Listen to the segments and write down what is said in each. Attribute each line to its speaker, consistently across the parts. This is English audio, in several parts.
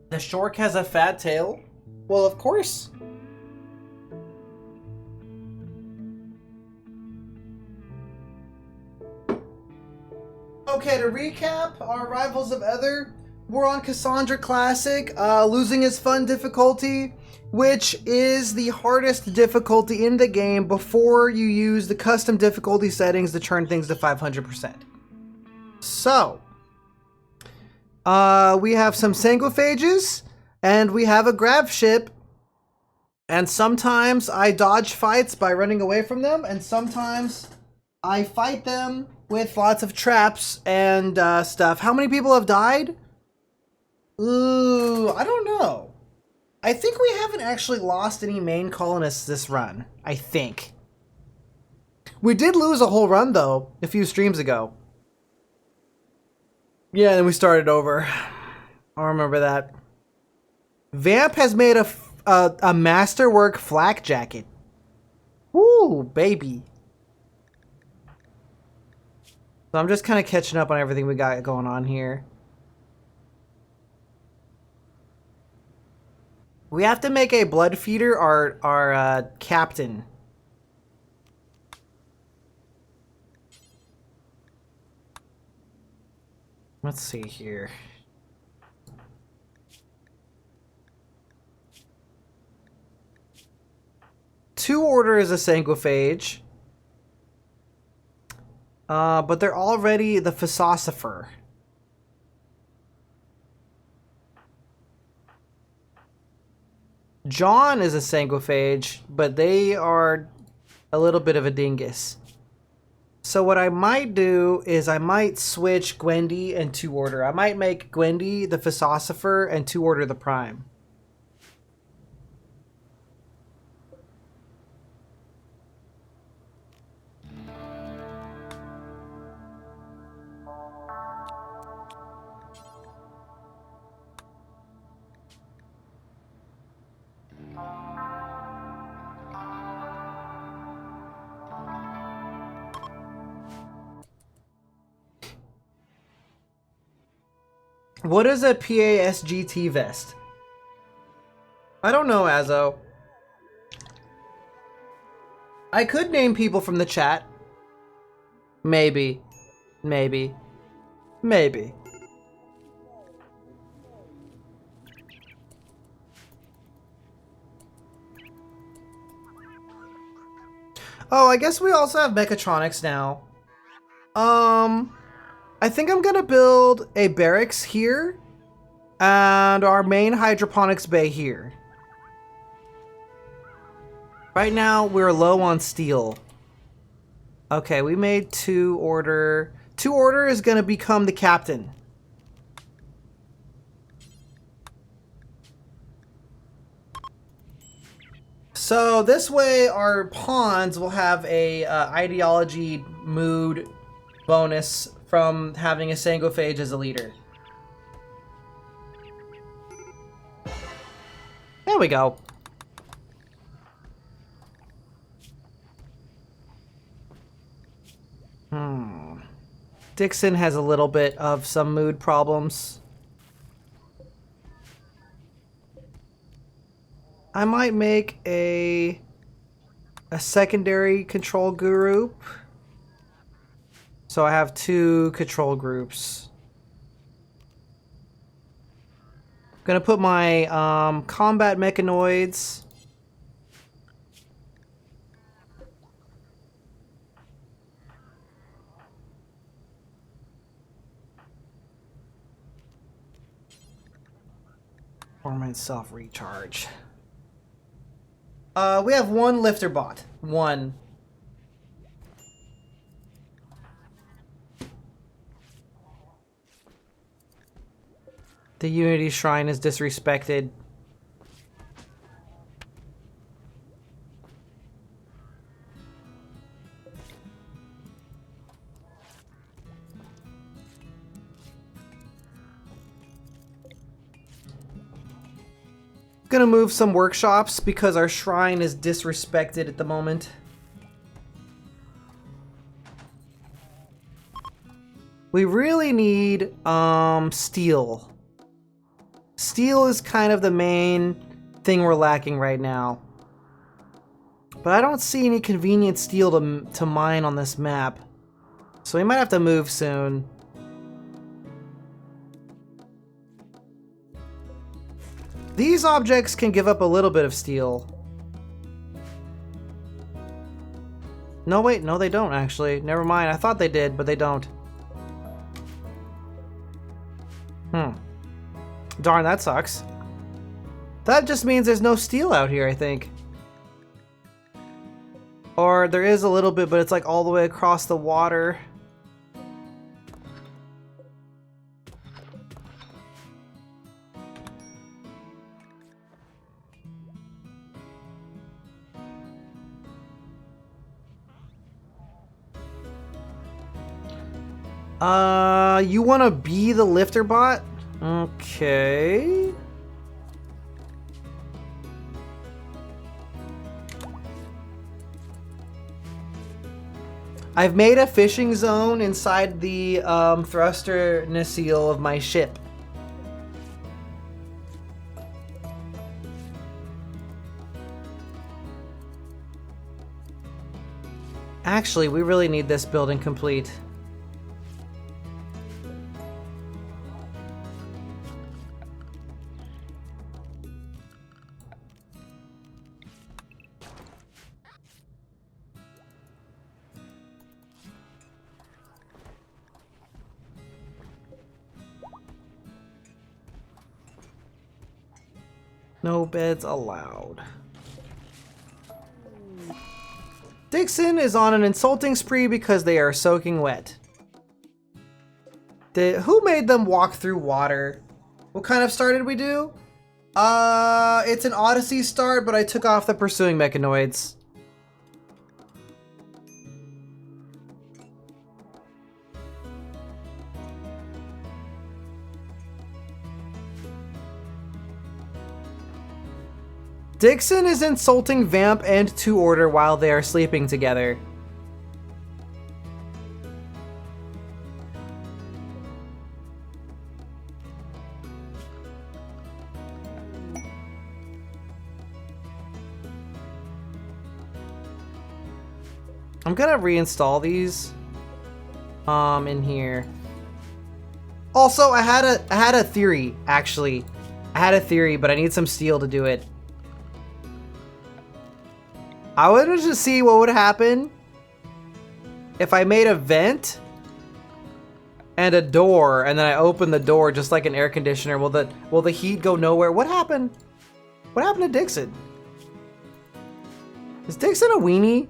Speaker 1: The Shork has a fat tail? Well, of course. Okay, to recap, our Rivals of Ether, we're on Cassandra Classic, losing is fun difficulty, which is the hardest difficulty in the game before you use the custom difficulty settings to turn things to 500%. So, we have some Sangophages, and we have a Grav Ship, and sometimes I dodge fights by running away from them, and sometimes I fight them with lots of traps and stuff. How many people have died? Ooh, I don't know. I think we haven't actually lost any main colonists this run. I think. We did lose a whole run, though, a few streams ago. Yeah, and then we started over. I remember that. Vamp has made a masterwork flak jacket. Woo, baby. So I'm just kind of catching up on everything we got going on here. We have to make a blood feeder our captain. Let's see here. Two order is a Sanguiphage. But they're already the Philosopher. John is a Sanguiphage, but they are a little bit of a dingus. So what I might do is I might switch Gwendy and two order. I might make Gwendy the Philosopher and two order the Prime. What is a PASGT vest? I don't know, Azo. I could name people from the chat. Maybe. Maybe. Maybe. Oh, I guess we also have mechatronics now. I think I'm gonna build a barracks here and our main hydroponics bay here. Right now we're low on steel. Okay, we made two order. Two order is gonna become the captain. So this way our pawns will have a ideology mood bonus from having a Sangophage as a leader. There we go. Dixon has a little bit of some mood problems. I might make a secondary control group. So I have two control groups. I'm gonna put my combat mechanoids. Performance self-recharge. We have one lifter bot. One. The Unity Shrine is disrespected. Gonna move some workshops because our shrine is disrespected at the moment. We really need steel. Steel is kind of the main thing we're lacking right now. But I don't see any convenient steel to mine on this map. So we might have to move soon. These objects can give up a little bit of steel. No, wait, no they don't actually. Never mind, I thought they did, but they don't. Darn, that sucks. That just means there's no steel out here, I think. Or there is a little bit, but it's like all the way across the water. You want to be the lifter bot? Okay. I've made a fishing zone inside the thruster nacelle of my ship. Actually, we really need this building complete. No beds allowed. Dixon is on an insulting spree because they are soaking wet. Who made them walk through water? What kind of start did we do? It's an Odyssey start, but I took off the pursuing mechanoids. Dixon is insulting Vamp and Two Order while they are sleeping together. I'm gonna reinstall these in here. Also, I had a theory, actually. I had a theory, but I need some steel to do it. I wanted to see what would happen if I made a vent and a door, and then I opened the door just like an air conditioner. Will the heat go nowhere? What happened? What happened to Dixon? Is Dixon a weenie?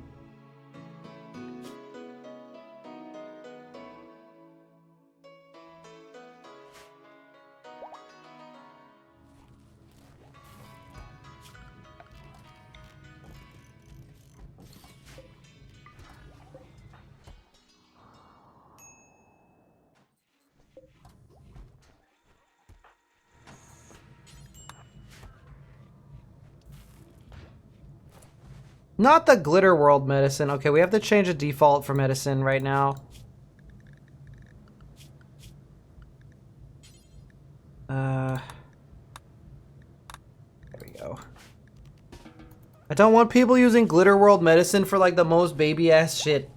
Speaker 1: Not the Glitter World medicine. Okay, we have to change the default for medicine right now. There we go. I don't want people using Glitter World medicine for like the most baby ass shit.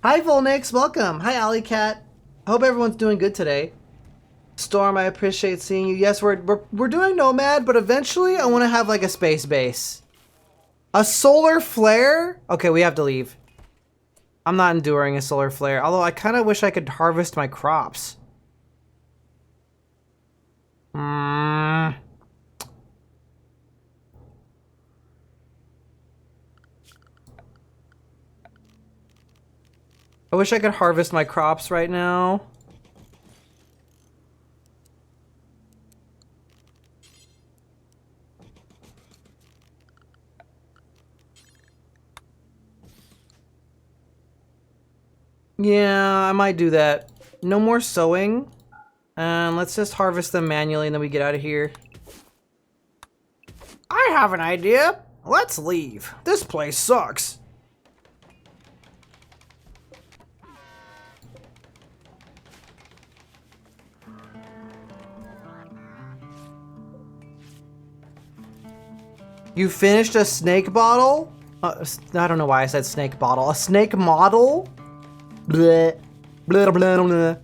Speaker 1: Hi Volnix, welcome. Hi Alley Cat. Hope everyone's doing good today. Storm, I appreciate seeing you. Yes, we're doing Nomad, but eventually I want to have like a space base. A solar flare? Okay, we have to leave. I'm not enduring a solar flare, although I kind of wish I could harvest my crops. I wish I could harvest my crops right now. Yeah, I might do that. No more sowing. Let's just harvest them manually and then we get out of here. I have an idea. Let's leave. This place sucks. You finished a snake bottle? I don't know why I said snake bottle. A snake model? Bleh. Blah, blah, blah.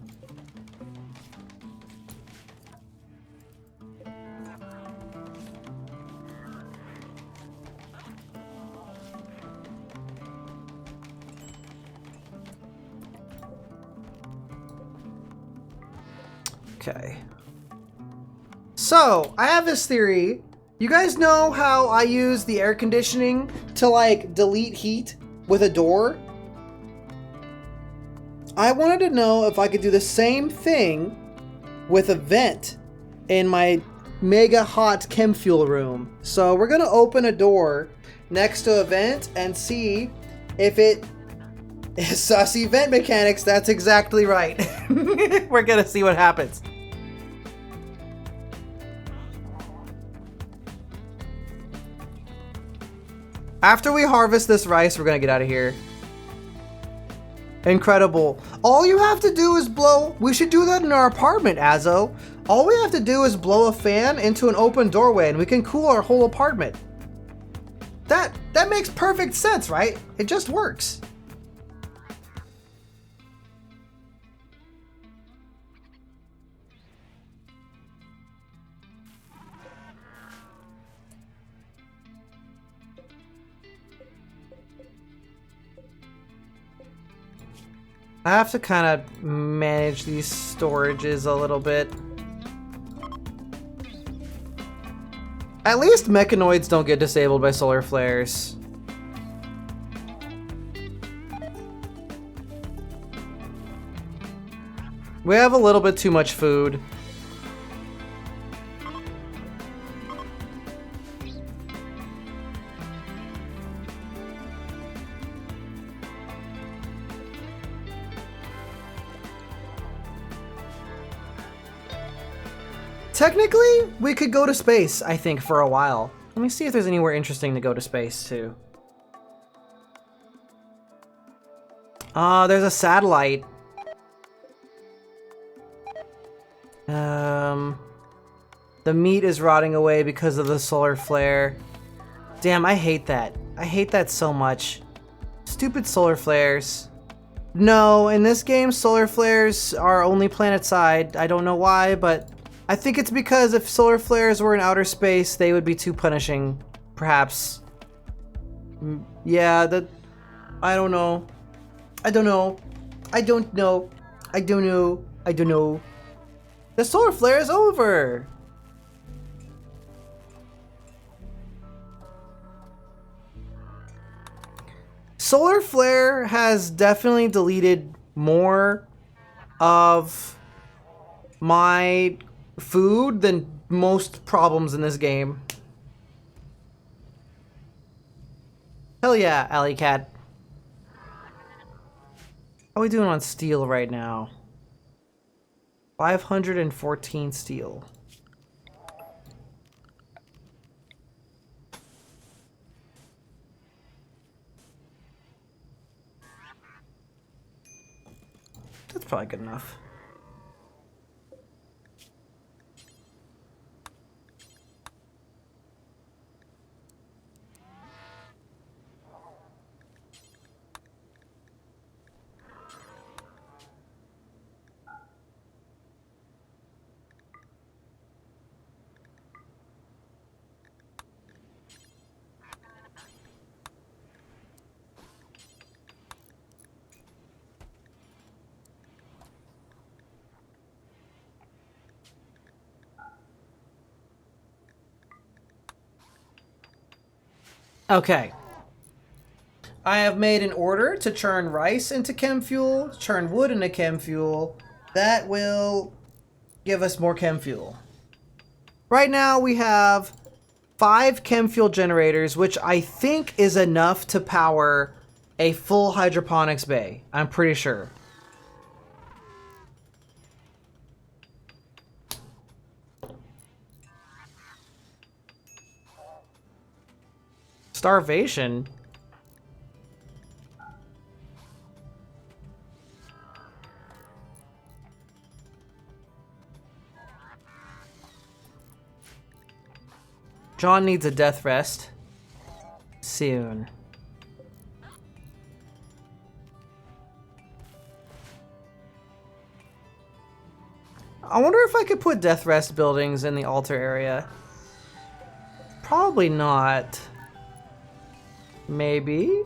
Speaker 1: Okay. So, I have this theory. You guys know how I use the air conditioning to like delete heat with a door? I wanted to know if I could do the same thing with a vent in my mega hot chem fuel room. So we're gonna open a door next to a vent and see if it is sussy vent mechanics. That's exactly right. We're gonna see what happens. After we harvest this rice, we're gonna get out of here. Incredible. All you have to do is blow... We should do that in our apartment, Azo. All we have to do is blow a fan into an open doorway and we can cool our whole apartment. That makes perfect sense, right? It just works. I have to kind of manage these storages a little bit. At least mechanoids don't get disabled by solar flares. We have a little bit too much food. Technically, we could go to space, I think, for a while. Let me see if there's anywhere interesting to go to space, too. There's a satellite. The meat is rotting away because of the solar flare. Damn, I hate that. I hate that so much. Stupid solar flares. No, in this game, solar flares are only planet-side. I don't know why, but... I think it's because if solar flares were in outer space, they would be too punishing, perhaps. Yeah, I don't know. I don't know. I don't know. I don't know. I don't know. The solar flare is over! Solar flare has definitely deleted more of my food than most problems in this game. Hell yeah, Alley Cat. How are we doing on steel right now? 514 steel. That's probably good enough. Okay. I have made an order to churn rice into chem fuel, churn wood into chem fuel. That will give us more chem fuel. Right now we have 5 chem fuel generators, which I think is enough to power a full hydroponics bay. I'm pretty sure. Starvation? John needs a death rest. soon. I wonder if I could put death rest buildings in the altar area. Probably not. Maybe?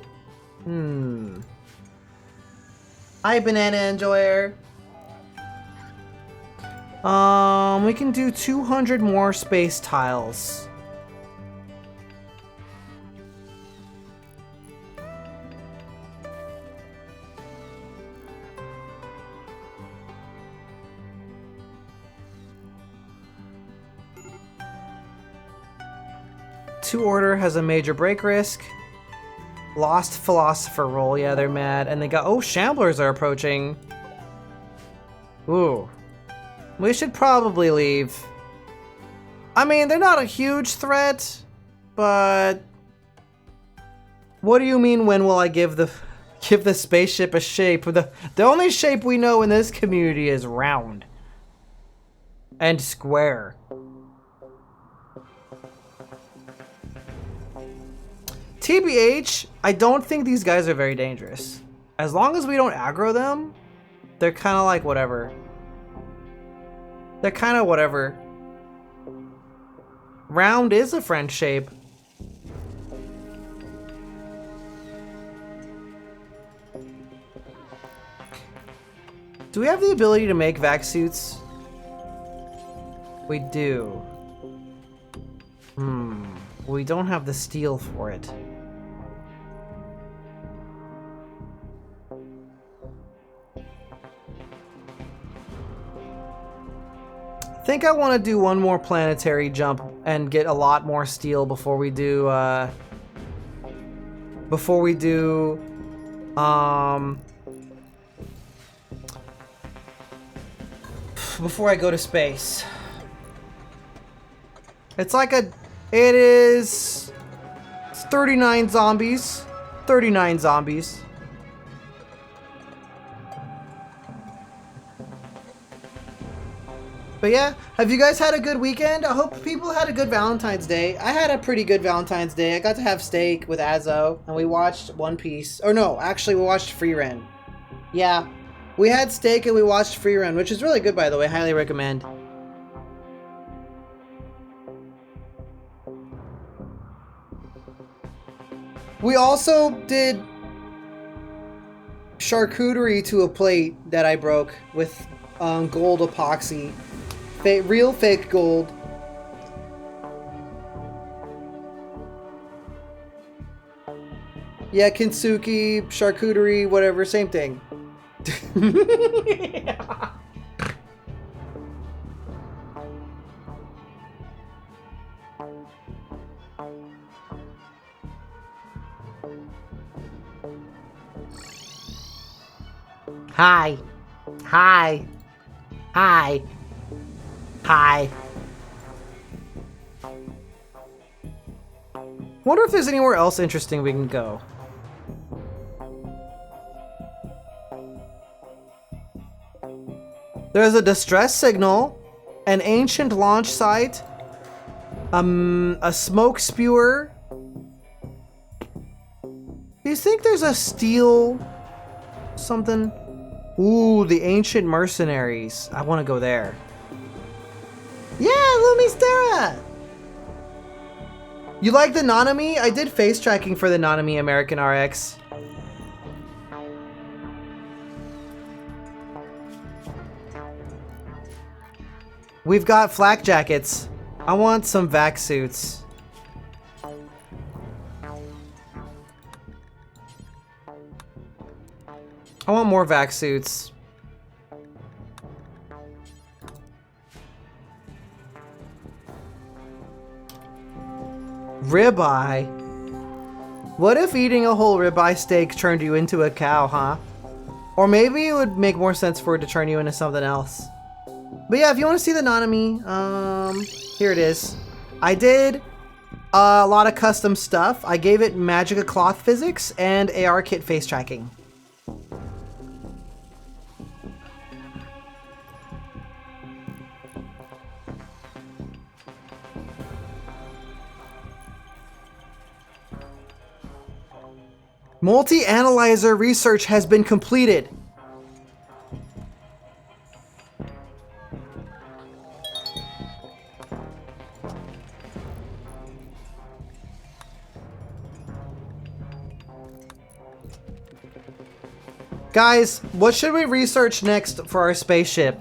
Speaker 1: Hi, Banana Enjoyer. We can do 200 more space tiles. Two Order has a major break risk. Lost Philosopher roll. Yeah, they're mad. And they got... Oh, Shamblers are approaching. Ooh. We should probably leave. I mean, they're not a huge threat, but... What do you mean, when will I give the spaceship a shape? The only shape we know in this community is round. And square. TBH, I don't think these guys are very dangerous. As long as we don't aggro them, they're kind of like whatever. They're kind of whatever. Round is a French shape. Do we have the ability to make vac suits? We do. We don't have the steel for it. I think I want to do one more planetary jump and get a lot more steel before we do before I go to space. It's like it is 39 zombies. 39 zombies. But yeah, have you guys had a good weekend? I hope people had a good Valentine's Day. I had a pretty good Valentine's Day. I got to have steak with Azo, and we watched One Piece. Or no, actually we watched Free Ren. Yeah, we had steak and we watched Free Ren, which is really good, by the way. Highly recommend. We also did charcuterie to a plate that I broke with gold epoxy. Real fake gold. Yeah, kintsugi, charcuterie, whatever, same thing. Yeah. Hi. Hi. Hi. Hi. Wonder if there's anywhere else interesting we can go. There's a distress signal, an ancient launch site, a smoke spewer. Do you think there's a steel something? Ooh, the ancient mercenaries. I want to go there. Yeah, Lumistera! You like the Nanami? I did face tracking for the Nanami American RX. We've got flak jackets. I want some vac suits. I want more vac suits. Ribeye? What if eating a whole ribeye steak turned you into a cow, huh? Or maybe it would make more sense for it to turn you into something else. But yeah, if you want to see the Nanami, here it is. I did a lot of custom stuff. I gave it Magica Cloth Physics and AR Kit face tracking. Multi-analyzer research has been completed. Guys, what should we research next for our spaceship?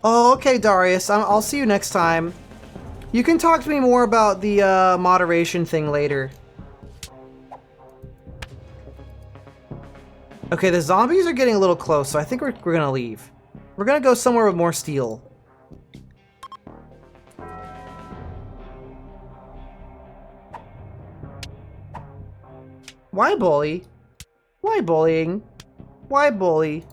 Speaker 1: Oh, okay, Darius. I'll see you next time. You can talk to me more about the moderation thing later. Okay, the zombies are getting a little close, so I think we're gonna leave. We're gonna go somewhere with more steel. Why bully? Why bullying? Why bully?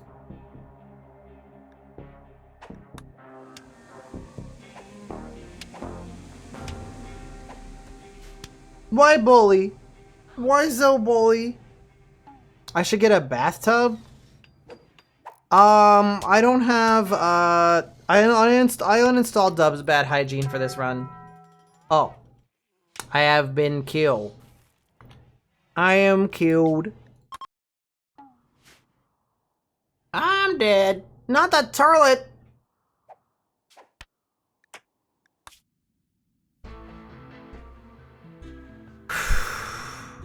Speaker 1: Why bully? Why so bully? I should get a bathtub? I don't have, I uninstalled Dub's bad hygiene for this run. Oh. I have been killed. I am killed. I'm dead. Not the turlet.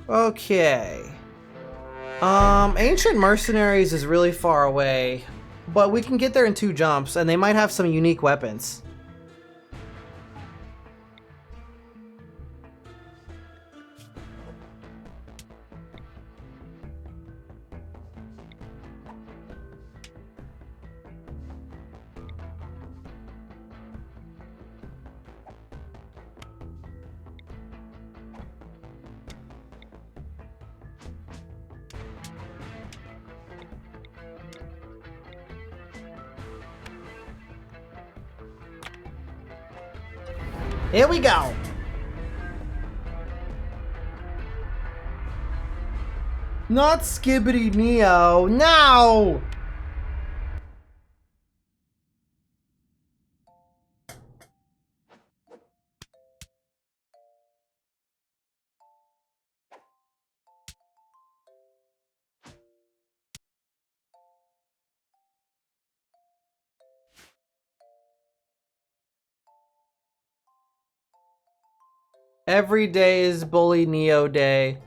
Speaker 1: Okay. Ancient Mercenaries is really far away, but we can get there in 2 jumps, and they might have some unique weapons. Here we go. Not Skibbity Neo. No! Every day is Bully Neo Day.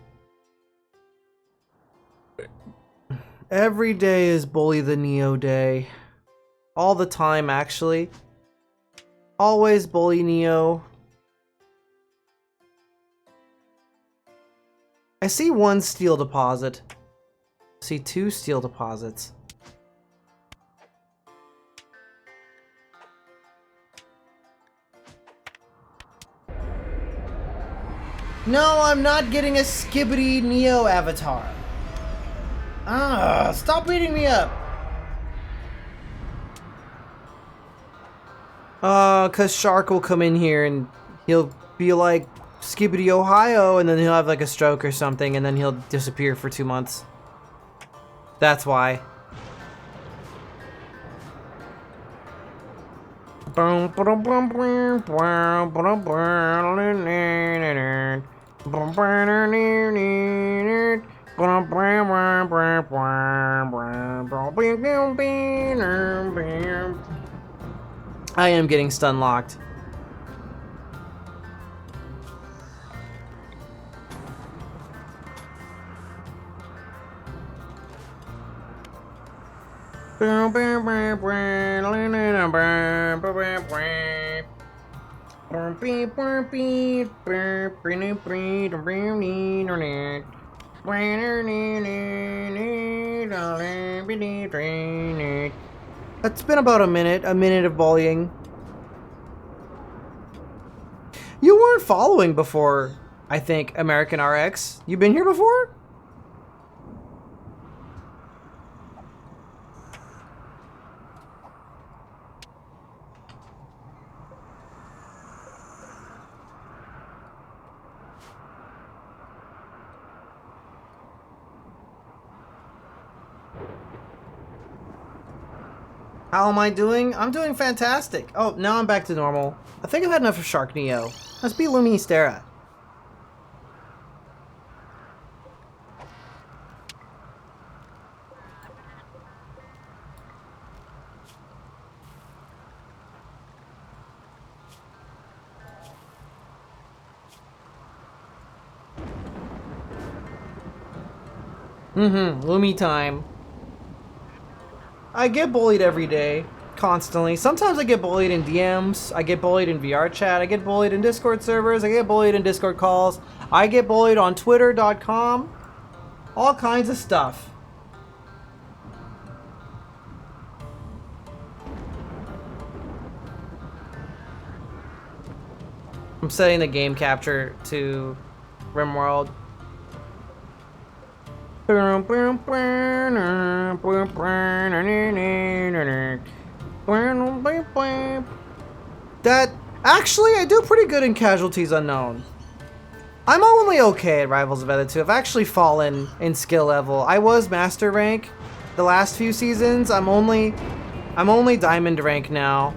Speaker 1: Every day is Bully the Neo Day. All the time, actually. Always Bully Neo. I see 1 steel deposit. I see 2 steel deposits. No, I'm not getting a Skibbity Neo avatar. Ah, stop beating me up. Cause Shark will come in here and he'll be like, Skibbity Ohio, and then he'll have like a stroke or something, and then he'll disappear for 2 months. That's why. I am getting stun locked. It's been about a minute of bullying. You weren't following before, I think, American RX. You been here before? How am I doing? I'm doing fantastic. Oh, now I'm back to normal. I think I've had enough of Shark Neo. Let's be Luministera. Lumi time. I get bullied every day. Constantly. Sometimes I get bullied in DMs. I get bullied in VR chat. I get bullied in Discord servers. I get bullied in Discord calls. I get bullied on Twitter.com. All kinds of stuff. I'm setting the game capture to Rimworld. That actually I do pretty good in Casualties Unknown. I'm only okay at Rivals of Ether 2. I've actually fallen in skill level. I was master rank the last few seasons. I'm only diamond rank now.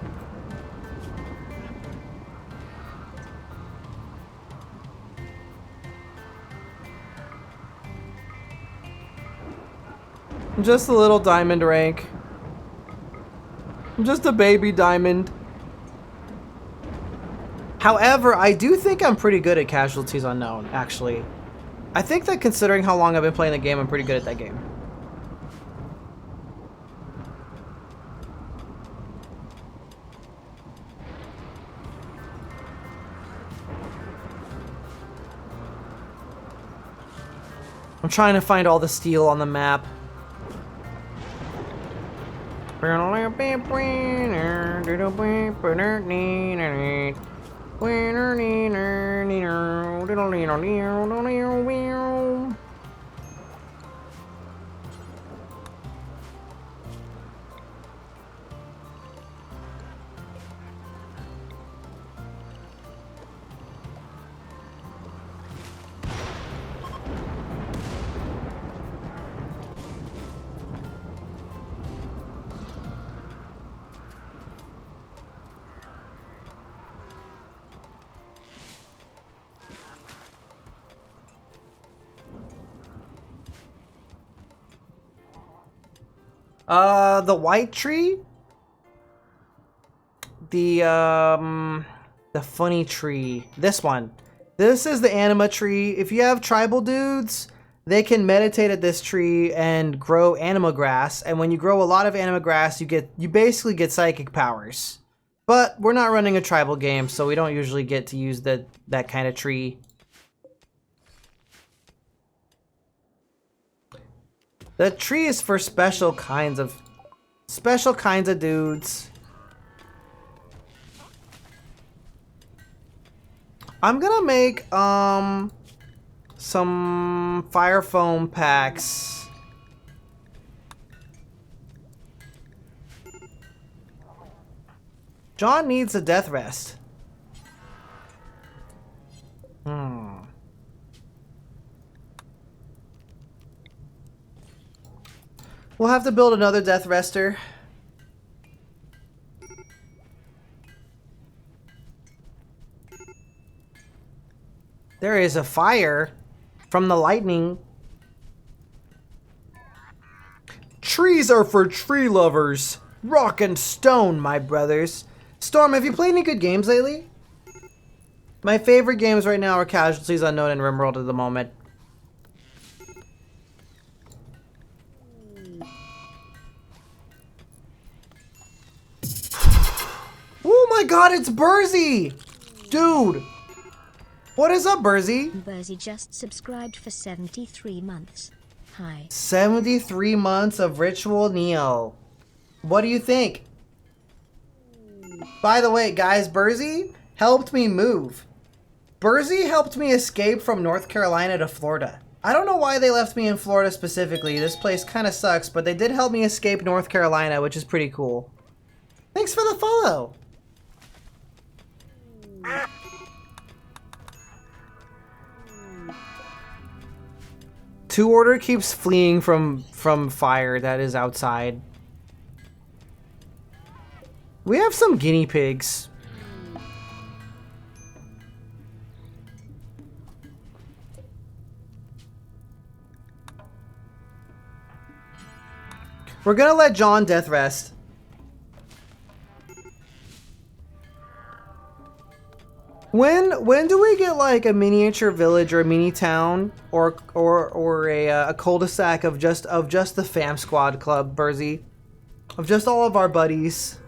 Speaker 1: I'm just a little diamond rank. I'm just a baby diamond. However, I do think I'm pretty good at Casualties Unknown, actually. I think that considering how long I've been playing the game, I'm pretty good at that game. I'm trying to find all the steel on the map. The white tree? The funny tree. This one. This is the anima tree. If you have tribal dudes, they can meditate at this tree and grow anima grass. And when you grow a lot of anima grass, you basically get psychic powers. But we're not running a tribal game, so we don't usually get to use that kind of tree. The tree is for special kinds of dudes. I'm gonna make some fire foam packs. John needs a death rest. We'll have to build another death rester. There is a fire from the lightning. Trees are for tree lovers. Rock and stone, my brothers. Storm, have you played any good games lately? My favorite games right now are Casualties Unknown and Rimworld at the moment. Oh my god, it's Burzy! Dude! What is up, Burzy?
Speaker 2: Burzy just subscribed for 73 months. Hi.
Speaker 1: 73 months of Ritual Neo. What do you think? By the way, guys, Burzy helped me move. Burzy helped me escape from North Carolina to Florida. I don't know why they left me in Florida specifically. This place kind of sucks, but they did help me escape North Carolina, which is pretty cool. Thanks for the follow. Two Order keeps fleeing from fire that is outside. We have some guinea pigs. We're gonna let John death rest. When do we get like a miniature village or a mini town or a cul-de-sac of just the fam squad club, Burzy? Of just all of our buddies.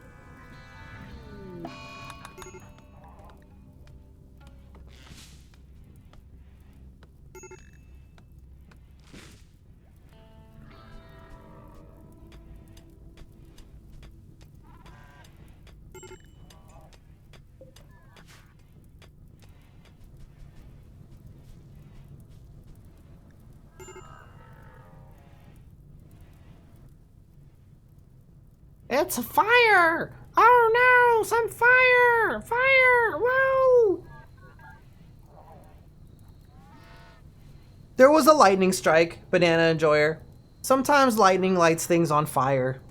Speaker 1: It's a fire! Oh no, some fire! Fire! Whoa! There was a lightning strike, Banana Enjoyer. Sometimes lightning lights things on fire.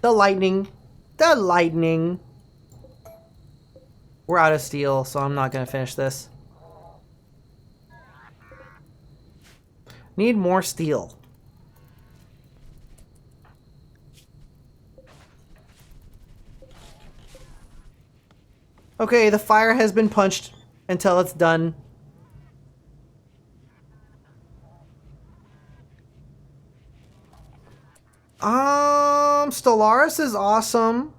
Speaker 1: The lightning. The lightning. We're out of steel, so I'm not gonna finish this. Need more steel. Okay, the fire has been punched until it's done. Stellaris is awesome.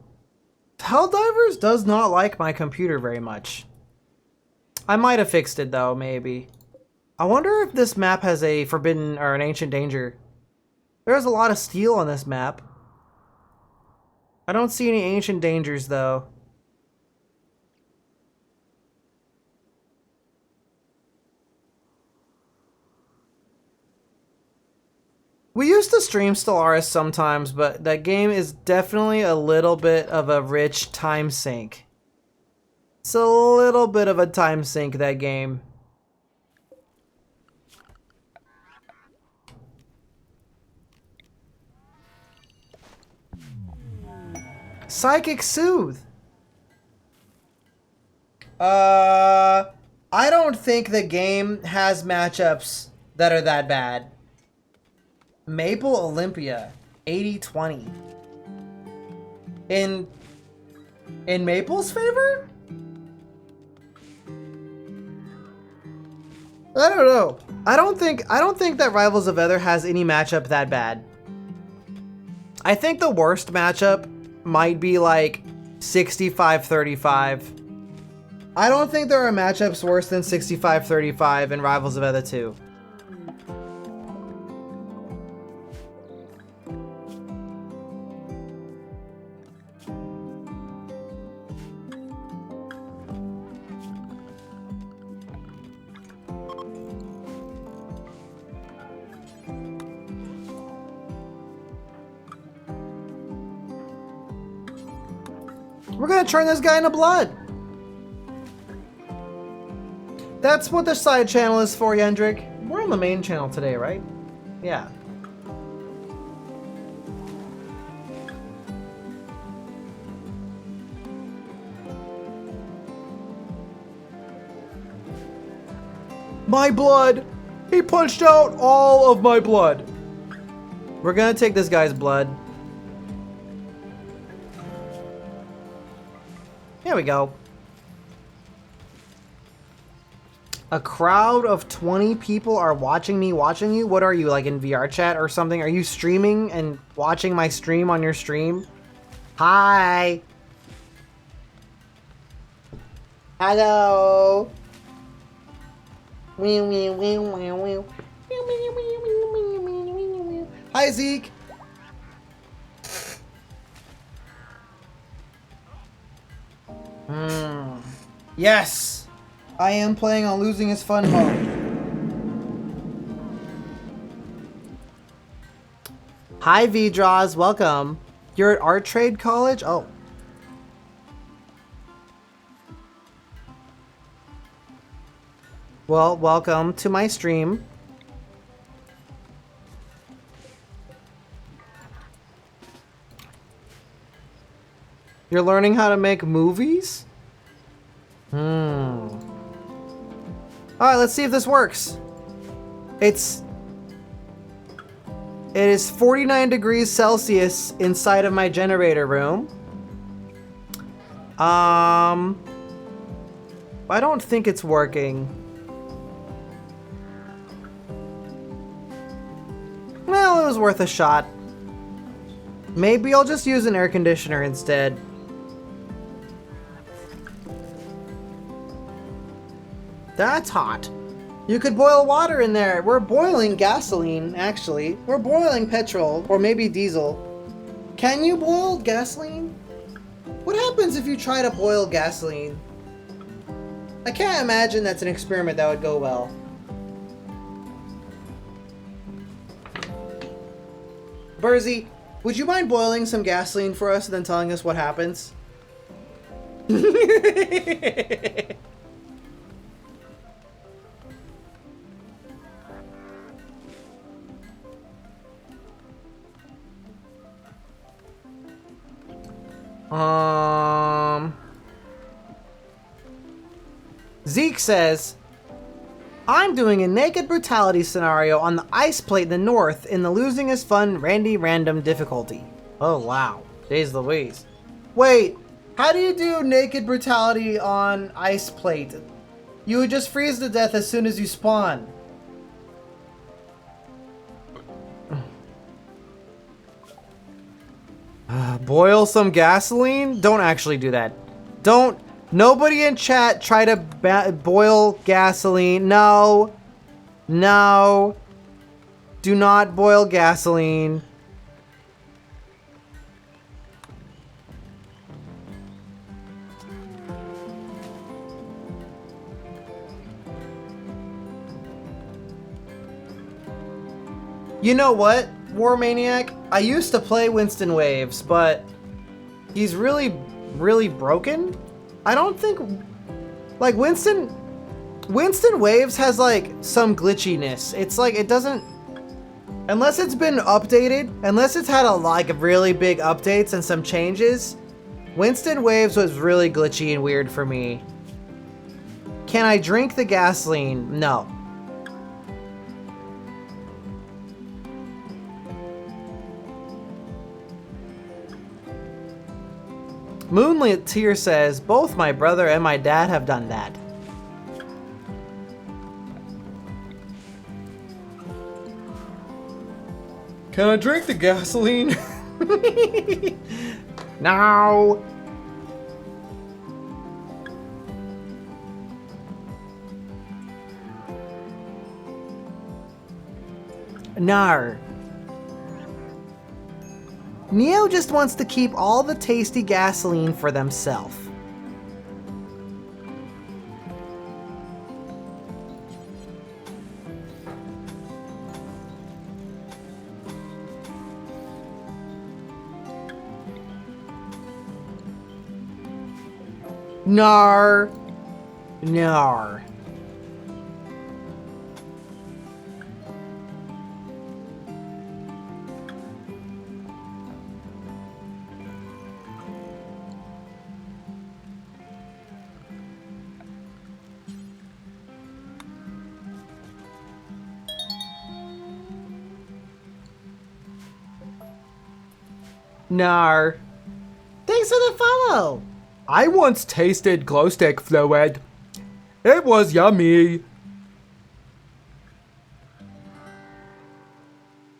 Speaker 1: Helldivers does not like my computer very much. I might have fixed it though, maybe. I wonder if this map has a forbidden or an ancient danger. There's a lot of steel on this map. I don't see any ancient dangers though. We used to stream Stellaris sometimes, but that game is definitely a little bit of a rich time sink. It's a little bit of a time sink, that game. Psychic Soothe. I don't think the game has matchups that are that bad. Maple Olympia, 80-20. In Maple's favor? I don't know. I don't think that Rivals of Ether has any matchup that bad. I think the worst matchup might be like 65-35. I don't think there are matchups worse than 65-35 in Rivals of Ether 2. We're gonna turn this guy into blood. That's what the side channel is for, Yendrik. We're on the main channel today, right? Yeah. My blood! He punched out all of my blood. We're gonna take this guy's blood. There we go. A crowd of 20 people are watching me watching you? What are you, like in VR chat or something? Are you streaming and watching my stream on your stream? Hi. Hello. Hi, Zeke. Yes! I am playing on losing his fun mode. Hi, V-Draws. Welcome. You're at Art Trade College? Oh. Well, welcome to my stream. You're learning how to make movies? Alright, let's see if this works. It is 49 degrees Celsius inside of my generator room. I don't think it's working. Well, it was worth a shot. Maybe I'll just use an air conditioner instead. That's hot. You could boil water in there. We're boiling gasoline, actually. We're boiling petrol, or maybe diesel. Can you boil gasoline? What happens if you try to boil gasoline? I can't imagine that's an experiment that would go well. Burzy, would you mind boiling some gasoline for us and then telling us what happens? Zeke says, I'm doing a naked brutality scenario on the ice plate in the north in the losing is fun Randy random difficulty. Oh wow, days Louise. Wait, how do you do naked brutality on ice plate? You would just freeze to death as soon as you spawn. Boil some gasoline? Don't actually do that. Don't. Nobody in chat try to boil gasoline. No. No. Do not boil gasoline. You know what, War Maniac? I used to play Winston Waves, but he's really broken? I don't think, like, Winston Waves has, like, some glitchiness. It's like, it doesn't, unless it's been updated, unless it's had like really big updates and some changes, Winston Waves was really glitchy and weird for me. Can I drink the gasoline? No. Moonlit Tear says, both my brother and my dad have done that. Can I drink the gasoline? No. Nar. Neo just wants to keep all the tasty gasoline for themselves. Nar. Nar. Nar. Thanks for the follow. I once tasted glow stick fluid. It was yummy.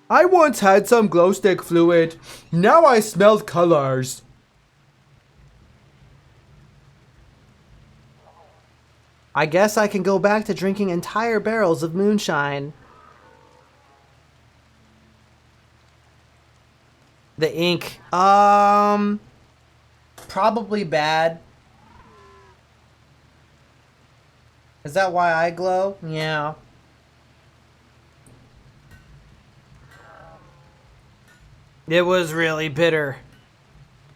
Speaker 1: I once had some glow stick fluid. Now I smelled colors. I guess I can go back to drinking entire barrels of moonshine. The ink. Probably bad. Is that why I glow? Yeah. It was really bitter.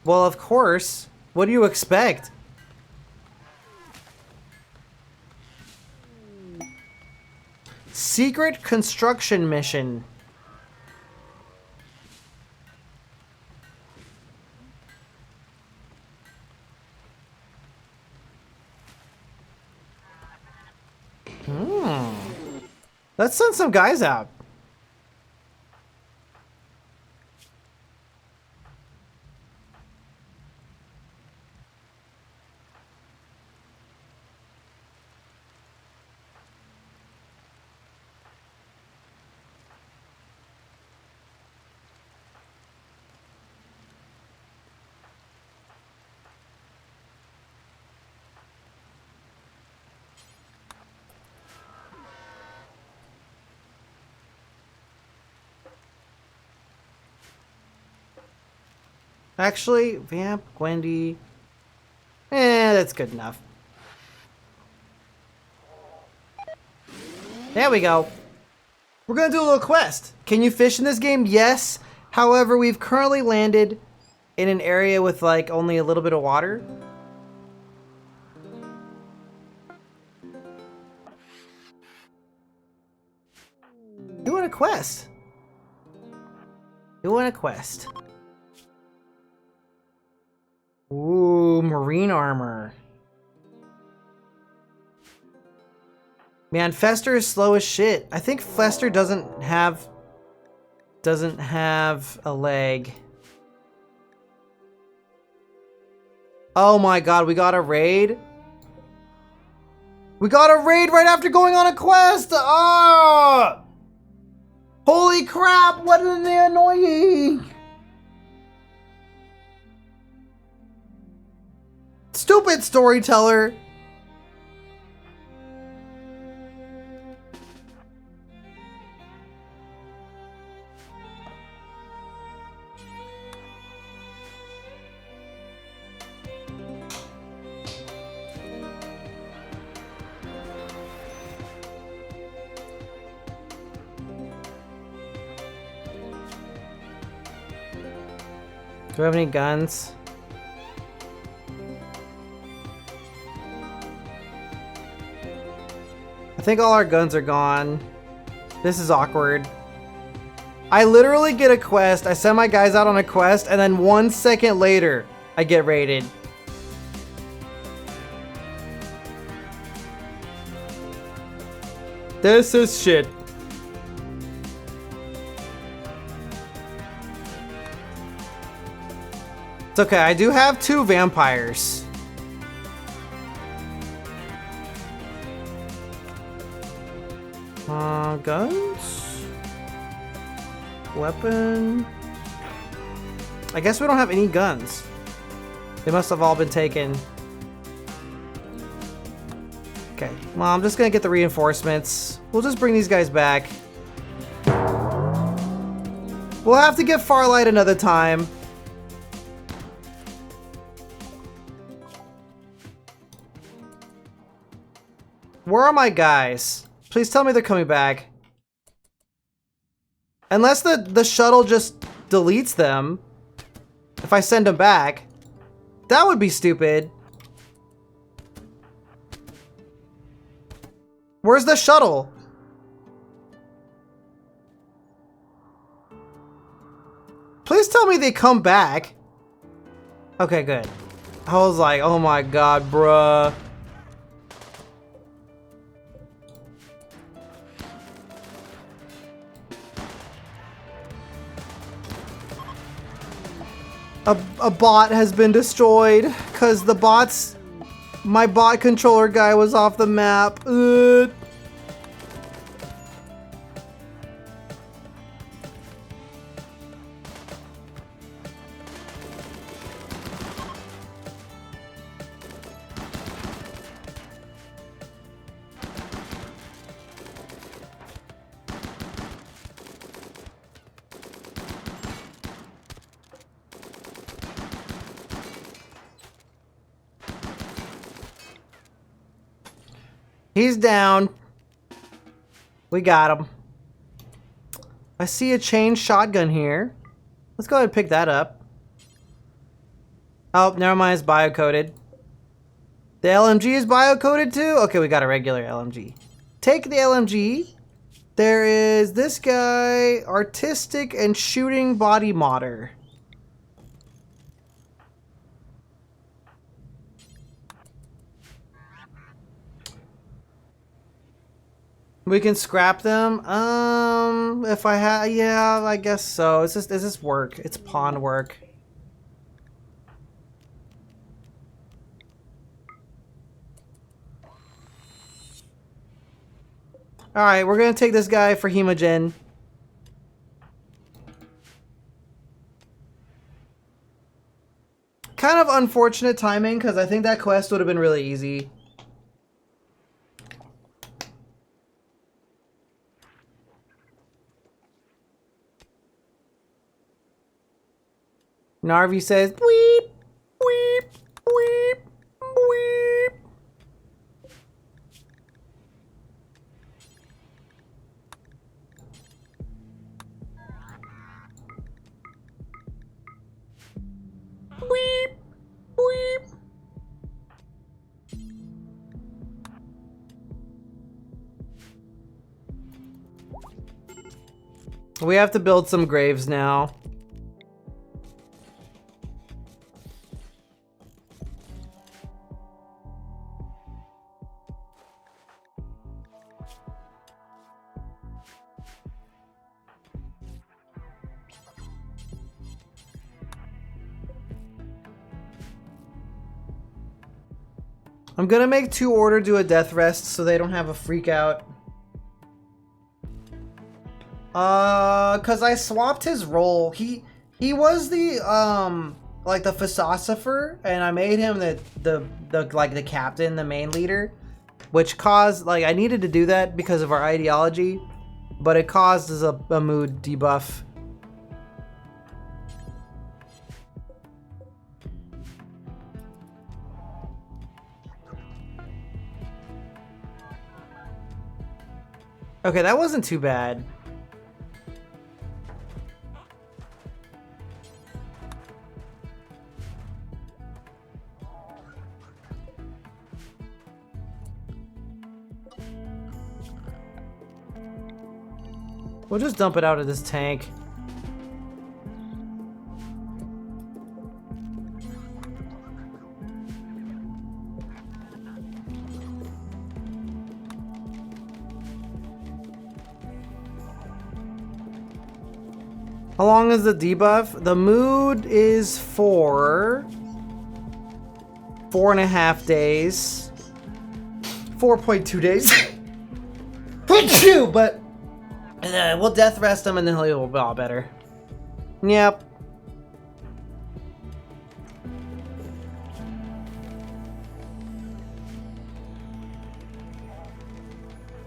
Speaker 1: Well, of course. What do you expect? Secret construction mission. Let's send some guys out. Actually, Vamp, Gwendy. That's good enough. There we go. We're gonna do a little quest. Can you fish in this game? Yes. However, we've currently landed in an area with like only a little bit of water. Doing a quest. Doing a quest. Ooh, marine armor. Man, Fester is slow as shit. I think Fester doesn't have a leg. Oh my god, we got a raid? We got a raid right after going on a quest! Ah! Holy crap, what an annoying! Stupid storyteller! Do we have any guns? I think all our guns are gone. This is awkward. I literally get a quest, I send my guys out on a quest, and then 1 second later, I get raided. This is shit. It's okay, I do have 2 vampires. Guns? Weapon? I guess we don't have any guns. They must have all been taken. Okay, well, I'm just gonna get the reinforcements. We'll just bring these guys back. We'll have to get Farlight another time. Where are my guys? Please tell me they're coming back. Unless the shuttle just deletes them. If I send them back. That would be stupid. Where's the shuttle? Please tell me they come back. Okay, good. I was like, oh my god, bruh. A bot has been destroyed because the bots, my bot controller guy was off the map. He's down. We got him. I see a chain shotgun here. Let's go ahead and pick that up. Oh, never mind, it's bio-coded. The LMG is bio-coded too? Okay, we got a regular LMG. Take the LMG. There is this guy, artistic and shooting body modder. We can scrap them. If I have, yeah, I guess so. Is this work? It's pawn work. All right, we're gonna take this guy for Hemogen. Kind of unfortunate timing because I think that quest would have been really easy. Narvi says, weep, weep, weep, weep. Weep, weep. We have to build some graves now. I'm gonna make 2 order do a death rest so they don't have a freak out. Cause I swapped his role. He was the like the philosopher, and I made him the captain, the main leader, which caused, like, I needed to do that because of our ideology, but it caused us a mood debuff. Okay, that wasn't too bad. We'll just dump it out of this tank. How long is the debuff? The mood is for 4.5 days. 4.2 days. 0.2, but we'll death rest him and then he'll be all better. Yep.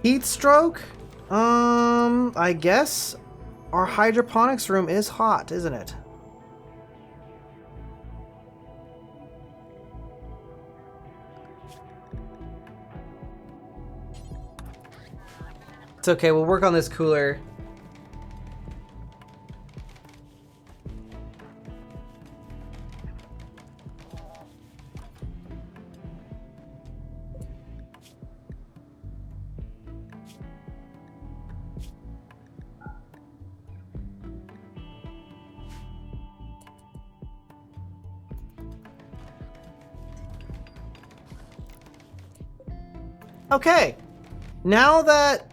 Speaker 1: Heat stroke? I guess our hydroponics room is hot, isn't it? It's okay, we'll work on this cooler. Okay, now that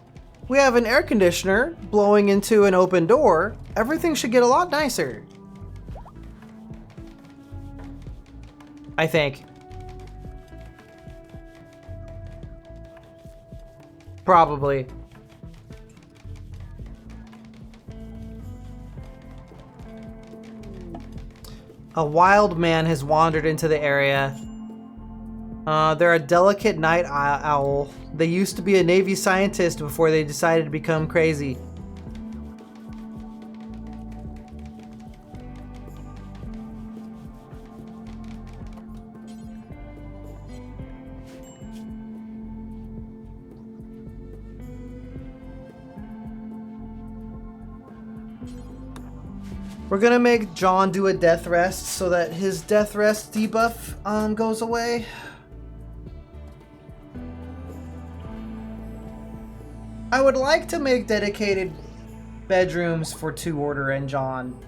Speaker 1: we have an air conditioner blowing into an open door, everything should get a lot nicer. I think. Probably. A wild man has wandered into the area. They're a delicate night owl. They used to be a Navy scientist before they decided to become crazy. We're gonna make John do a death rest so that his death rest debuff goes away. I would like to make dedicated bedrooms for 2 order and John,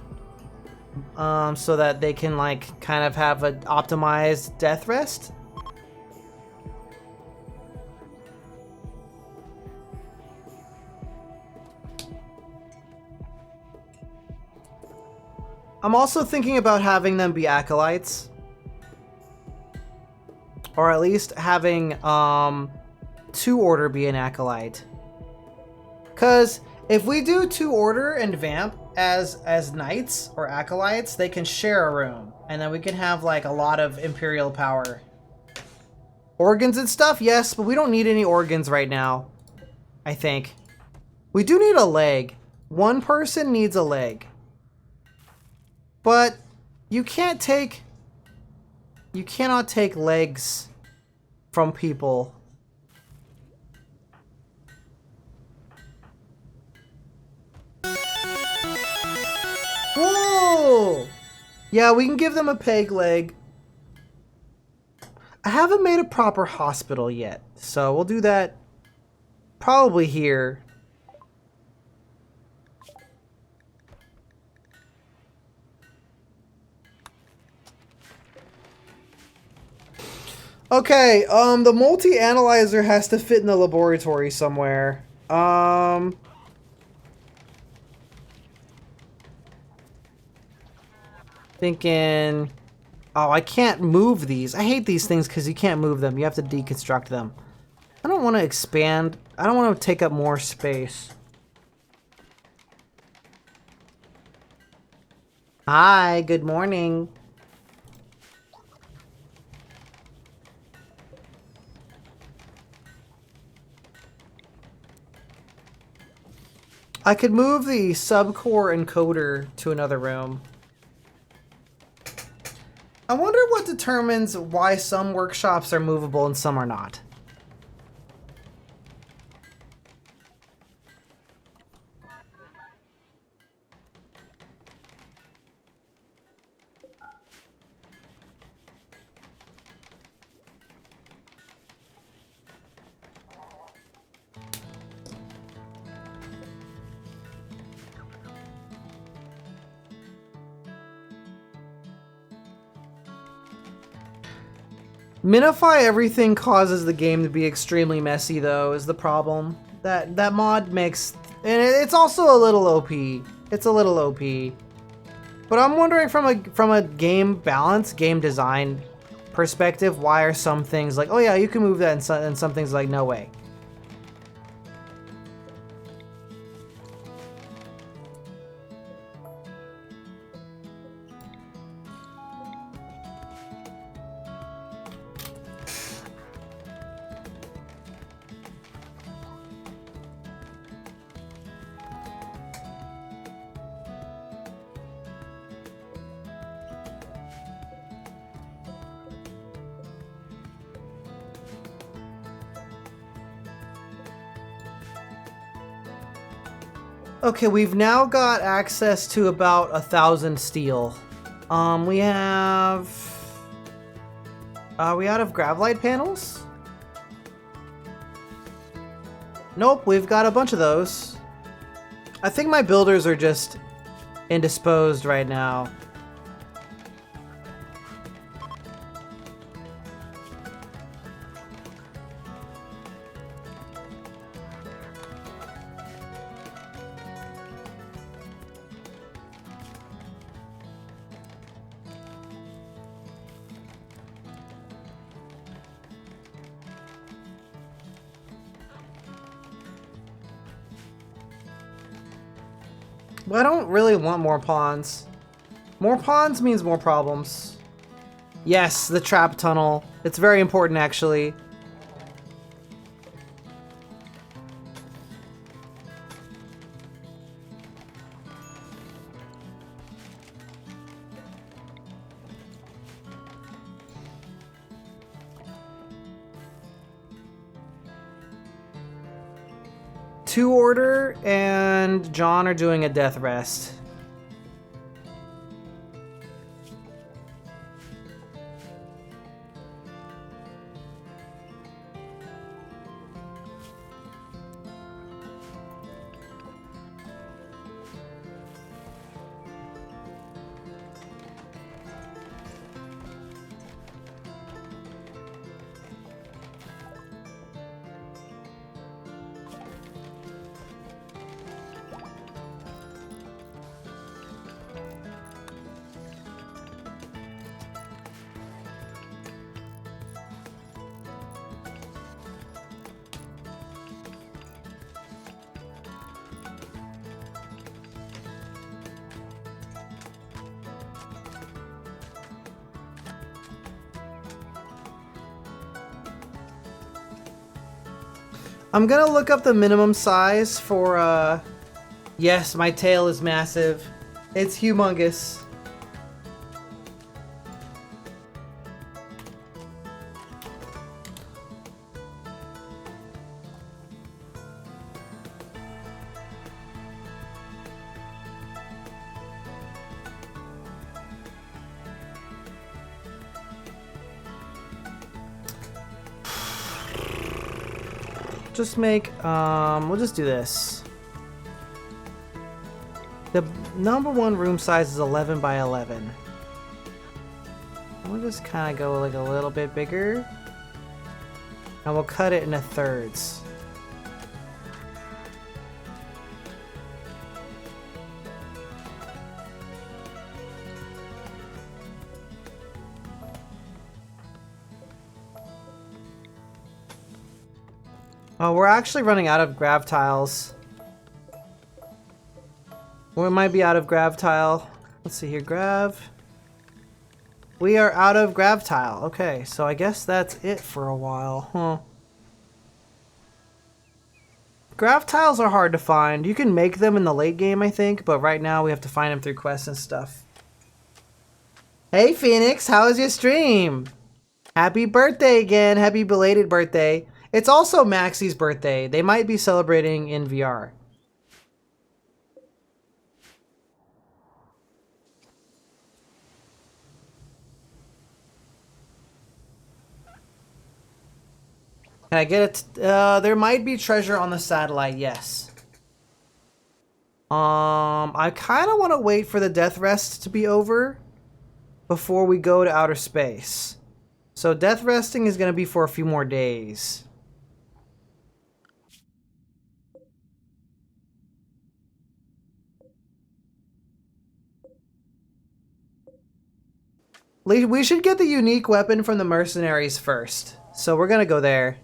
Speaker 1: so that they can like kind of have an optimized death rest. I'm also thinking about having them be acolytes, or at least having 2 order be an acolyte. Because if we do 2 order and vamp as knights or acolytes, they can share a room, and then we can have like a lot of imperial power. Organs and stuff, yes, but we don't need any organs right now. I think we do need a leg. One person needs a leg, but You can't take... You cannot take legs from people. Whoa! Yeah, we can give them a peg leg. I haven't made a proper hospital yet, so we'll do that probably here. Okay, the multi-analyzer has to fit in the laboratory somewhere. Thinking... Oh, I can't move these. I hate these things because you can't move them. You have to deconstruct them. I don't want to expand. I don't want to take up more space. Hi, good morning. I could move the subcore encoder to another room. I wonder what determines why some workshops are movable and some are not. Minify everything causes the game to be extremely messy, though, is the problem. That mod makes... And it's also a little OP. It's a little OP. But I'm wondering from a game balance, game design perspective, why are some things like, oh yeah, you can move that, and some things like, no way. Okay, we've now got access to about 1,000 steel. We have... Are we out of Gravlight panels? Nope, we've got a bunch of those. I think my builders are just indisposed right now. But I don't really want more pawns. More pawns means more problems. Yes, the trap tunnel. It's very important, actually. Two Order and John are doing a death rest. I'm gonna look up the minimum size for, yes, my tail is massive. It's humongous. just make, we'll just do this. The number one room size is 11 by 11. We'll just kind of go like a little bit bigger. And we'll cut it into thirds. Oh, we're actually running out of grav tiles. We might be out of grav tile. Let's see here, grav. We are out of grav tile. Okay, so I guess that's it for a while, huh? Grav tiles are hard to find. You can make them in the late game, I think, but right now we have to find them through quests and stuff. Hey, Phoenix, how was your stream? Happy birthday again. Happy belated birthday. It's also Maxie's birthday. They might be celebrating in VR. Can I get it? There might be treasure on the satellite, yes. I kind of want to wait for the death rest to be over before we go to outer space. So death resting is going to be for a few more days. We should get the unique weapon from the mercenaries first. So we're going to go there.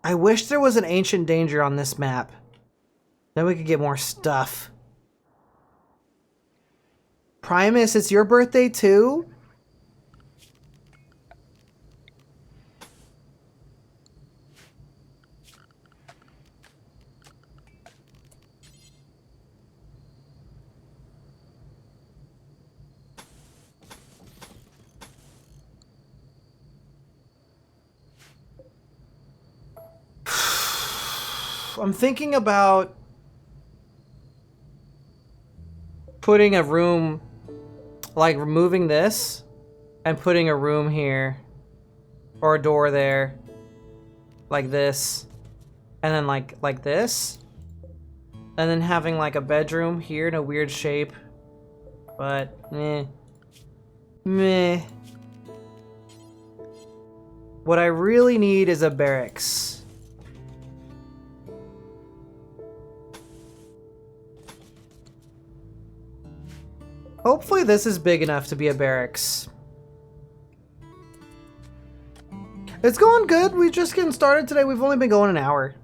Speaker 1: I wish there was an ancient danger on this map. Then we could get more stuff. Primus, it's your birthday too? I'm thinking about putting a room, like removing this and putting a room here or a door there like this, and then like this, and then having like a bedroom here in a weird shape, but meh. What I really need is a barracks. Hopefully this is big enough to be a barracks. It's going good. We're just getting started today. We've only been going an hour.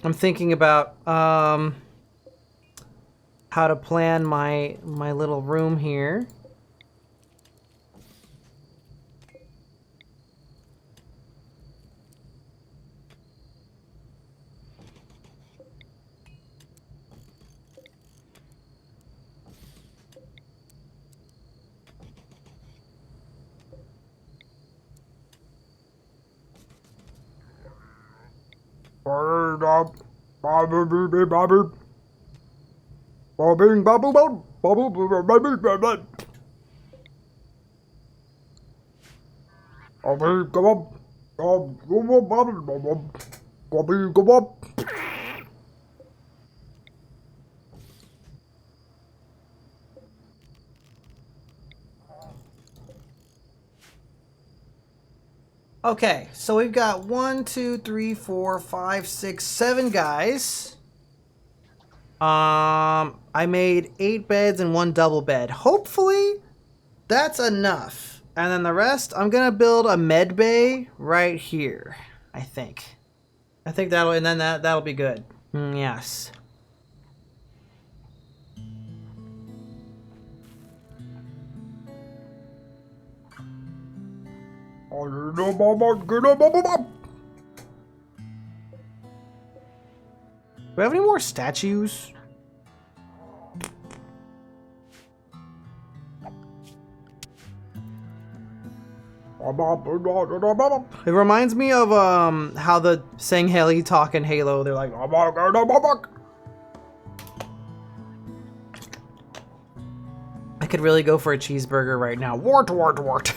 Speaker 1: I'm thinking about how to plan my little room here. Okay, so we've got 1, 2, 3, 4, 5, 6, 7 guys. I made 8 beds and 1 double bed. Hopefully that's enough. And then the rest, I'm gonna build a med bay right here. I think that'll, and then that'll be good. Yes. Do we have any more statues? It reminds me of how the Sangheili talk in Halo. They're like, I could really go for a cheeseburger right now. Wart, wart, wart.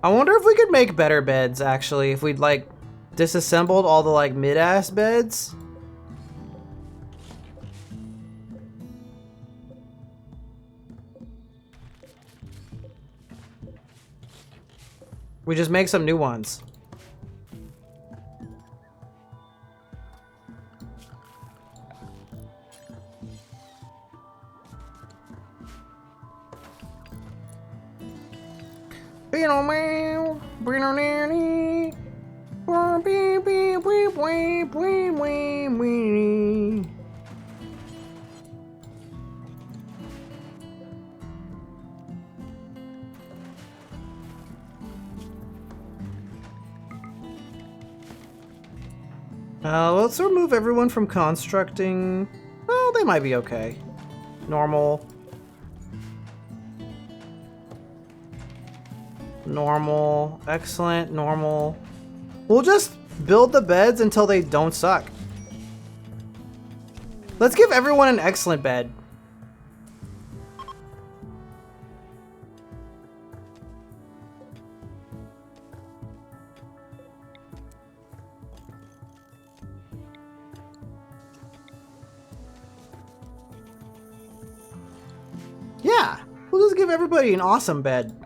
Speaker 1: I wonder if we could make better beds, actually, if we'd like disassembled all the like mid-ass beds. We just make some new ones. Let's remove everyone from constructing. Oh, they might be okay. Normal. Normal. Excellent. Normal. We'll just build the beds until they don't suck. Let's give everyone an excellent bed. Yeah, we'll just give everybody an awesome bed.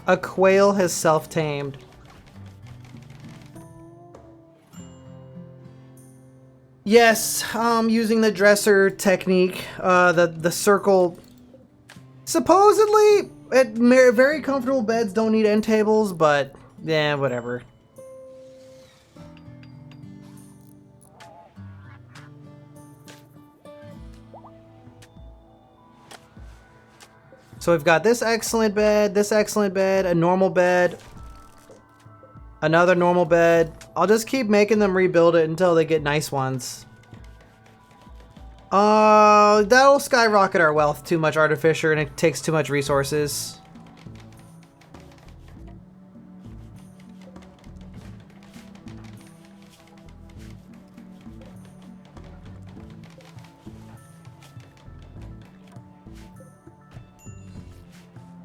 Speaker 1: A quail has self-tamed. Yes, using the dresser technique, the circle. Supposedly, very comfortable beds don't need end tables, but yeah, whatever. So we've got this excellent bed, a normal bed, another normal bed. I'll just keep making them rebuild it until they get nice ones. That'll skyrocket our wealth. Too much artificer and it takes too much resources.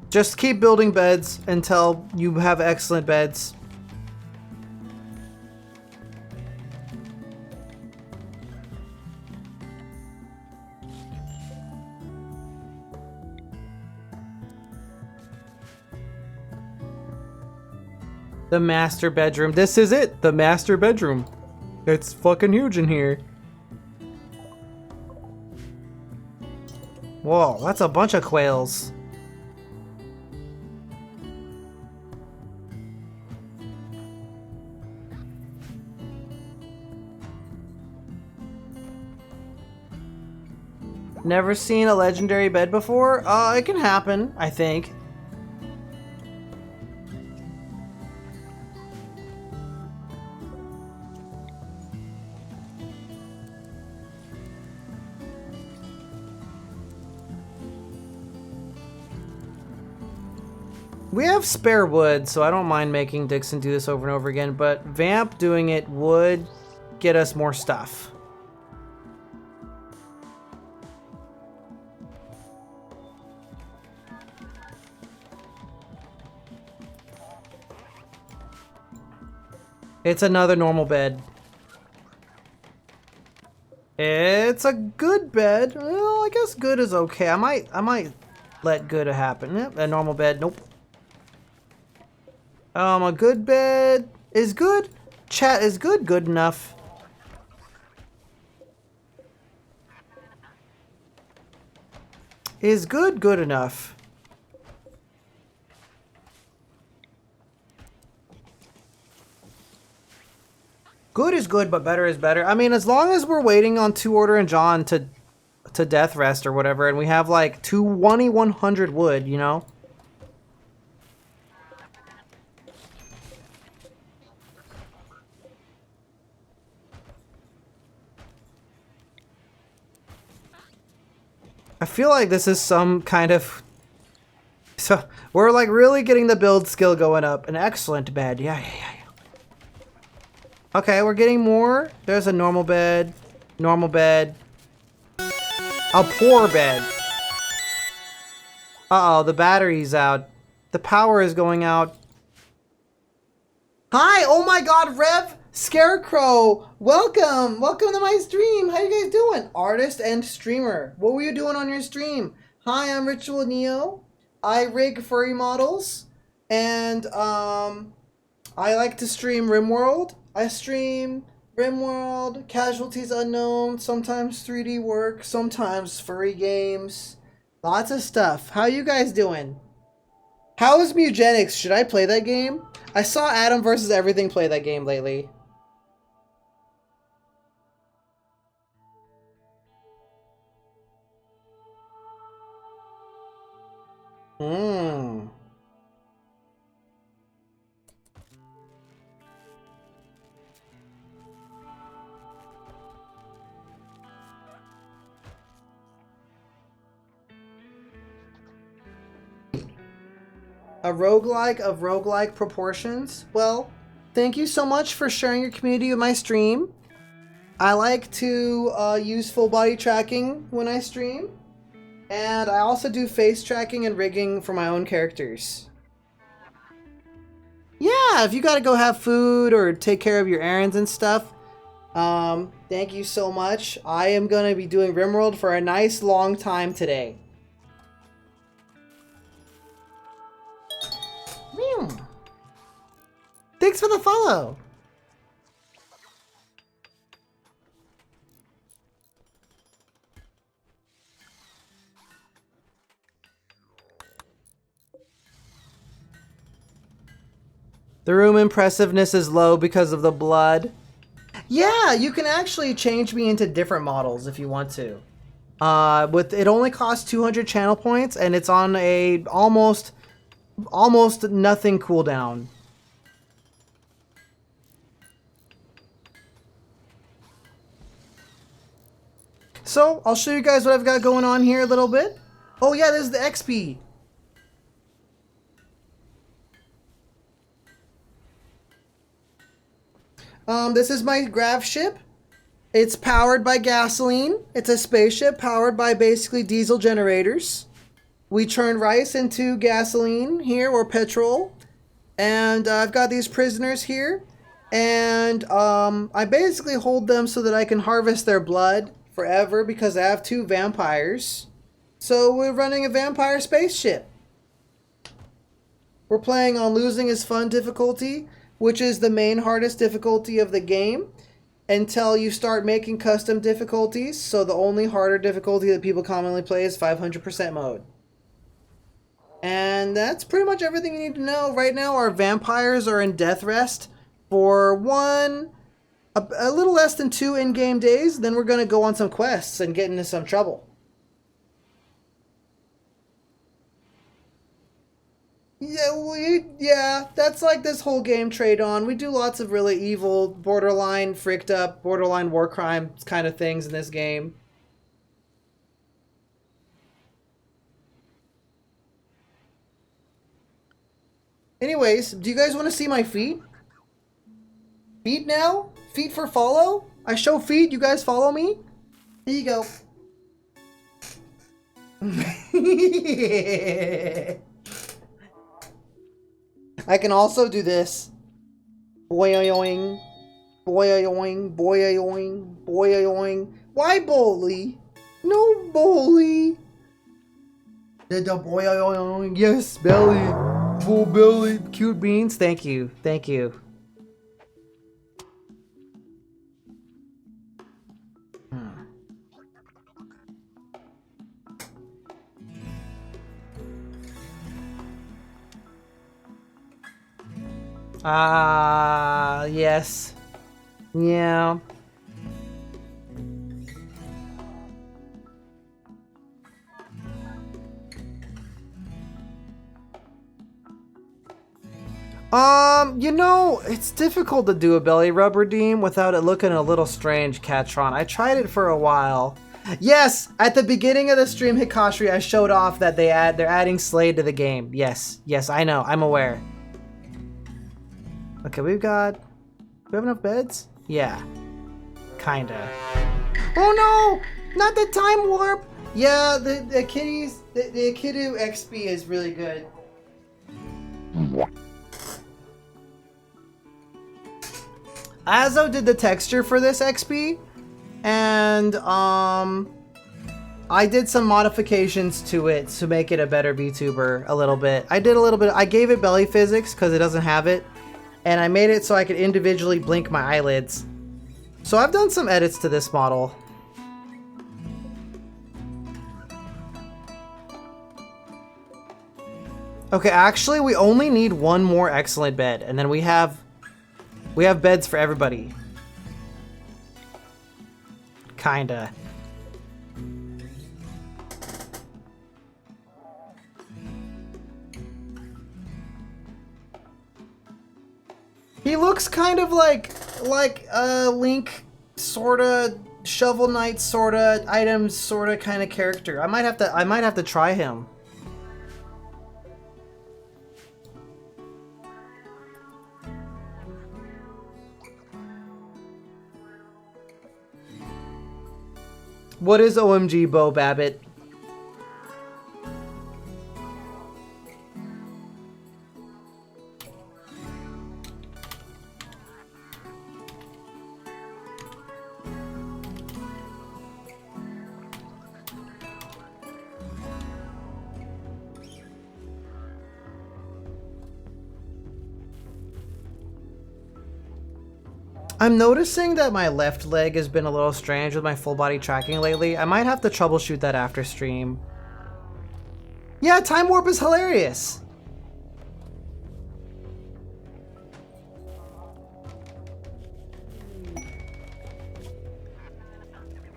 Speaker 1: Just keep building beds until you have excellent beds. The master bedroom. This is it. The master bedroom. It's fucking huge in here. Whoa, that's a bunch of quails. Never seen a legendary bed before? It can happen, I think. We have spare wood, so I don't mind making Dixon do this over and over again, but Vamp doing it would get us more stuff. It's another normal bed. It's a good bed. Well, I guess good is okay. I might let good happen. Yep, a normal bed. Nope. A good bed is good. Chat, is good good enough? Is good good enough? Good is good, but better is better. I mean, as long as we're waiting on 2 Order and John to death rest or whatever, and we have like 100 wood, you know? I feel like this is some kind of... So, we're like really getting the build skill going up. An excellent bed. Yeah. Okay, we're getting more. There's a normal bed. Normal bed. A poor bed. Uh-oh, the battery's out. The power is going out. Hi! Oh my god, Rev Scarecrow! Welcome! Welcome to my stream! How you guys doing? Artist and streamer. What were you doing on your stream? Hi, I'm Ritual Neo. I rig furry models. And, I like to stream Rimworld. I stream Rimworld, Casualties Unknown, sometimes 3D work, sometimes furry games. Lots of stuff. How you guys doing? How is Mugenics? Should I play that game? I saw Adam vs. Everything play that game lately. A roguelike of roguelike proportions? Well, thank you so much for sharing your community with my stream. I like to use full body tracking when I stream. And I also do face tracking and rigging for my own characters. Yeah, if you gotta go have food or take care of your errands and stuff, thank you so much. I am gonna be doing Rimworld for a nice long time today. Thanks for the follow. The room impressiveness is low because of the blood. Yeah, you can actually change me into different models if you want to. It only costs 200 channel points and it's on a almost nothing cooldown. So, I'll show you guys what I've got going on here a little bit. Oh yeah, this is the XP. This is my grav ship. It's powered by gasoline. It's a spaceship powered by basically diesel generators. We turn rice into gasoline here, or petrol. And I've got these prisoners here. And I basically hold them so that I can harvest their blood forever because I have 2 vampires. So we're running a vampire spaceship. We're playing on Losing is Fun difficulty, which is the main hardest difficulty of the game, until you start making custom difficulties. So the only harder difficulty that people commonly play is 500% mode. And that's pretty much everything you need to know. Right now our vampires are in death rest for a little less than 2 in-game days. Then we're going to go on some quests and get into some trouble. Yeah, that's like this whole game trade on. We do lots of really evil, borderline fricked up, borderline war crime kind of things in this game. Anyways, do you guys want to see my feet? Feet now? Feet for follow? I show feet, you guys follow me? Here you go. I can also do this. Boing, boing, boing, boing. Why Bolly? No Bolly. Did the boing? Yes, belly. Full belly. Cute beans. Thank you. Thank you. Yes. Yeah. You know, it's difficult to do a belly rub redeem without it looking a little strange, Catron. I tried it for a while. Yes, at the beginning of the stream, Hikashri, I showed off that they're adding Slade to the game. Yes, yes, I know, I'm aware. Okay, we have enough beds? Yeah, kinda. Oh no, not the time warp. Yeah, the kitties, the Akidu XP is really good. Azo did the texture for this XP, and I did some modifications to it to make it a better VTuber a little bit. I gave it belly physics because it doesn't have it, and I made it so I could individually blink my eyelids. So I've done some edits to this model. Okay, actually we only need one more excellent bed, and then we have beds for everybody. Kinda. He looks kind of like Link, sorta Shovel Knight, sorta items, sorta kind of character. I might have to try him. What is OMG Bo Babbitt? I'm noticing that my left leg has been a little strange with my full body tracking lately. I might have to troubleshoot that after stream. Yeah, Time Warp is hilarious.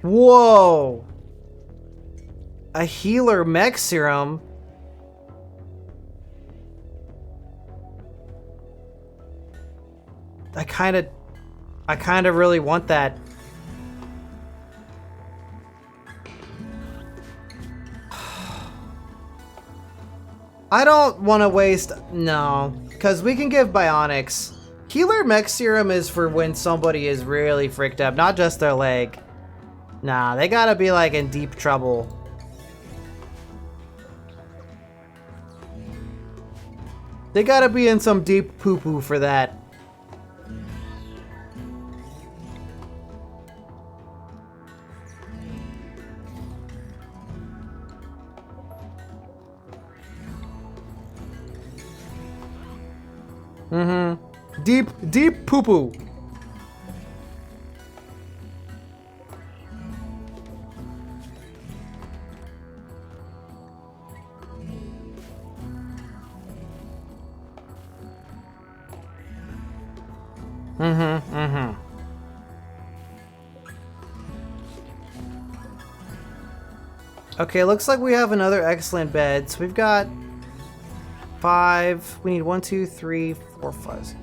Speaker 1: Whoa. A healer mech serum. I kind of really want that. I don't want to waste... No. Because we can give bionics. Healer mech serum is for when somebody is really freaked up. Not just their leg. Nah, they gotta be like in deep trouble. They gotta be in some deep poo-poo for that. Mm-hmm. Deep poo-poo. Okay, looks like we have another excellent bed. So we've got 5. We need 1, 2, 3, 4, 5, 6.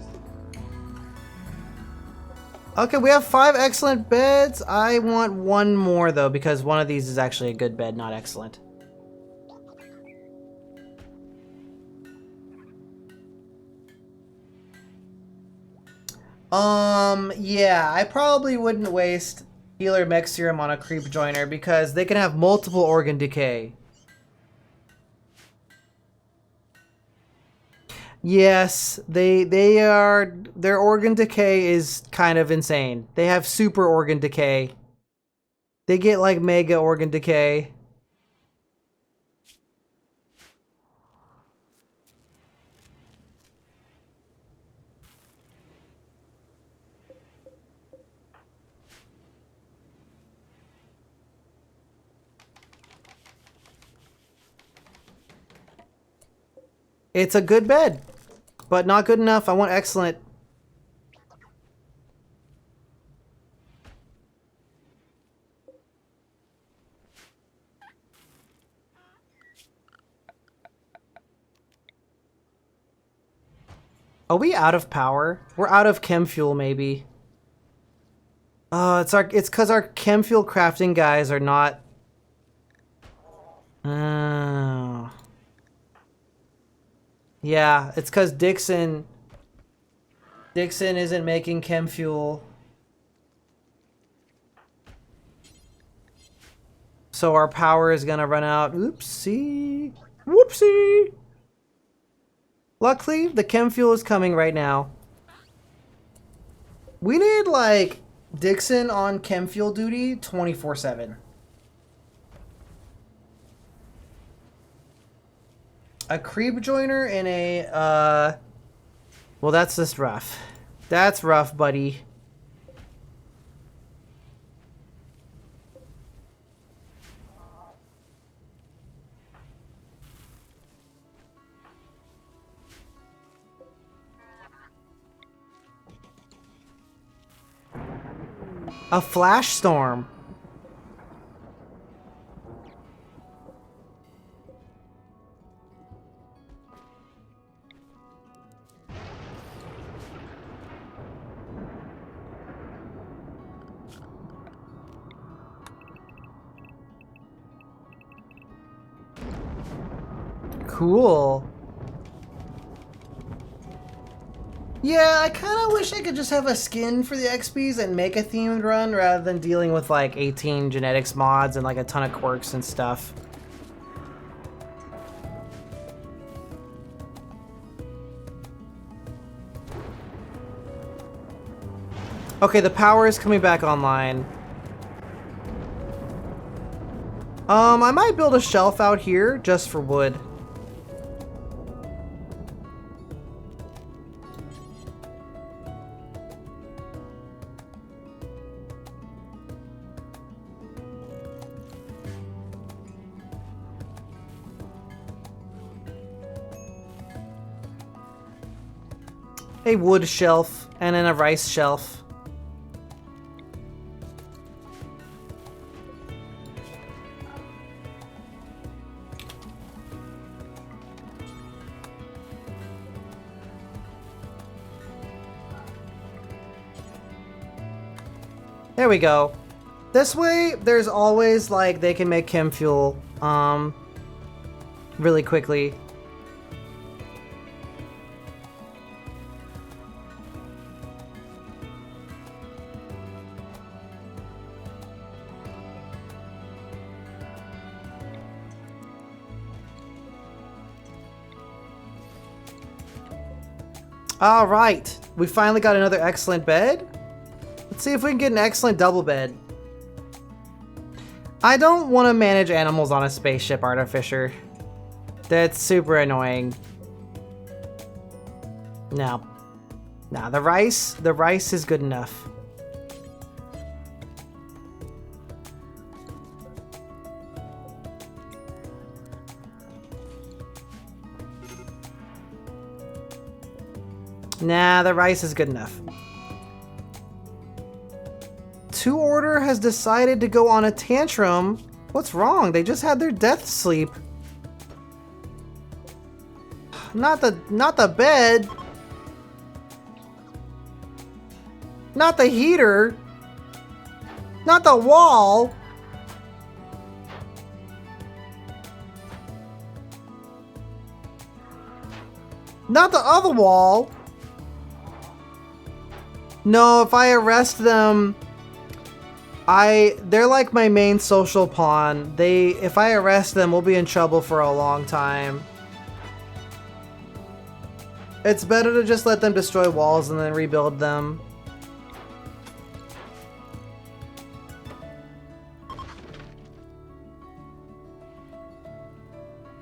Speaker 1: Okay, we have 5 excellent beds. I want one more though, because one of these is actually a good bed, not excellent. Yeah, I probably wouldn't waste healer mech serum on a creep joiner because they can have multiple organ decay. Yes, their organ decay is kind of insane. They have super organ decay. They get like mega organ decay. It's a good bed, but not good enough. I want excellent. Are we out of power? We're out of chem fuel, maybe. It's because our chem fuel crafting guys are not. Oh. Yeah, it's because Dixon isn't making chem fuel. So our power is gonna run out. Oopsie. Whoopsie. Luckily, the chem fuel is coming right now. We need, like, Dixon on chem fuel duty 24/7. A creep joiner and a, well, that's just rough. That's rough, buddy. A flash storm. Cool. Yeah, I kind of wish I could just have a skin for the XPs and make a themed run rather than dealing with like 18 genetics mods and like a ton of quirks and stuff. Okay, the power is coming back online. I might build a shelf out here just for wood. A wood shelf and then a rice shelf. There we go. This way, there's always, like, they can make chem fuel, really quickly. All right, we finally got another excellent bed. Let's see if we can get an excellent double bed. I don't want to manage animals on a spaceship, Artificer. That's super annoying. No. Nah, the rice is good enough. Nah, the rice is good enough. 2 Order has decided to go on a tantrum. What's wrong? They just had their death sleep. Not the bed. Not the heater. Not the wall. Not the other wall. No, if I arrest them, they're like my main social pawn. If I arrest them, we'll be in trouble for a long time. It's better to just let them destroy walls and then rebuild them.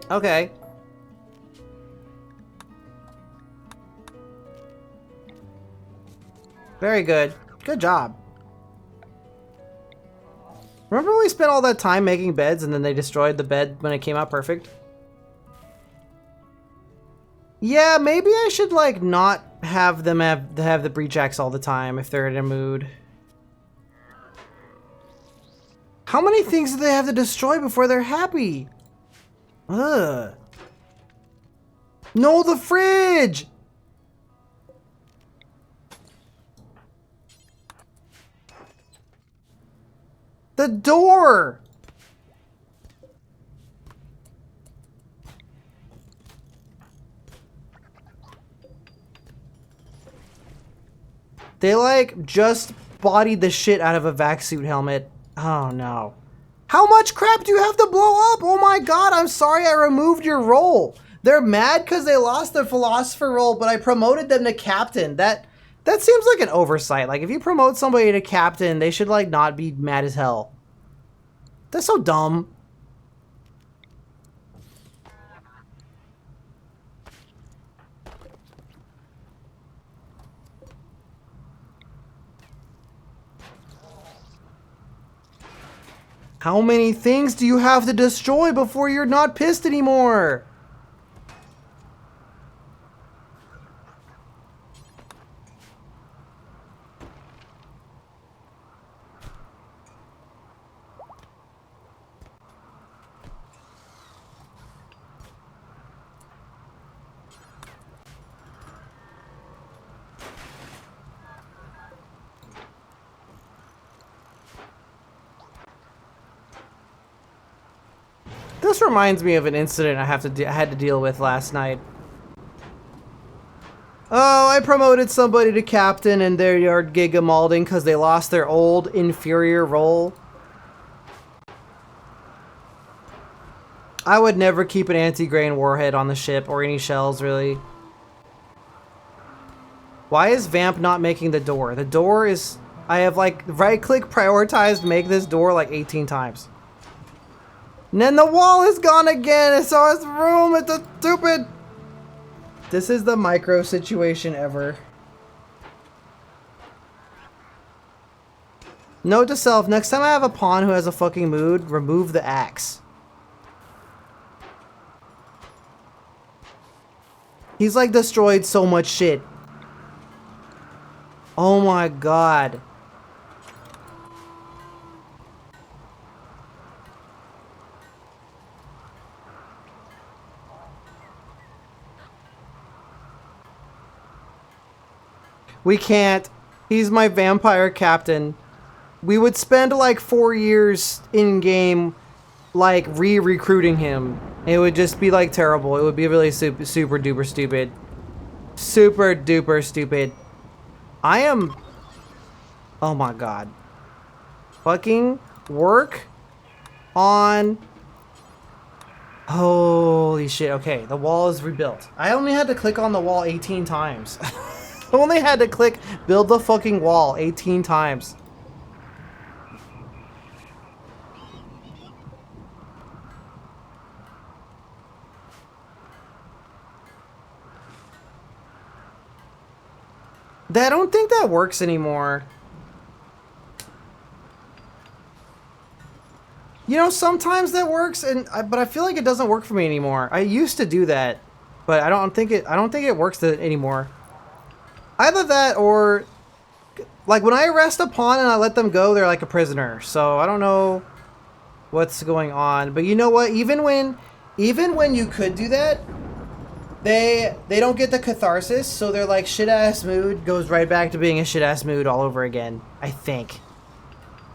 Speaker 1: Okay. Very good. Good job. Remember when we spent all that time making beds and then they destroyed the bed when it came out perfect? Yeah, maybe I should like not have them have the breach axe all the time if they're in a mood. How many things do they have to destroy before they're happy? Ugh. No, the fridge! The door! They like just bodied the shit out of a vac suit helmet. Oh no. How much crap do you have to blow up? Oh my god, I'm sorry I removed your role. They're mad because they lost their philosopher role, but I promoted them to captain. That seems like an oversight. Like if you promote somebody to captain, they should like not be mad as hell. That's so dumb. How many things do you have to destroy before you're not pissed anymore? This reminds me of an incident I had to deal with last night. Oh, I promoted somebody to captain and they're gigamalding because they lost their old inferior role. I would never keep an anti-grain warhead on the ship or any shells, really. Why is Vamp not making the door? The door is... I have like right-click prioritized make this door like 18 times. And then the wall is gone again, so it's room, it's a stupid... This is the micro situation ever. Note to self, next time I have a pawn who has a fucking mood, remove the axe. He's like destroyed so much shit. Oh my god. We can't. He's my vampire captain. We would spend like 4 years in game, like re-recruiting him. It would just be like terrible. It would be really super duper stupid. Super duper stupid. I am... Oh my god. Fucking work on... Holy shit. Okay, the wall is rebuilt. I only had to click on the wall 18 times. I only had to click build the fucking wall 18 times. I don't think that works anymore. You know, sometimes that works, but I feel like it doesn't work for me anymore. I used to do that, but I don't think it works anymore. Either that or, like, when I arrest a pawn and I let them go, they're like a prisoner. So I don't know what's going on. But you know what? Even when you could do that, they don't get the catharsis. So they're like shit-ass mood goes right back to being a shit-ass mood all over again, I think.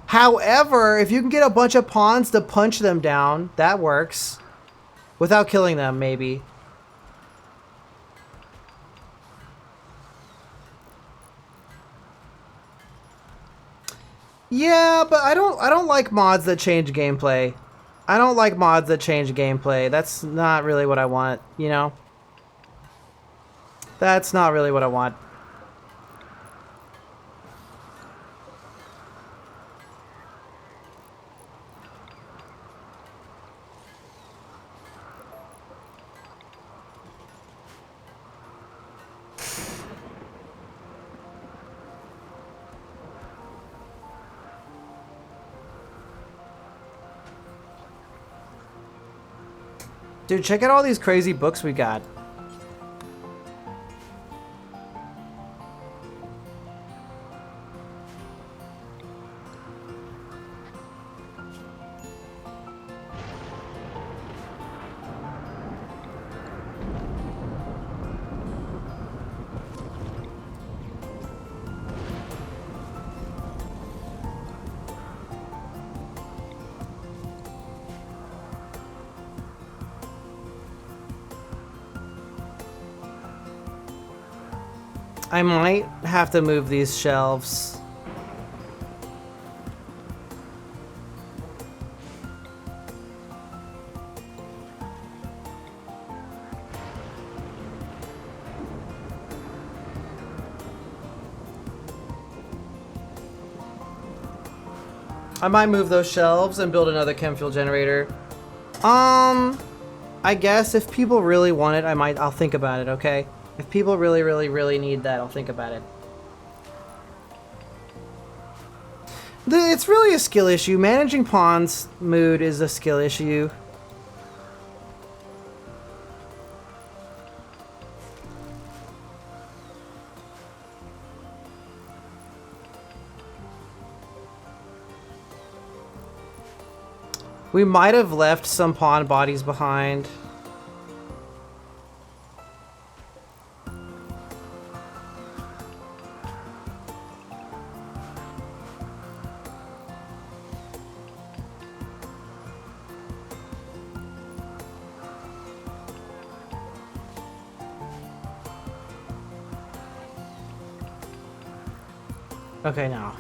Speaker 1: However, if you can get a bunch of pawns to punch them down, that works. Without killing them, maybe. Yeah, but I don't like mods that change gameplay. I don't like mods that change gameplay. That's not really what I want, you know? That's not really what I want. Dude, check out all these crazy books we got. I might have to move these shelves. I might move those shelves and build another chem fuel generator. I guess if people really want it, I'll think about it, okay? If people really, really, really need that, I'll think about it. It's really a skill issue. Managing Pawn's mood is a skill issue. We might have left some pawn bodies behind. Okay, now.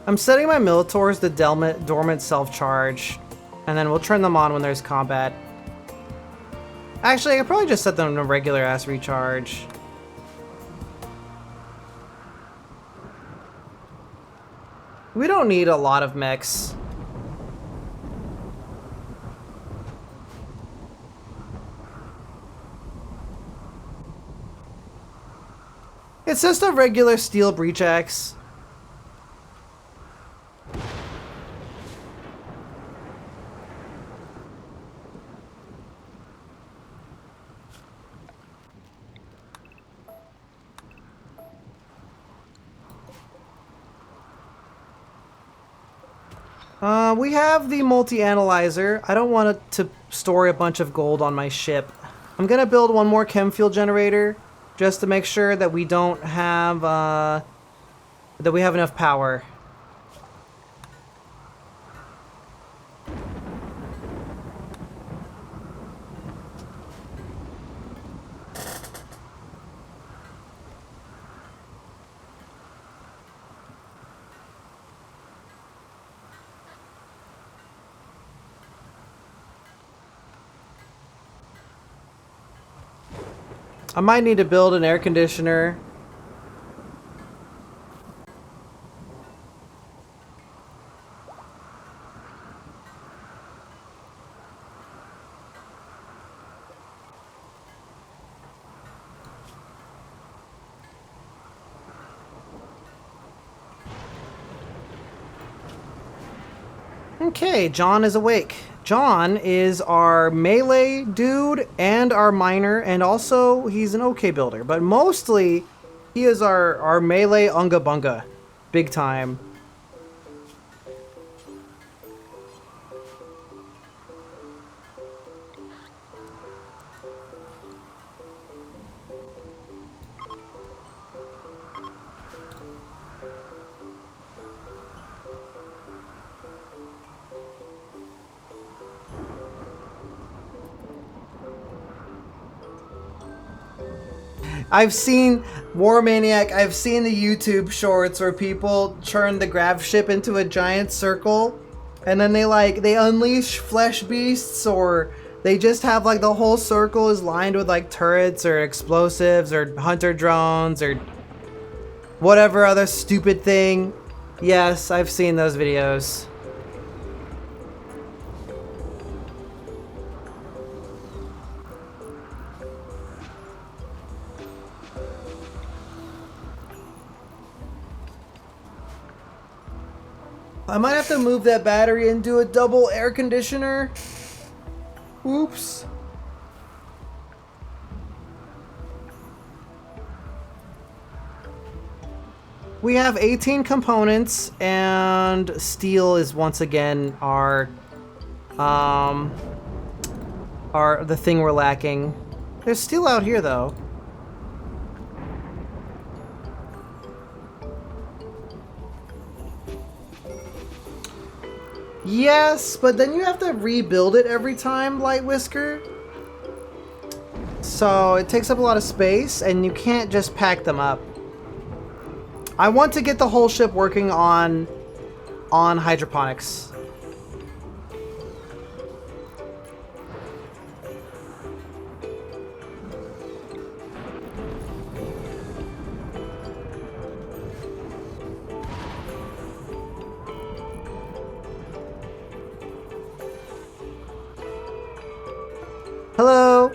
Speaker 1: I'm setting my Militors to dormant self-charge, and then we'll turn them on when there's combat. Actually, I could probably just set them to regular-ass recharge. We don't need a lot of mechs. It's just a regular steel breach axe. We have the multi-analyzer. I don't want it to store a bunch of gold on my ship. I'm gonna build one more chem fuel generator just to make sure that we don't have, that we have enough power. I might need to build an air conditioner. Okay, John is awake. John is our melee dude and our miner, and also he's an okay builder, but mostly he is our melee unga bunga. Big time. I've seen War Maniac, I've seen the YouTube shorts where people turn the grav ship into a giant circle and then they unleash flesh beasts, or they just have like the whole circle is lined with like turrets or explosives or hunter drones or whatever other stupid thing. Yes, I've seen those videos. I might have to move that battery and do a double air conditioner. Oops. We have 18 components, and steel is once again the thing we're lacking. There's steel out here though. Yes, but then you have to rebuild it every time, Light Whisker. So it takes up a lot of space, and you can't just pack them up. I want to get the whole ship working on hydroponics. Hello.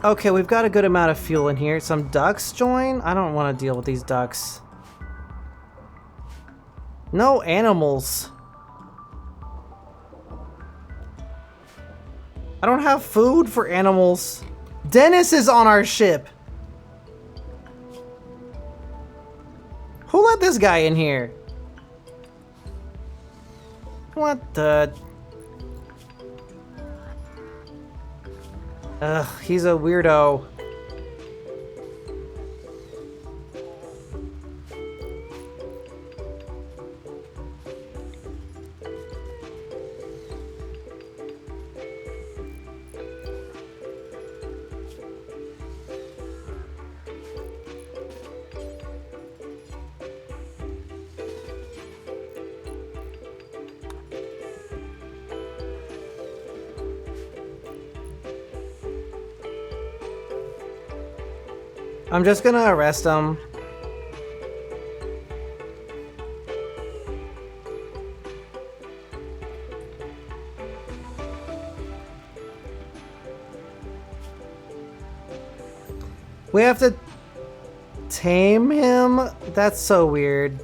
Speaker 1: Okay, we've got a good amount of fuel in here. Some ducks join? I don't want to deal with these ducks. No animals. I don't have food for animals. Dennis is on our ship. Who let this guy in here? What the... Ugh, he's a weirdo. I'm just gonna arrest him. We have to tame him? That's so weird.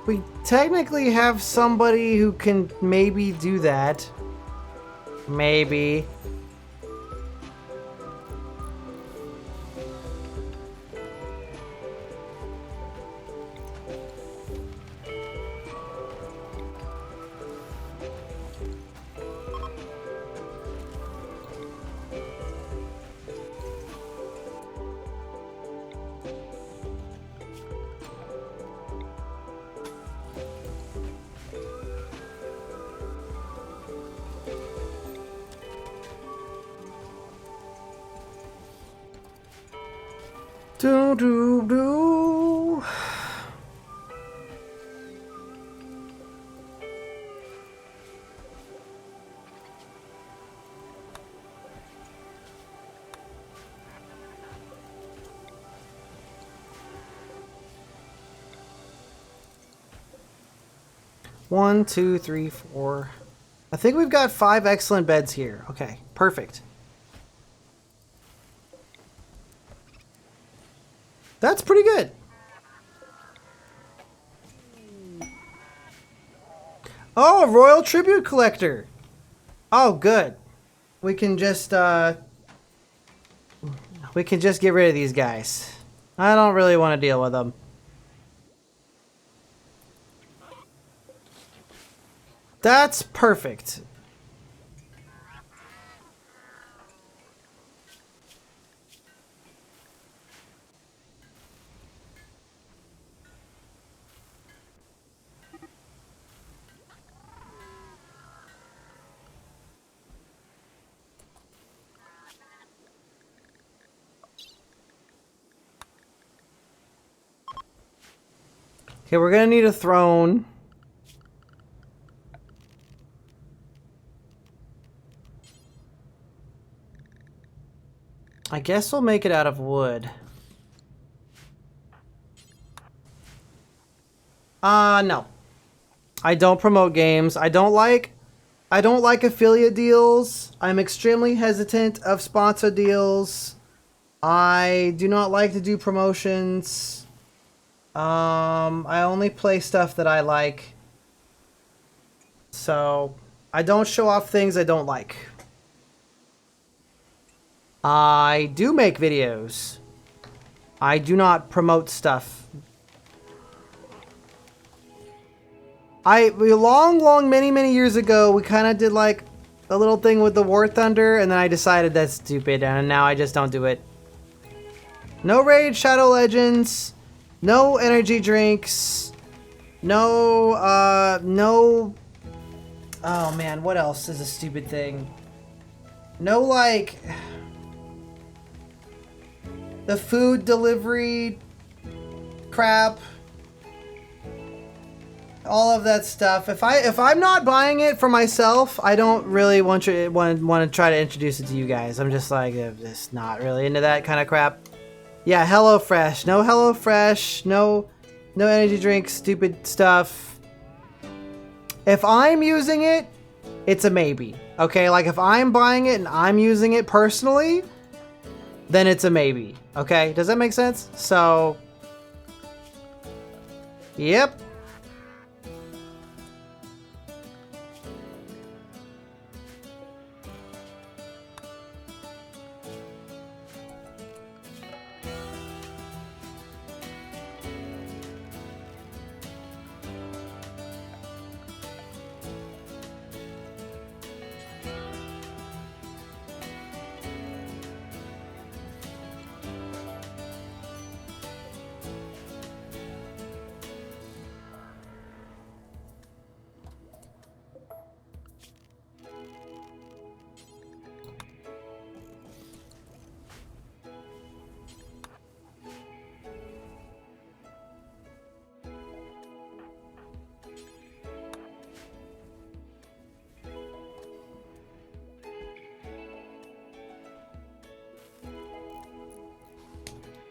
Speaker 1: We technically have somebody who can maybe do that. Maybe. Do do do. One, two, three, four. I think we've got 5 excellent beds here. Okay, perfect. That's pretty good. Oh, a Royal Tribute Collector. Oh, good. We can just get rid of these guys. I don't really want to deal with them. That's perfect. Okay, we're gonna need a throne. I guess we'll make it out of wood. No. I don't promote games. I don't like affiliate deals. I'm extremely hesitant of sponsor deals. I do not like to do promotions. I only play stuff that I like. So, I don't show off things I don't like. I do make videos. I do not promote stuff. Many years ago, we kind of did like a little thing with the War Thunder, and then I decided that's stupid, and now I just don't do it. No Raid Shadow Legends, no energy drinks, no, oh man, what else is a stupid thing? No, like, the food delivery crap. All of that stuff. If I'm not buying it for myself, I don't really want to try to introduce it to you guys. I'm just like just not really into that kind of crap. Yeah, HelloFresh. No HelloFresh. No energy drinks. Stupid stuff. If I'm using it, it's a maybe. Okay, like if I'm buying it and I'm using it personally, then it's a maybe. Okay, does that make sense? So, yep.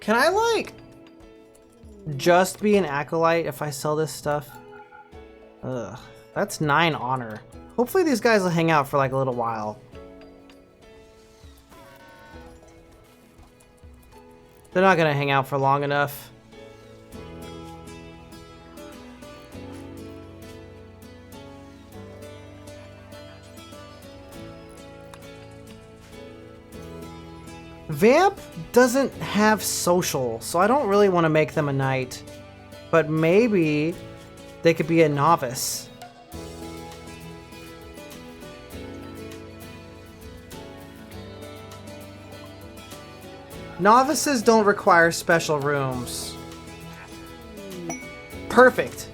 Speaker 1: Can I, like, just be an acolyte if I sell this stuff? Ugh, that's 9 honor. Hopefully these guys will hang out for, like, a little while. They're not gonna hang out for long enough. Vamp doesn't have social, so I don't really want to make them a knight. But maybe they could be a novice. Novices don't require special rooms. Perfect.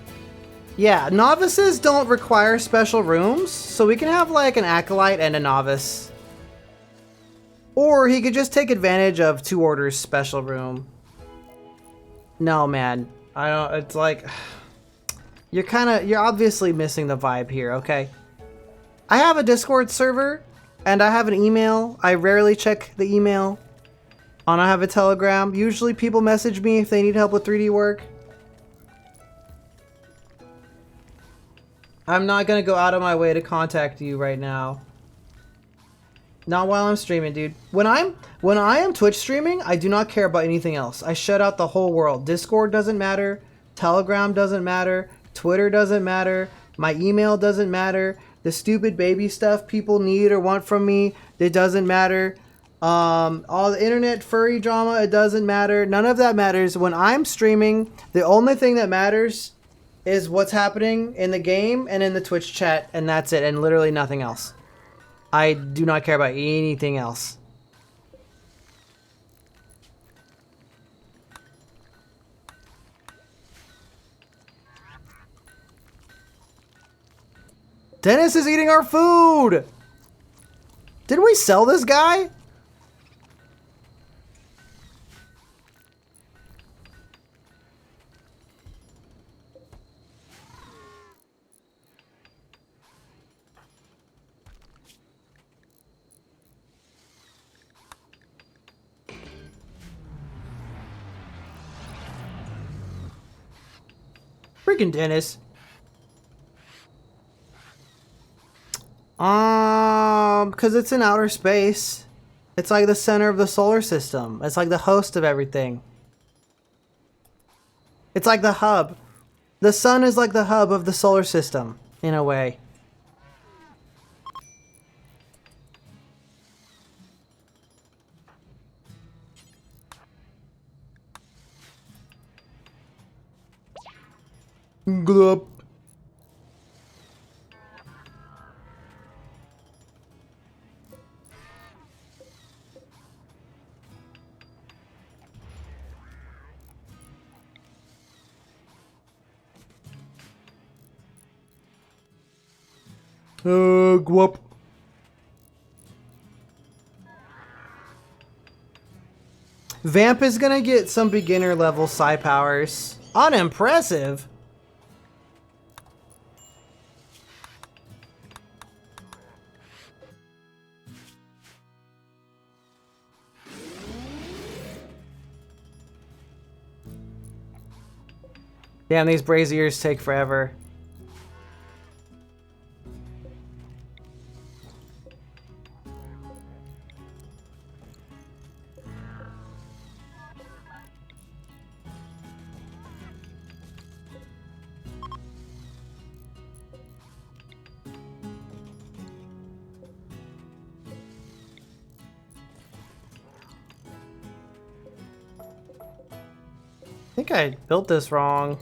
Speaker 1: Yeah, novices don't require special rooms, so we can have like an acolyte and a novice. Or he could just take advantage of 2 orders special room. No, man. I don't, it's like, you're obviously missing the vibe here, okay? I have a Discord server, and I have an email. I rarely check the email. And I have a Telegram. Usually people message me if they need help with 3D work. I'm not gonna go out of my way to contact you right now. Not while I'm streaming, dude. When I am Twitch streaming, I do not care about anything else. I shut out the whole world. Discord doesn't matter. Telegram doesn't matter. Twitter doesn't matter. My email doesn't matter. The stupid baby stuff people need or want from me, it doesn't matter. All the internet furry drama, it doesn't matter. None of that matters. When I'm streaming, the only thing that matters is what's happening in the game and in the Twitch chat, and that's it, and literally nothing else. I do not care about anything else. Dennis is eating our food! Did we sell this guy? Freaking Dennis. Because it's in outer space. It's like the center of the solar system. It's like the host of everything. It's like the hub. The sun is like the hub of the solar system, in a way. Glup. Whoop. Vamp is gonna get some beginner level psi powers. Unimpressive. Damn, these braziers take forever. I think I built this wrong.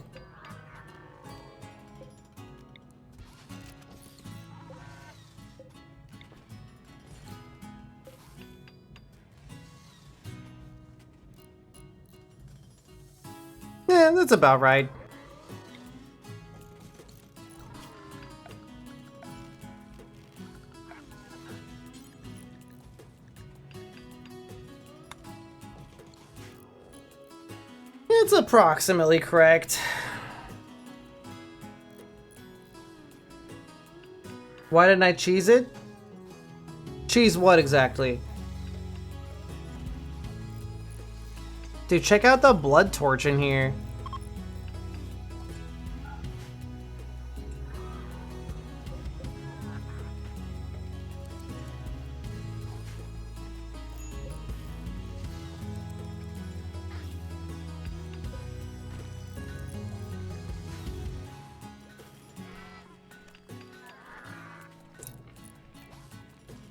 Speaker 1: Yeah, that's about right. It's approximately correct. Why didn't I cheese it? Cheese what exactly? Dude, check out the blood torch in here.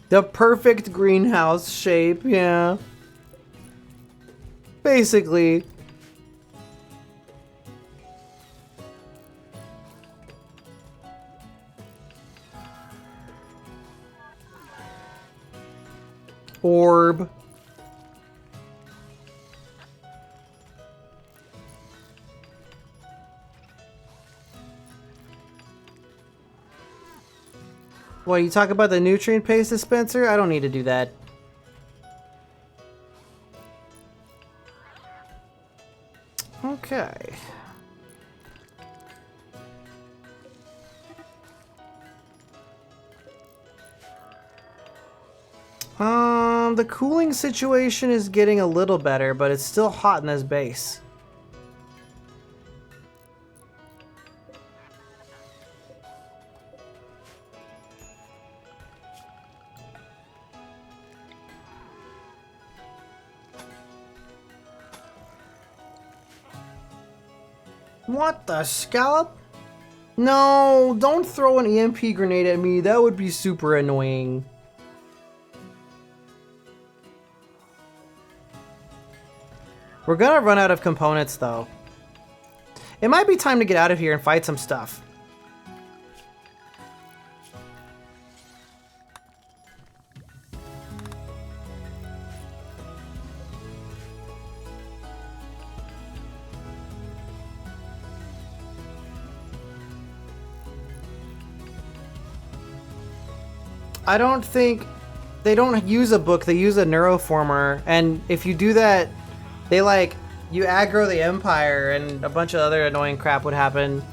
Speaker 1: The perfect greenhouse shape, yeah. Basically. Orb. What, you talk about the nutrient paste dispenser? I don't need to do that. Okay. The cooling situation is getting a little better, but it's still hot in this base. What the scallop? No, don't throw an EMP grenade at me. That would be super annoying. We're gonna run out of components though. It might be time to get out of here and fight some stuff. I don't think they don't use a book, they use a neuroformer, and if you do that, they like, you aggro the Empire and a bunch of other annoying crap would happen.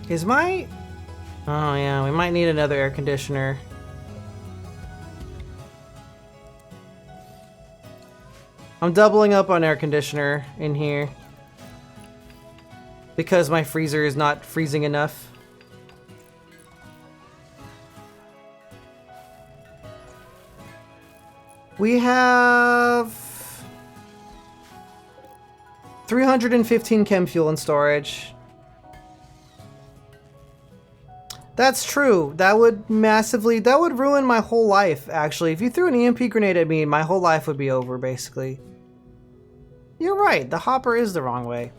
Speaker 1: Is my... Oh yeah, we might need another air conditioner. I'm doubling up on air conditioner in here because my freezer is not freezing enough. We have 315 chem fuel in storage. That's true. That would massively, that would ruin my whole life, actually. If you threw an EMP grenade at me, my whole life would be over, basically. You're right, the hopper is the wrong way.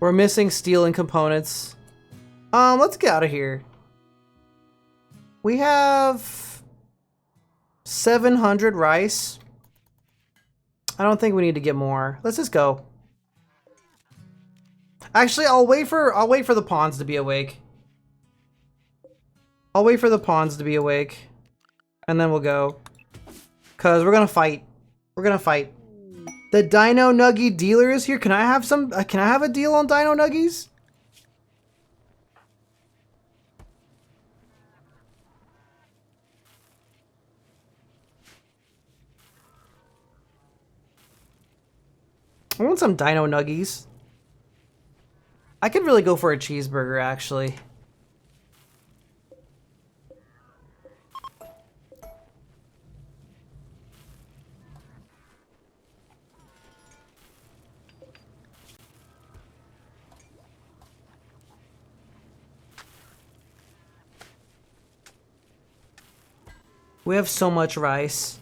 Speaker 1: We're missing steel and components. Let's get out of here. We have 700 rice. I don't think we need to get more. Let's just go. Actually, I'll wait for the pawns to be awake. I'll wait for the pawns to be awake, and then we'll go. Cause we're gonna fight. We're gonna fight. The Dino Nuggie dealer is here. Can I have some? Can I have a deal on Dino Nuggies? I want some Dino Nuggies. I could really go for a cheeseburger, actually. We have so much rice.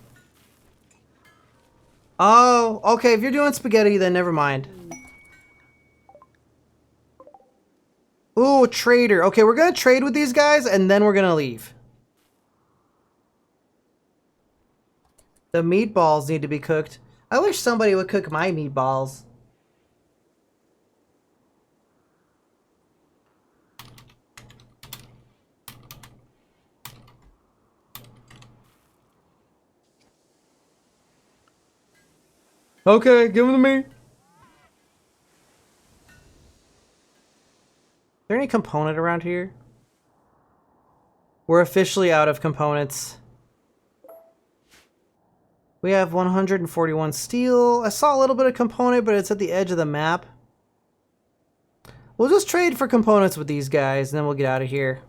Speaker 1: Oh, okay, if you're doing spaghetti, then never mind. Ooh, trader. Okay, we're gonna trade with these guys, and then we're gonna leave. The meatballs need to be cooked. I wish somebody would cook my meatballs. Okay, give them to me. Is there any component around here? We're officially out of components. We have 141 steel. I saw a little bit of component, but it's at the edge of the map. We'll just trade for components with these guys, and then we'll get out of here.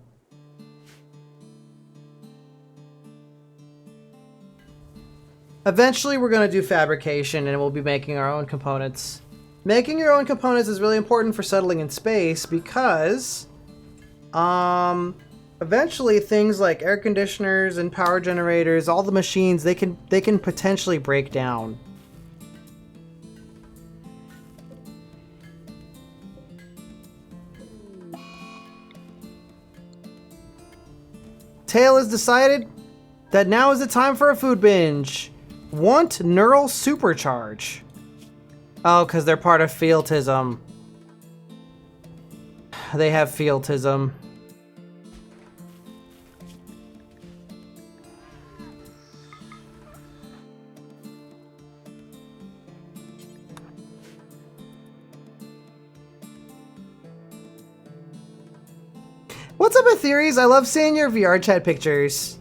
Speaker 1: Eventually, we're going to do fabrication, and we'll be making our own components. Making your own components is really important for settling in space because, eventually things like air conditioners and power generators, all the machines, they can potentially break down. Tail has decided that now is the time for a food binge. Want neural supercharge. Oh, because they're part of fieldism. They have fieldism. What's up, Etheries? I love seeing your VR chat pictures.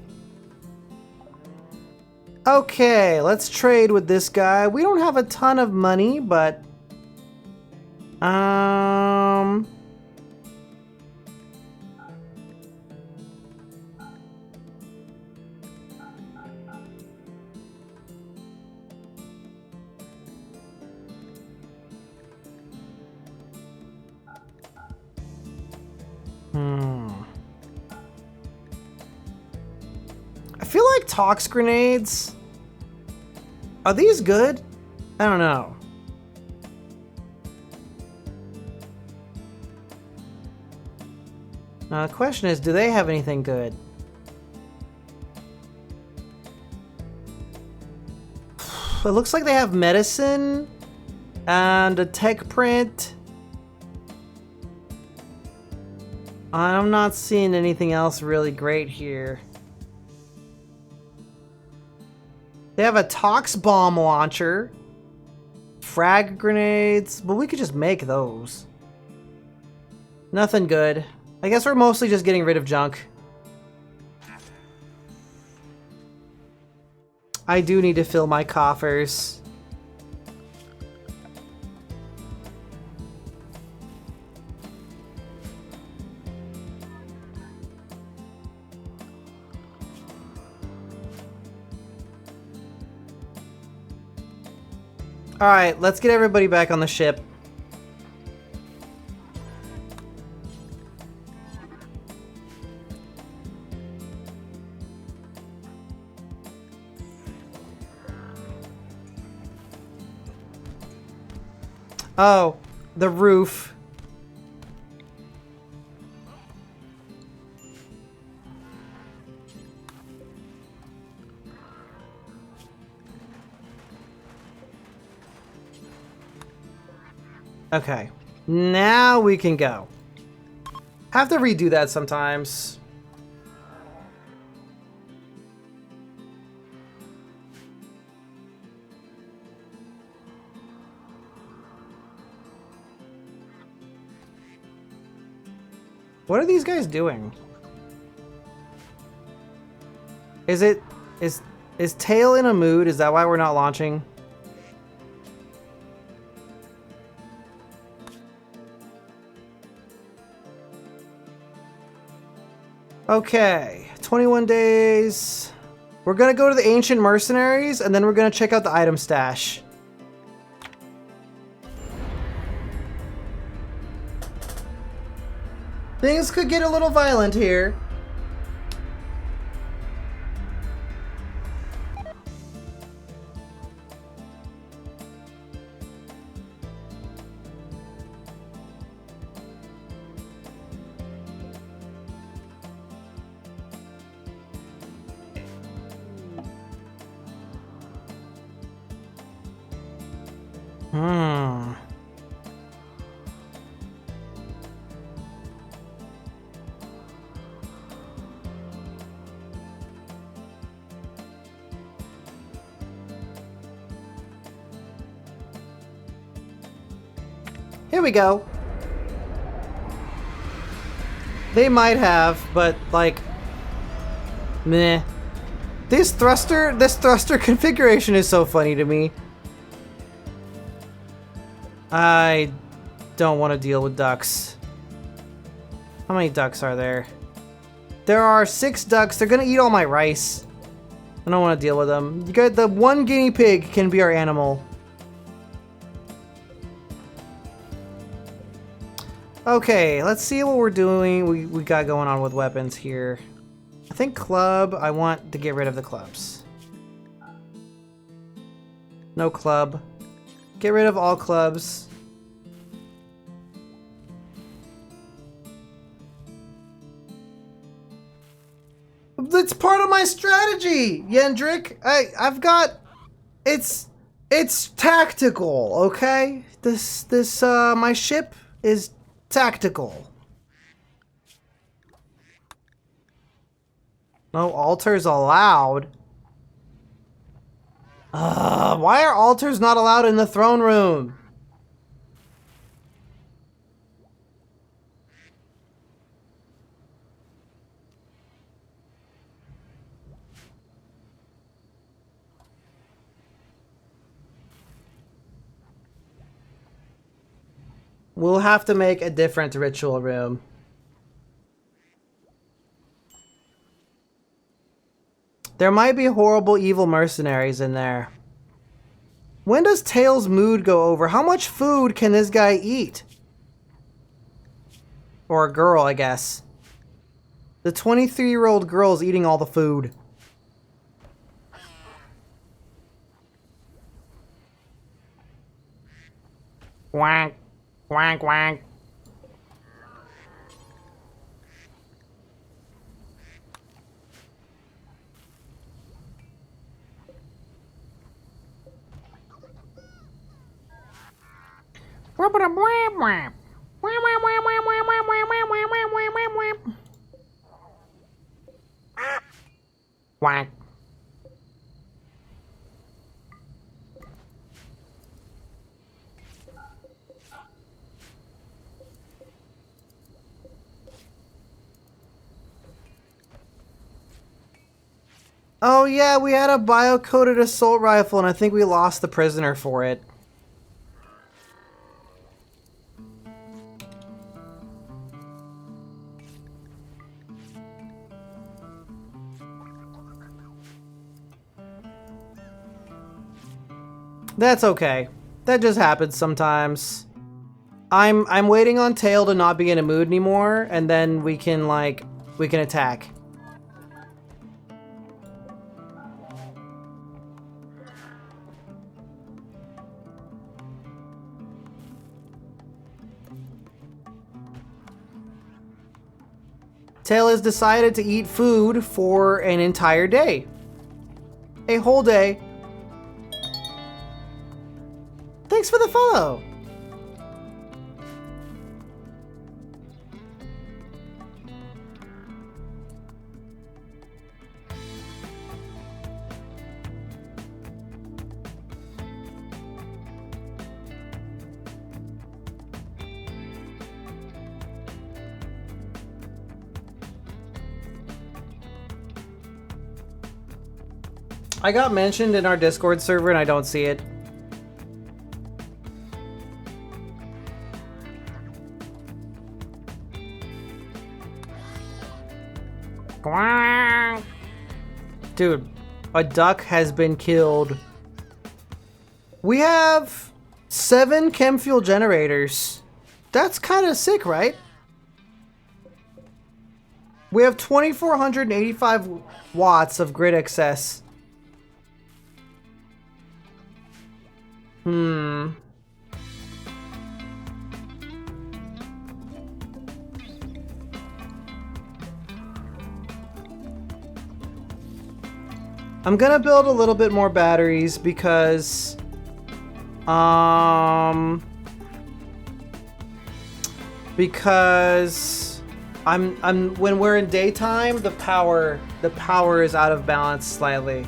Speaker 1: Okay, let's trade with this guy. We don't have a ton of money, but... I feel like Tox grenades... Are these good? I don't know. Now the question is, do they have anything good? It looks like they have medicine and a tech print. I'm not seeing anything else really great here. They have a Tox bomb launcher, frag grenades, but we could just make those. Nothing good. I guess we're mostly just getting rid of junk. I do need to fill my coffers. Alright, let's get everybody back on the ship. Oh, the roof. Okay. Now we can go. Have to redo that sometimes. What are these guys doing? Is Tail in a mood? Is that why we're not launching? Okay, 21 days. We're gonna go to the Ancient Mercenaries, and then we're gonna check out the item stash. Things could get a little violent here. Here we go. They might have, but like, meh. This thruster configuration is so funny to me. I don't want to deal with ducks. How many ducks are there? There are 6 ducks. They're gonna eat all my rice. I don't want to deal with them. You got the one guinea pig can be our animal. Okay, let's see what we're doing. We got going on with weapons here. I think club. I want to get rid of the clubs. No club. Get rid of all clubs. It's part of my strategy, Yendrik. I've got. It's tactical, okay? My ship is tactical. No altars allowed. Why are altars not allowed in the throne room? We'll have to make a different ritual room. There might be horrible evil mercenaries in there. When does Tails' mood go over? How much food can this guy eat? Or a girl, I guess. The 23-year-old girl's eating all the food. Wank. Wank, wank. Wank. Oh yeah, we had a bio-coded assault rifle and I think we lost the prisoner for it. That's okay. That just happens sometimes. I'm waiting on Tail to not be in a mood anymore, and then we can attack. Tail has decided to eat food for an entire day. A whole day. Thanks for the follow. I got mentioned in our Discord server and I don't see it. Dude, a duck has been killed. We have 7 chem fuel generators. That's kind of sick, right? We have 2,485 watts of grid excess. I'm gonna build a little bit more batteries because when we're in daytime, the power is out of balance slightly.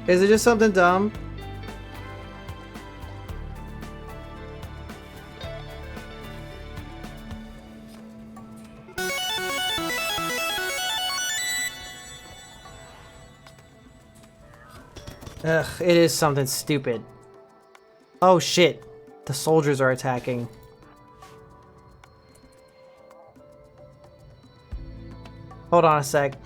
Speaker 1: Is it just something dumb? Ugh, it is something stupid. Oh shit, the soldiers are attacking. Hold on a sec.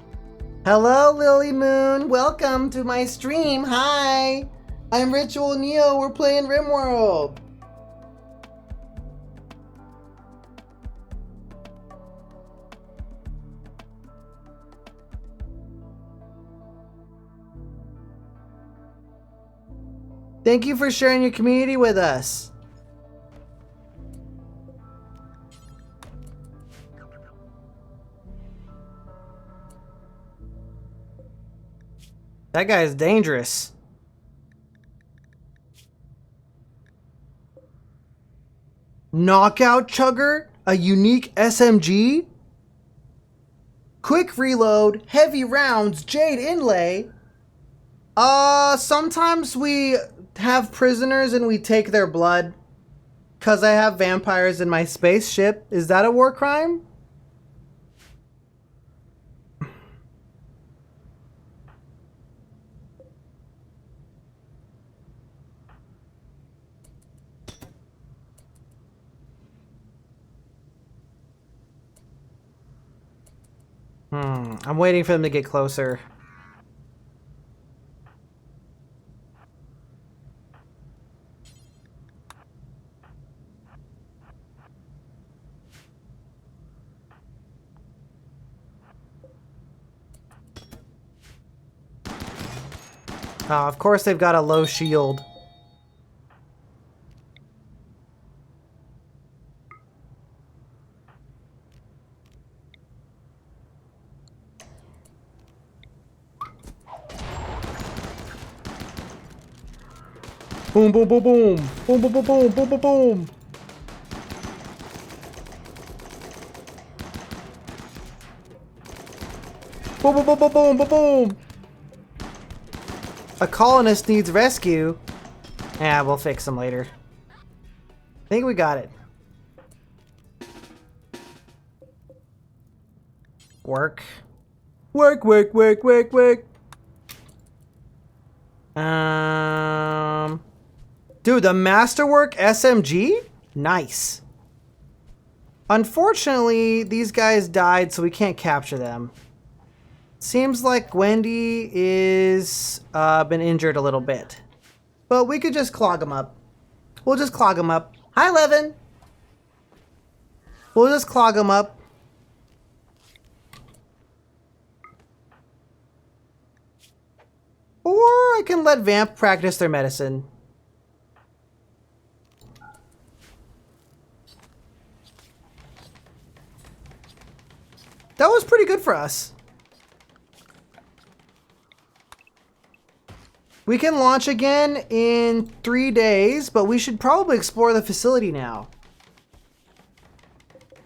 Speaker 1: Hello, Lily Moon. Welcome to my stream. Hi. I'm Ritual Neo. We're playing Rimworld. Thank you for sharing your community with us. That guy is dangerous. Knockout Chugger? A unique SMG? Quick reload, heavy rounds, jade inlay. Sometimes we have prisoners and we take their blood. 'Cause I have vampires in my spaceship. Is that a war crime? I'm waiting for them to get closer. Of course they've got a low shield. Boom, boom, boom, boom. Boom, boom, boom, boom, boom, boom, boom. Boom, boom, boom, boom, boom, boom, boom. A colonist needs rescue. Yeah, we'll fix him later. I think we got it. Work. Work, work, work, work, work. Dude, the Masterwork SMG? Nice. Unfortunately, these guys died, so we can't capture them. Seems like Wendy is been injured a little bit. But we could just clog them up. We'll just clog them up. Hi, Levin. We'll just clog them up. Or I can let Vamp practice their medicine. That was pretty good for us. We can launch again in 3 days, but we should probably explore the facility now.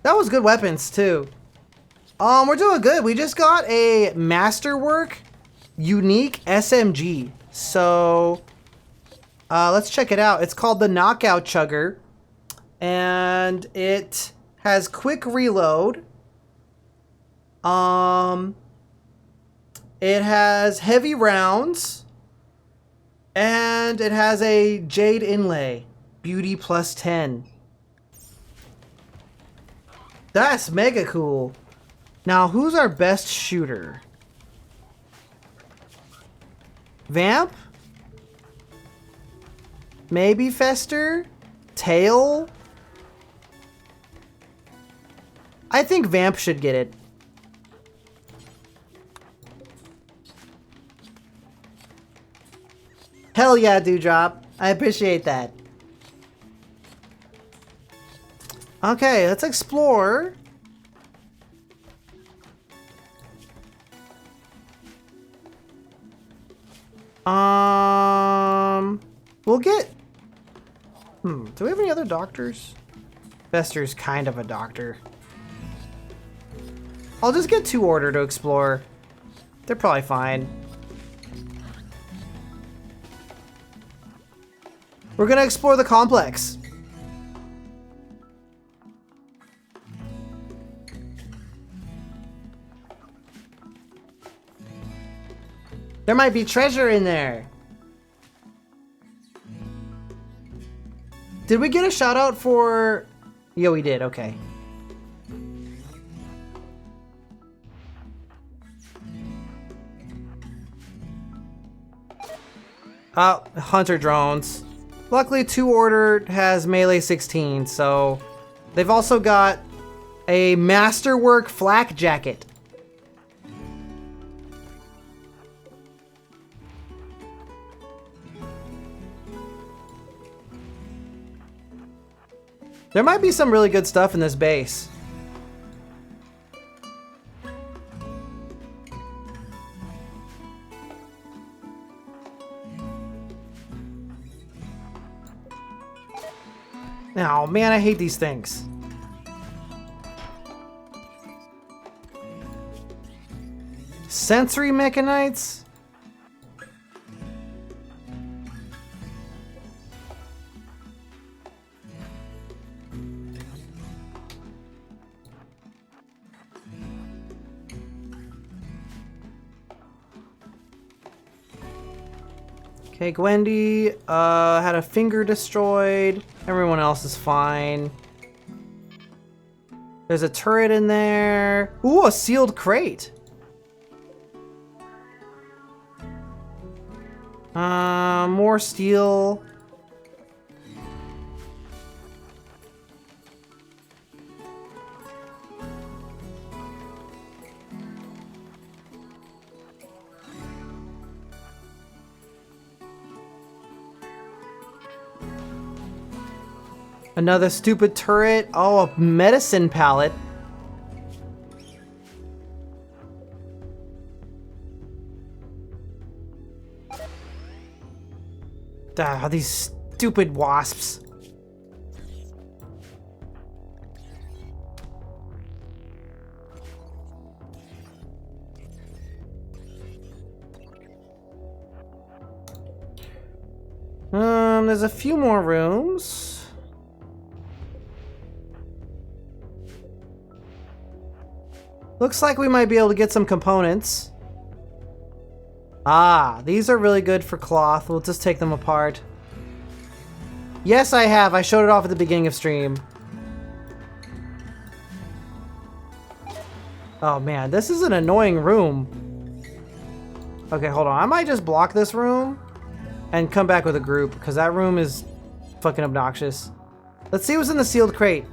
Speaker 1: That was good weapons too. We're doing good. We just got a Masterwork unique SMG. So let's check it out. It's called the Knockout Chugger, and it has quick reload. It has heavy rounds. And it has a jade inlay. Beauty plus 10. That's mega cool. Now, who's our best shooter? Vamp? Maybe Fester? Tail? I think Vamp should get it. Hell yeah, Dewdrop. I appreciate that. Okay, let's explore. We'll get... do we have any other doctors? Fester's kind of a doctor. I'll just get 2 order to explore. They're probably fine. We're gonna explore the complex. There might be treasure in there. Did we get a shout out for... Yeah, we did. Okay. Hunter drones. Luckily, 2 order has melee 16, so they've also got a masterwork flak jacket. There might be some really good stuff in this base. Oh man, I hate these things. Sensory mechanites? Okay, Gwendy had a finger destroyed. Everyone else is fine. There's a turret in there. Ooh, a sealed crate. More steel. Another stupid turret. Oh, a medicine pallet. Ah, these stupid wasps. There's a few more rooms. Looks like we might be able to get some components. Ah, these are really good for cloth. We'll just take them apart. Yes, I have. I showed it off at the beginning of stream. Oh man, this is an annoying room. Okay, hold on. I might just block this room and come back with a group because that room is fucking obnoxious. Let's see what's in the sealed crate.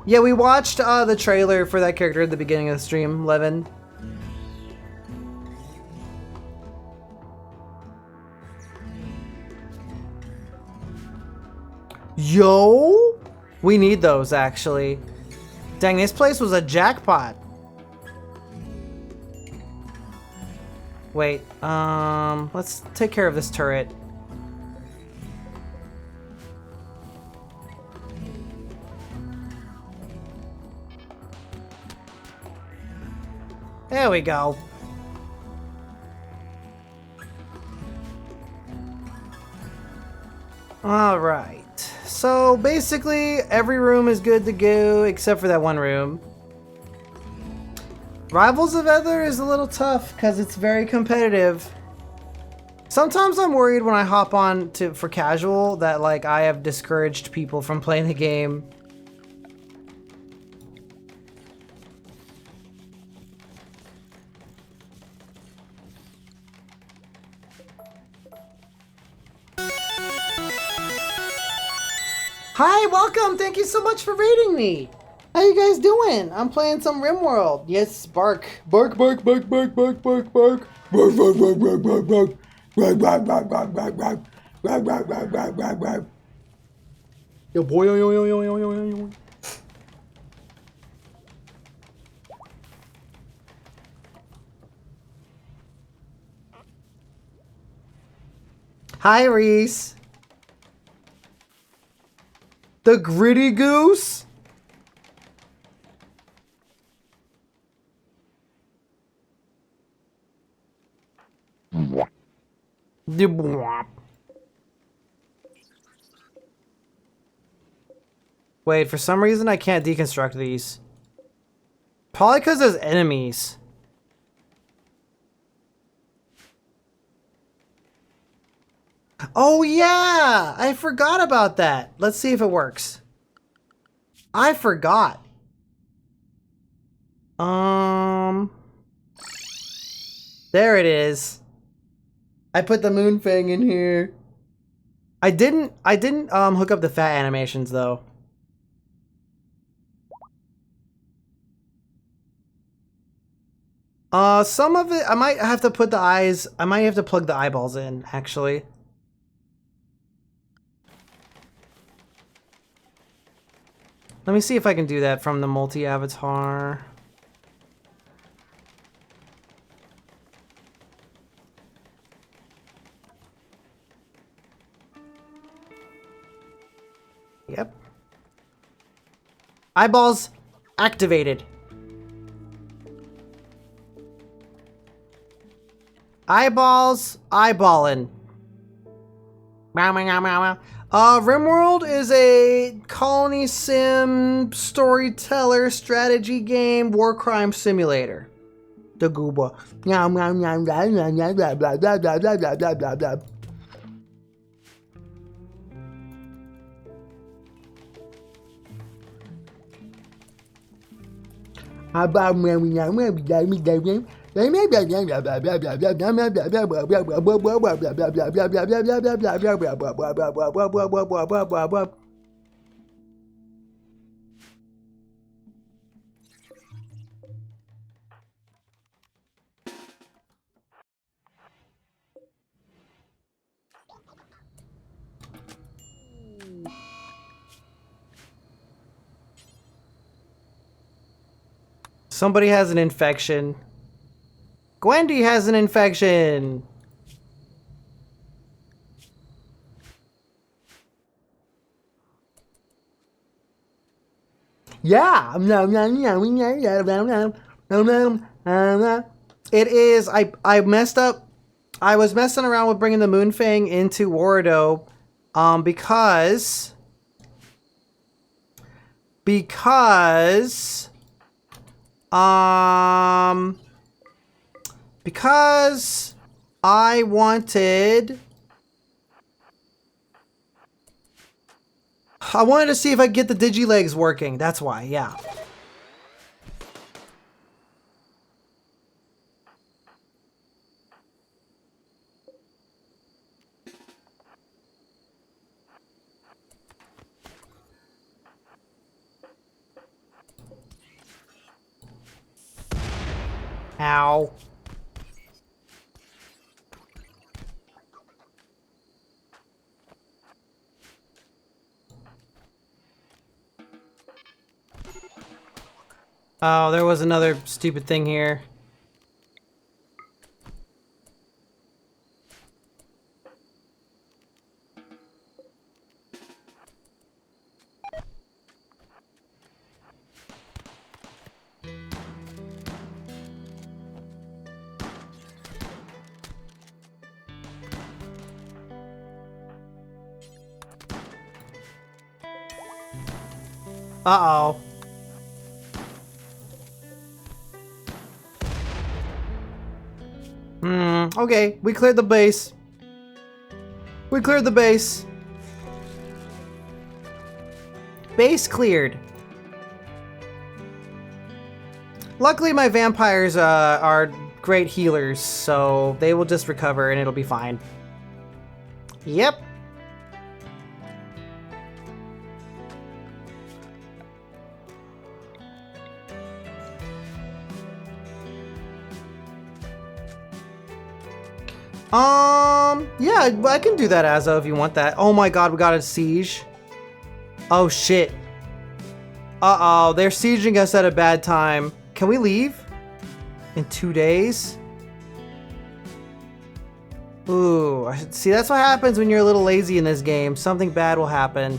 Speaker 1: Yeah, we watched the trailer for that character at the beginning of the stream, Levin. Yo! We need those, actually. Dang, this place was a jackpot. Wait, let's take care of this turret. There we go. All right. So basically, every room is good to go except for that one room. Rivals of Ether is a little tough because it's very competitive. Sometimes I'm worried when I hop on for casual that like I have discouraged people from playing the game. Hi, welcome. Thank you so much for raiding me. How you guys doing? I'm playing some Rimworld. Yes, bark. Bark, bark, bark, bark, bark, bark, bark. Bark, bark, bark, bark, bark, bark. Bark, bark, bark, bark, bark, bark. Bark, bark, bark, bark, bark, bark. Yo, boy, yo, yo, yo, yo, yo, yo, yo. Hi, Reese. The Gritty Goose? Wait, for some reason I can't deconstruct these. Probably because there's enemies. Oh yeah! I forgot about that. Let's see if it works. I forgot. There it is. I put the moon fang in here. I didn't hook up the fat animations though. Some of it I might have to put the eyes. I might have to plug the eyeballs in actually. Let me see if I can do that from the multi-avatar. Yep. Eyeballs activated. Eyeballs eyeballing. Rimworld is a colony sim storyteller strategy game war crime simulator. The gooba. Somebody has an infection. Gwendy has an infection. Yeah. It is. I messed up. I was messing around with bringing the Moonfang into Wardo, because I wanted to see if I could get the Digilegs working. That's why, yeah. Ow. Oh, there was another stupid thing here. Uh-oh. Okay, we cleared the base. We cleared the base. Base cleared. Luckily, my vampires are great healers, so they will just recover and it'll be fine. Yep. Yeah, I can do that, Azzo, if you want that. Oh my god, we got a siege. Oh shit. Uh-oh, they're sieging us at a bad time. Can we leave? In 2 days? Ooh, see, that's what happens when you're a little lazy in this game. Something bad will happen.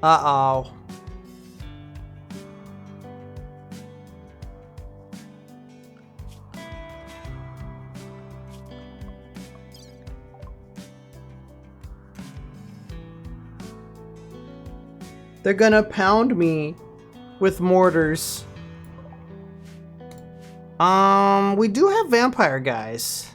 Speaker 1: Uh-oh. They're gonna pound me with mortars. We do have vampire guys.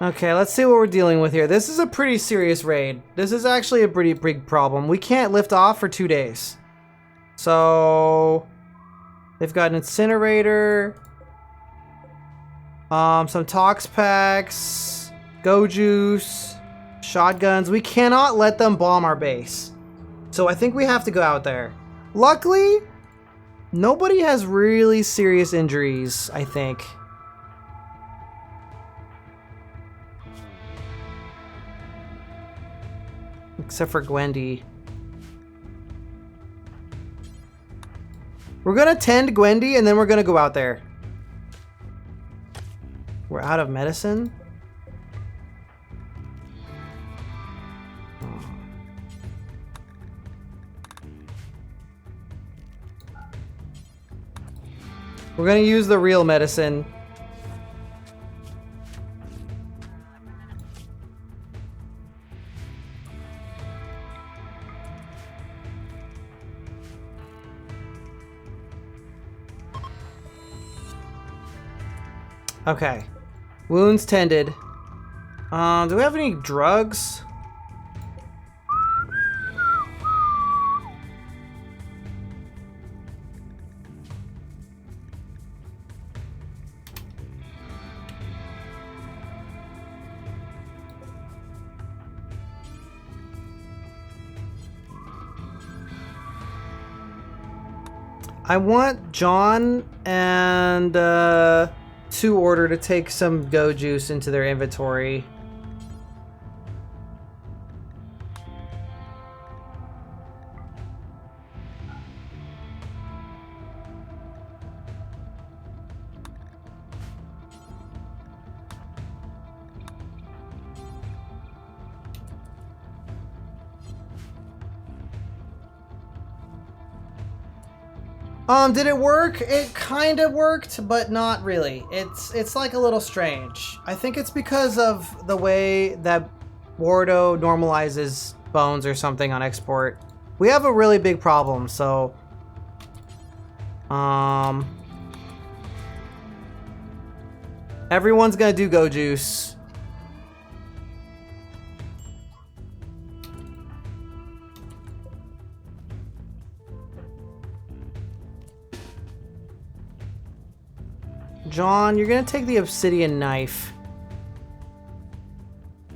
Speaker 1: Okay, let's see what we're dealing with here. This is a pretty serious raid. This is actually a pretty big problem. We can't lift off for 2 days. So they've got an incinerator, some tox packs, go juice, shotguns. We cannot let them bomb our base. So I think we have to go out there. Luckily, nobody has really serious injuries, I think. Except for Gwendy. We're gonna tend Gwendy and then we're gonna go out there. We're out of medicine? We're gonna use the real medicine. Okay. Wounds tended. Do we have any drugs? I want John and Two Order to take some go juice into their inventory. Did it work? It kind of worked, but not really. It's like a little strange. I think it's because of the way that Wardo normalizes bones or something on export. We have a really big problem, so everyone's gonna do go juice. John, you're gonna take the obsidian knife.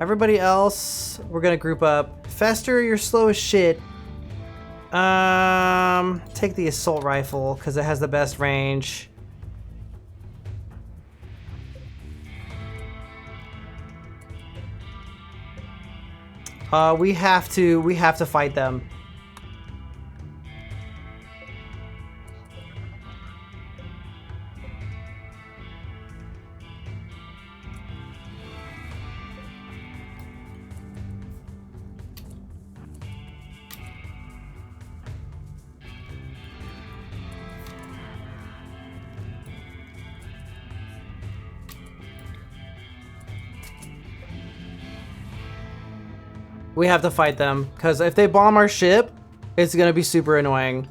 Speaker 1: Everybody else, we're gonna group up. Fester, you're slow as shit. Take the assault rifle because it has the best range. We have to fight them. We have to fight them, because if they bomb our ship, it's gonna be super annoying.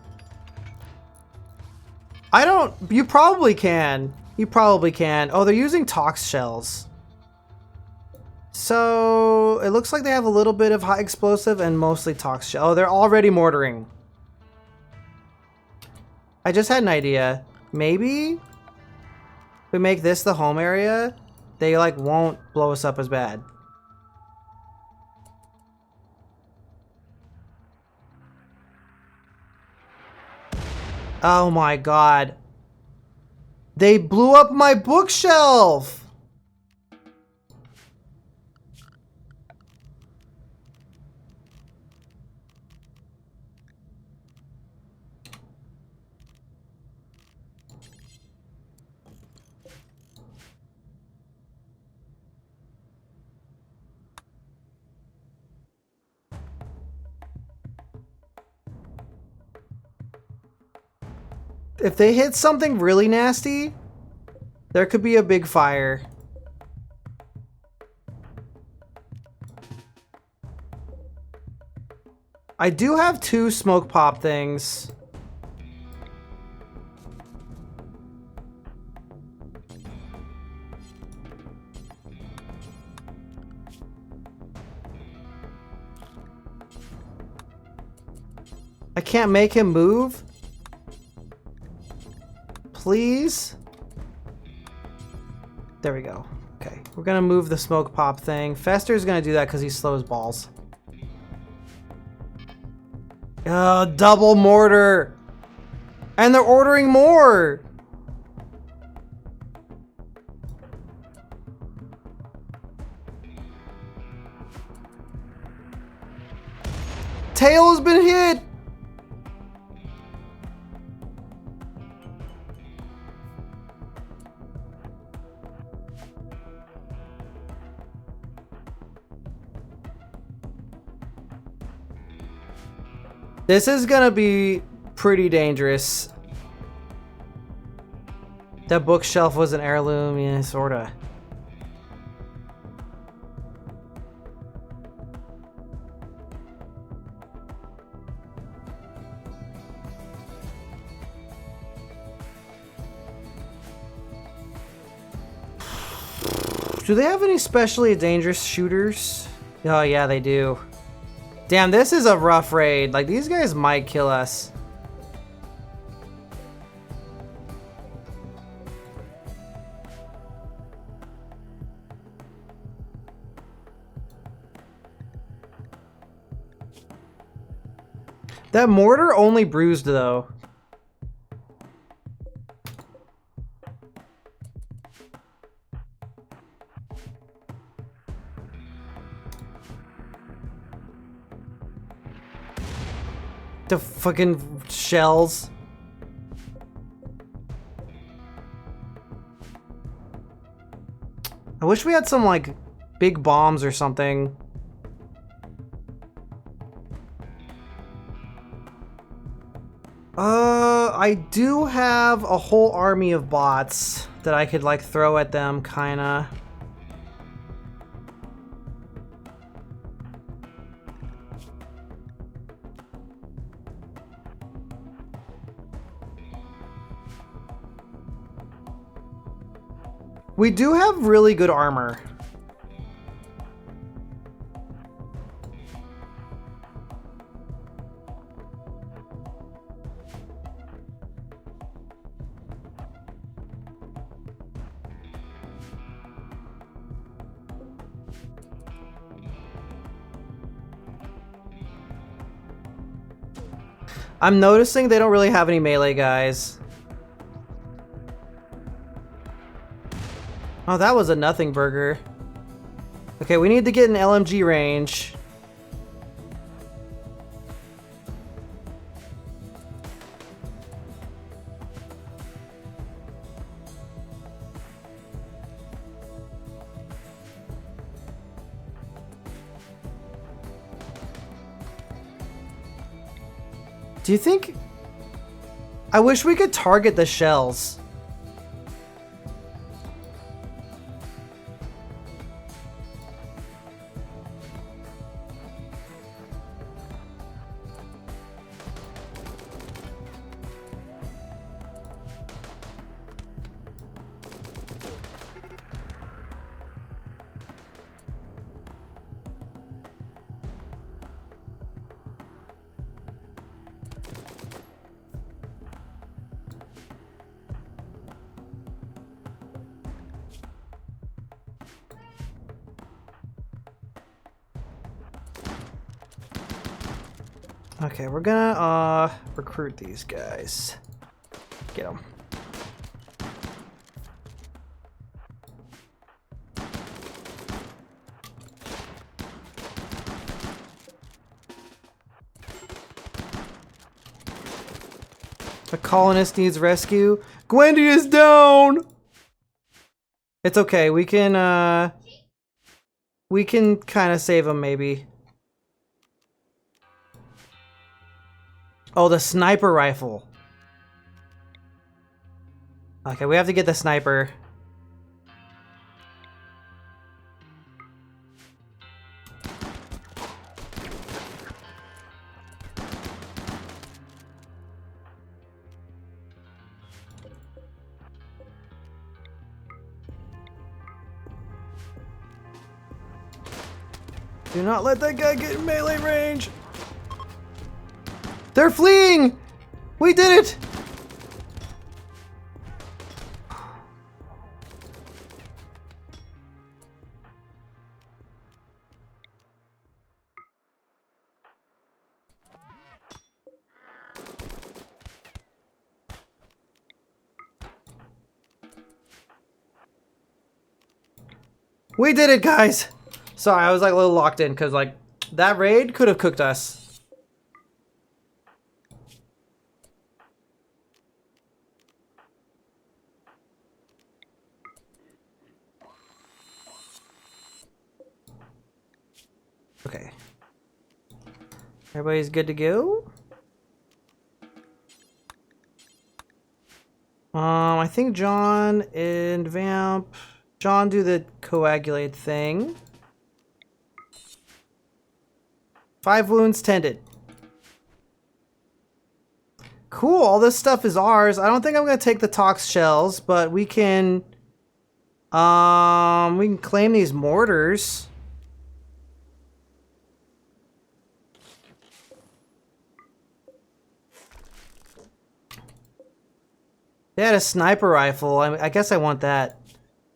Speaker 1: I don't... You probably can. You probably can. Oh, they're using tox shells. So, it looks like they have a little bit of high explosive and mostly tox shell. Oh, they're already mortaring. I just had an idea. Maybe we make this the home area, they like won't blow us up as bad. Oh my god. They blew up my bookshelf! If they hit something really nasty, there could be a big fire. I do have 2 smoke pop things. I can't make him move. Please? There we go. Okay, we're gonna move the smoke pop thing. Fester's gonna do that because he's slow as balls. Double mortar! And they're ordering more! Tail has been hit! This is gonna be pretty dangerous. That bookshelf was an heirloom, yeah, sorta. Do they have any specially dangerous shooters? Oh yeah, they do. Damn, this is a rough raid. Like, these guys might kill us. That mortar only bruised, though. The fucking shells. I wish we had some like big bombs or something. I do have a whole army of bots that I could like throw at them, kinda. We do have really good armor. I'm noticing they don't really have any melee guys. Oh, that was a nothing burger. Okay, we need to get an LMG range. Do you think... I wish we could target the shells. Okay, we're gonna recruit these guys. Get them. The colonist needs rescue. Gwendy is down! It's okay, we can kind of save him, maybe. Oh, the sniper rifle. Okay, we have to get the sniper. Do not let that guy get in melee range. They're fleeing! We did it! We did it, guys! Sorry, I was like a little locked in because like that raid could have cooked us. Okay. Everybody's good to go? I think John and Vamp. John do the coagulate thing. 5 wounds tended. Cool, all this stuff is ours. I don't think I'm gonna take the tox shells, but we can claim these mortars. They had a sniper rifle. I guess I want that.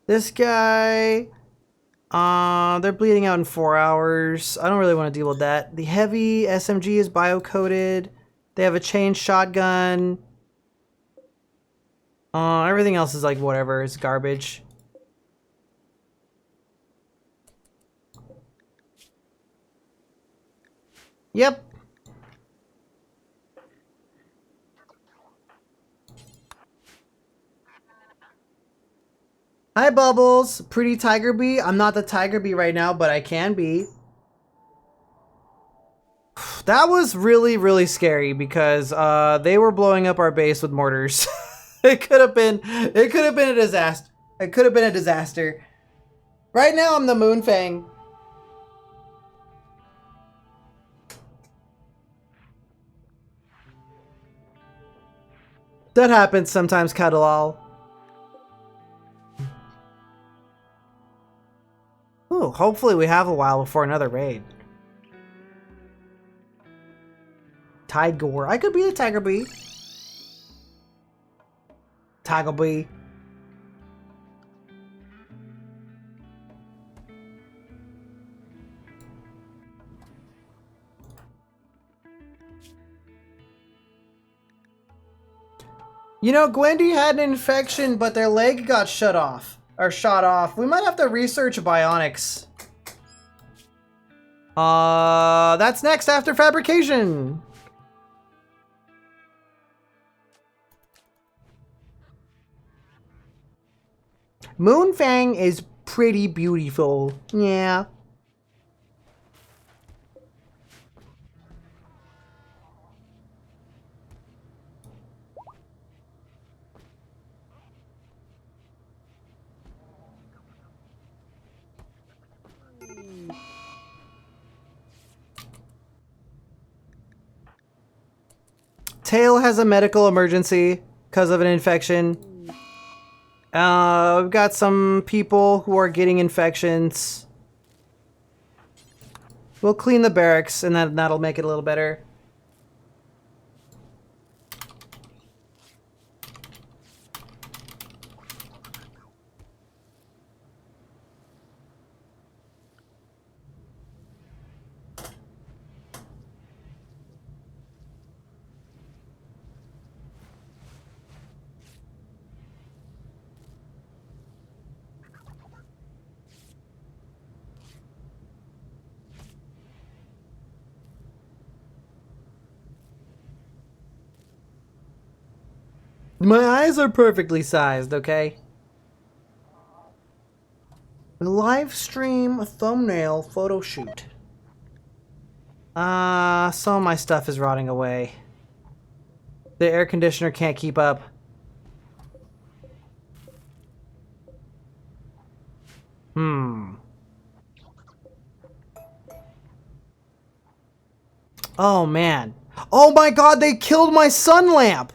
Speaker 1: This guy, they're bleeding out in 4 hours. I don't really want to deal with that. The heavy SMG is bio-coated. They have a chain shotgun. Everything else is like whatever. It's garbage. Yep. Hi, Bubbles. Pretty Tiger Bee. I'm not the Tiger Bee right now, but I can be. That was really, really scary because they were blowing up our base with mortars. It could have been a disaster. It could have been a disaster. Right now, I'm the Moonfang. That happens sometimes, Kadalal. Ooh, hopefully we have a while before another raid. Tiger. I could be the Tiger Bee. Tiger Bee. You know, Gwendy had an infection, but their leg got shut off. Or shot off. We might have to research bionics. That's next after fabrication. Moonfang is pretty beautiful. Yeah. Tail has a medical emergency because of an infection. We've got some people who are getting infections. We'll clean the barracks and that'll make it a little better. My eyes are perfectly sized, okay? Live stream thumbnail photo shoot. Some of my stuff is rotting away. The air conditioner can't keep up. Oh man. Oh my god, they killed my sun lamp!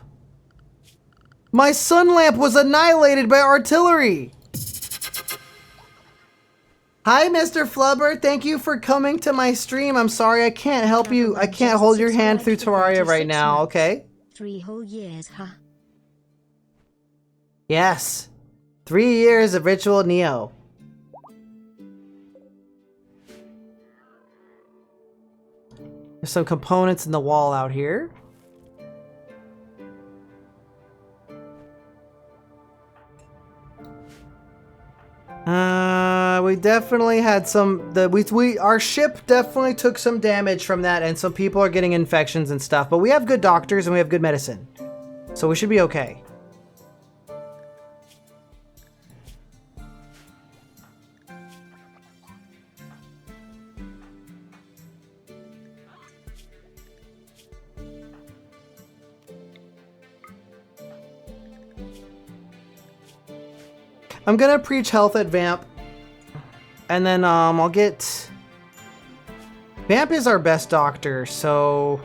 Speaker 1: My sun lamp was annihilated by artillery! Hi, Mr. Flubber. Thank you for coming to my stream. I'm sorry I can't help you. I can't hold your hand through Terraria right now, okay?
Speaker 2: 3 whole years, huh?
Speaker 1: Yes. 3 years of Ritual Neo. There's some components in the wall out here. We definitely had some. Our ship definitely took some damage from that, and some people are getting infections and stuff. But we have good doctors and we have good medicine, so we should be okay. I'm gonna preach health at Vamp. And then, I'll get... Vamp is our best doctor, so...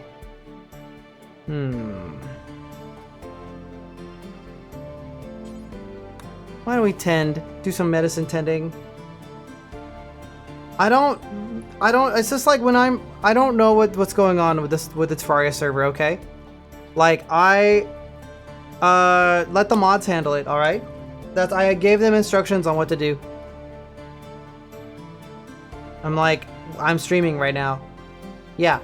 Speaker 1: Why don't we tend? Do some medicine tending. I don't... It's just like when I don't know what's going on with the Terraria server, okay? Like, let the mods handle it, alright? I gave them instructions on what to do. I'm streaming right now. Yeah.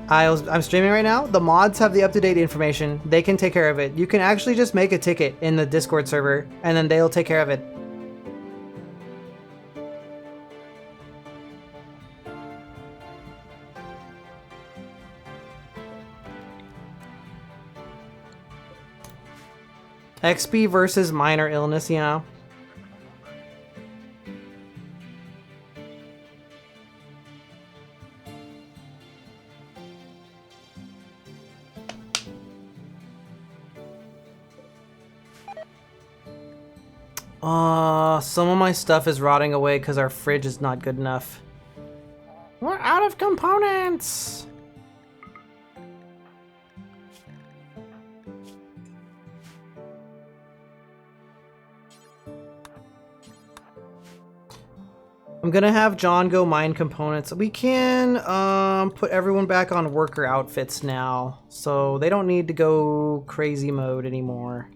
Speaker 1: I'm streaming right now. The mods have the up-to-date information. They can take care of it. You can actually just make a ticket in the Discord server, and then they'll take care of it. XP versus minor illness, you know? Some of my stuff is rotting away because our fridge is not good enough. We're out of components! I'm gonna have John go mine components. We can put everyone back on worker outfits now, so they don't need to go crazy mode anymore.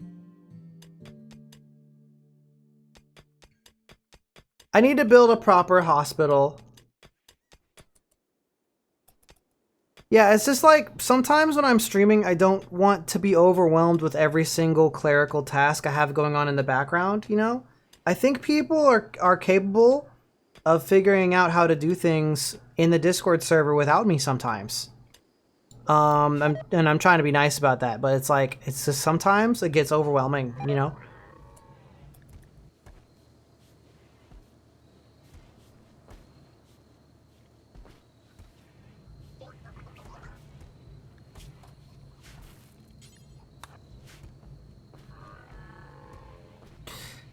Speaker 1: I need to build a proper hospital. Yeah, it's just like sometimes when I'm streaming, I don't want to be overwhelmed with every single clerical task I have going on in the background, you know? I think people are capable of figuring out how to do things in the Discord server without me sometimes. I'm trying to be nice about that, but it's like, it's just sometimes it gets overwhelming, you know?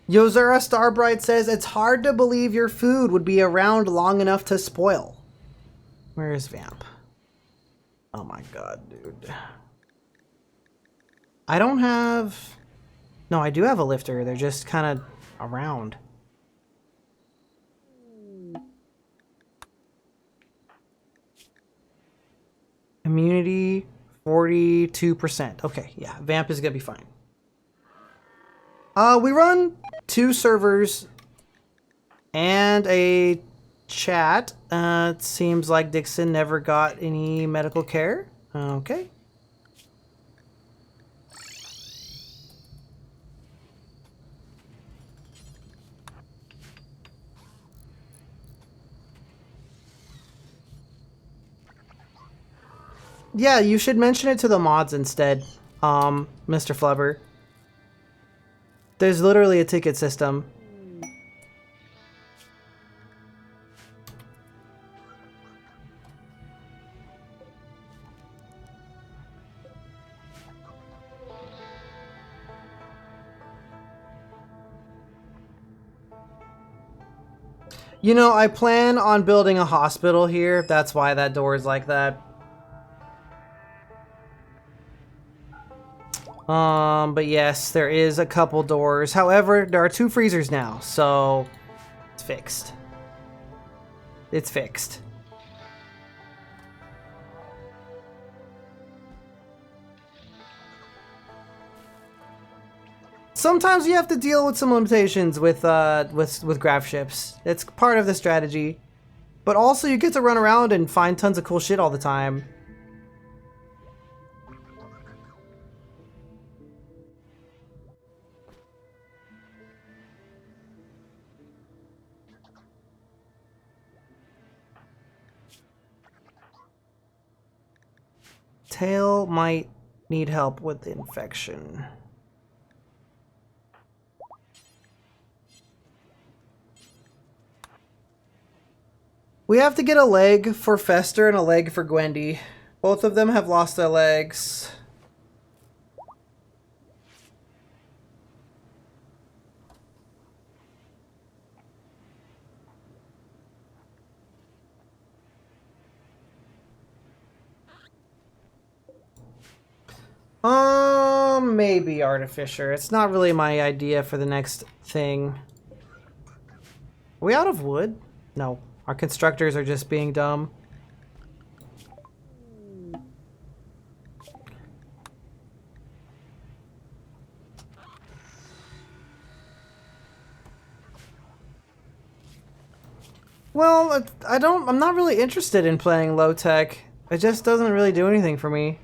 Speaker 1: Yozura Starbright says, it's hard to believe your food would be around long enough to spoil. Where is Vamp? Oh my god, dude. I don't have... No, I do have a lifter. They're just kind of around. Immunity, 42%. Okay, yeah, Vamp is gonna be fine. We run 2 servers and a chat. It seems like Dixon never got any medical care. Okay. Yeah, you should mention it to the mods instead, Mr. Flubber. There's literally a ticket system. You know, I plan on building a hospital here. That's why that door is like that. But yes, there is a couple doors. However, there are 2 freezers now, so it's fixed. It's fixed. Sometimes you have to deal with some limitations with graph ships. It's part of the strategy. But also you get to run around and find tons of cool shit all the time. Tail might need help with the infection. We have to get a leg for Fester and a leg for Gwendy. Both of them have lost their legs. Maybe Artificer. It's not really my idea for the next thing. Are we out of wood? No. Our constructors are just being dumb. Well, I'm not really interested in playing low tech. It just doesn't really do anything for me.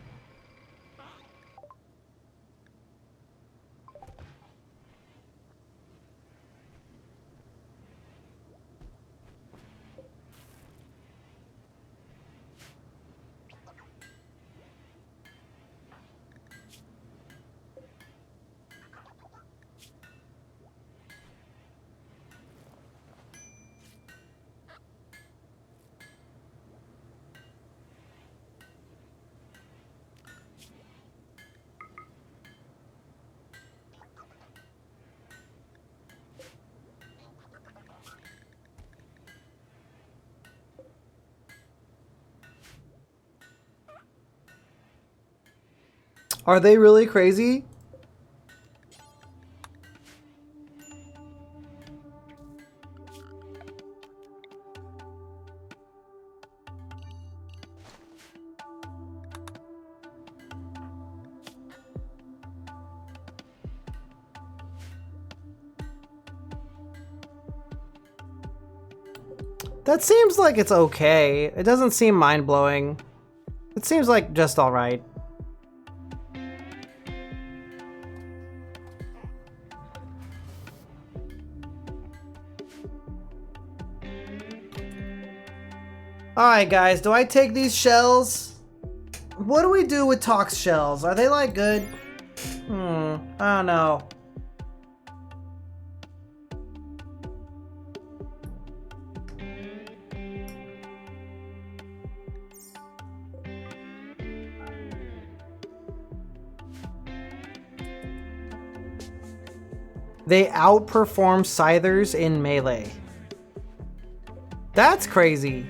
Speaker 1: Are they really crazy? That seems like it's okay. It doesn't seem mind-blowing. It seems like just alright. Alright guys, do I take these shells? What do we do with Tox shells? Are they like good? I don't know. They outperform Scythers in melee. That's crazy.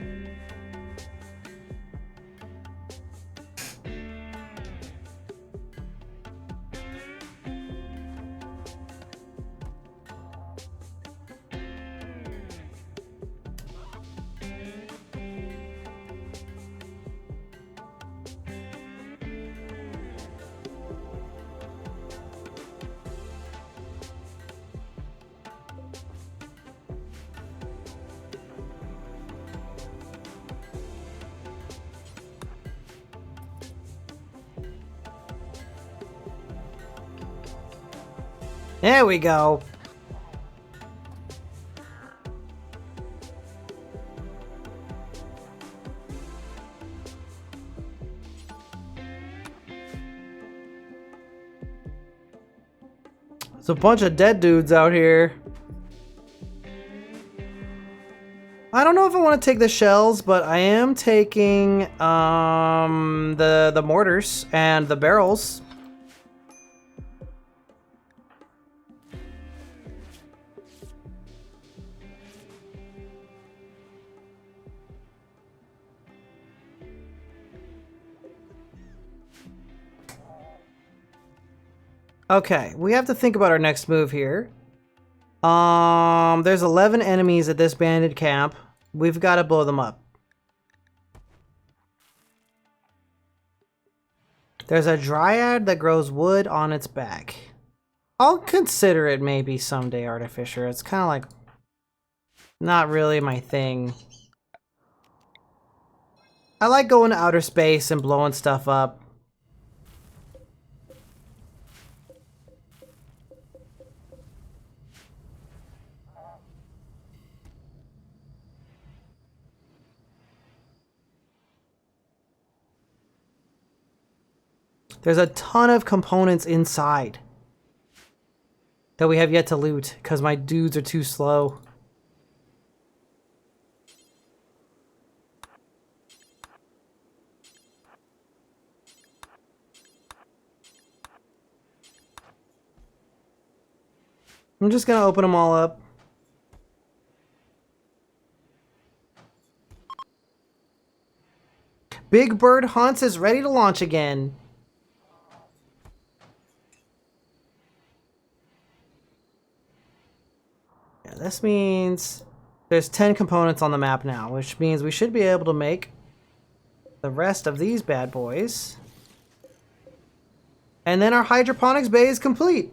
Speaker 1: There we go. There's a bunch of dead dudes out here. I don't know if I want to take the shells, but I am taking the mortars and the barrels. Okay, we have to think about our next move here. There's 11 enemies at this bandit camp. We've got to blow them up. There's a dryad that grows wood on its back. I'll consider it maybe someday, Artificer. It's kind of like not really my thing. I like going to outer space and blowing stuff up. There's a ton of components inside that we have yet to loot because my dudes are too slow. I'm just gonna open them all up. Big Bird Hunts is ready to launch again. Yeah, this means there's 10 components on the map now, which means we should be able to make the rest of these bad boys. And then our hydroponics bay is complete.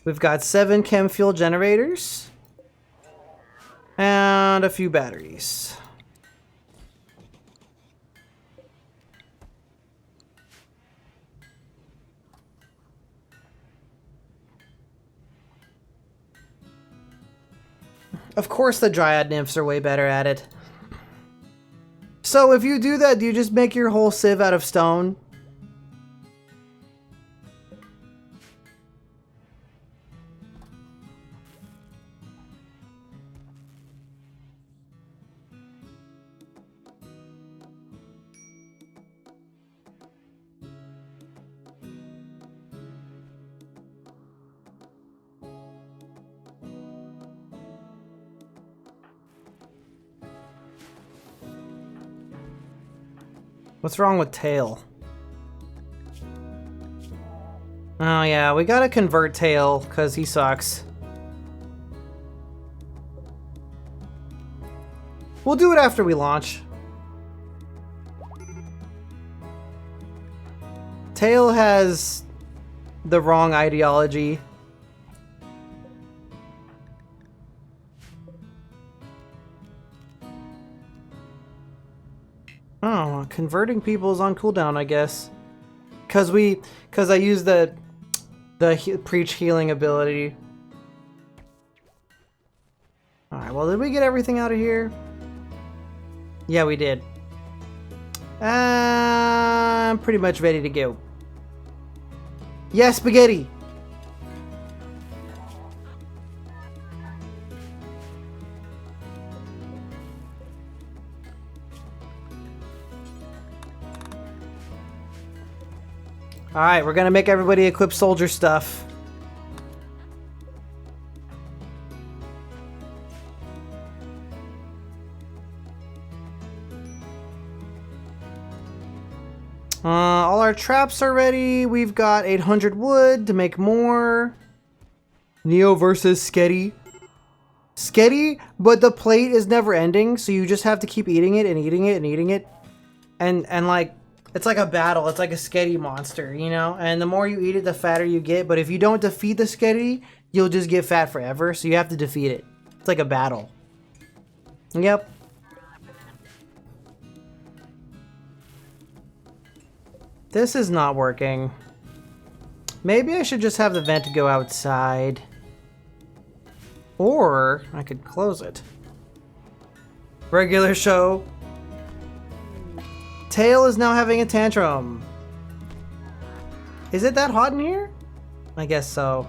Speaker 1: We've got 7 chem fuel generators and a few batteries. Of course the Dryad Nymphs are way better at it. So if you do that, do you just make your whole sieve out of stone? What's wrong with Tail? Oh yeah, we gotta convert Tail, because he sucks. We'll do it after we launch. Tail has the wrong ideology. Oh, converting people is on cooldown, I guess. Cause I use the preach healing ability. All right. Well, did we get everything out of here? Yeah, we did. I'm pretty much ready to go. Yeah, spaghetti. Alright, we're gonna make everybody equip soldier stuff. All our traps are ready. We've got 800 wood to make more. Neo versus Sketty. Sketty, but the plate is never ending, so you just have to keep eating it and eating it and eating it. And like, it's like a battle. It's like a Sketty monster, you know? And the more you eat it, the fatter you get. But if you don't defeat the Sketty, you'll just get fat forever. So you have to defeat it. It's like a battle. Yep. This is not working. Maybe I should just have the vent go outside. Or I could close it. Regular show. Tail is now having a tantrum. Is it that hot in here? I guess so.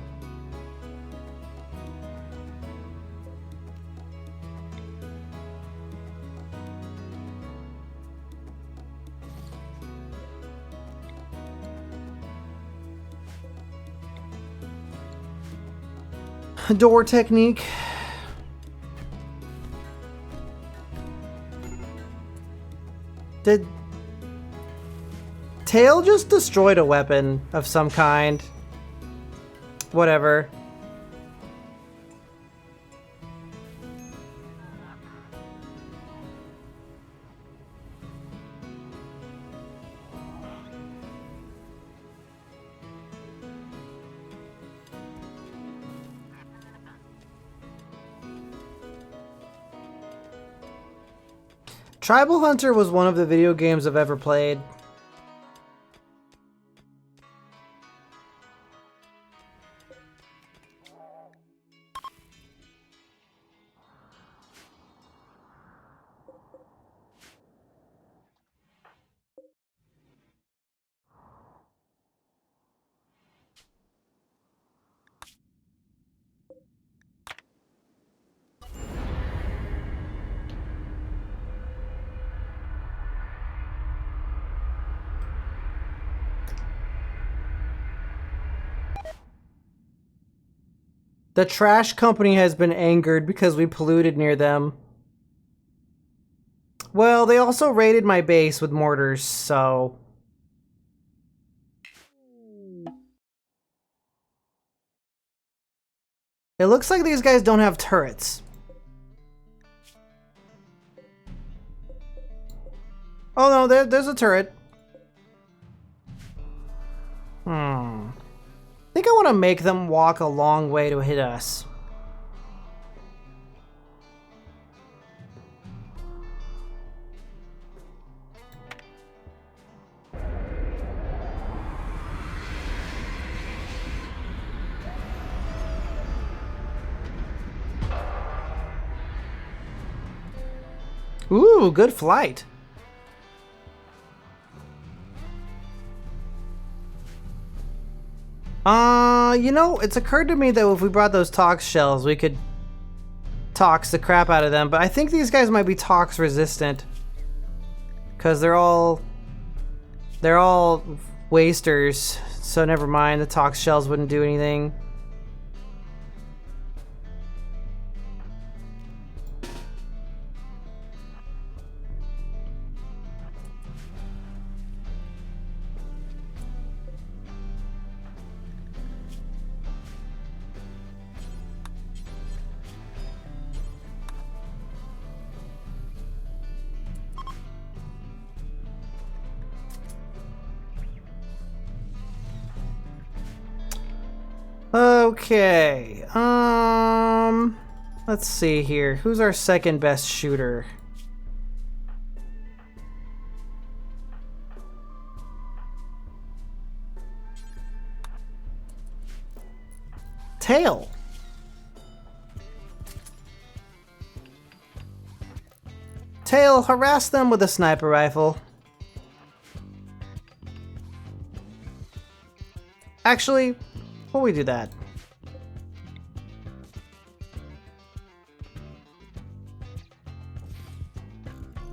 Speaker 1: Door technique. Did Tail just destroyed a weapon of some kind? Whatever. Tribal Hunter was one of the video games I've ever played. The trash company has been angered because we polluted near them. Well, they also raided my base with mortars, so... It looks like these guys don't have turrets. Oh no, there's a turret. I think I want to make them walk a long way to hit us. Ooh, good flight. You know, it's occurred to me that if we brought those tox shells, we could tox the crap out of them, but I think these guys might be tox resistant. Because they're all wasters, so never mind, the tox shells wouldn't do anything. Okay, let's see here. Who's our second best shooter? Tail. Tail, harass them with a sniper rifle. Actually, before we do that,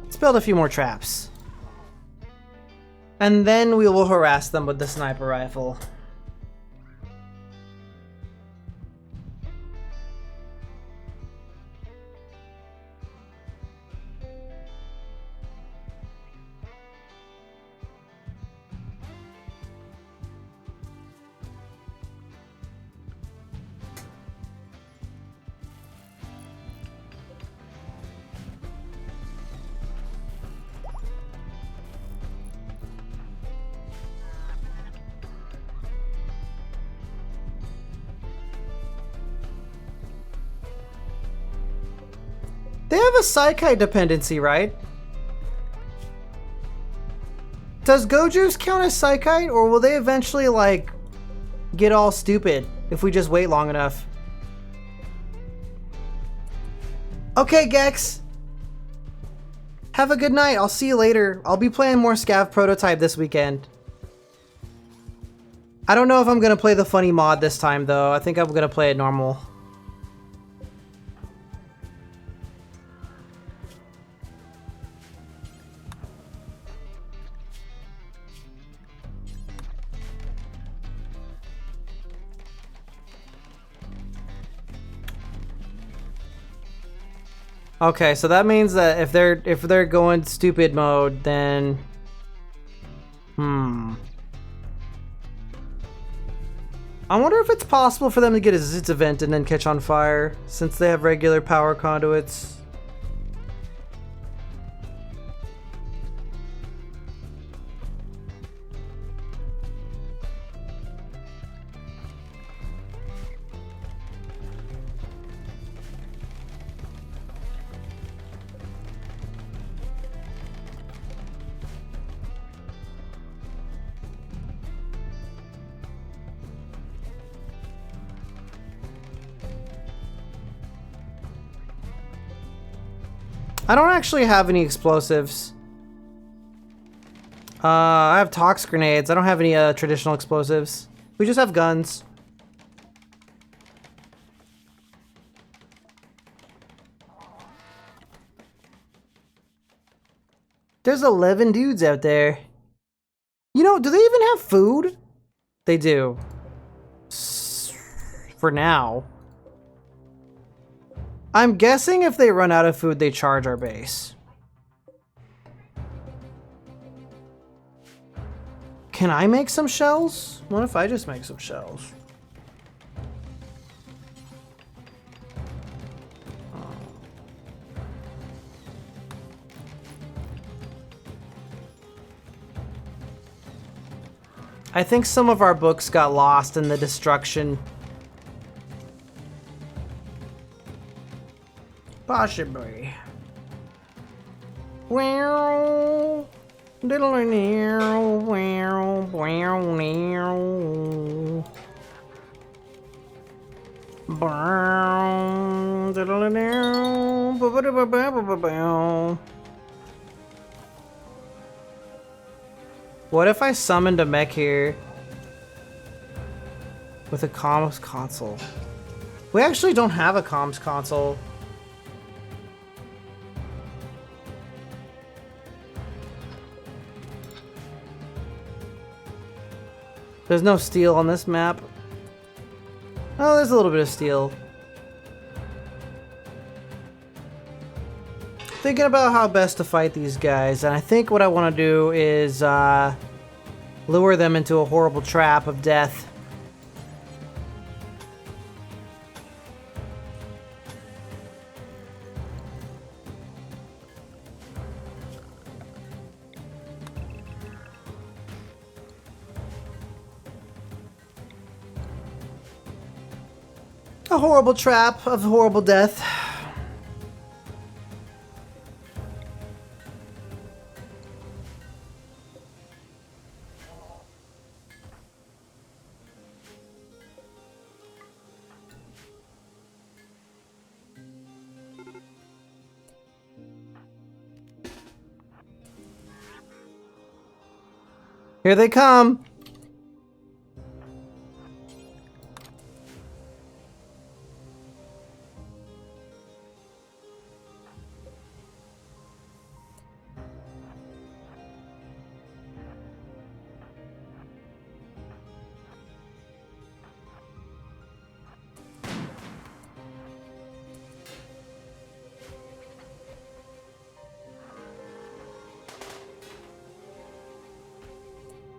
Speaker 1: let's build a few more traps. And then we will harass them with the sniper rifle. They have a Psychite dependency, right? Does Goju's count as Psychite, or will they eventually, like, get all stupid if we just wait long enough? Okay, Gex. Have a good night. I'll see you later. I'll be playing more Scav Prototype this weekend. I don't know if I'm going to play the funny mod this time, though. I think I'm going to play it normal. Okay, so that means that if they're going stupid mode, then I wonder if it's possible for them to get a Zitz event and then catch on fire, since they have regular power conduits. I don't actually have any explosives. I have tox grenades. I don't have any traditional explosives. We just have guns. There's 11 dudes out there. You know, do they even have food? They do. For now. I'm guessing if they run out of food, they charge our base. Can I make some shells? What if I just make some shells? I think some of our books got lost in the destruction. Possibly. Well, diddle near, well, near. Brown, diddle near, what if I summoned a mech here with a comms console? We actually don't have a comms console. There's no steel on this map. Oh, there's a little bit of steel. Thinking about how best to fight these guys, and I think what I want to do is lure them into a horrible trap of death. A horrible trap of horrible death. Here they come.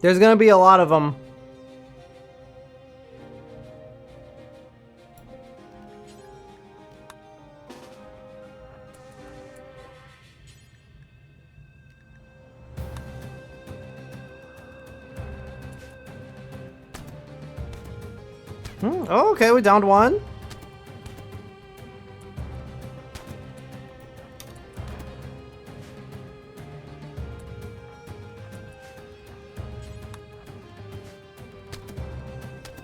Speaker 1: There's gonna be a lot of them. Oh, okay, we downed one.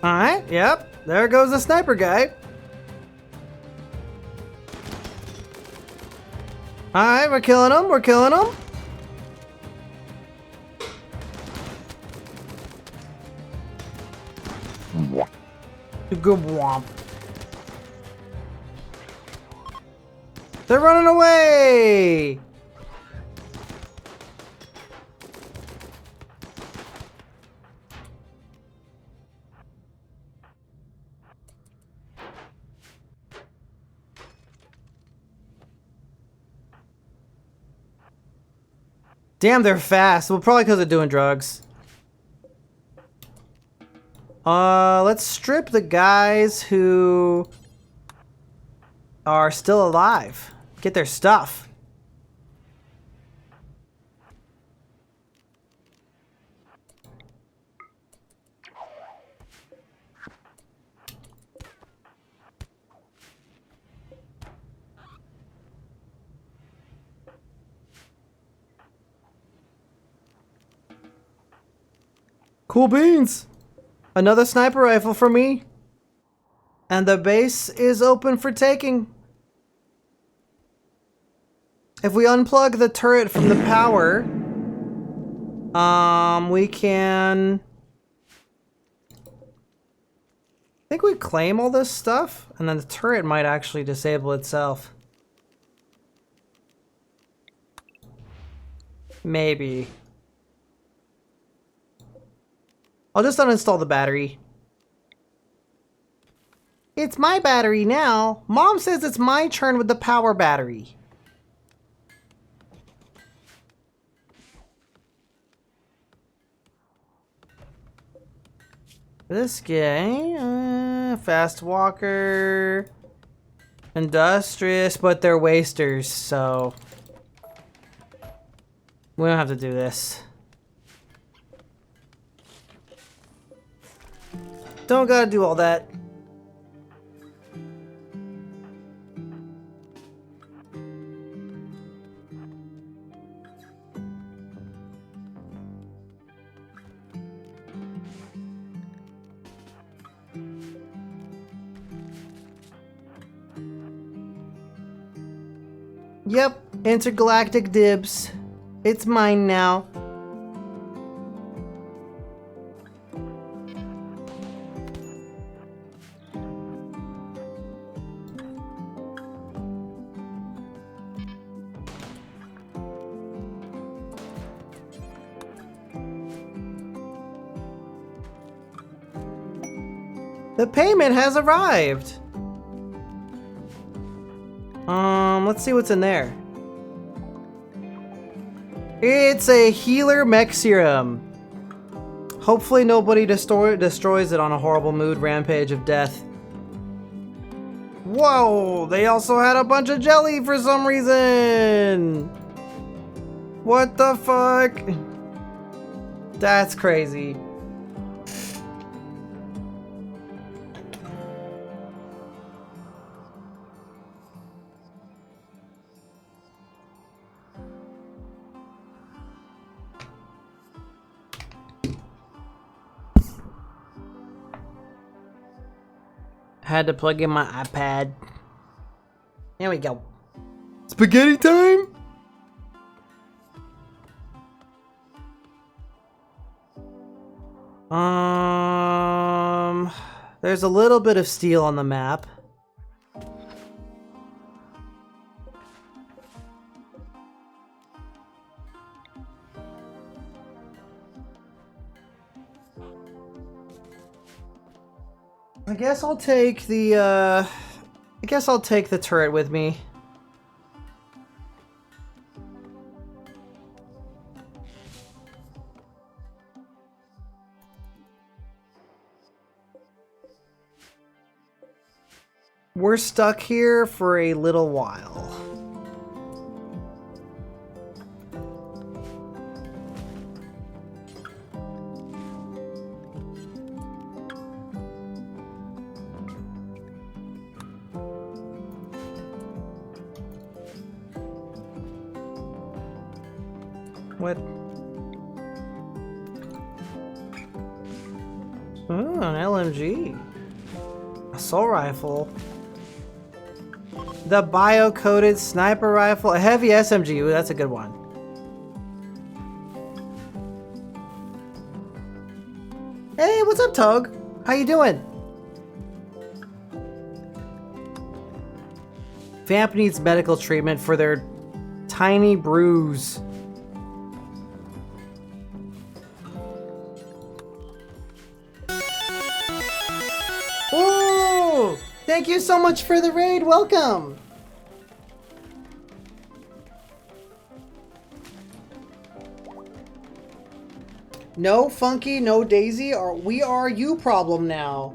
Speaker 1: Alright, yep. There goes the sniper guy. Alright, we're killing them. We're killing them. Good womp. They're running away! Damn, they're fast. Well, probably because they're doing drugs. Let's strip the guys who are still alive. Get their stuff. Cool beans. Another sniper rifle for me. And the base is open for taking. If we unplug the turret from the power, we can... I think we claim all this stuff, and then the turret might actually disable itself. Maybe. I'll just uninstall the battery. It's my battery now. Mom says it's my turn with the power battery. This guy, fast walker, industrious, but they're wasters, so we don't have to do this. Don't gotta do all that. Yep, intergalactic dibs. It's mine now. The payment has arrived. Let's see what's in there. It's a healer mech serum. Hopefully nobody destroys it on a horrible mood rampage of death. Whoa, they also had a bunch of jelly for some reason. What the fuck? That's crazy. Had to plug in my iPad. There we go. Spaghetti time? There's a little bit of steel on the map. I guess I'll take the turret with me. We're stuck here for a little while. What? Oh, an LMG. Assault rifle. The bio-coated sniper rifle. A heavy SMG. Ooh, that's a good one. Hey, what's up, Tog? How you doing? Vamp needs medical treatment for their tiny bruise. Ooh! Thank you so much for the raid. Welcome. No Funky, no Daisy. We are you problem now.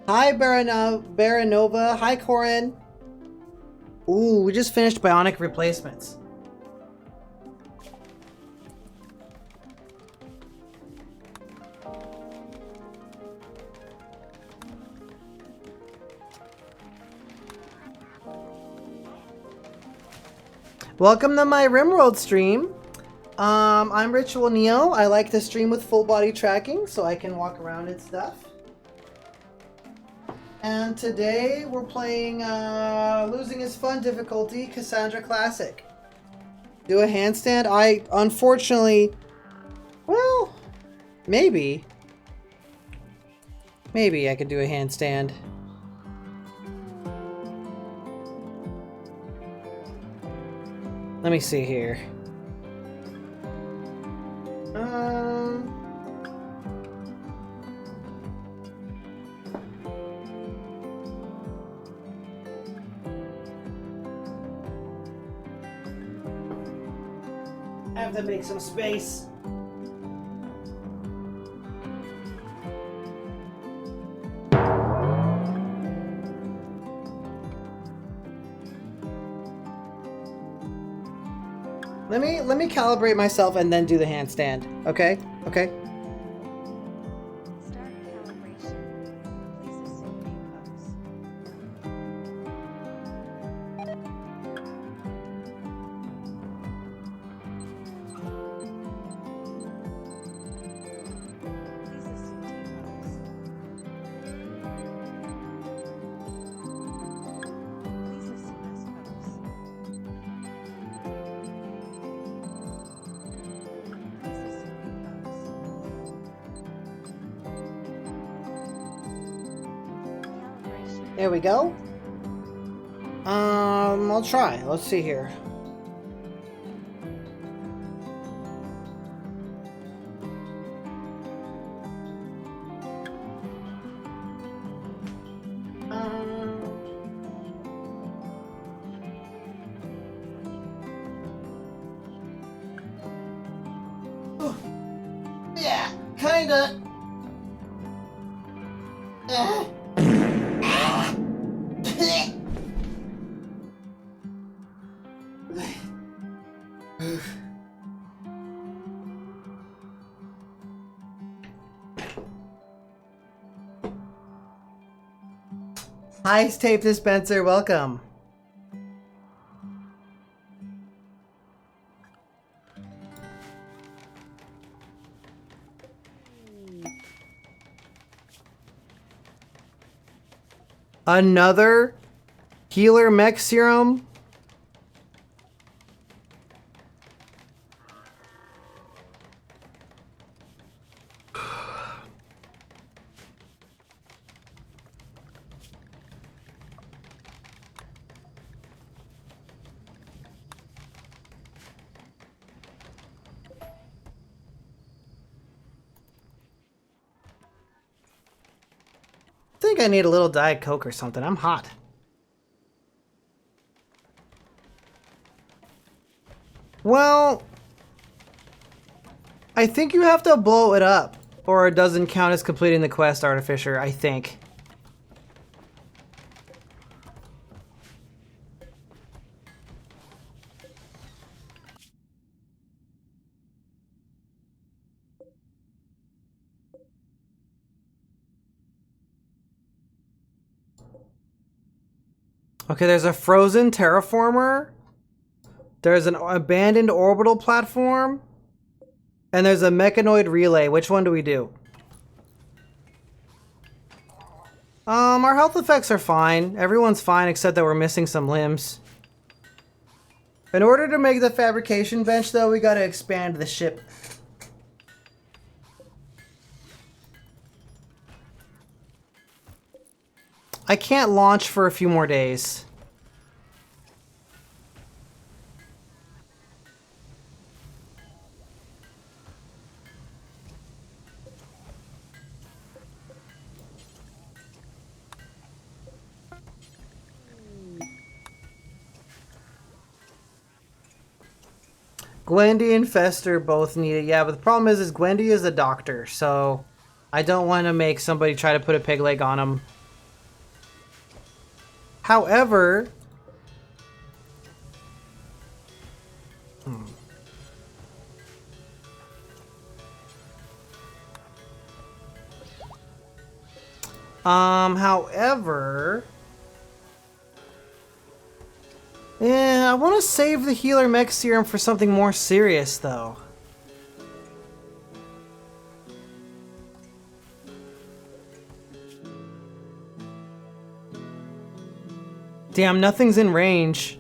Speaker 1: Hi Baranova. Hi Corin. Ooh, we just finished Bionic Replacements. Welcome to my Rimworld stream. I'm Ritual Neo. I like to stream with full body tracking so I can walk around and stuff. And today we're playing Losing is Fun difficulty, Cassandra Classic. Do a handstand? I unfortunately, well, maybe I could do a handstand. Let me see here. I have to make some space. Let me calibrate myself and then do the handstand. Okay? Okay.
Speaker 2: Start calibration. Please assume a pose. Please assume a pose. Please assume a pose.
Speaker 1: There we go. I'll try. Let's see here. Yeah, kinda. Ice Tape Dispenser, welcome. Another healer mech serum? I think I need a little Diet Coke or something. I'm hot. Well, I think you have to blow it up, or it doesn't count as completing the quest, Artificer, I think. Okay, there's a frozen terraformer. There's an abandoned orbital platform. And there's a mechanoid relay. Which one do we do? Our health effects are fine. Everyone's fine except that we're missing some limbs. In order to make the fabrication bench, though, we gotta expand the ship. I can't launch for a few more days. Gwendy and Fester both need it. Yeah, but the problem is Gwendy is a doctor, so I don't want to make somebody try to put a peg leg on him. However, however, yeah, I want to save the healer mech serum for something more serious, though. Damn, nothing's in range.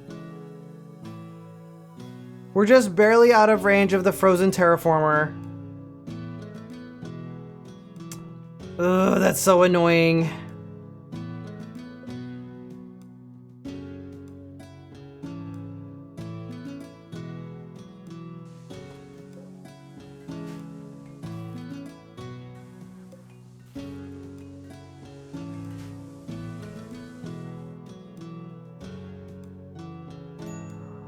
Speaker 1: We're just barely out of range of the frozen terraformer. Ugh, that's so annoying.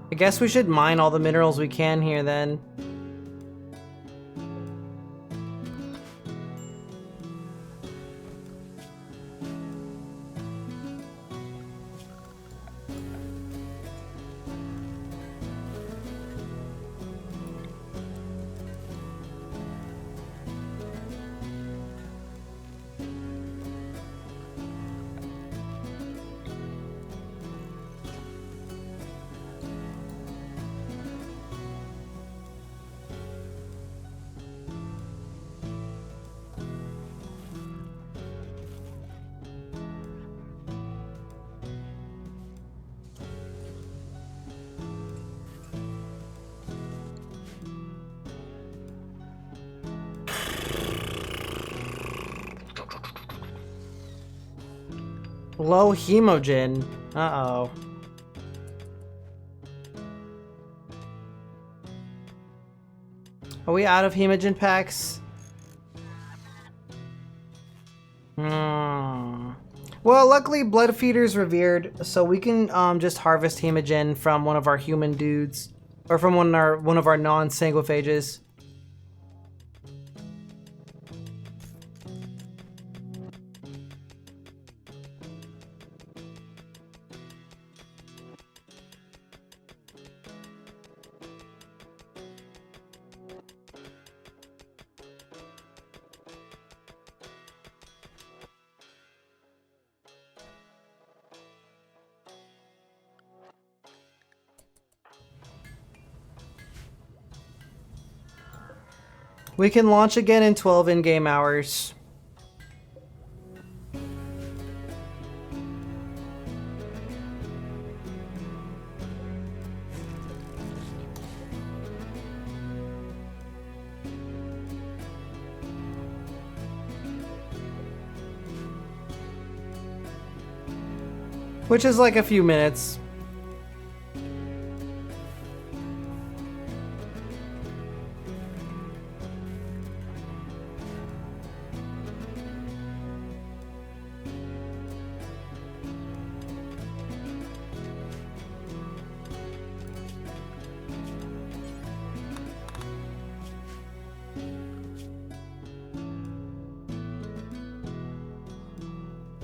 Speaker 1: I guess we should mine all the minerals we can here then. Low hemogen. Uh-oh. Are we out of hemogen packs? Well, luckily Blood Feeder's revered, so we can just harvest hemogen from one of our human dudes. Or from one of our non-sanguiphages. We can launch again in 12 in-game hours. Which is like a few minutes.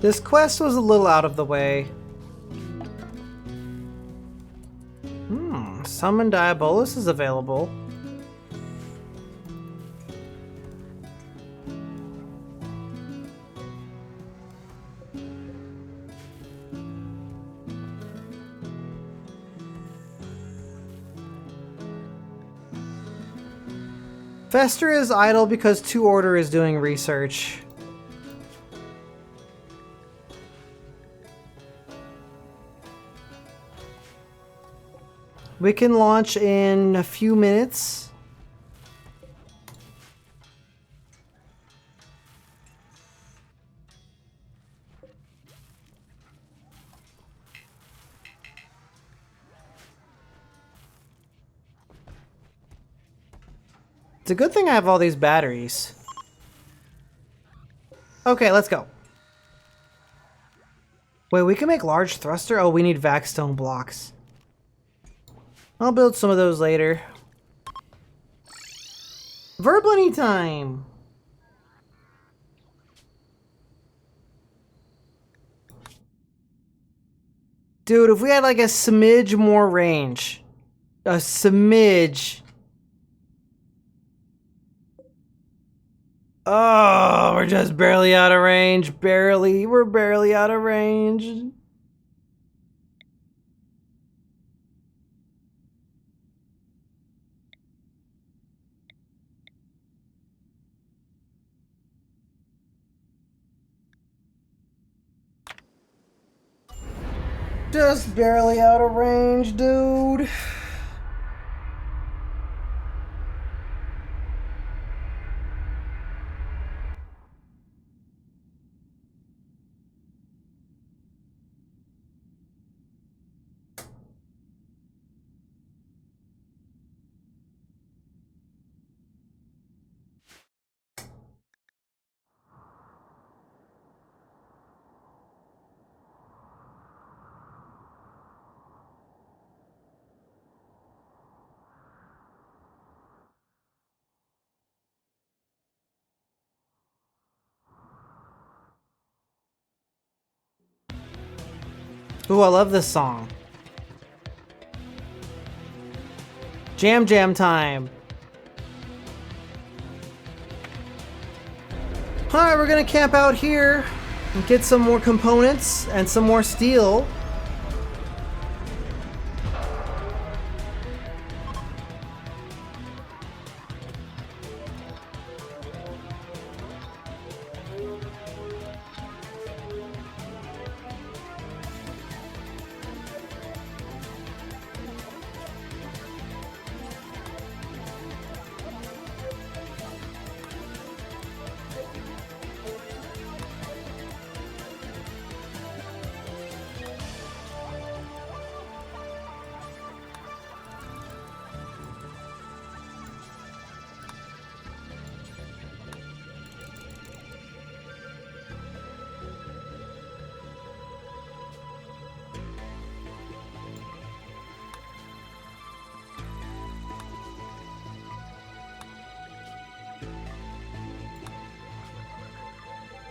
Speaker 1: This quest was a little out of the way. Summon Diabolus is available. Fester is idle because 2 Order is doing research. We can launch in a few minutes. It's a good thing I have all these batteries. Okay, let's go. Wait, we can make large thruster? Oh, we need vac-stone blocks. I'll build some of those later. Verbliny time! Dude, if we had like a smidge more range. A smidge. Oh, we're just barely out of range. Barely. We're barely out of range. Just barely out of range, dude. Ooh, I love this song. Jam jam time. Alright, we're gonna camp out here and get some more components and some more steel.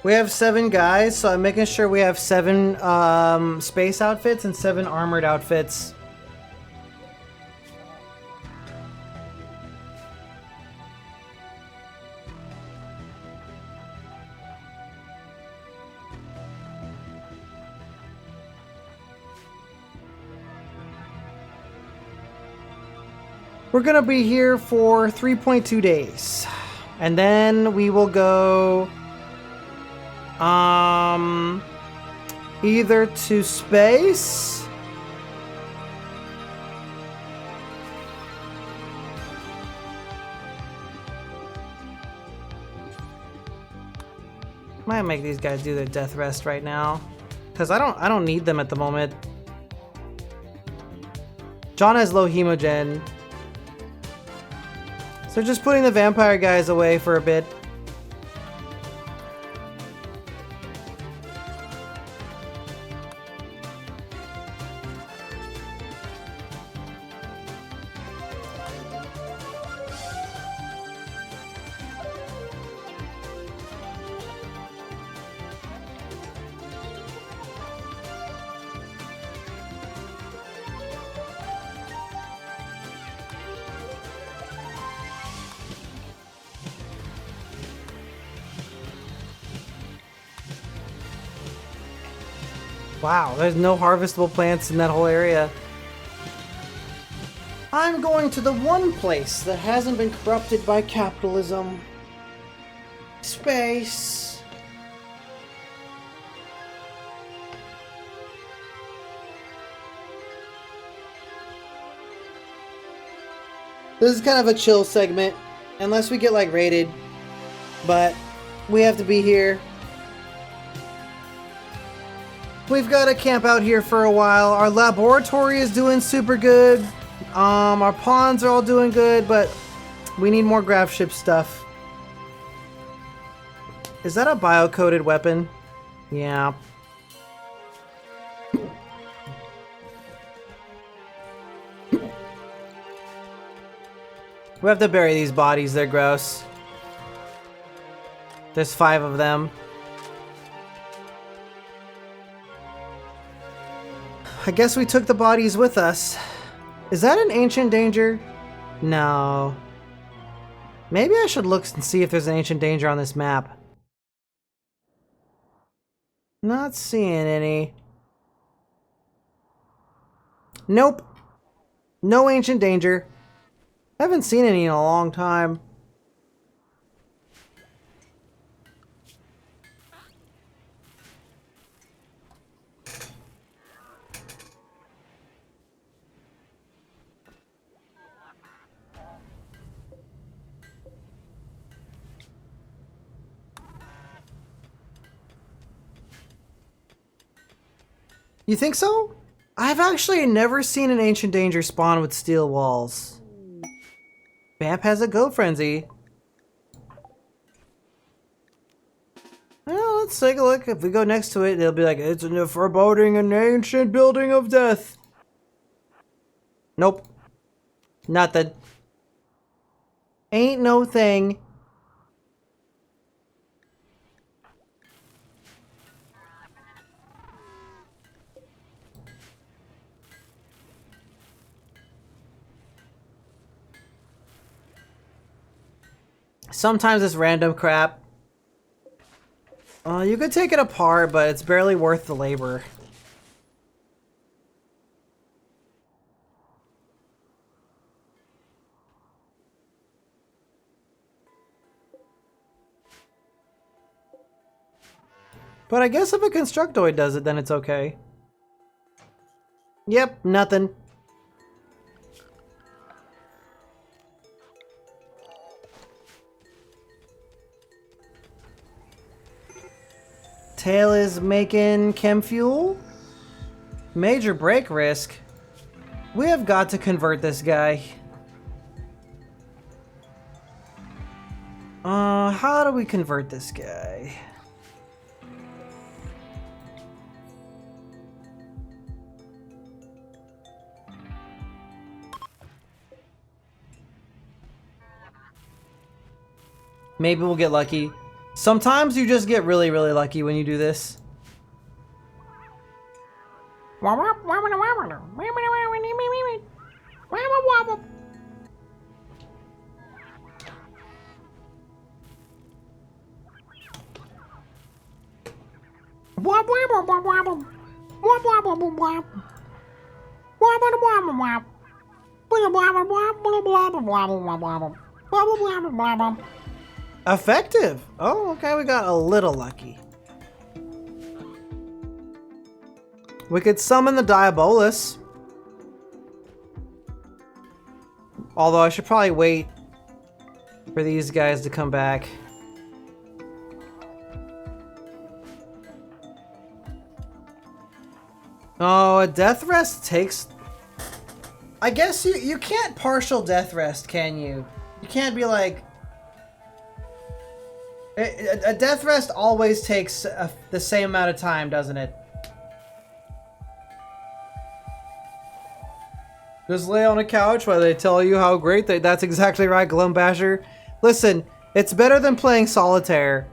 Speaker 1: We have 7 guys, so I'm making sure we have 7 space outfits and 7 armored outfits. We're gonna be here for 3.2 days. And then we will go either to space might make these guys do their death rest right now because I don't need them at the moment. John has low hemogen, so just putting the vampire guys away for a bit. Wow, there's no harvestable plants in that whole area. I'm going to the one place that hasn't been corrupted by capitalism. Space. This is kind of a chill segment, unless we get like raided, but we have to be here. We've got to camp out here for a while. Our laboratory is doing super good. Our pawns are all doing good, but we need more graph ship stuff. Is that a bio-coded weapon? Yeah. We have to bury these bodies, they're gross. There's 5 of them. I guess we took the bodies with us. Is that an ancient danger? No. Maybe I should look and see if there's an ancient danger on this map. Not seeing any. Nope. No ancient danger. I haven't seen any in a long time. You think so? I've actually never seen an ancient danger spawn with steel walls. Vamp has a go frenzy. Well, let's take a look. If we go next to it, it'll be like, it's a foreboding an ancient building of death. Nope. Nothing. Ain't no thing. Sometimes it's random crap. You could take it apart, but it's barely worth the labor. But I guess if a constructoid does it, then it's okay. Yep, nothing. Tail is making chem fuel. Major break risk. We have got to convert this guy. How do we convert this guy? Maybe we'll get lucky. Sometimes you just get really, really lucky when you do this. Effective! Oh, okay, we got a little lucky. We could summon the Diabolus. Although I should probably wait for these guys to come back. Oh, a death rest takes... I guess you can't partial death rest, can you? You can't be like... A death rest always takes the same amount of time, doesn't it? Just lay on a couch while they tell you how great they... That's exactly right, Glumbasher. Listen, it's better than playing solitaire.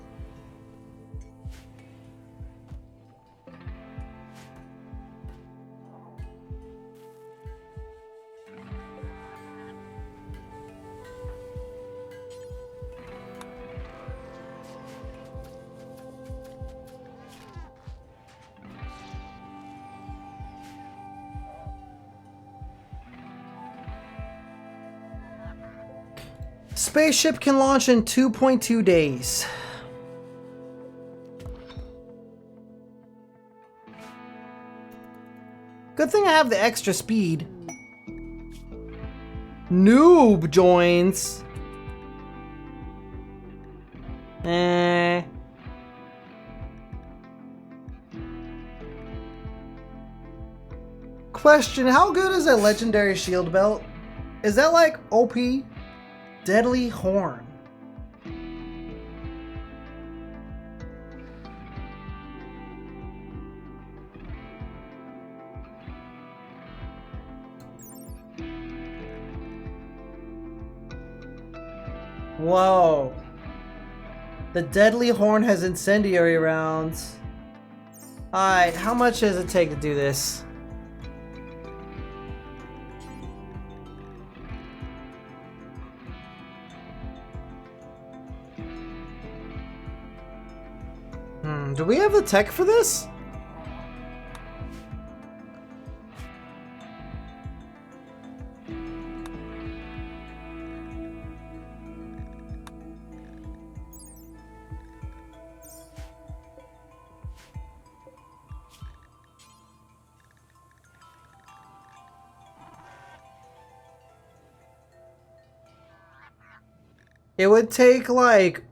Speaker 1: Spaceship can launch in 2.2 days. Good thing I have the extra speed. Noob joins. Question, how good is a legendary shield belt? Is that like OP? Deadly Horn. Whoa. The Deadly Horn has incendiary rounds. Alright, how much does it take to do this? Do we have the tech for this? It would take like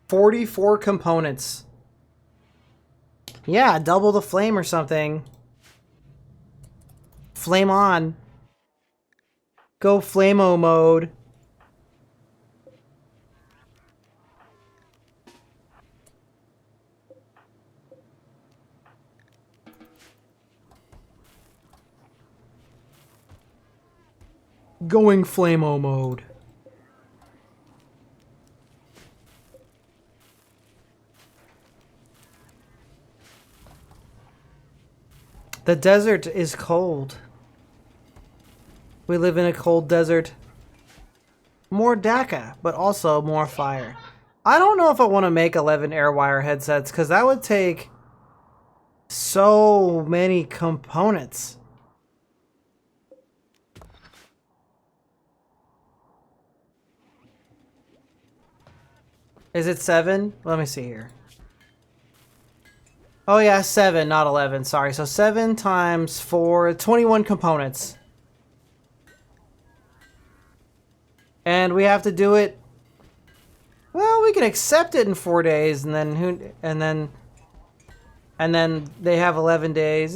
Speaker 1: 44 components. Yeah, double the flame or something. Flame on. Go flame-o mode. Going flame-o mode. The desert is cold. We live in a cold desert. More DACA, but also more fire. I don't know if I want to make 11 Airwire headsets, because that would take so many components. Is it 7? Let me see here. Oh yeah, 7, not 11. Sorry. So 7 times 4, 21 components. And we have to do it. Well, we can accept it in 4 days, and then they have 11 days.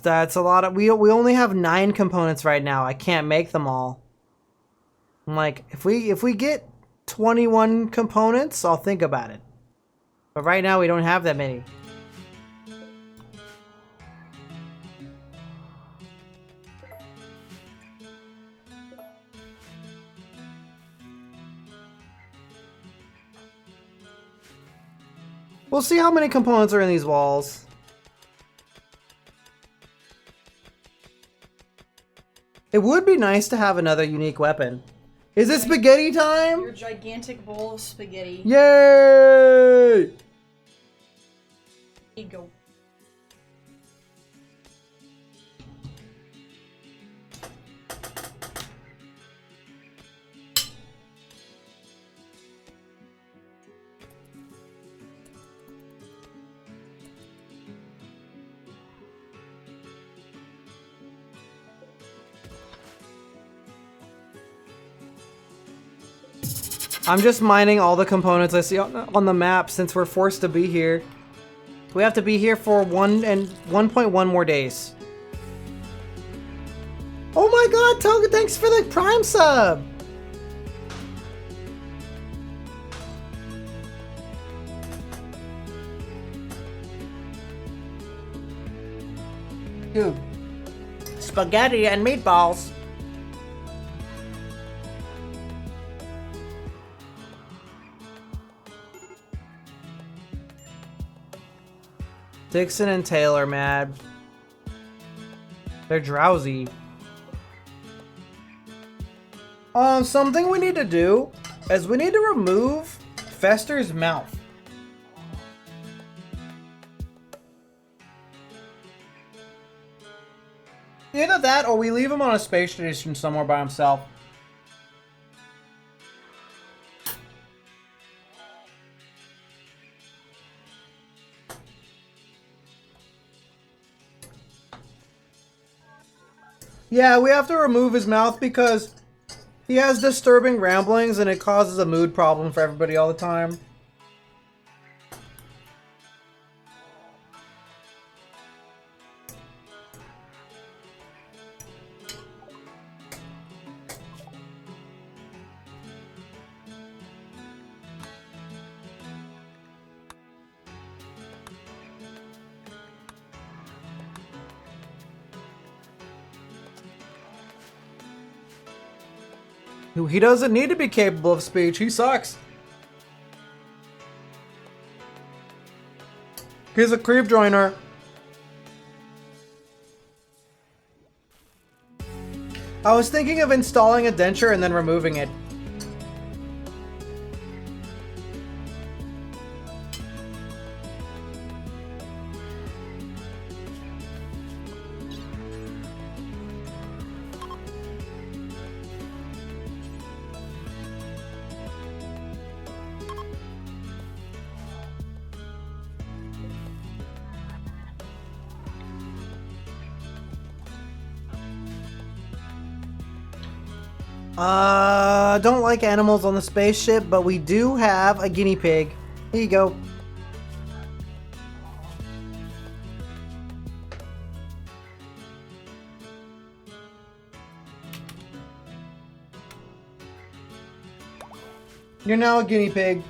Speaker 1: That's a lot of. We only have 9 components right now. I can't make them all. I'm like, if we get 21 components, I'll think about it. But right now we don't have that many. We'll see how many components are in these walls. It would be nice to have another unique weapon. Is it spaghetti time?
Speaker 3: Your gigantic bowl of spaghetti.
Speaker 1: Yay!
Speaker 3: Here you go.
Speaker 1: I'm just mining all the components I see on the map since we're forced to be here. We have to be here for 1.1 more days. Oh my god, Toga, thanks for the Prime sub! Dude. Spaghetti and meatballs. Dixon and Taylor mad. They're drowsy. Something we need to do is we need to remove Fester's mouth. Either that or we leave him on a space station somewhere by himself. Yeah, we have to remove his mouth because he has disturbing ramblings and it causes a mood problem for everybody all the time. He doesn't need to be capable of speech. He sucks. He's a creep joiner. I was thinking of installing a denture and then removing it. Don't like animals on the spaceship, but we do have a guinea pig. Here you go. You're now a guinea pig.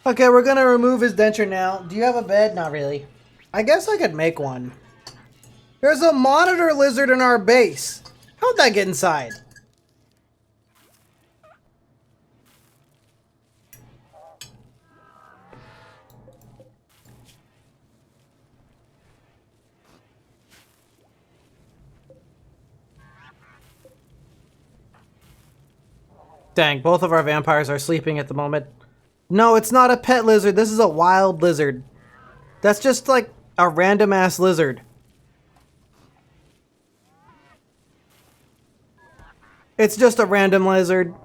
Speaker 1: Okay, we're gonna remove his denture now. Do you have a bed? Not really. I guess I could make one. There's a monitor lizard in our base. How'd that get inside? Dang, both of our vampires are sleeping at the moment. No, it's not a pet lizard. This is a wild lizard. That's just like a random ass lizard. It's just a random lizard.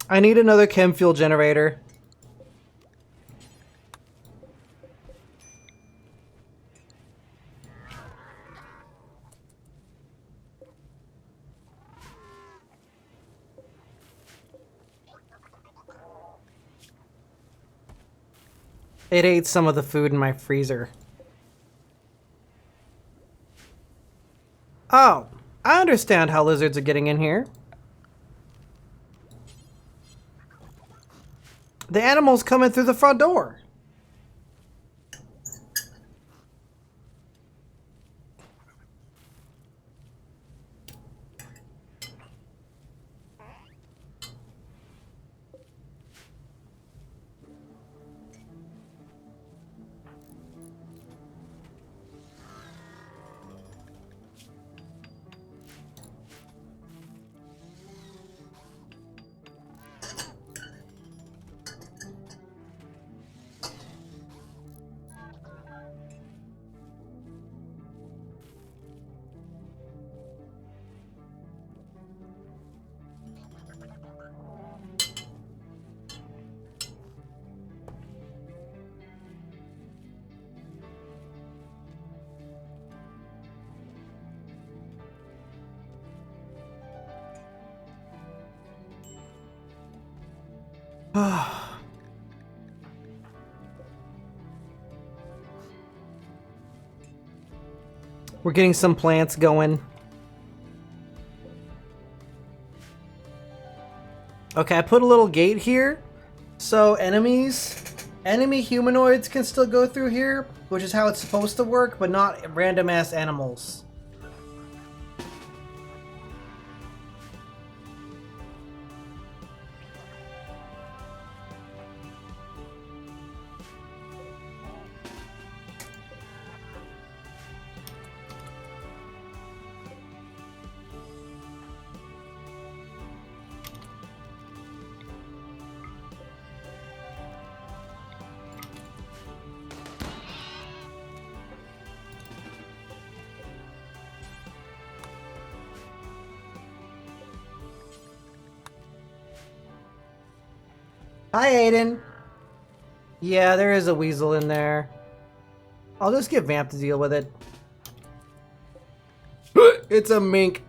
Speaker 1: I need another chem fuel generator. It ate some of the food in my freezer. Oh, I understand how lizards are getting in here. The animal's coming through the front door. We're getting some plants going. Okay, I put a little gate here, so enemy humanoids can still go through here, which is how it's supposed to work, but not random ass animals. Hi, Aiden. Yeah, there is a weasel in there. I'll just get Vamp to deal with it. It's a mink.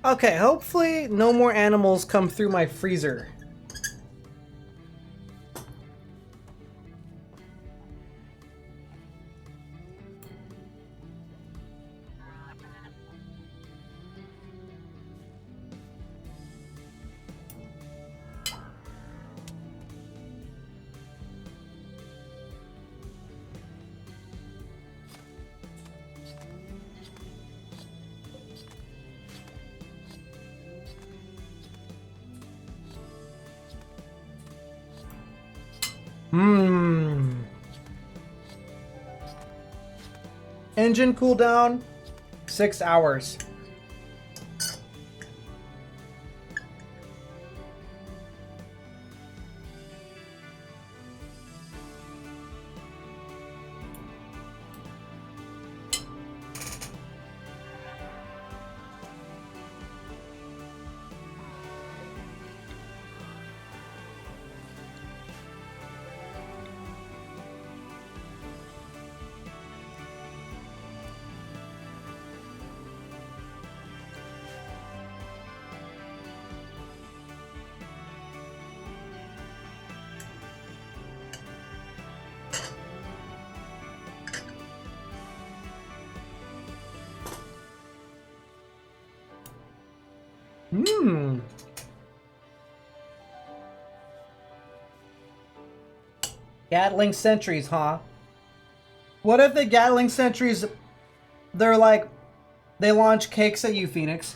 Speaker 1: Okay, hopefully no more animals come through my freezer. Engine cooldown, 6 hours. Gatling sentries, huh? What if the Gatling sentries, they're like, they launch cakes at you, Phoenix?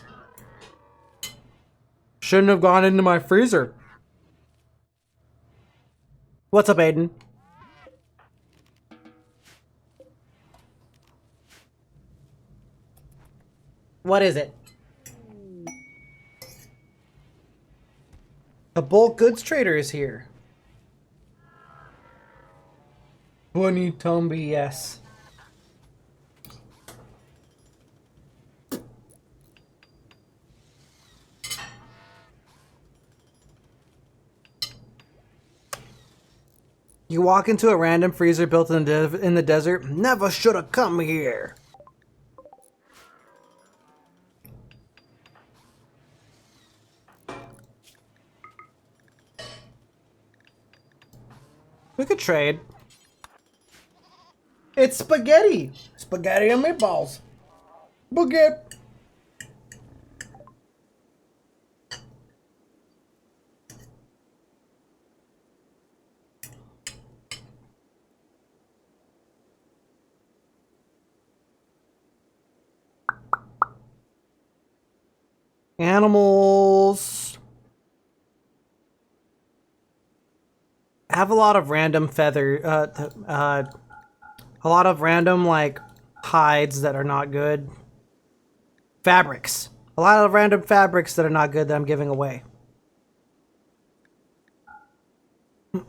Speaker 1: Shouldn't have gone into my freezer. What's up, Aiden? What is it? A bulk goods trader is here. Bunny Tomby, yes. You walk into a random freezer built in the desert. Never should have come here. We could trade. It's spaghetti. Spaghetti and meatballs. Spaghetti. Animals. I have a lot of random a lot of random like hides that are not good. Fabrics. A lot of random fabrics that are not good that I'm giving away. I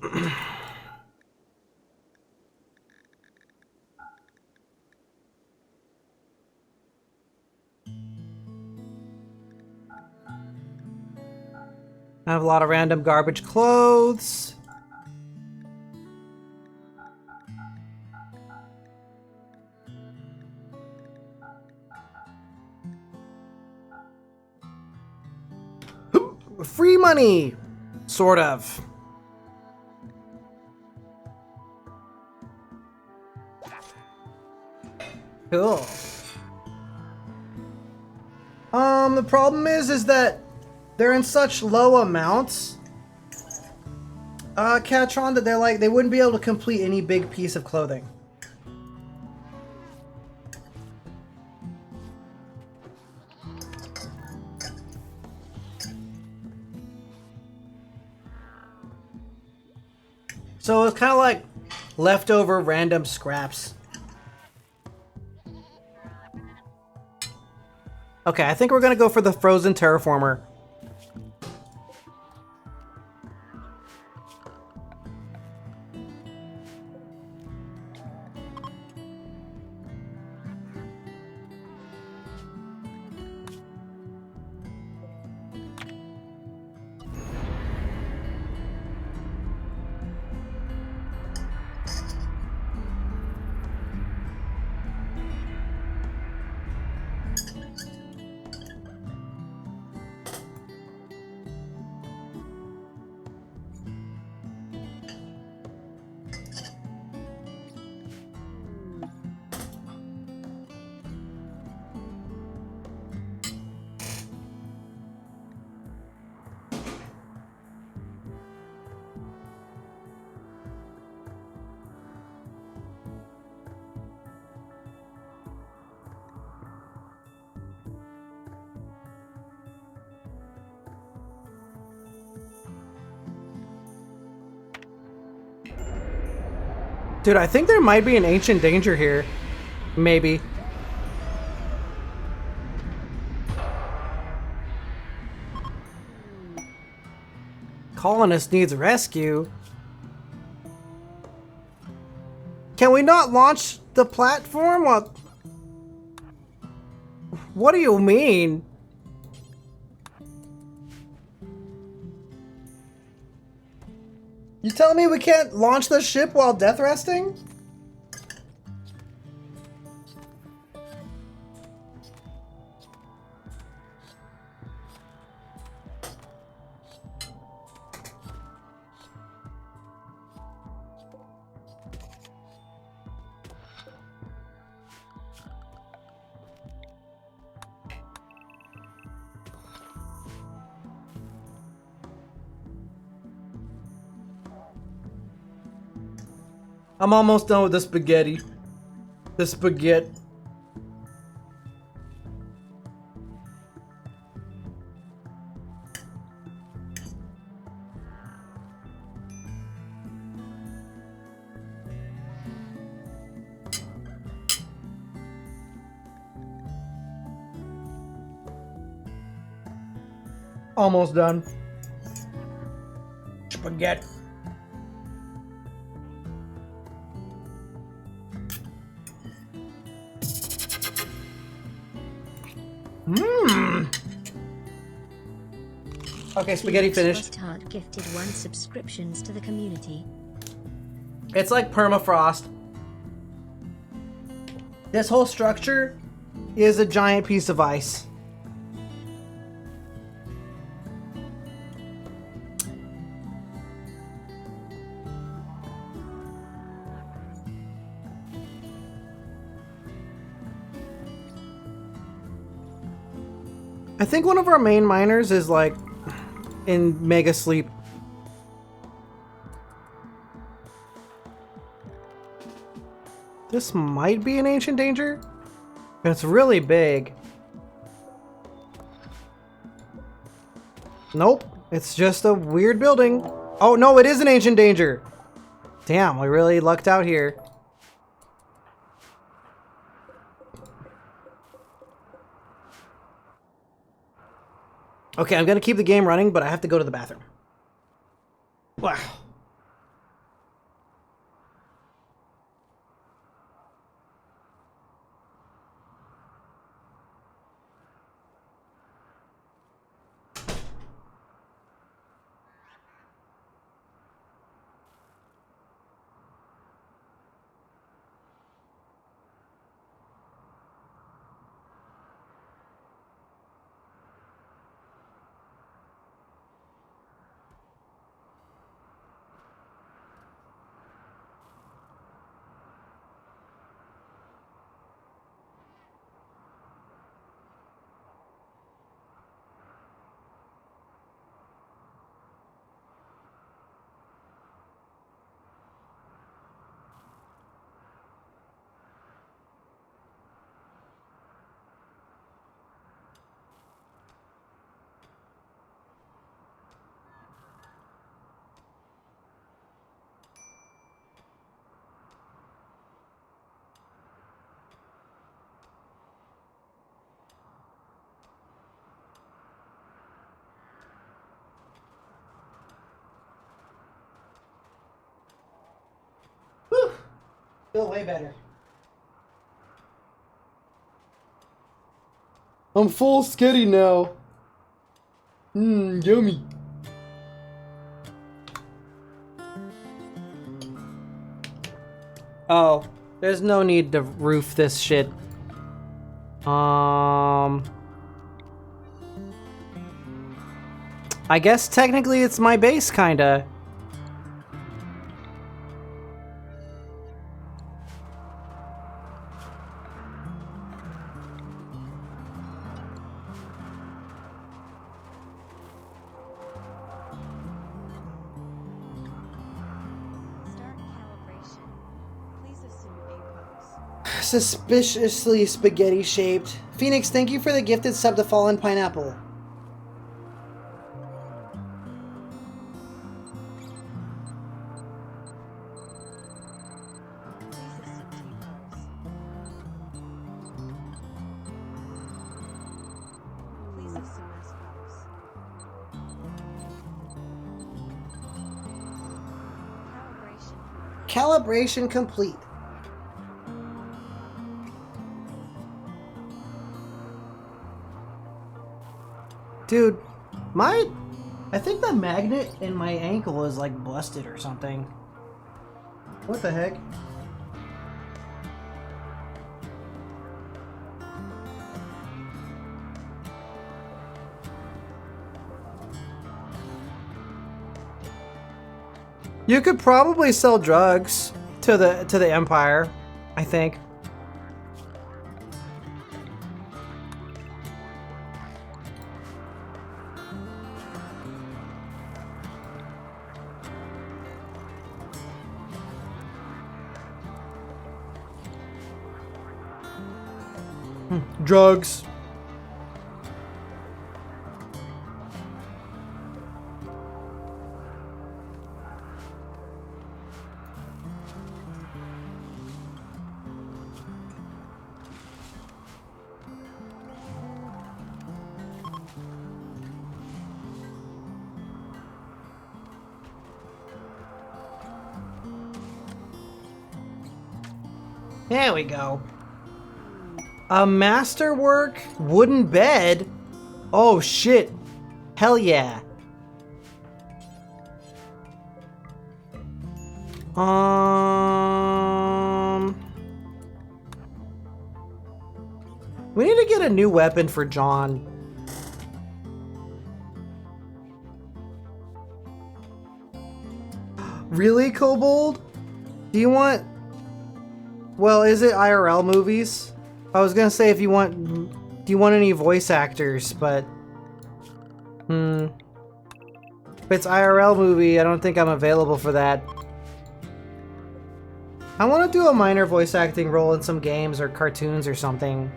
Speaker 1: have a lot of random garbage clothes. Free money! Sort of. Cool. The problem is that they're in such low amounts, Catron, that they wouldn't be able to complete any big piece of clothing. So it's kind of like leftover random scraps. Okay, I think we're gonna go for the frozen terraformer. Dude, I think there might be an ancient danger here. Maybe. Colonist needs rescue. Can we not launch the platform? What do you mean? You telling me we can't launch the ship while death resting? I'm almost done with the spaghetti. The spaghetti. Almost done. Spaghetti. Okay, spaghetti finished.
Speaker 2: Heart gifted 1 subscriptions to the community.
Speaker 1: It's like permafrost. This whole structure is a giant piece of ice. I think one of our main miners is like in mega sleep. This might be an ancient danger. It's really big. Nope, it's just a weird building. Oh no, it is an ancient danger. Damn, we really lucked out here. Okay, I'm gonna keep the game running, but I have to go to the bathroom. Wow. Feel way better. I'm full skitty now. Yummy. Oh, there's no need to roof this shit. I guess technically it's my base, kinda.
Speaker 4: Start calibration. Please assume a pose.
Speaker 1: Suspiciously spaghetti shaped. Phoenix, thank you for the gifted sub to Fallen Pineapple.
Speaker 4: Please assume T-pose. Please assume S-pose.
Speaker 1: Calibration
Speaker 4: Calibration.
Speaker 1: complete. Dude, I think the magnet in my ankle is like busted or something. What the heck? You could probably sell drugs to the Empire, I think. Drugs. There we go. A masterwork wooden bed? Oh shit. Hell yeah. We need to get a new weapon for John. Really, Kobold? Do you want... Well, is it IRL movies? I was gonna say if you want... Do you want any voice actors, but... If it's IRL movie, I don't think I'm available for that. I want to do a minor voice acting role in some games or cartoons or something.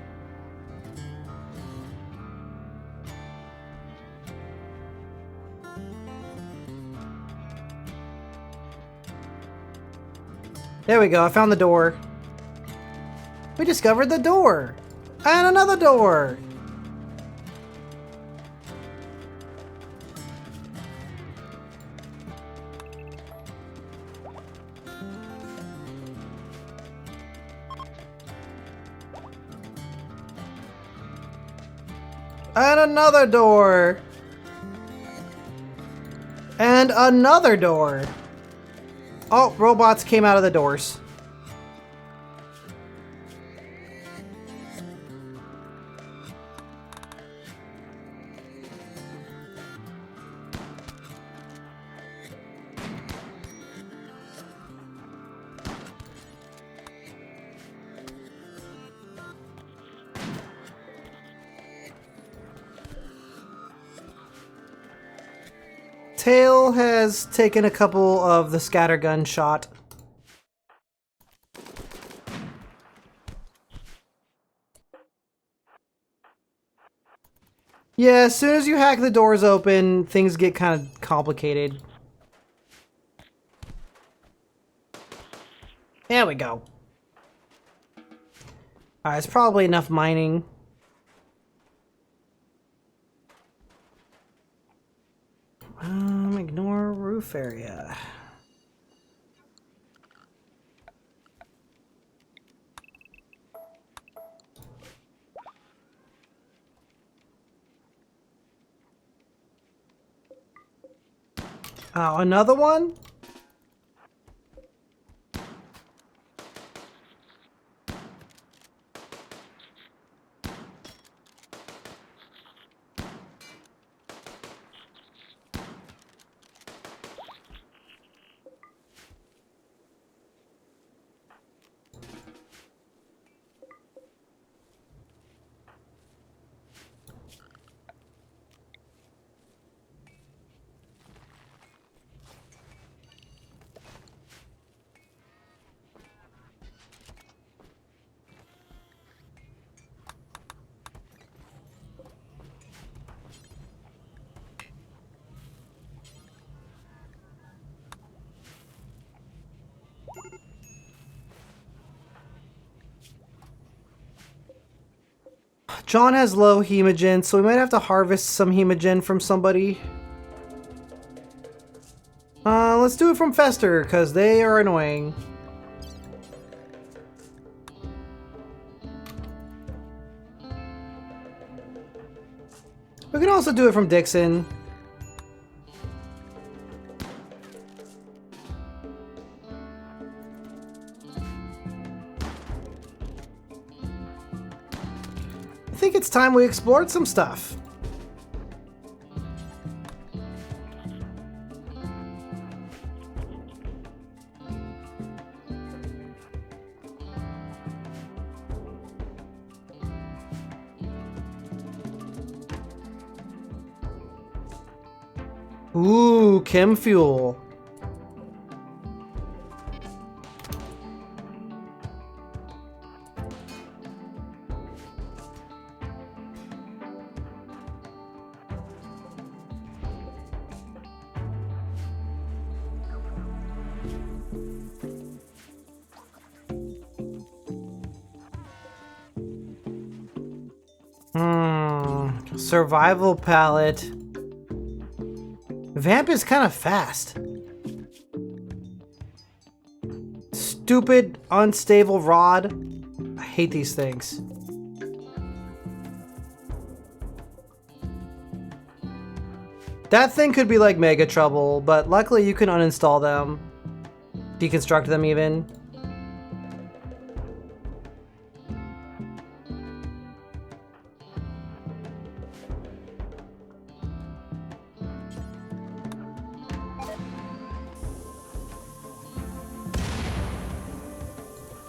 Speaker 1: There we go, I found the door. We discovered the door! And another door! And another door! And another door! Oh, robots came out of the doors. Tail has taken a couple of the scattergun shot. Yeah, as soon as you hack the doors open, things get kind of complicated. There we go. Alright, it's probably enough mining. Ignore roof area. Oh, another one? John has low hemogen, so we might have to harvest some hemogen from somebody. Let's do it from Fester, because they are annoying. We can also do it from Dixon. I think it's time we explored some stuff. Ooh, chem fuel. Survival palette. Vamp is kind of fast. Stupid, unstable rod. I hate these things. That thing could be like mega trouble, but luckily you can uninstall them. Deconstruct them even.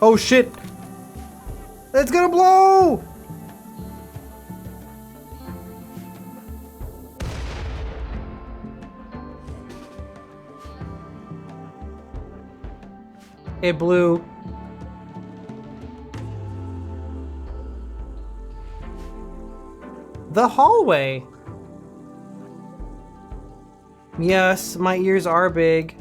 Speaker 1: Oh shit! It's gonna blow! It blew. The hallway. Yes, my ears are big.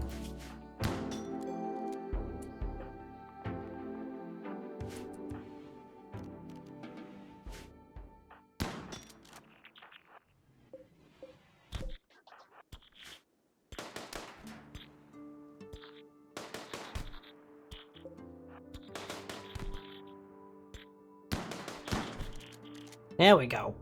Speaker 1: There we go.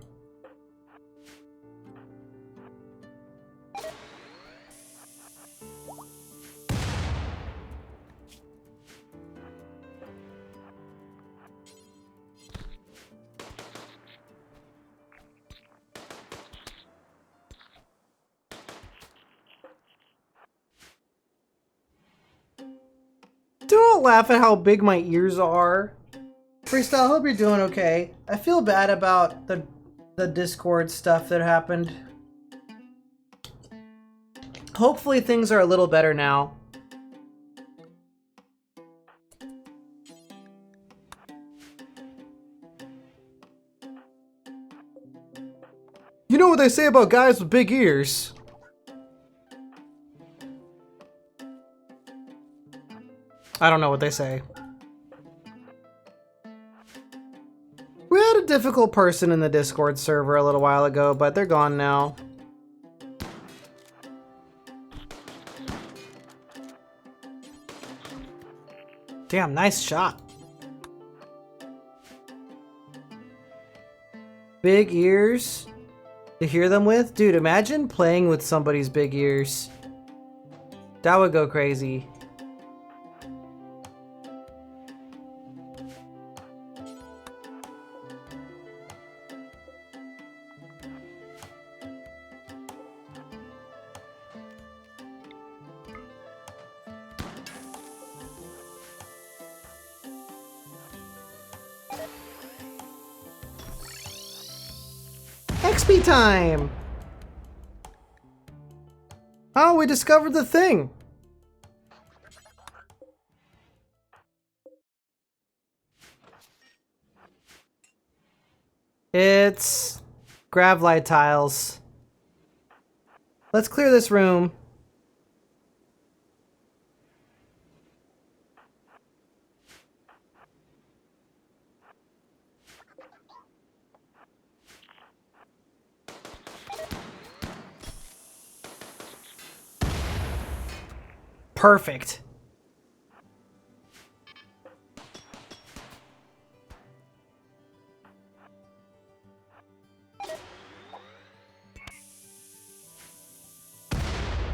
Speaker 1: Don't laugh at how big my ears are. Freestyle, hope you're doing okay. I feel bad about the Discord stuff that happened. Hopefully things are a little better now. You know what they say about guys with big ears? I don't know what they say. We had a difficult person in the Discord server a little while ago, but they're gone now. Damn, nice shot. Big ears to hear them with? Dude, imagine playing with somebody's big ears. That would go crazy. XP time! Oh, we discovered the thing! It's gravlite tiles. Let's clear this room. Perfect.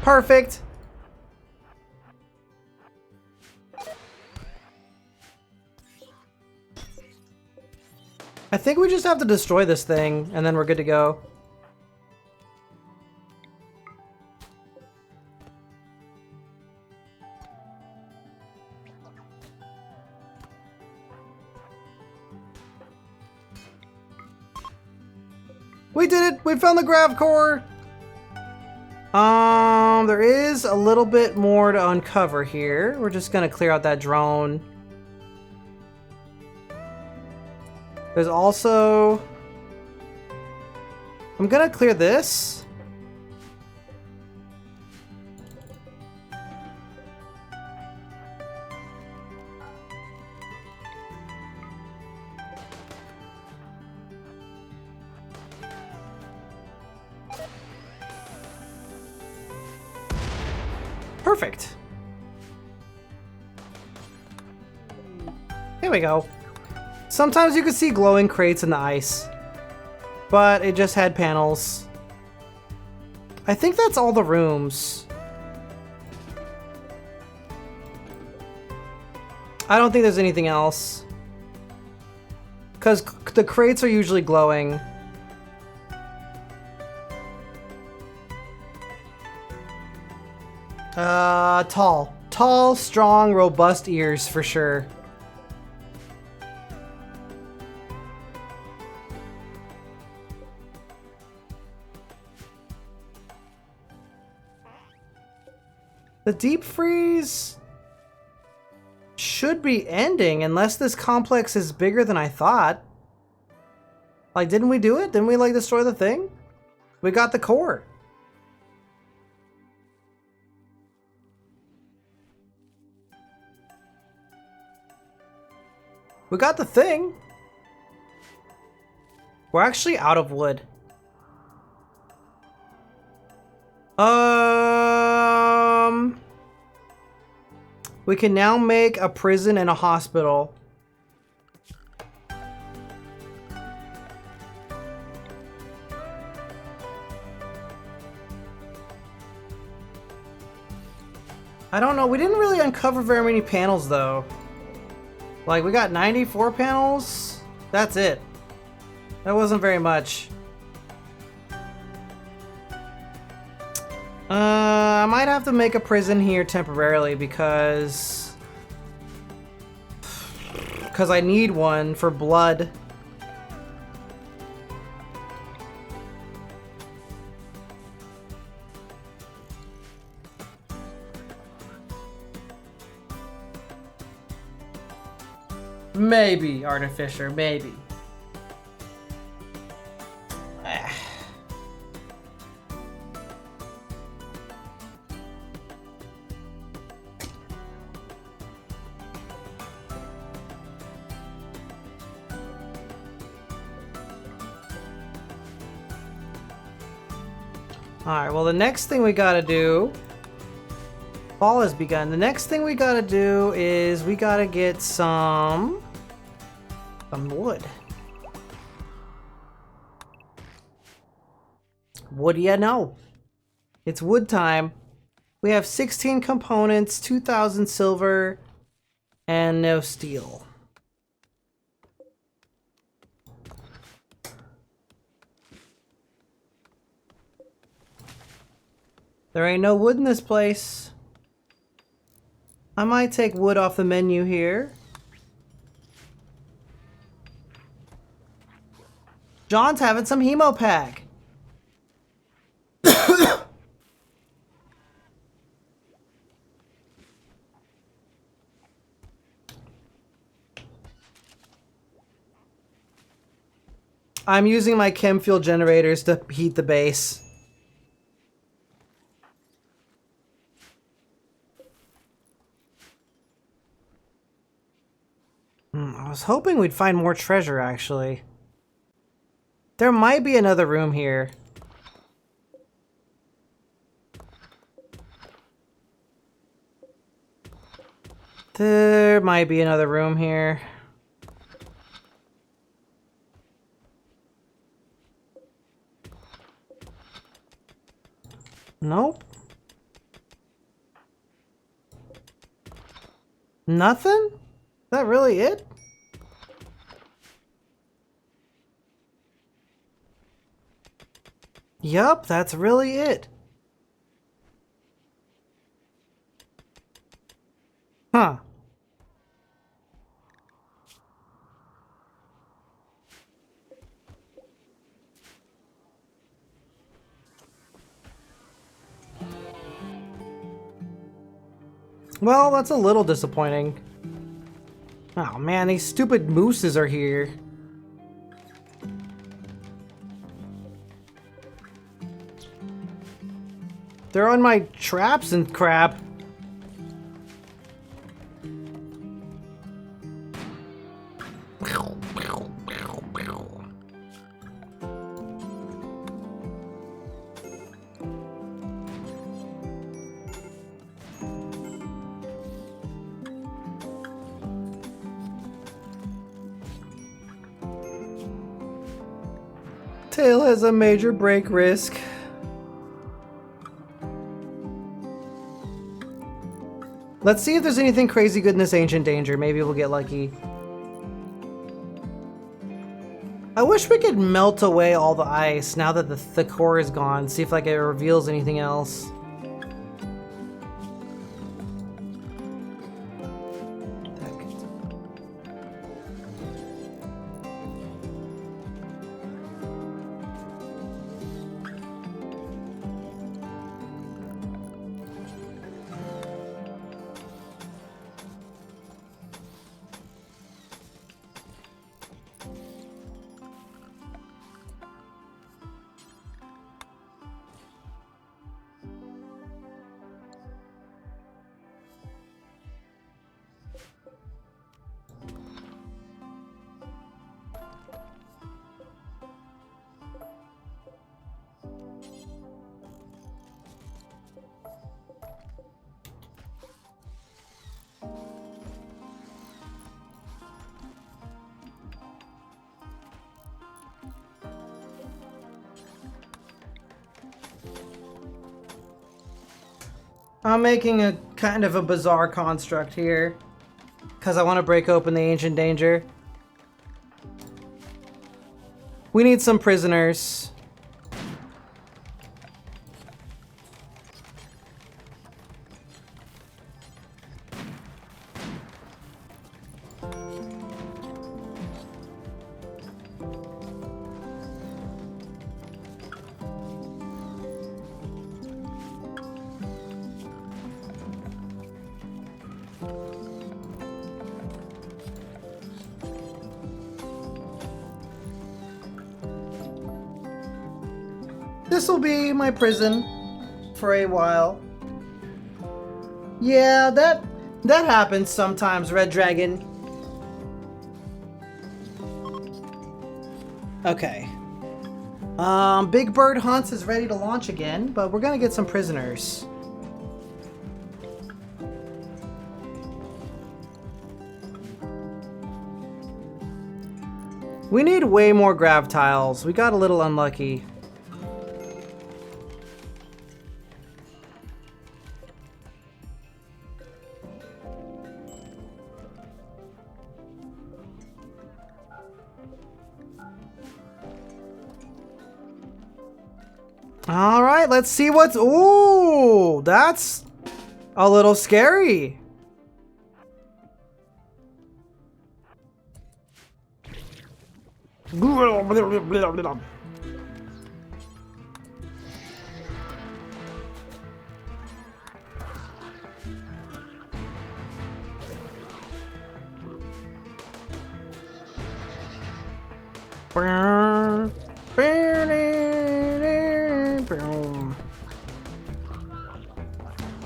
Speaker 1: Perfect. I think we just have to destroy this thing and then we're good to go. We did it! We found the grav core! There is a little bit more to uncover here. We're just gonna clear out that drone. There's also... I'm gonna clear this. Perfect. Here we go. Sometimes you can see glowing crates in the ice, but it just had panels. I think that's all the rooms. I don't think there's anything else, because the crates are usually glowing. Tall. Tall, strong, robust ears for sure. The deep freeze should be ending unless this complex is bigger than I thought. Like, didn't we do it? Didn't we, like, destroy the thing? We got the core. We got the thing. We're actually out of wood. We can now make a prison and a hospital. I don't know. We didn't really uncover very many panels though. Like, we got 94 panels. That's it. That wasn't very much. I might have to make a prison here temporarily because I need one for blood. Maybe, Artificer, maybe. Alright, well the next thing we gotta do... Fall has begun. The next thing we gotta do is we gotta get some wood. What do you know? It's wood time. We have 16 components, 2,000 silver, and no steel. There ain't no wood in this place. I might take wood off the menu here. John's having some hemo pack. I'm using my chem fuel generators to heat the base. I was hoping we'd find more treasure, actually. There might be another room here. There might be another room here. Nope. Nothing? Is that really it? Yup, that's really it. Huh. Well, that's a little disappointing. Oh man, these stupid mooses are here. They're on my traps and crap. Tail has a major break risk. Let's see if there's anything crazy good in this ancient danger. Maybe we'll get lucky. I wish we could melt away all the ice now that the core is gone. See if like it reveals anything else. I'm making a kind of a bizarre construct here because I want to break open the ancient danger. We need some prisoners. This will be my prison for a while. Yeah, that happens sometimes, Red Dragon. Okay. Big Bird Hunts is ready to launch again, but we're gonna get some prisoners. We need way more grav tiles. We got a little unlucky. All right, let's see what's. Ooh, that's a little scary.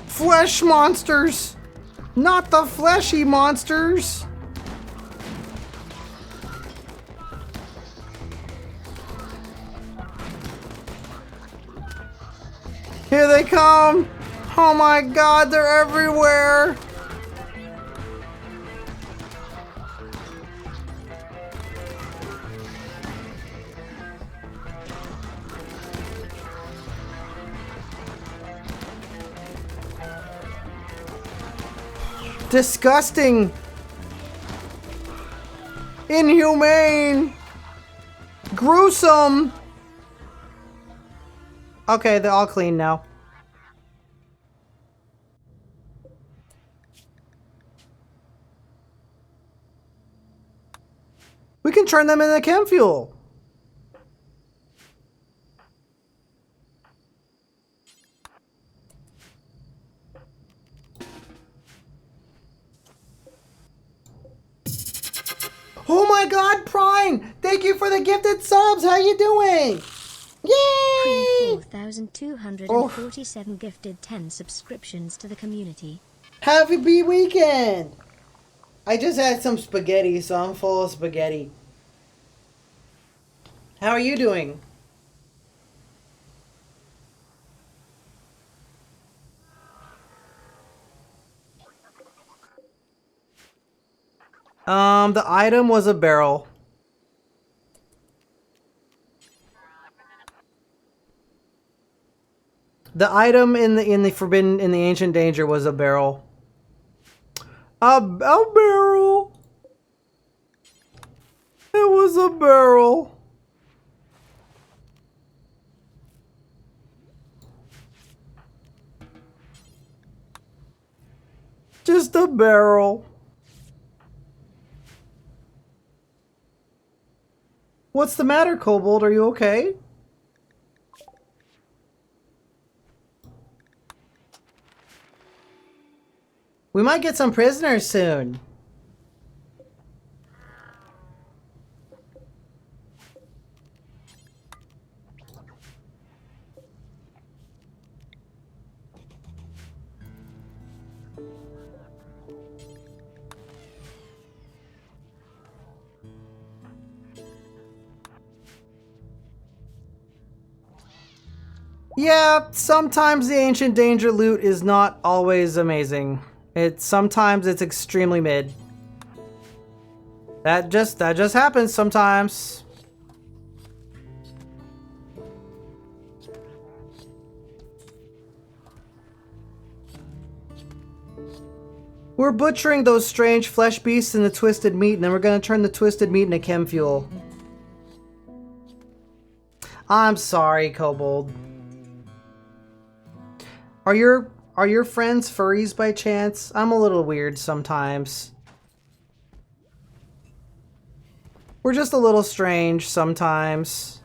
Speaker 1: Flesh monsters! Not the fleshy monsters! Here they come! Oh my god, they're everywhere! Disgusting! Inhumane! Gruesome! Okay, they're all clean now. We can turn them into chem fuel. Oh my god, Prime! Thank you for the gifted subs! How you doing? Yay!
Speaker 2: 4,247 gifted 10 subscriptions to the community.
Speaker 1: Happy B weekend! I just had some spaghetti, so I'm full of spaghetti. How are you doing? The item was a barrel. The item in the ancient danger was a barrel. A barrel. It was a barrel. Just a barrel. What's the matter, Kobold? Are you okay? We might get some prisoners soon. Yeah, sometimes the ancient danger loot is not always amazing. Sometimes it's extremely mid. That just happens sometimes. We're butchering those strange flesh beasts into twisted meat, and then we're gonna turn the twisted meat into chem fuel. I'm sorry, Kobold. Are your friends furries by chance? I'm a little weird sometimes. We're just a little strange sometimes.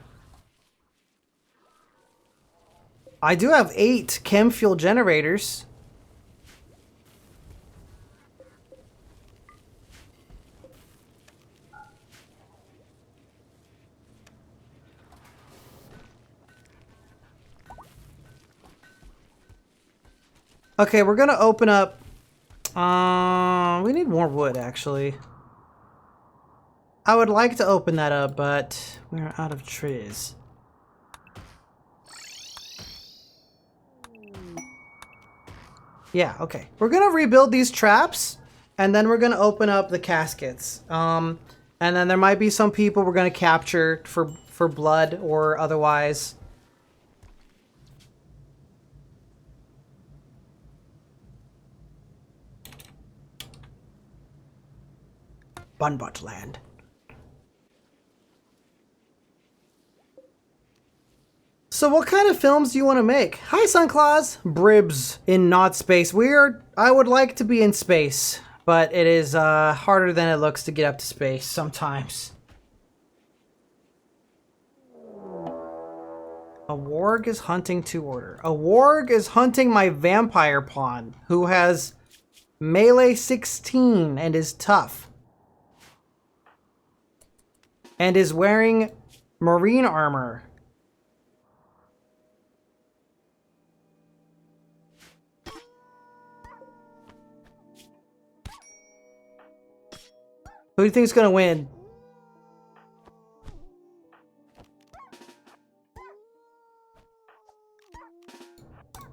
Speaker 1: I do have 8 chem fuel generators. Okay, we're gonna open up. We need more wood, actually. I would like to open that up, but we're out of trees. Yeah, okay. We're gonna rebuild these traps, and then we're gonna open up the caskets. And then there might be some people we're gonna capture for blood or otherwise. Bunbutt land. So what kind of films do you want to make? Hi, Sunclaws. Bribs in not space. I would like to be in space, but it is harder than it looks to get up to space sometimes. A warg is hunting to order. A warg is hunting my vampire pawn, who has melee 16 and is tough. And is wearing marine armor. Who do you think's gonna win?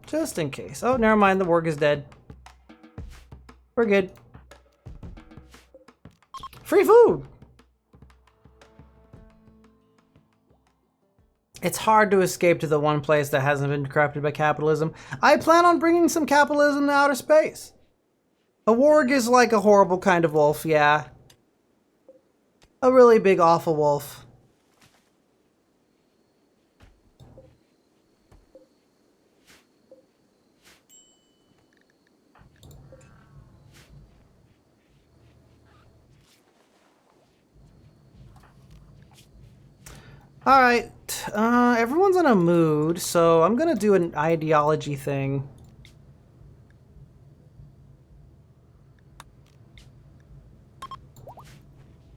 Speaker 1: Just in case. Oh, never mind. The warg is dead. We're good. Free food! It's hard to escape to the one place that hasn't been corrupted by capitalism. I plan on bringing some capitalism to outer space. A warg is like a horrible kind of wolf, yeah. A really big, awful wolf. Alright, everyone's in a mood, so I'm gonna do an ideology thing.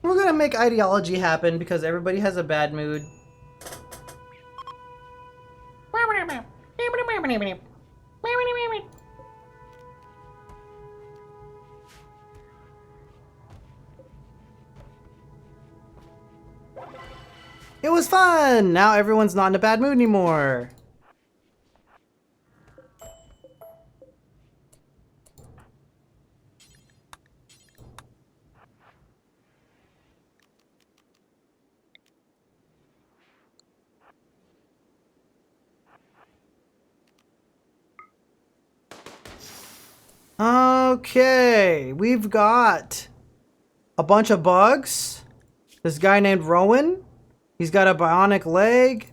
Speaker 1: We're gonna make ideology happen because everybody has a bad mood. It was fun! Now everyone's not in a bad mood anymore. Okay, we've got a bunch of bugs. This guy named Rowan. He's got a bionic leg.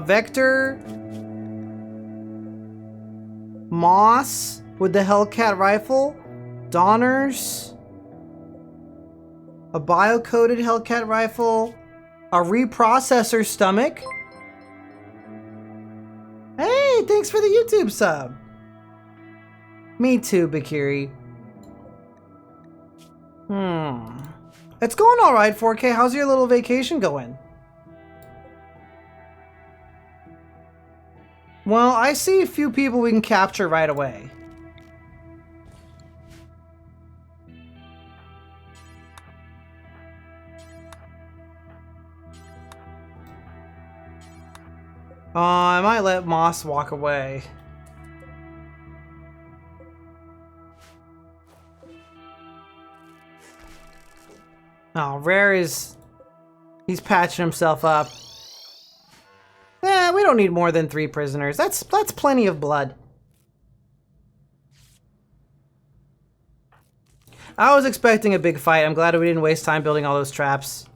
Speaker 1: Vector. Moss with the Hellcat rifle. Donners. A bio-coded Hellcat rifle. A reprocessor stomach. Hey, thanks for the YouTube sub. Me too, Bakiri. It's going alright, 4K. How's your little vacation going? Well, I see a few people we can capture right away. I might let Moss walk away. Oh, Rare is... He's patching himself up. We don't need more than 3 prisoners. That's plenty of blood. I was expecting a big fight. I'm glad we didn't waste time building all those traps.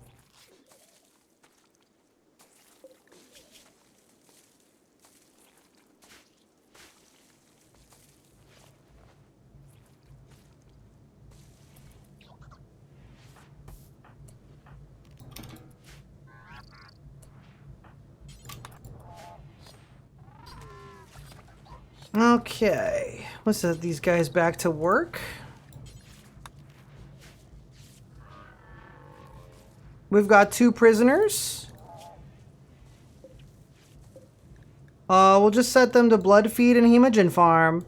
Speaker 1: Okay, let's set these guys back to work. We've got 2 prisoners. We'll just set them to blood feed and hemogen farm.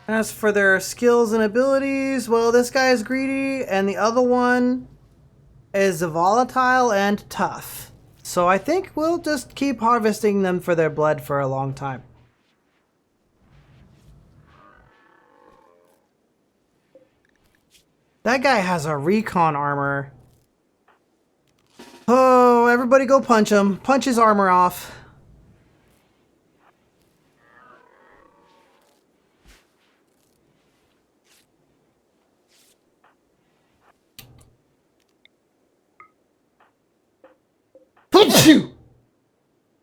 Speaker 1: As for their skills and abilities, well, this guy is greedy and the other one is volatile and tough. So I think we'll just keep harvesting them for their blood for a long time. That guy has a recon armor. Oh, everybody go punch him. Punch his armor off.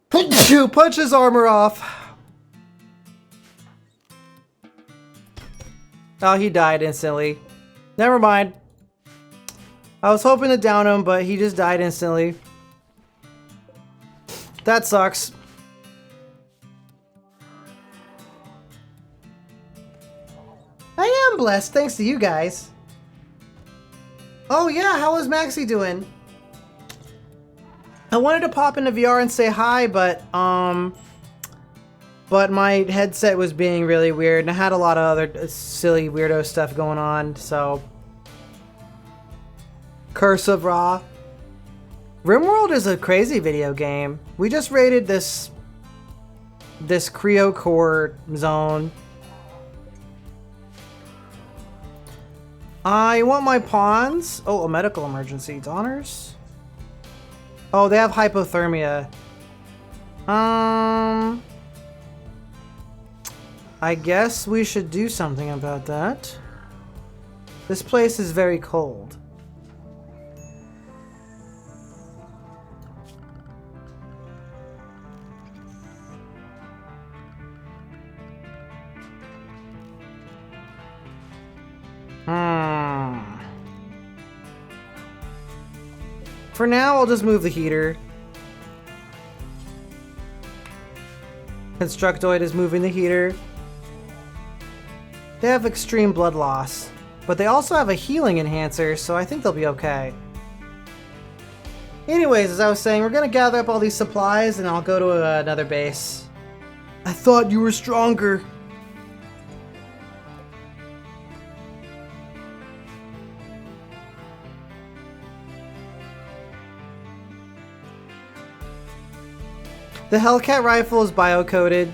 Speaker 1: Punch his armor off. Oh, he died instantly. Never mind. I was hoping to down him, but he just died instantly. That sucks. I am blessed thanks to you guys. Oh yeah, how was Maxie doing? I wanted to pop into VR and say hi, but my headset was being really weird, and I had a lot of other silly weirdo stuff going on, so... Curse of Ra. Rimworld is a crazy video game. We just raided this Creo Core zone. I want my pawns. Oh, a medical emergency. Donors? Oh, they have hypothermia. I guess we should do something about that. This place is very cold. For now, I'll just move the heater. Constructoid is moving the heater. They have extreme blood loss, but they also have a healing enhancer, so I think they'll be okay. Anyways, as I was saying, we're gonna gather up all these supplies and I'll go to another base. I thought you were stronger. The Hellcat rifle is bio-coated.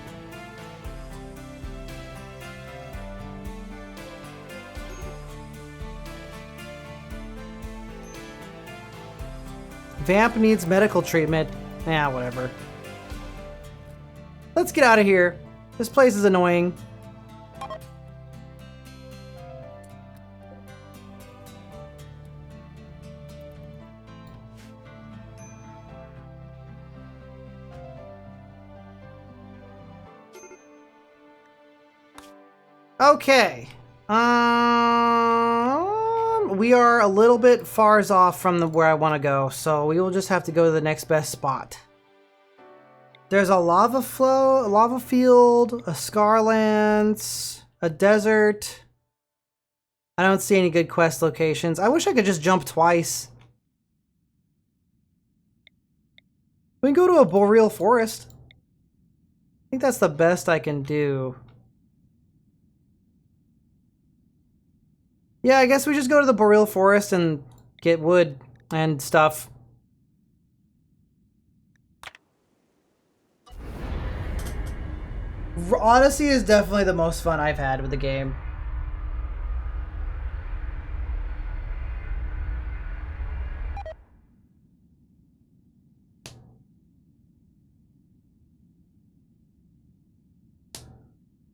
Speaker 1: Vamp needs medical treatment. Yeah, whatever. Let's get out of here. This place is annoying. Okay. We are a little bit far off from where I want to go, so we will just have to go to the next best spot. There's a lava flow, a lava field, a Scarlands, a desert. I don't see any good quest locations. I wish I could just jump twice. We can go to a boreal forest. I think that's the best I can do. Yeah, I guess we just go to the boreal forest and get wood and stuff. Odyssey is definitely the most fun I've had with the game.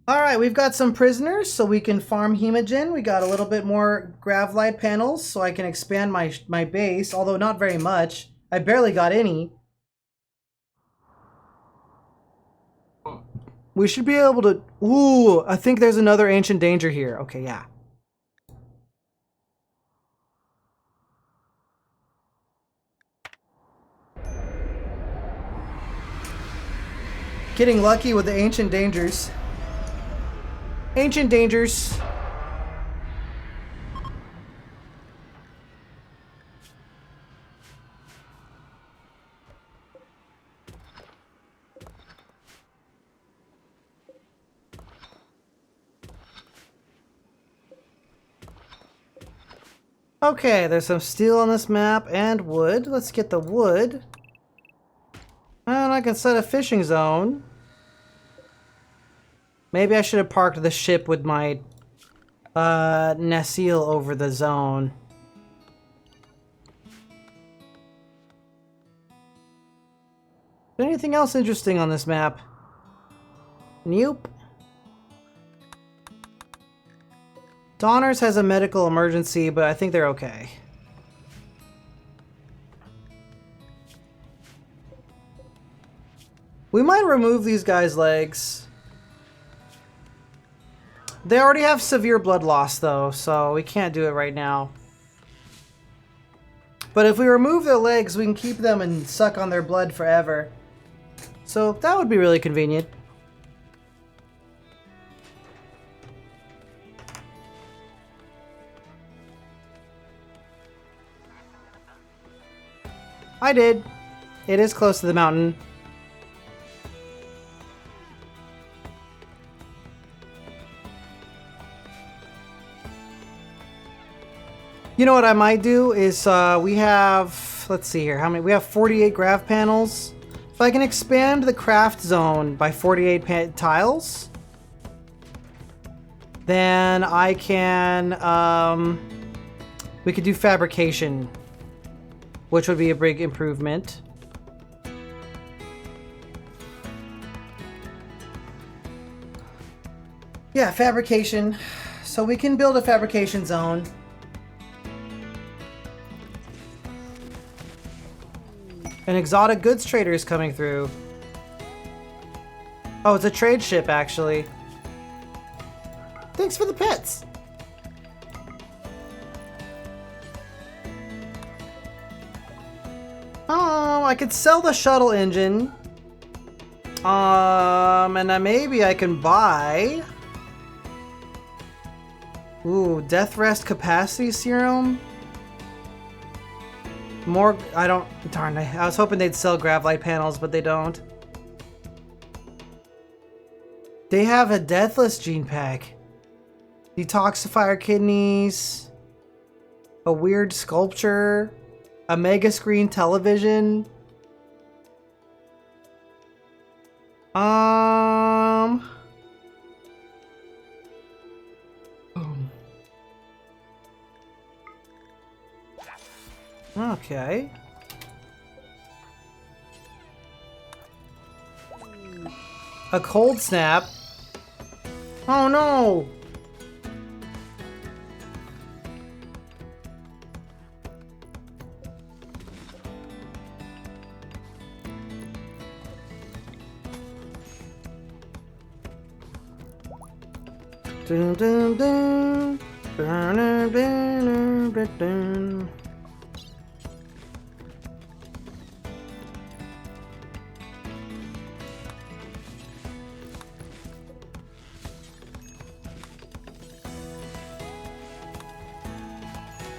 Speaker 1: Alright, we've got some prisoners, so we can farm hemogen. We got a little bit more gravlite panels, so I can expand my base, although not very much. I barely got any. We should be able to... Ooh, I think there's another ancient danger here. Okay, yeah. Getting lucky with the ancient dangers. Ancient dangers. Okay, there's some steel on this map and wood. Let's get the wood. And I can set a fishing zone. Maybe I should have parked the ship with my Nacil over the zone. Is there anything else interesting on this map? Nope. Donners has a medical emergency, but I think they're okay. We might remove these guys' legs. They already have severe blood loss, though, so we can't do it right now. But if we remove their legs, we can keep them and suck on their blood forever. So that would be really convenient. I did. It is close to the mountain. You know what I might do is we have, let's see here, how many? We have 48 graph panels. If I can expand the craft zone by 48 tiles, then I can, we could do fabrication, which would be a big improvement. Yeah, fabrication. So we can build a fabrication zone. An exotic goods trader is coming through. Oh, it's a trade ship, actually. Thanks for the pets. I could sell the shuttle engine. And then maybe I can buy... Ooh, death rest capacity serum? More, I don't, darn, I was hoping they'd sell gravlight panels, but they don't. They have a deathless gene pack. Detoxifier kidneys. A weird sculpture. A mega screen television. Okay. A cold snap. Oh no! Dun, dun, dun. Dun, dun, dun, dun, dun.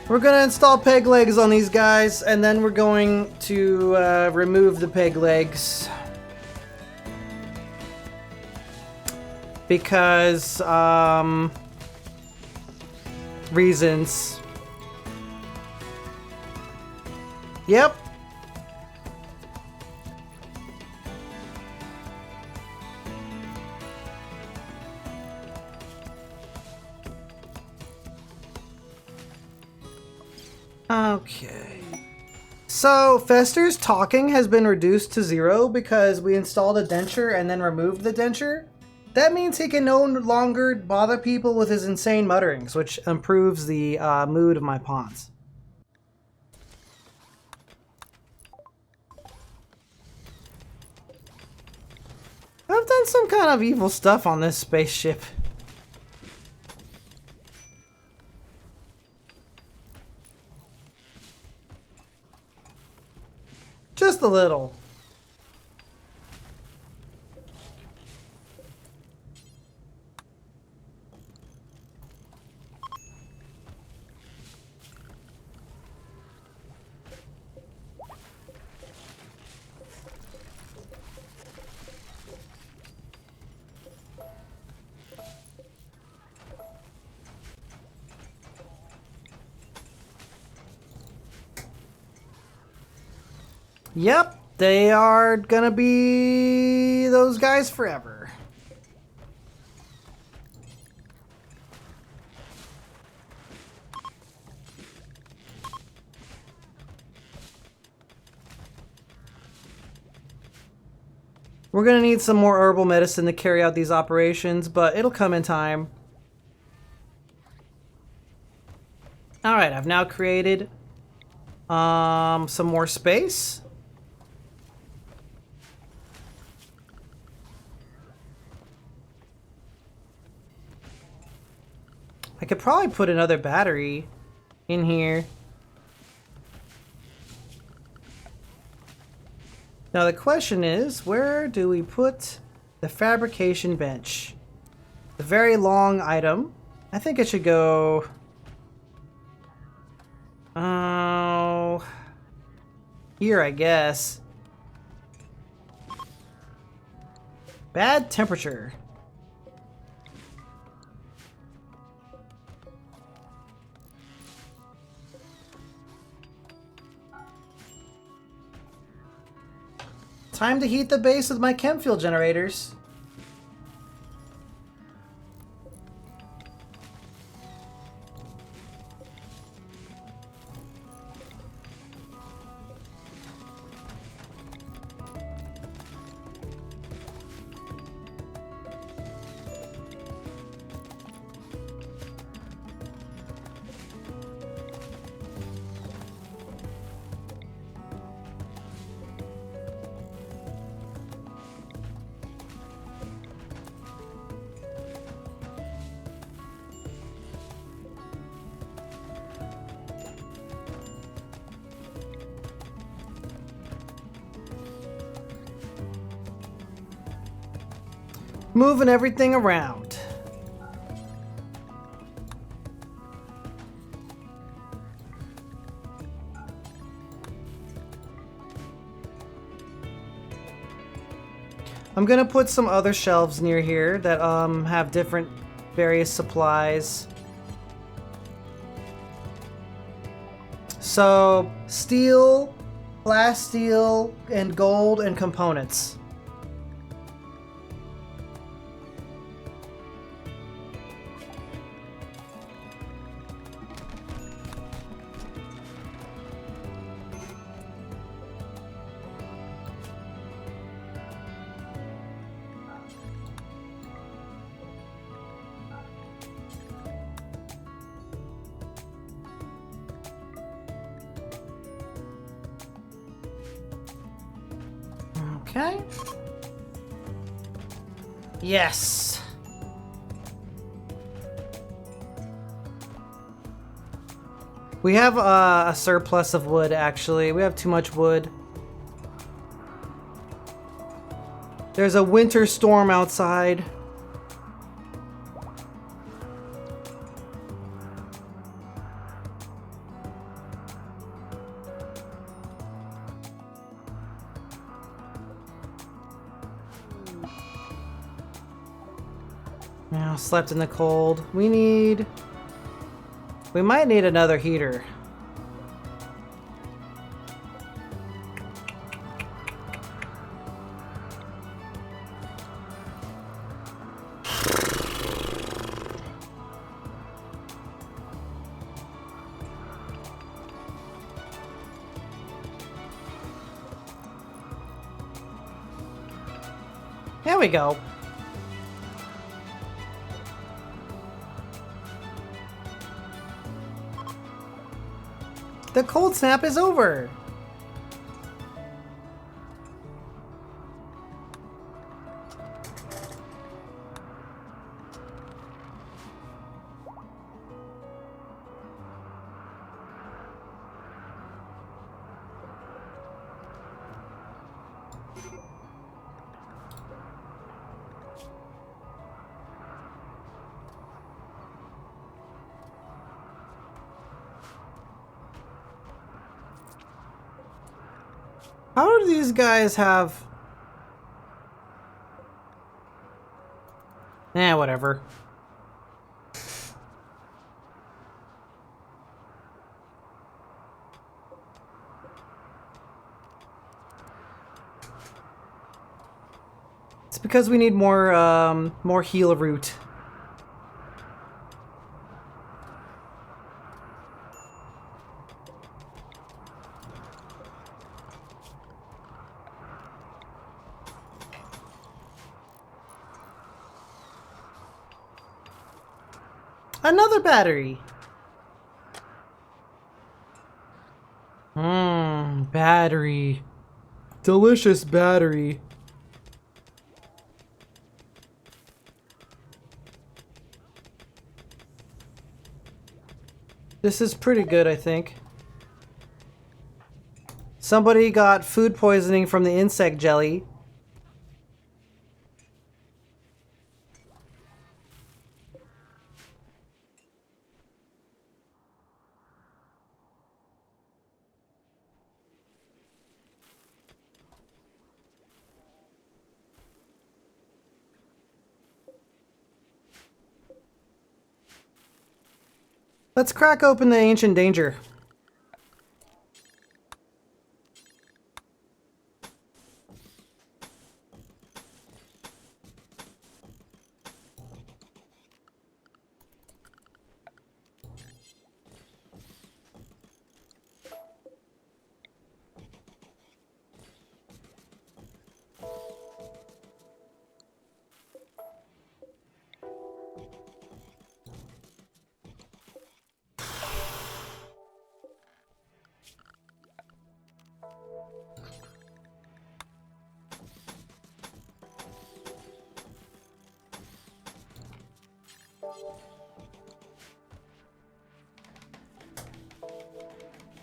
Speaker 1: We're gonna install peg legs on these guys, and then we're going to remove the peg legs. Because, reasons. Yep. Okay. So, Fester's talking has been reduced to 0 because we installed a denture and then removed the denture. That means he can no longer bother people with his insane mutterings, which improves the mood of my pawns. I've done some kind of evil stuff on this spaceship. Just a little. Yep, they are gonna be those guys forever. We're gonna need some more herbal medicine to carry out these operations, but it'll come in time. Alright, I've now created some more space. I could probably put another battery in here. Now the question is, where do we put the fabrication bench? The very long item. I think it should go... Oh... Here, I guess. Bad temperature. Time to heat the base with my chem fuel generators. Moving everything around. I'm gonna put some other shelves near here that have different various supplies. So steel, glass steel, and gold and components. Okay. Yes. We have a surplus of wood, actually. We have too much wood. There's a winter storm outside. Now, slept in the cold. We might need another heater. There we go. The cold snap is over. How do these guys have... whatever. It's because we need more heal root. Another battery. Battery. Delicious battery. This is pretty good, I think. Somebody got food poisoning from the insect jelly. Let's crack open the ancient danger.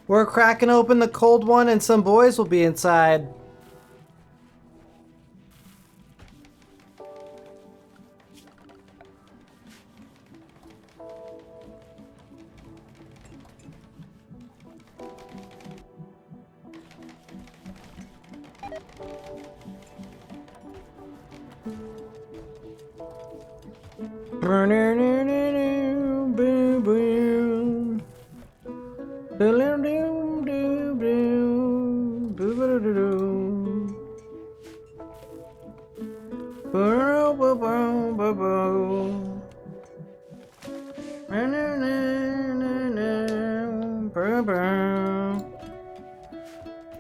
Speaker 1: We're cracking open the cold one and some boys will be inside.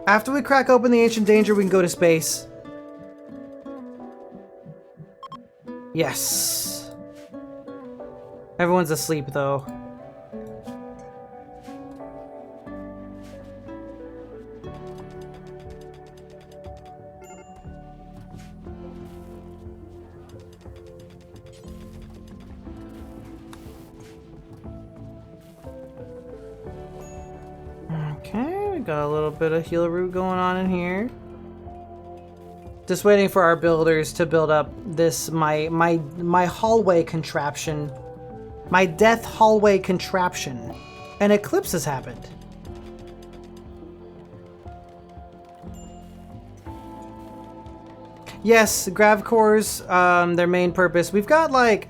Speaker 1: After we crack open the ancient danger, we can go to space. Yes. Everyone's asleep though. Okay, we got a little bit of heal root going on in here. Just waiting for our builders to build up this my hallway contraption. My death hallway contraption. An eclipse has happened. Yes, grav cores, their main purpose. We've got like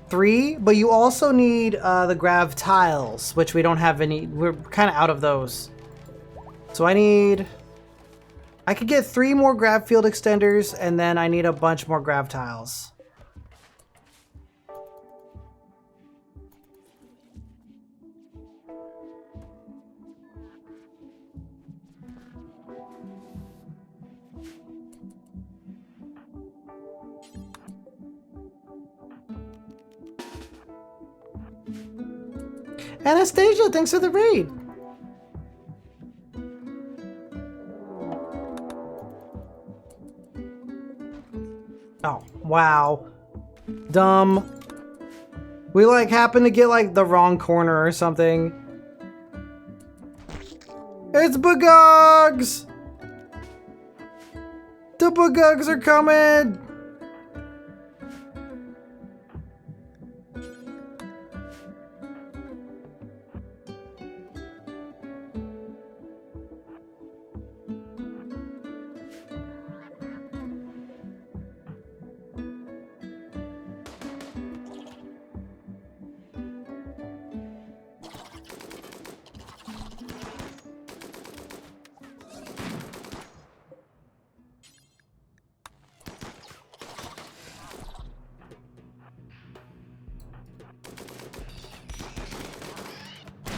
Speaker 1: 3, but you also need the grav tiles, which we don't have any. We're kind of out of those. So I could get 3 more grav field extenders, and then I need a bunch more grav tiles. Anastasia, thanks for the raid. Oh, wow. Dumb. We like happen to get like the wrong corner or something. It's Bugogs! The Bugogs are coming!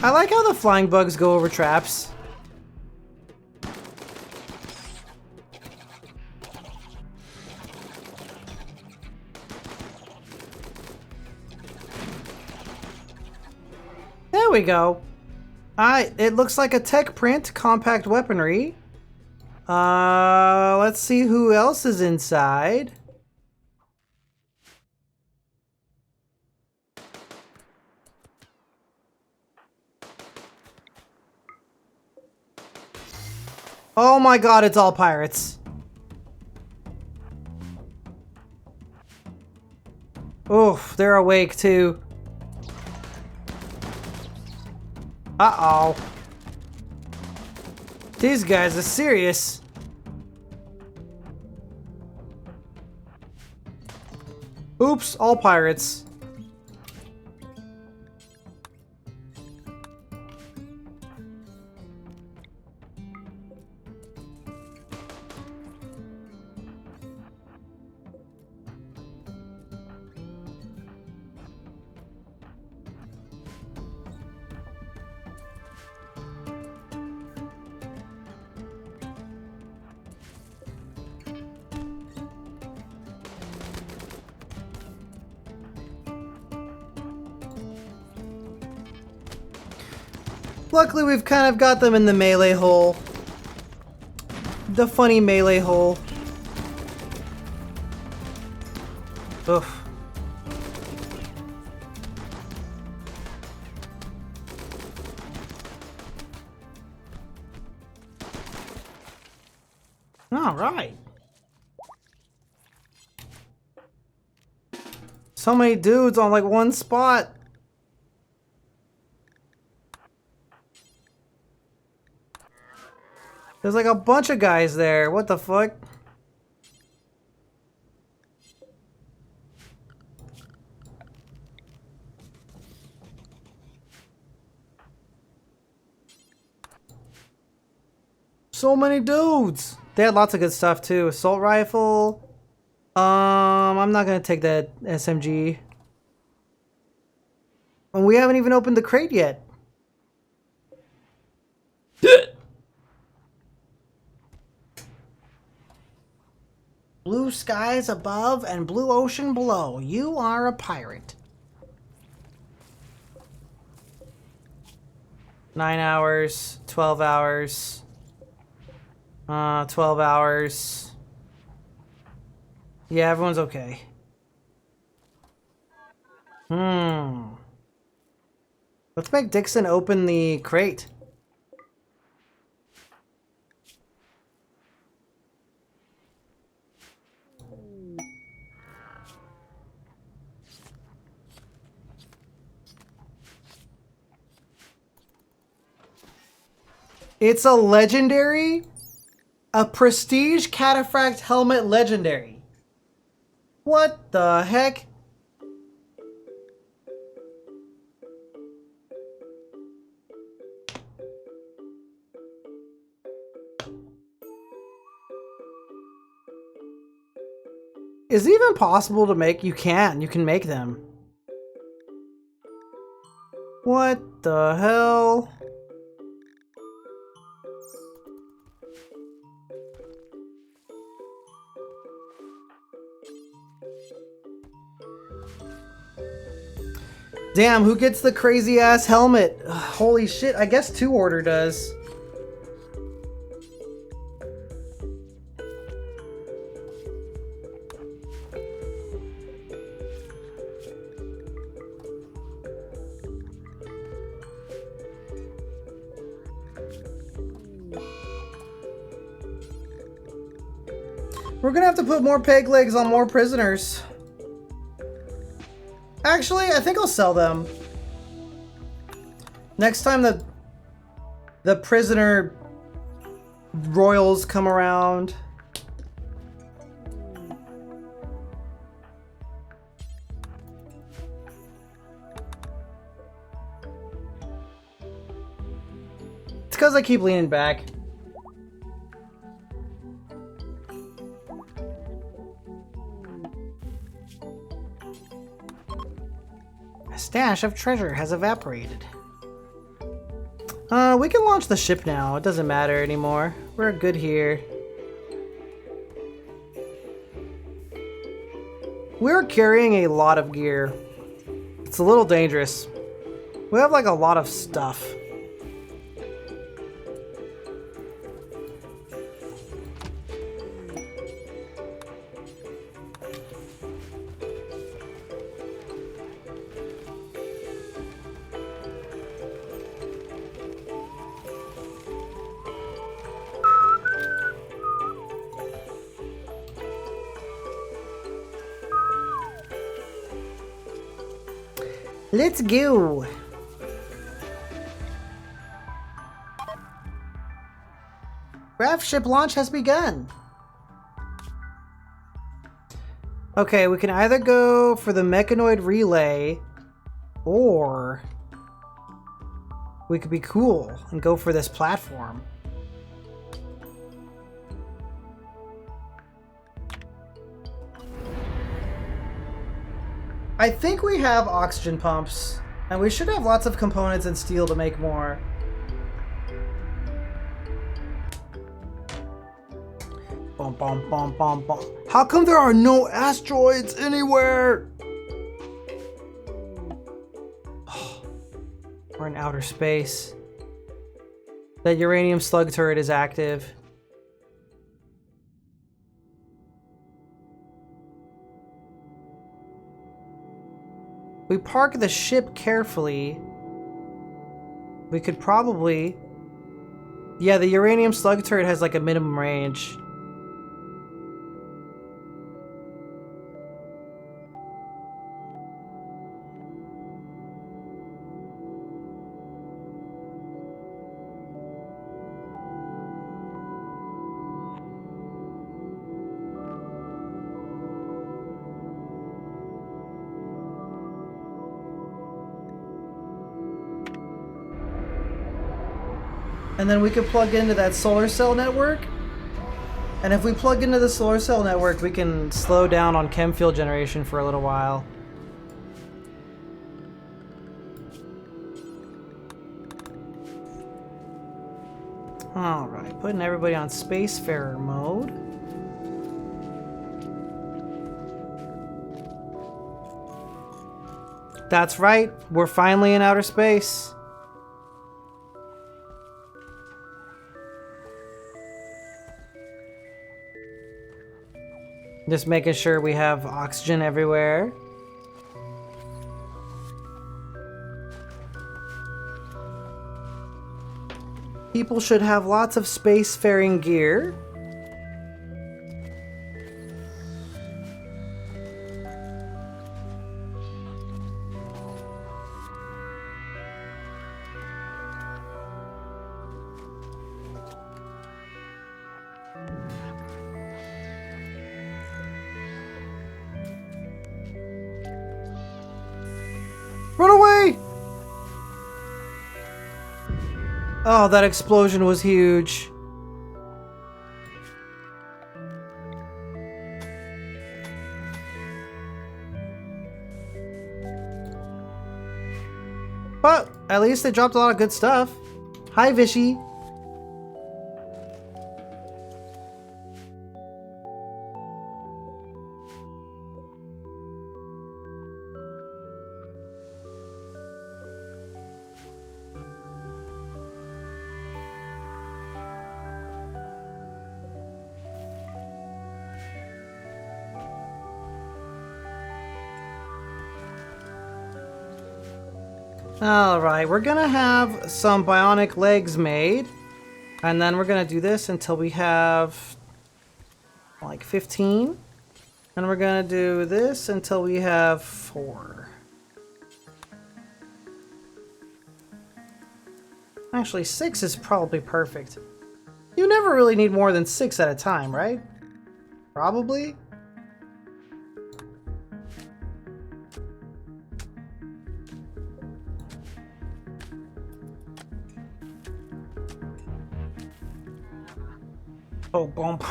Speaker 1: I like how the flying bugs go over traps. There we go. It looks like a tech print, compact weaponry. Let's see who else is inside. Oh my god, it's all pirates. Oof, they're awake too. Uh-oh. These guys are serious. Oops, all pirates. Luckily, we've kind of got them in the melee hole. The funny melee hole. Oof. All right. So many dudes on like one spot. There's like a bunch of guys there. What the fuck? So many dudes. They had lots of good stuff too. Assault rifle. I'm not gonna take that SMG. And we haven't even opened the crate yet. Blue skies above and blue ocean below. You are a pirate. 9 hours, 12 hours, 12 hours. Yeah, everyone's okay. Let's make Dixon open the crate. It's a legendary? A prestige cataphract helmet legendary. What the heck? Is it even possible to make? You can make them. What the hell? Damn, who gets the crazy ass helmet? Ugh, holy shit, I guess 2 order does. We're gonna have to put more peg legs on more prisoners. Actually, I think I'll sell them. Next time the prisoner royals come around. It's because I keep leaning back. Stash of treasure has evaporated. We can launch the ship now. It doesn't matter anymore. We're good here. We're carrying a lot of gear. It's a little dangerous. We have like a lot of stuff. Let's go. Raft ship launch has begun. Okay, we can either go for the mechanoid relay, or we could be cool and go for this platform. I think we have oxygen pumps, and we should have lots of components and steel to make more. Bum, bum, bum, bum, bum. How come there are no asteroids anywhere? Oh, we're in outer space. That uranium slug turret is active. We park the ship carefully. We could probably... Yeah, the uranium slug turret has like a minimum range. And then we could plug into that solar cell network. And if we plug into the solar cell network, we can slow down on chem fuel generation for a little while. Alright, putting everybody on spacefarer mode. That's right, we're finally in outer space. Just making sure we have oxygen everywhere. People should have lots of spacefaring gear. Run away! Oh, that explosion was huge. But at least they dropped a lot of good stuff. Hi, Vishy. Alright, we're gonna have some bionic legs made. And then we're gonna do this until we have like 15. And we're gonna do this until we have 4. Actually, 6 is probably perfect. You never really need more than 6 at a time, right? Probably. Oh, bump.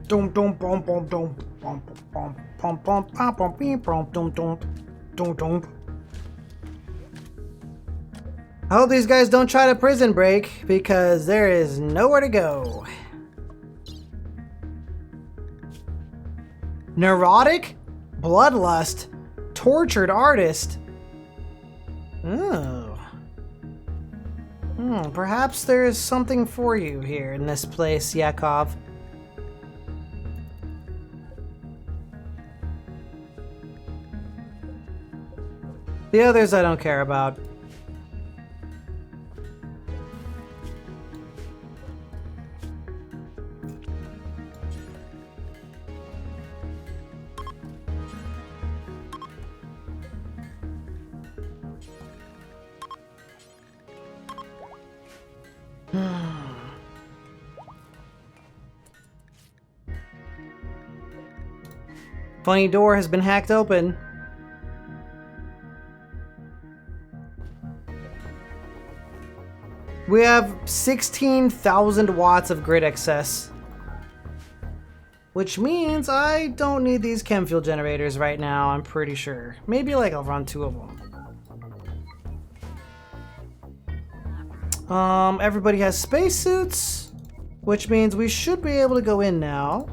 Speaker 1: Dum dum bum bum dum bum bum bum bum bum bum beep bum dum dum dum dum. I hope these guys don't try to prison break because there is nowhere to go. Neurotic, bloodlust, tortured artist. Oh. Perhaps there is something for you here in this place, Yakov. The others I don't care about. Funny door has been hacked open. We have 16,000 watts of grid excess. Which means I don't need these chem fuel generators right now, I'm pretty sure. Maybe like I'll run 2 of them. Everybody has spacesuits, which means we should be able to go in now.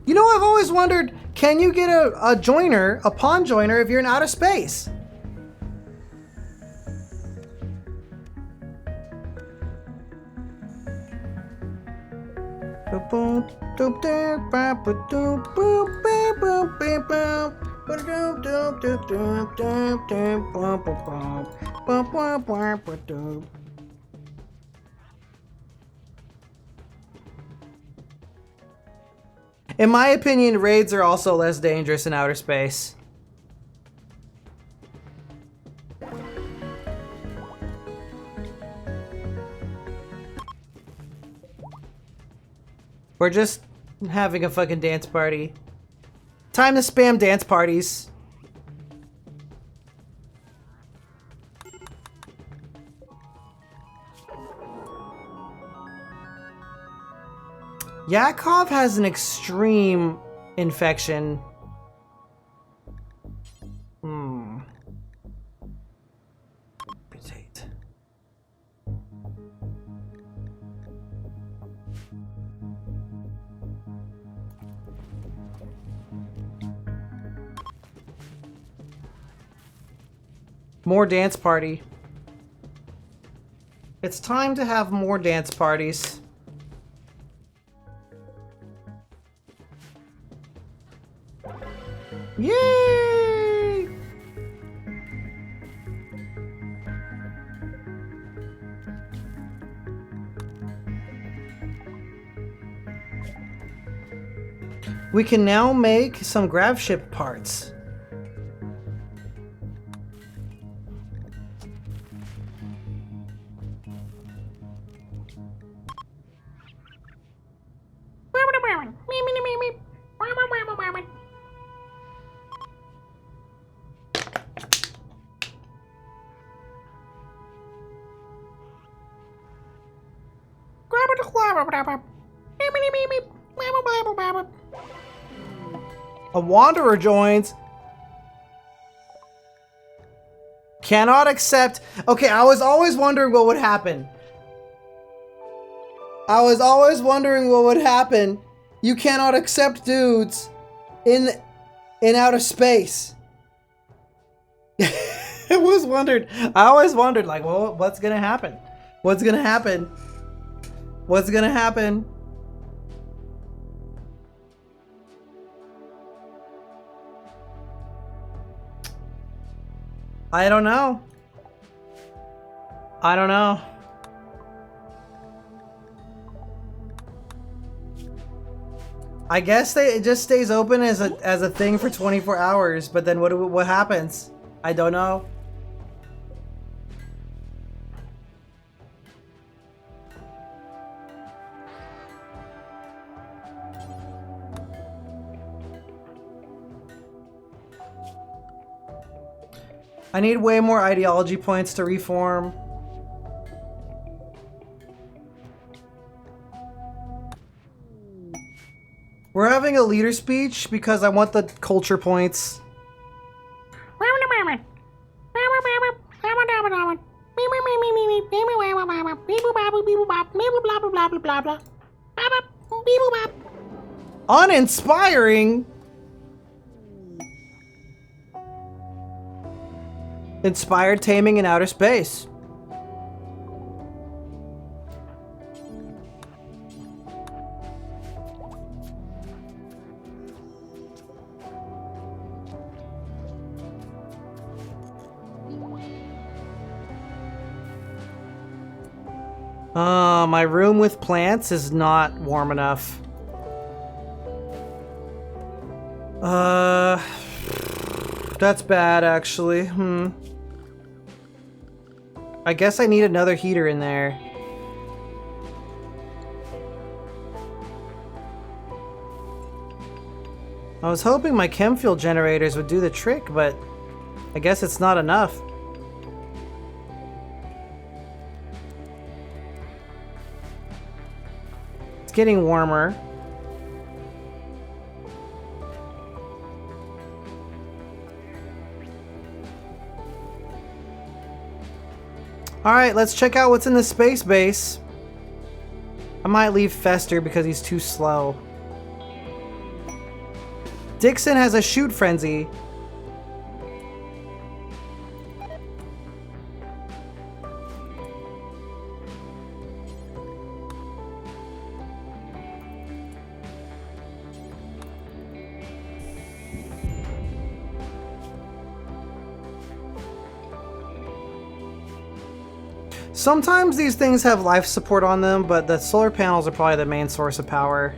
Speaker 1: You know, I've always wondered, can you get a joiner, a pawn joiner, if you're in outer space? In my opinion, raids are also less dangerous in outer space. We're just having a fucking dance party. Time to spam dance parties. Yakov has an extreme infection. Potato. More dance party. It's time to have more dance parties. Yay! We can now make some grav ship parts. A wanderer joins. Cannot accept. Okay, I was always wondering what would happen. I was always wondering what would happen. You cannot accept dudes in outer space. I always wondered, like, well, what's gonna happen? What's gonna happen? What's gonna happen? I don't know. I don't know. I guess it just stays open as a thing for 24 hours, but then what happens? I don't know. I need way more ideology points to reform. We're having a leader speech because I want the culture points. Uninspiring? Inspired taming in outer space. My room with plants is not warm enough. That's bad, actually. I guess I need another heater in there. I was hoping my chem fuel generators would do the trick, but I guess it's not enough. It's getting warmer. Alright, let's check out what's in the space base. I might leave Fester because he's too slow. Dixon has a shoot frenzy. Sometimes these things have life support on them, but the solar panels are probably the main source of power.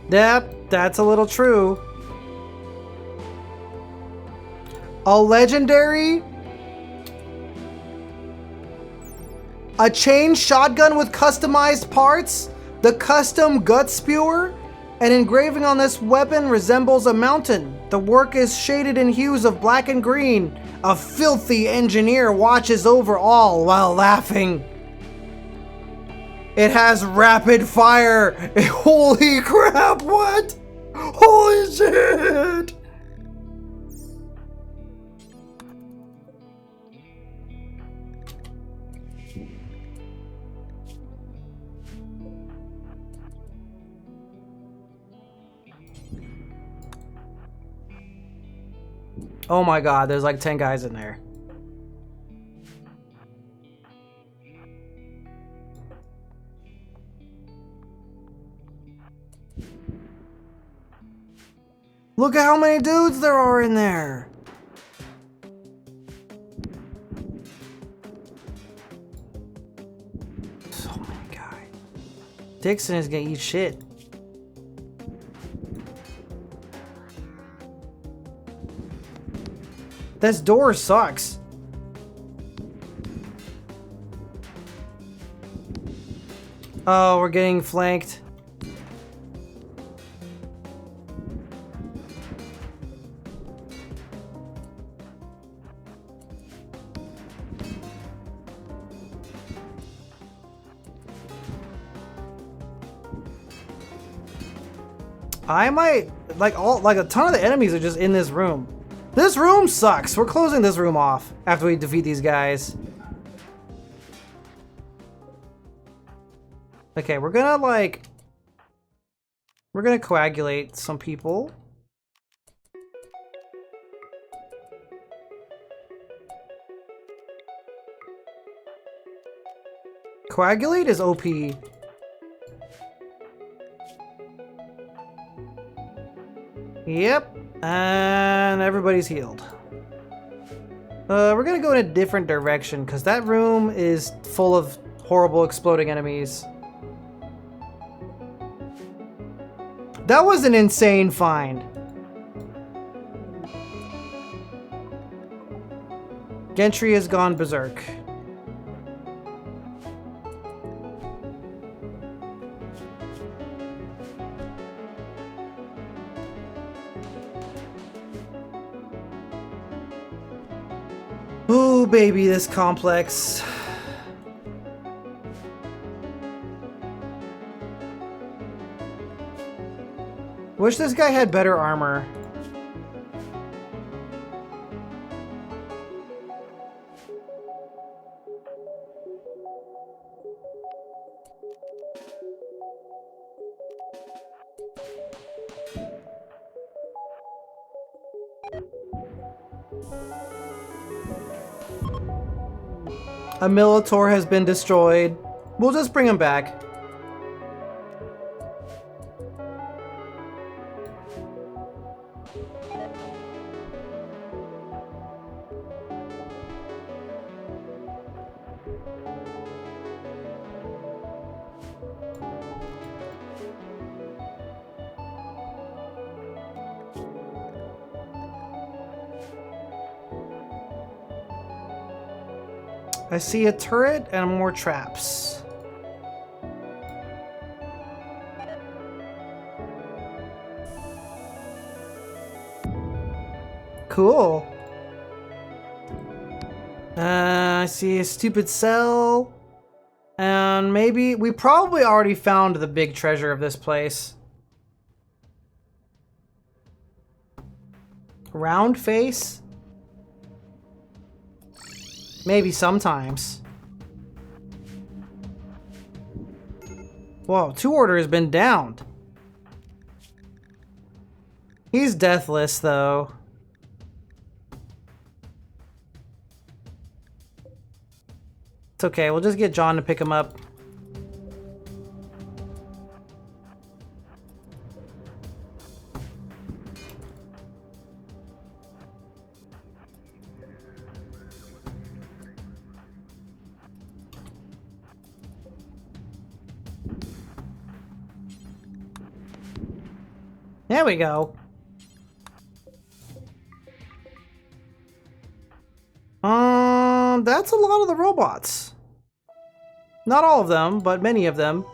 Speaker 1: Yep, that's a little true. A legendary? A chain shotgun with customized parts? The custom gut spewer? An engraving on this weapon resembles a mountain. The work is shaded in hues of black and green. A filthy engineer watches over all while laughing. It has rapid fire. Holy crap, what? Holy shit! Oh my god, there's like 10 guys in there. Look at how many dudes there are in there. So many guys. Dixon is gonna eat shit. This door sucks. Oh, we're getting flanked. I might like a ton of the enemies are just in this room. This room sucks. We're closing this room off after we defeat these guys. Okay, we're gonna coagulate some people. Coagulate is OP. Yep, and everybody's healed. We're gonna go in a different direction because that room is full of horrible exploding enemies. That was an insane find. Gentry has gone berserk. Ooh, baby, this complex. Wish this guy had better armor. A Militor has been destroyed. We'll just bring him back. I see a turret and more traps. Cool. I see a stupid cell. And maybe we probably already found the big treasure of this place. Round face? Maybe sometimes. Whoa, 2 order has been downed. He's deathless though. It's okay, we'll just get John to pick him up. There we go. That's a lot of the robots. Not all of them, but many of them.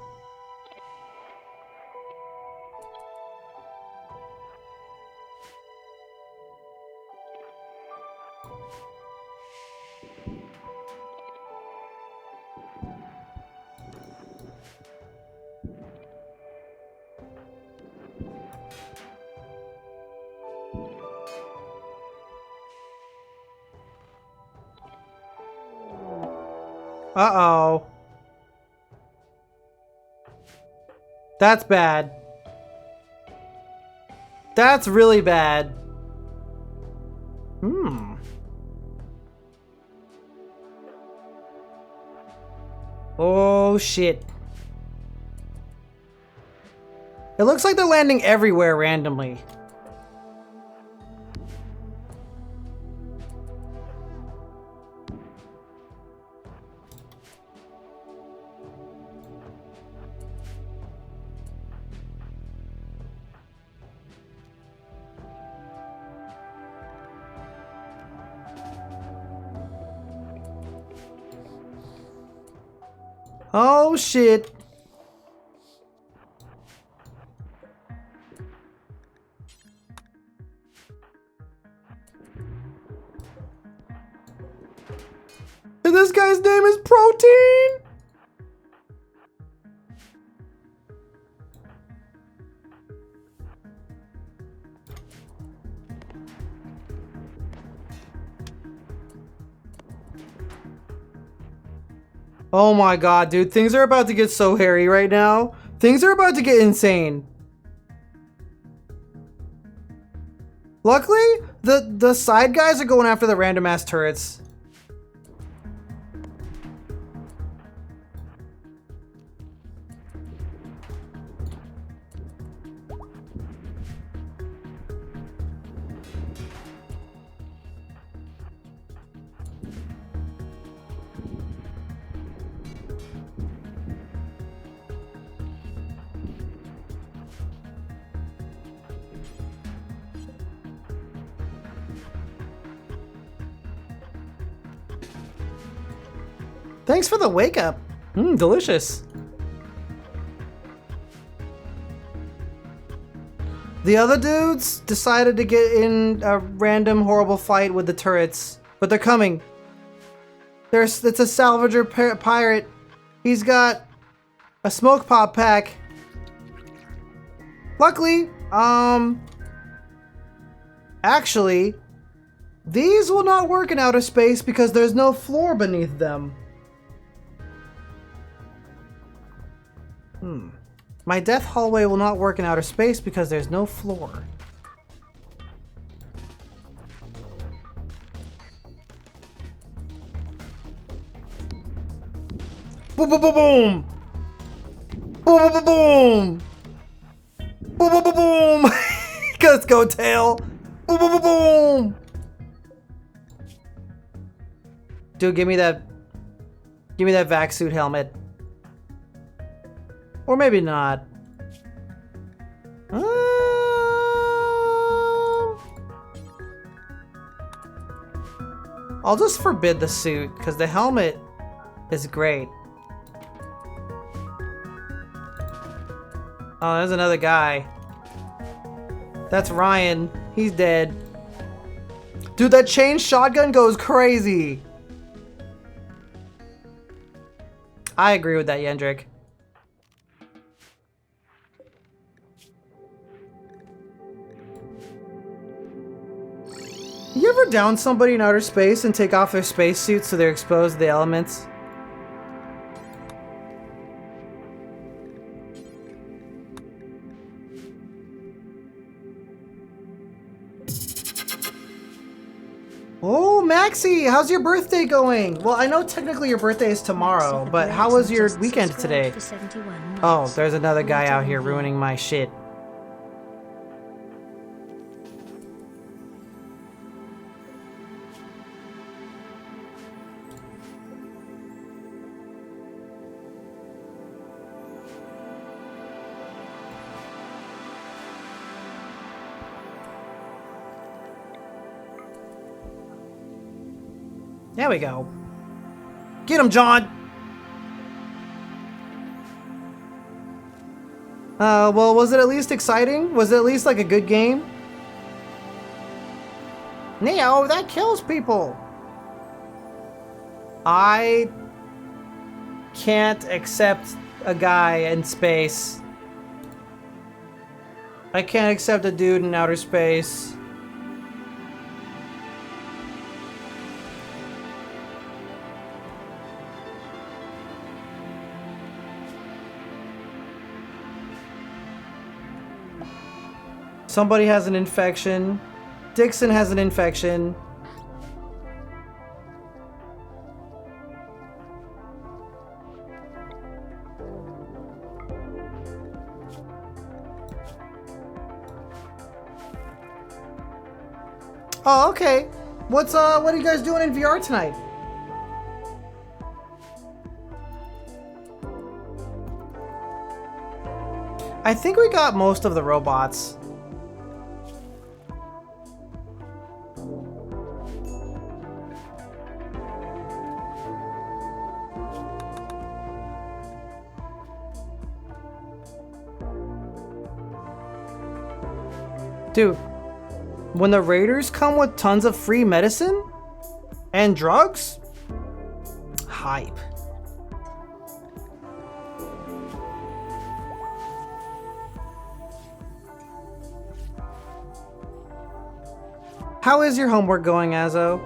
Speaker 1: Uh-oh. That's bad. That's really bad. Oh, shit. It looks like they're landing everywhere randomly. Oh shit. And this guy's name is Protein? Oh my god, dude. Things are about to get so hairy right now. Things are about to get insane. Luckily, the side guys are going after the random ass turrets. Thanks for the wake up. Delicious. The other dudes decided to get in a random horrible fight with the turrets, but they're coming. It's a salvager pirate. He's got a smoke pop pack. Luckily, actually, these will not work in outer space because there's no floor beneath them. My death hallway will not work in outer space because there's no floor. Boom, boom, boom, boom! Boom, boom, boom, boom! Boom, boom, boom, boom! Let's go, tail! Boom, boom, boom, boom! Dude, give me that vac suit helmet. Or maybe not. I'll just forbid the suit, because the helmet is great. Oh, there's another guy. That's Ryan. He's dead. Dude, that chain shotgun goes crazy. I agree with that, Yendrik. You ever down somebody in outer space and take off their spacesuits so they're exposed to the elements? Oh, Maxie, how's your birthday going? Well, I know technically your birthday is tomorrow, but how was your weekend today? Oh, there's another guy out here ruining my shit. There we go. Get him, John! Well, was it at least exciting? Was it at least like a good game? Neo, that kills people! I can't accept a guy in space. I can't accept a dude in outer space. Somebody has an infection. Dixon has an infection. Oh, okay. What are you guys doing in VR tonight? I think we got most of the robots. Dude, when the raiders come with tons of free medicine and drugs, hype. How is your homework going, Azo?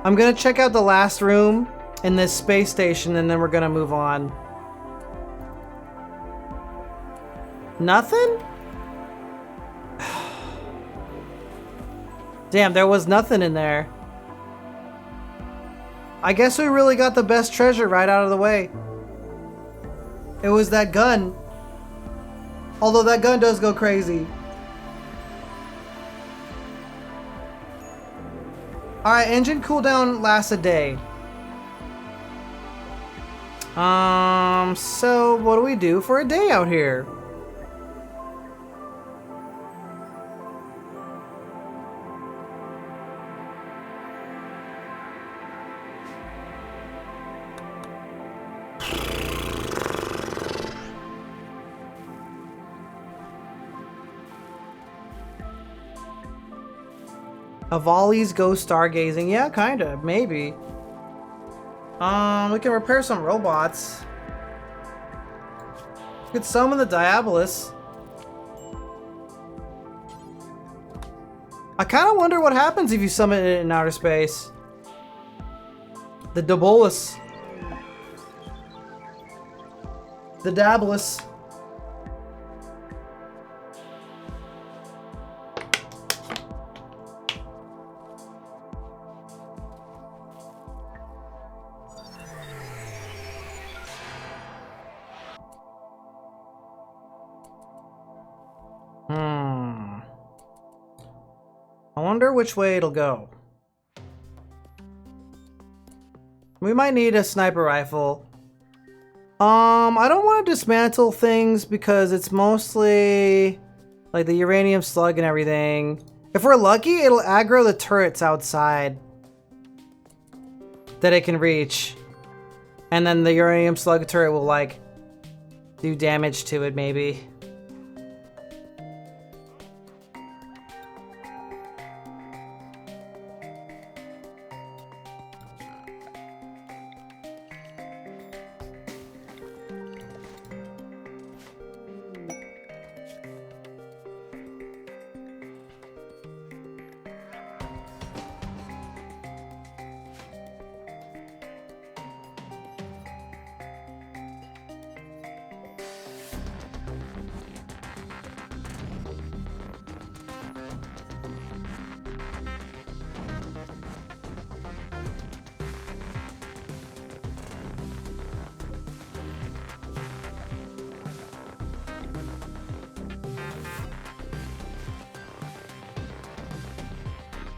Speaker 1: I'm gonna check out the last room in this space station and then we're gonna move on. Nothing? Damn, there was nothing in there. I guess we really got the best treasure right out of the way. It was that gun. Although that gun does go crazy. Alright, engine cooldown lasts a day. So what do we do for a day out here? Avali's go stargazing. Yeah, kinda, maybe. We can repair some robots. We could summon the Diabolus. I kinda wonder what happens if you summon it in outer space. The Diabolus. The Dabolus. I wonder which way it'll go. We might need a sniper rifle. I don't want to dismantle things because it's mostly like the uranium slug and everything. If we're lucky, it'll aggro the turrets outside that it can reach. And then the uranium slug turret will like do damage to it maybe.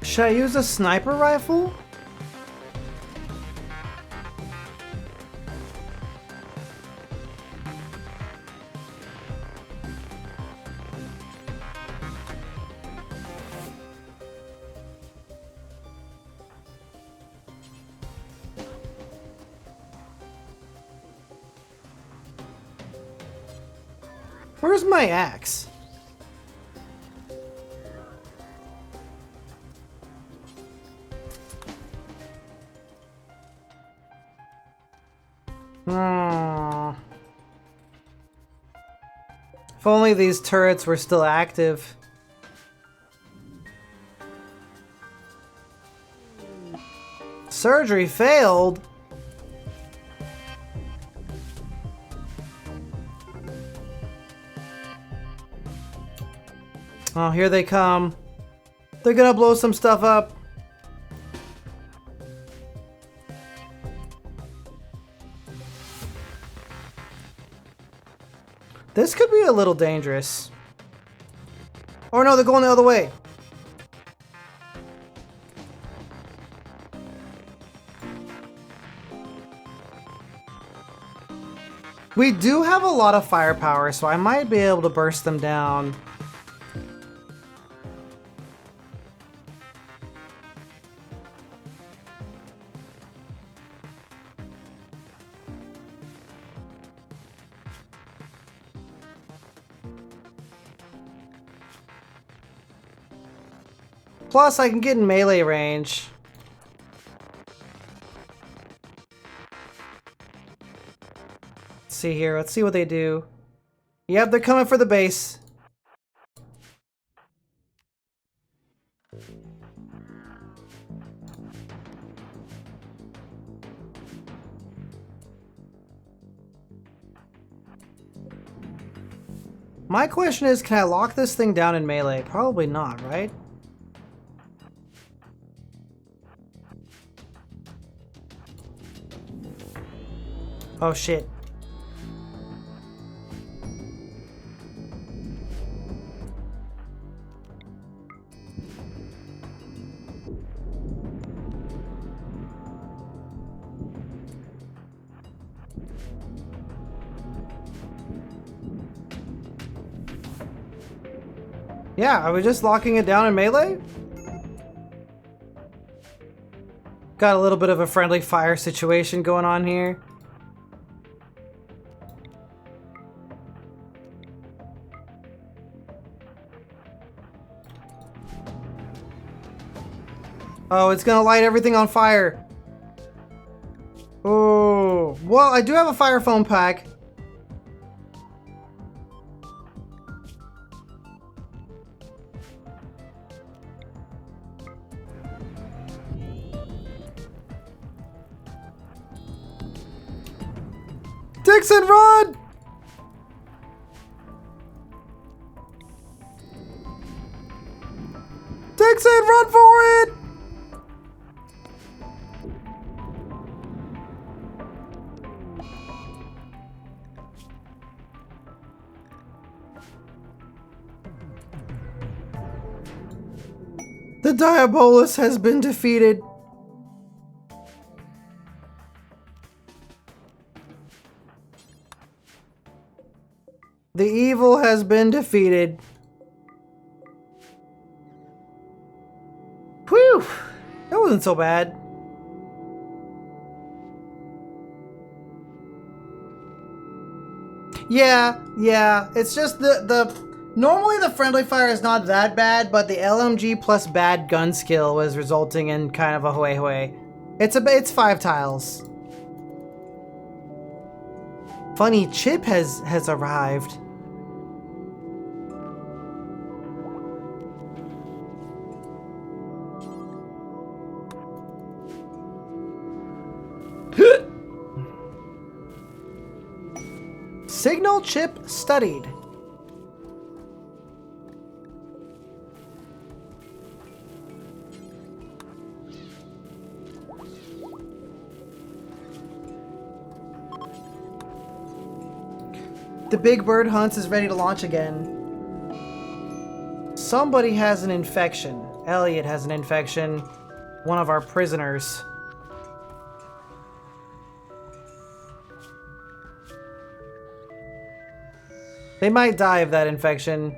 Speaker 1: Should I use a sniper rifle? Where's my axe? If only these turrets were still active. Surgery failed? Oh, here they come. They're gonna blow some stuff up. This could be a little dangerous. Oh no, they're going the other way. We do have a lot of firepower, so I might be able to burst them down. Plus, I can get in melee range. Let's see here. Let's see what they do. Yep, they're coming for the base. My question is, can I lock this thing down in melee? Probably not, right? Oh shit. Yeah, are we just locking it down in melee? Got a little bit of a friendly fire situation going on here. Oh, it's gonna light everything on fire. Oh, well, I do have a fire foam pack. Dixon, run! Dixon, run for it! The Diabolus has been defeated. The evil has been defeated. Whew! That wasn't so bad. Yeah. It's just normally the friendly fire is not that bad, but the LMG plus bad gun skill was resulting in kind of a hue. It's 5 tiles. Funny, Chip has arrived. Signal chip studied. The Big Bird Hunts is ready to launch again. Somebody has an infection. Elliot has an infection. One of our prisoners. They might die of that infection.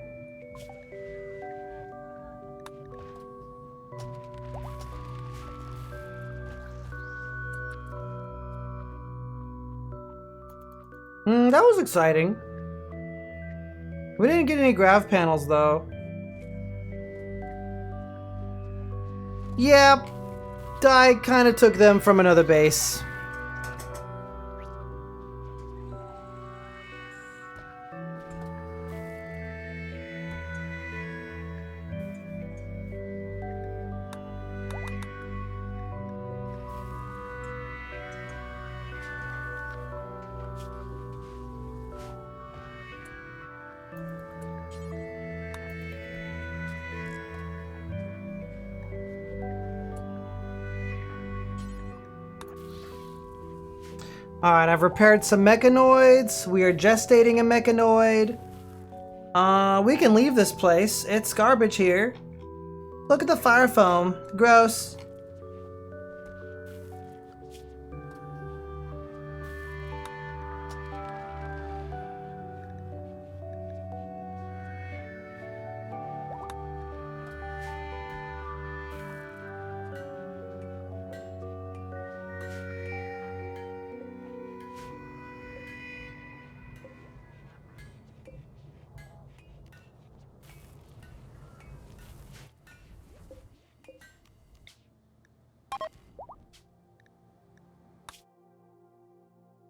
Speaker 1: That was exciting. We didn't get any grav panels though. Yeah, I kind of took them from another base. Alright, I've repaired some mechanoids. We are gestating a mechanoid. We can leave this place. It's garbage here. Look at the fire foam. Gross.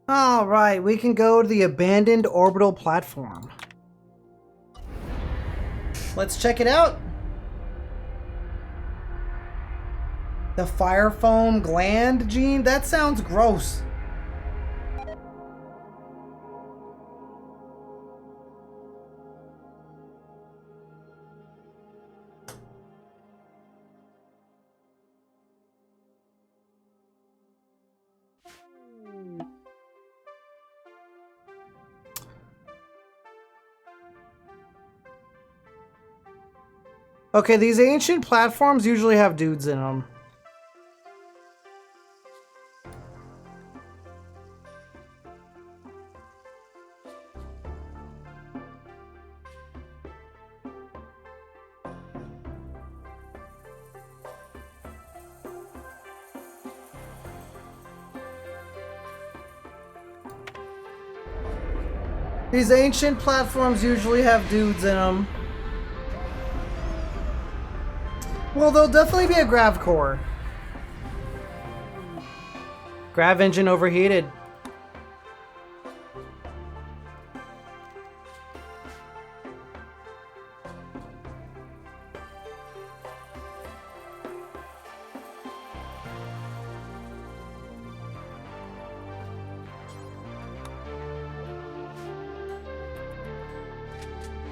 Speaker 1: Alright, we can go to the abandoned orbital platform. Let's check it out. The fire foam gland gene? That sounds gross. Okay, these ancient platforms usually have dudes in them. These ancient platforms usually have dudes in them. Well, there'll definitely be a grav core. Grav engine overheated.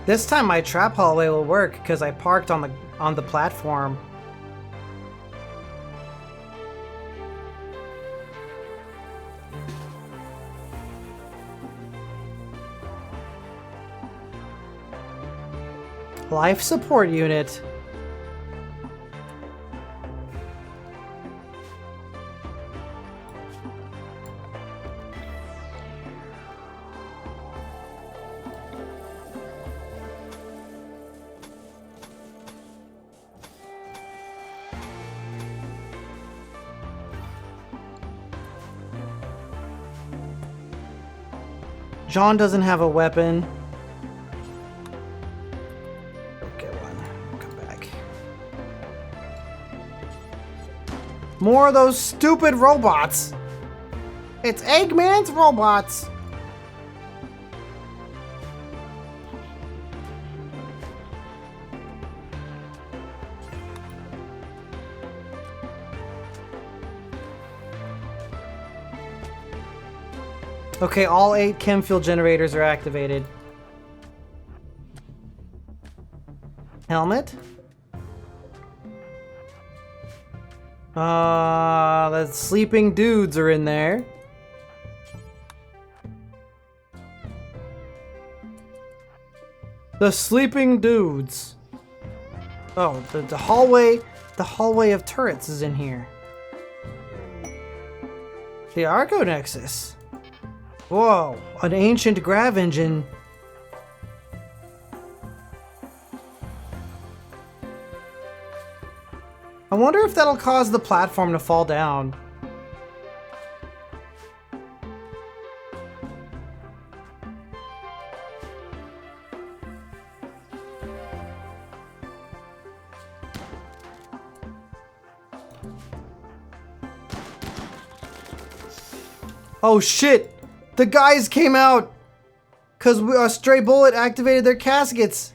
Speaker 1: This time my trap hallway will work because I parked on the platform. Life support unit. John doesn't have a weapon. Get one. Come back. More of those stupid robots. It's Eggman's robots. Okay, all 8 chem fuel generators are activated. Helmet? The sleeping dudes are in there. The sleeping dudes. Oh, the hallway of turrets is in here. The Arco Nexus. Whoa, an ancient grav engine. I wonder if that'll cause the platform to fall down. Oh shit! The guys came out! Cause a stray bullet activated their caskets!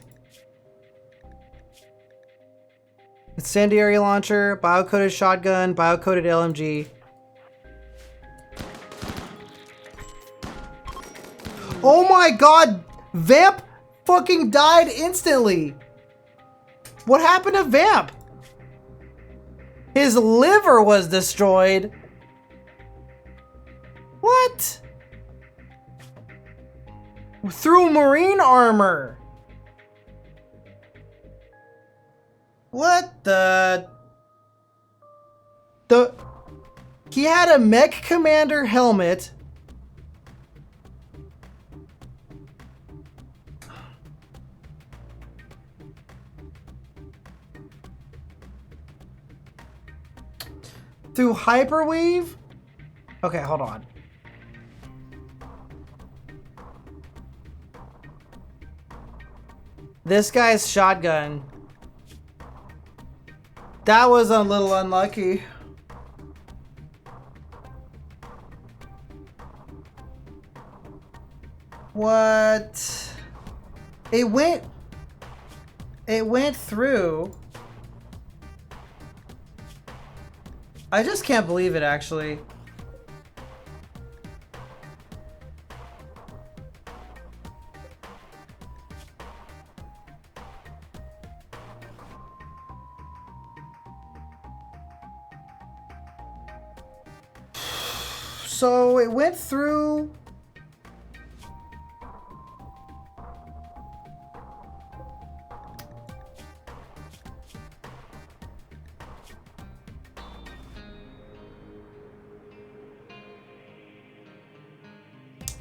Speaker 1: Incendiary launcher, bio-coated shotgun, bio-coated LMG. Oh my god! Vamp fucking died instantly! What happened to Vamp? His liver was destroyed! What? Through marine armor. What the? He had a mech commander helmet. Through hyperweave? Okay, hold on. This guy's shotgun. That was a little unlucky. What? It went through. I just can't believe it, actually. So it went through.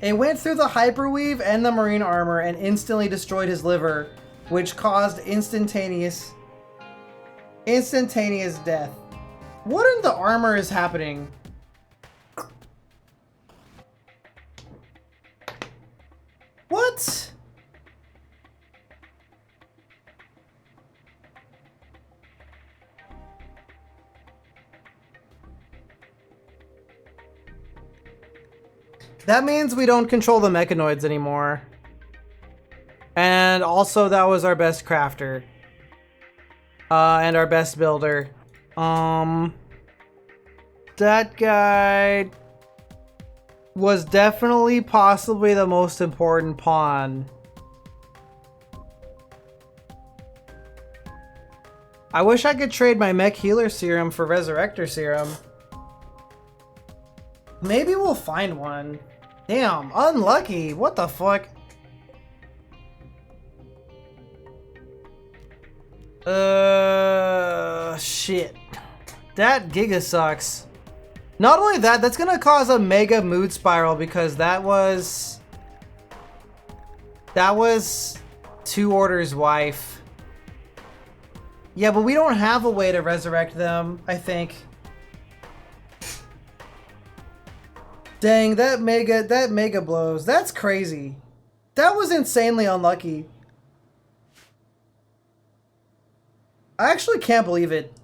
Speaker 1: It went through the hyperweave and the marine armor and instantly destroyed his liver, which caused instantaneous death. What in the armor is happening? What? That means we don't control the mechanoids anymore. And also that was our best crafter. And our best builder. That guy was definitely possibly the most important pawn. I wish I could trade my mech healer serum for resurrector serum. Maybe we'll find one. Damn, unlucky. What the fuck? Shit. That Giga sucks. Not only that, that's gonna cause a mega mood spiral because that was Two Order's wife. Yeah, but we don't have a way to resurrect them, I think. Dang, that mega blows. That's crazy. That was insanely unlucky. I actually can't believe it.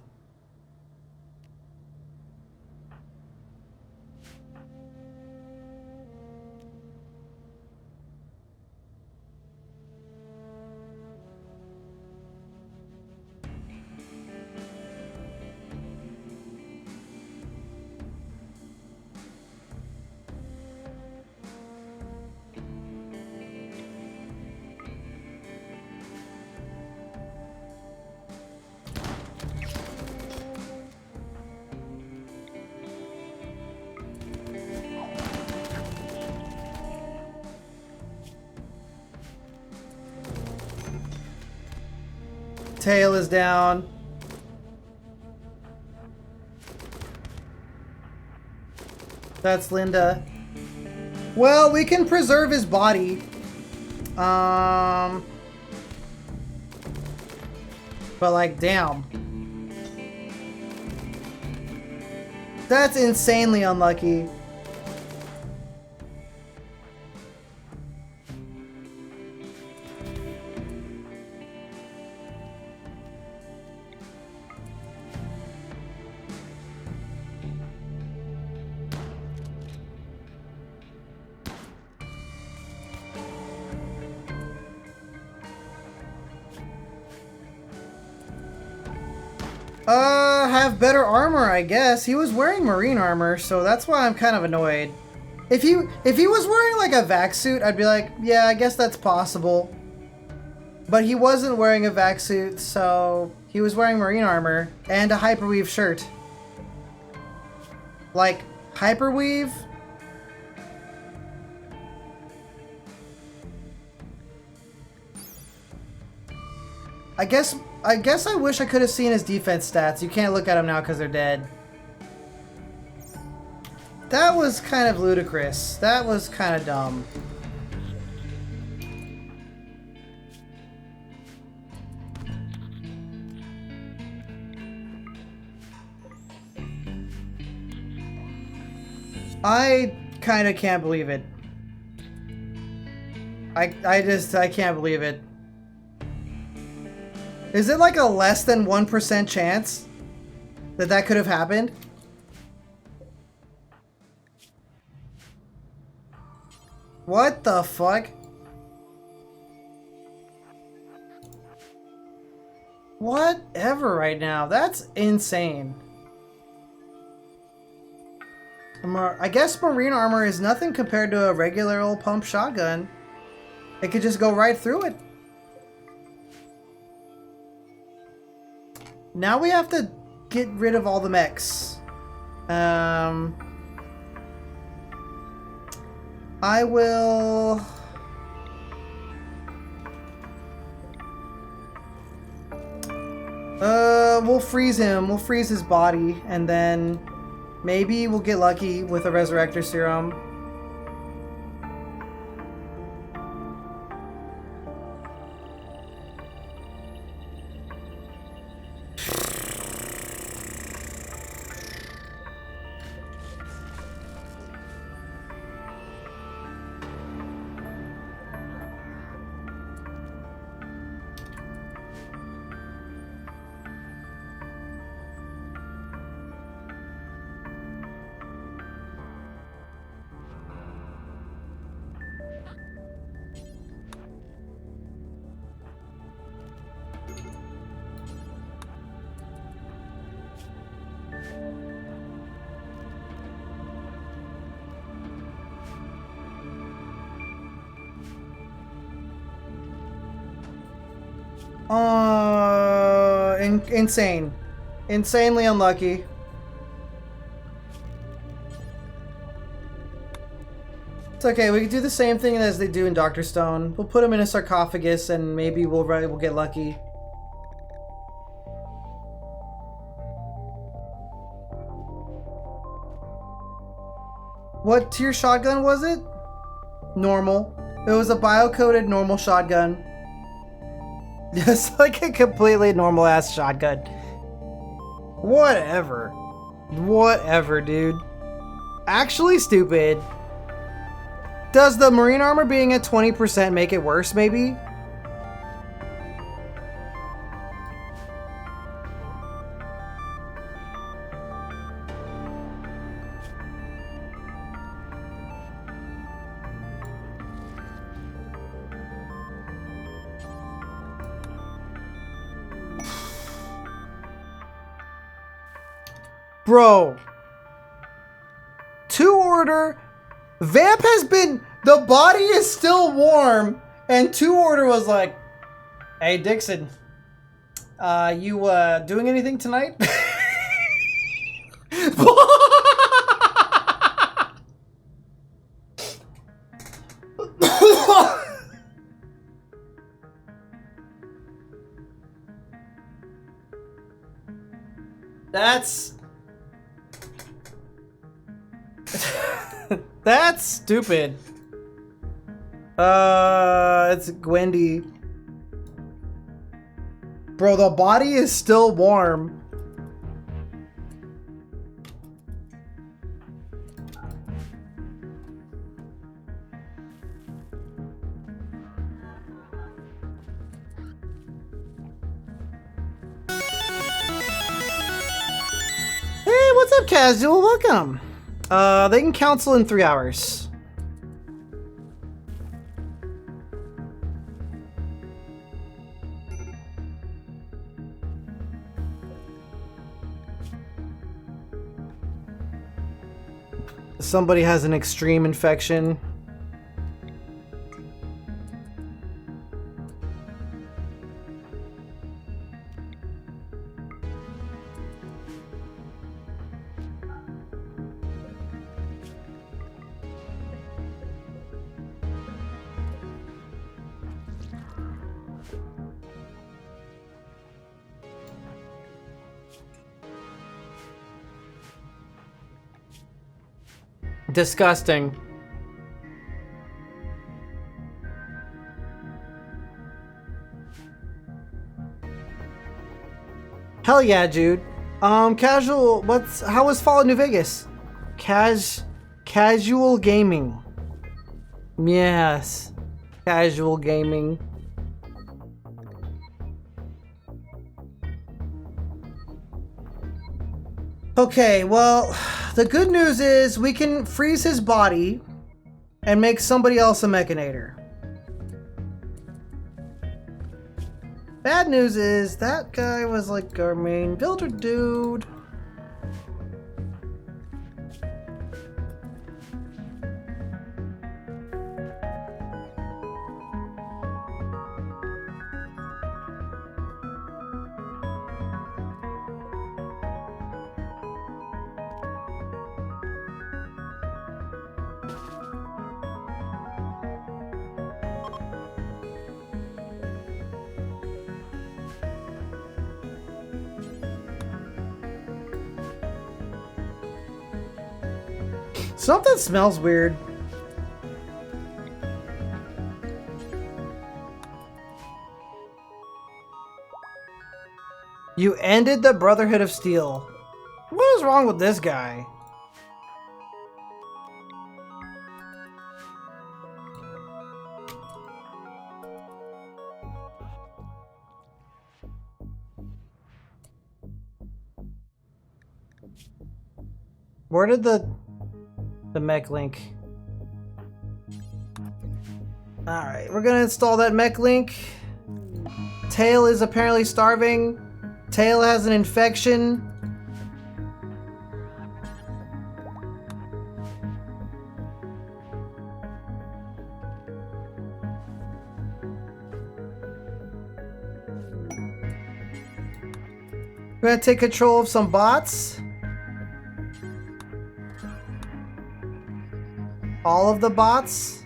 Speaker 1: Tail is down. That's Linda. Well, we can preserve his body. But like, damn. That's insanely unlucky. Have better armor, I guess. He was wearing marine armor, so that's why I'm kind of annoyed. If he was wearing like a vac suit, I'd be like, yeah, I guess that's possible. But he wasn't wearing a vac suit, so he was wearing marine armor and a hyperweave shirt. Like, hyperweave? I guess I wish I could have seen his defense stats. You can't look at them now because they're dead. That was kind of ludicrous. That was kind of dumb. I kind of can't believe it. I can't believe it. Is it like a less than 1% chance that that could have happened? What the fuck? Whatever right now. That's insane. I guess marine armor is nothing compared to a regular old pump shotgun. It could just go right through it. Now we have to get rid of all the mechs. I will... we'll freeze him. We'll freeze his body, and then maybe we'll get lucky with a Resurrector Serum. Insane. Insanely unlucky. It's okay, we can do the same thing as they do in Dr. Stone. We'll put him in a sarcophagus and maybe we'll get lucky. What tier shotgun was it? Normal. It was a bio-coated normal shotgun. Just like a completely normal ass shotgun. Whatever. Whatever, dude. actually stupid. Does the marine armor being at 20% make it worse, maybe? Bro. 2 order. Vamp has been... The body is still warm. And 2 order was like, hey, Dixon. You doing anything tonight? That's stupid. It's Gwendy. Bro, the body is still warm. Hey, what's up, Casual? Welcome. They can counsel in 3 hours. Somebody has an extreme infection. Disgusting. Hell yeah, Jude. Casual, how was Fall in New Vegas? Casual gaming. Yes. Casual gaming. Okay, well, the good news is we can freeze his body and make somebody else a Mechanator. Bad news is that guy was like our main builder dude. Something smells weird. You ended the Brotherhood of Steel. What is wrong with this guy? Where did the mech link? Alright, we're gonna install that mech link. Tail is apparently starving. Tail has an infection. We're gonna take control of some bots. All of the bots.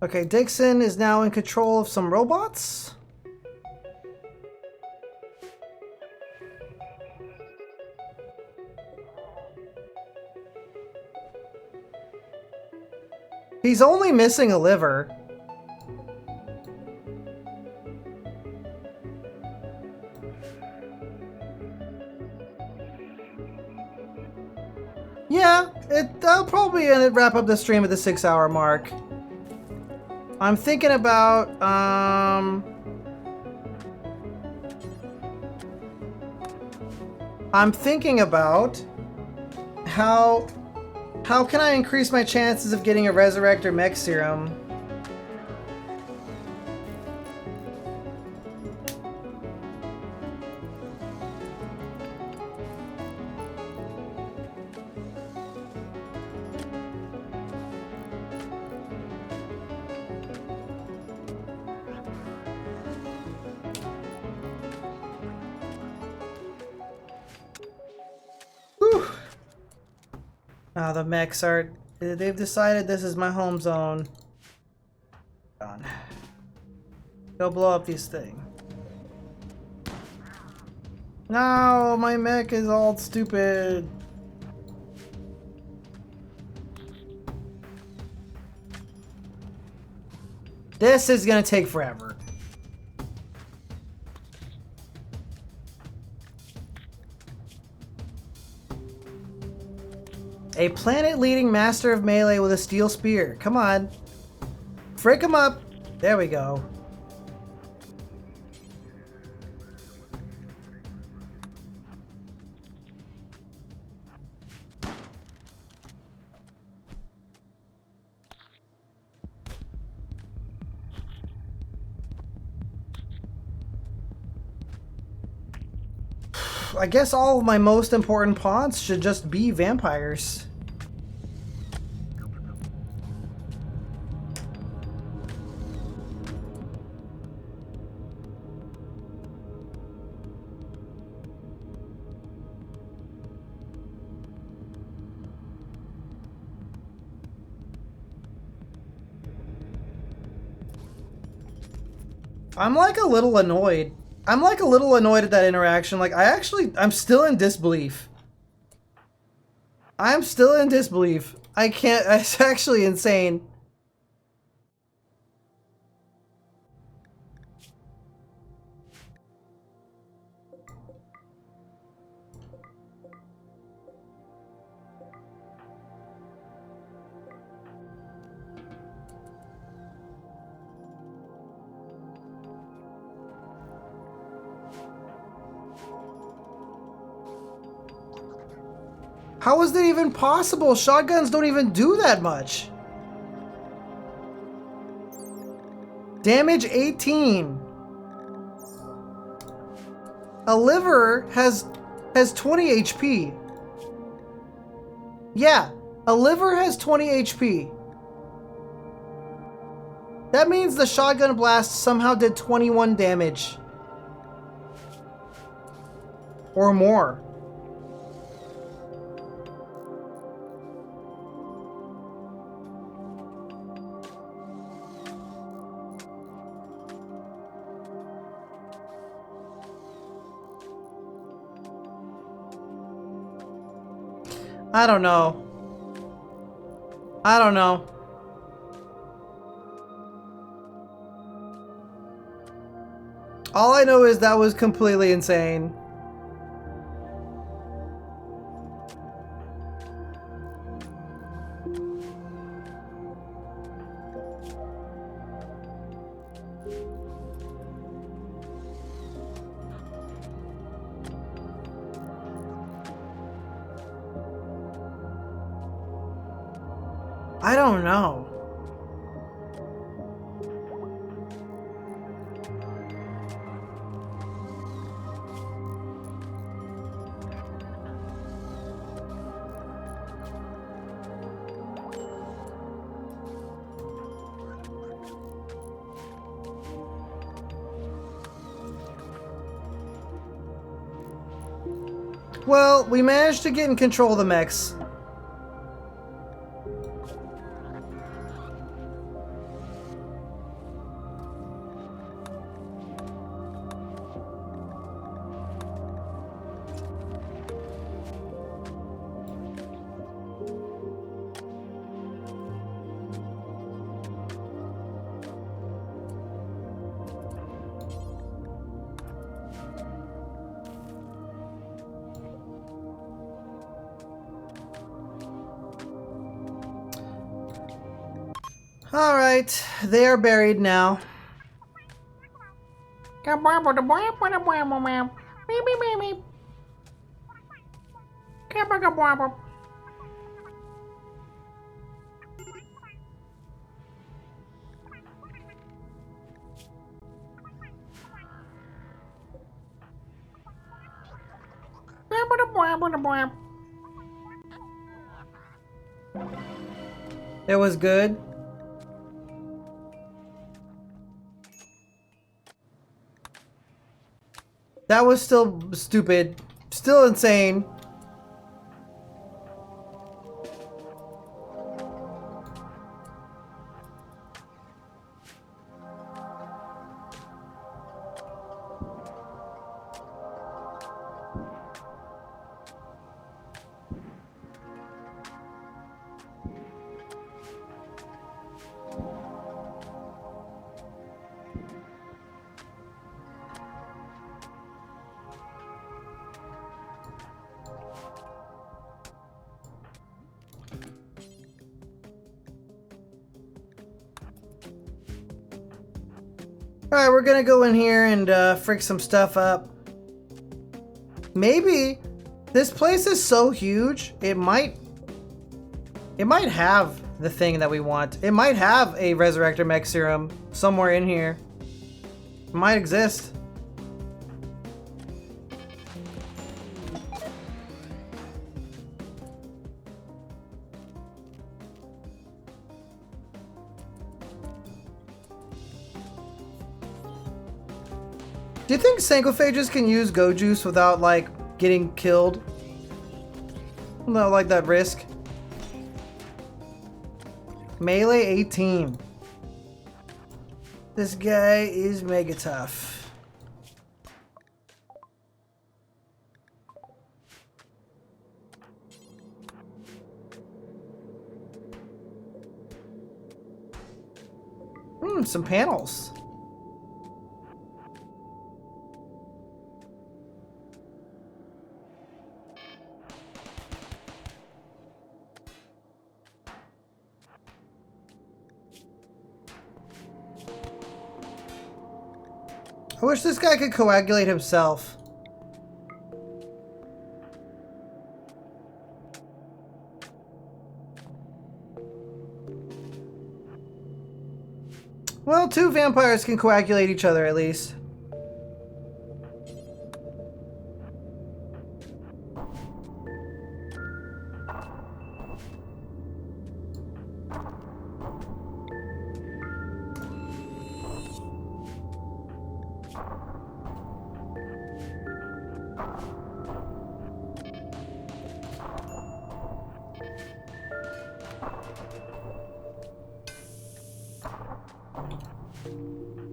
Speaker 1: Okay, Dixon is now in control of some robots. He's only missing a liver. Yeah, I'll probably wrap up the stream at the 6-hour mark. I'm thinking about, how can I increase my chances of getting a Resurrector Mech Serum? Whew. Ah, the mechs are... They've decided this is my home zone. Done. Go blow up these things. No, my mech is all stupid. This is gonna take forever. A planet-leading master of melee with a steel spear. Come on. Frick him up. There we go. I guess all of my most important pawns should just be vampires. I'm like a little annoyed. I'm like a little annoyed at that interaction. Like, I'm still in disbelief. I'm still in disbelief. I can't, it's actually insane. How is that even possible? Shotguns don't even do that much. Damage 18. A liver has 20 HP. Yeah, a liver has 20 HP. That means the shotgun blast somehow did 21 damage. Or more. I don't know. I don't know. All I know is that was completely insane. I don't know. Well, we managed to get in control of the mechs. Alright, they are buried now. It was good. That was still stupid. Still insane. Alright, we're gonna go in here and frick some stuff up. Maybe this place is so huge, it might have the thing that we want. It might have a Resurrector Mech Serum somewhere in here. It might exist. Do you think Sancophages can use Go Juice without, like, getting killed? Without, like, that risk? Melee 18. This guy is mega tough. Some panels. I wish this guy could coagulate himself. Well, 2 vampires can coagulate each other at least.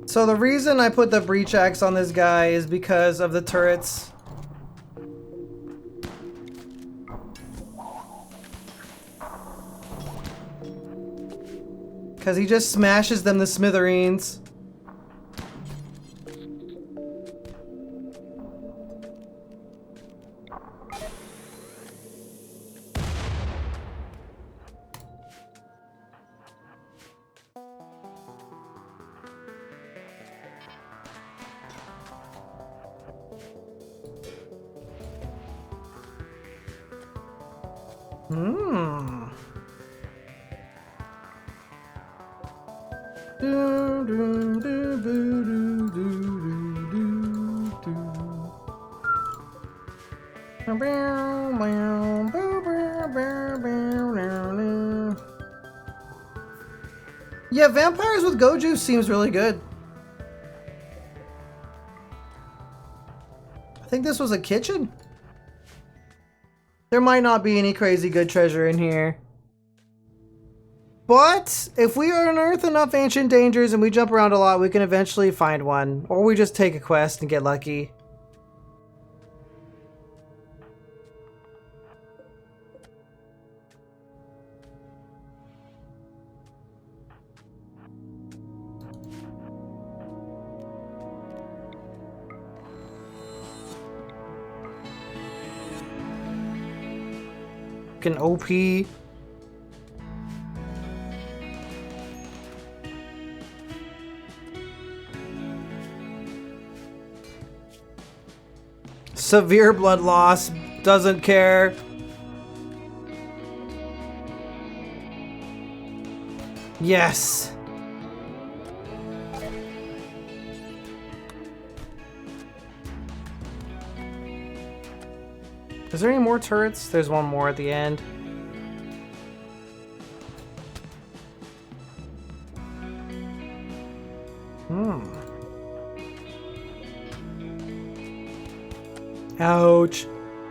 Speaker 1: So the reason I put the breach axe on this guy is because of the turrets. Because he just smashes them to smithereens. Yeah, vampires with go juice seems really good. I think this was a kitchen. There might not be any crazy good treasure in here. But if we unearth enough ancient dangers and we jump around a lot, we can eventually find one. Or we just take a quest and get lucky. Fucking OP. severe blood loss, doesn't care. Yes. Is there any more turrets? There's one more at the end. Ouch.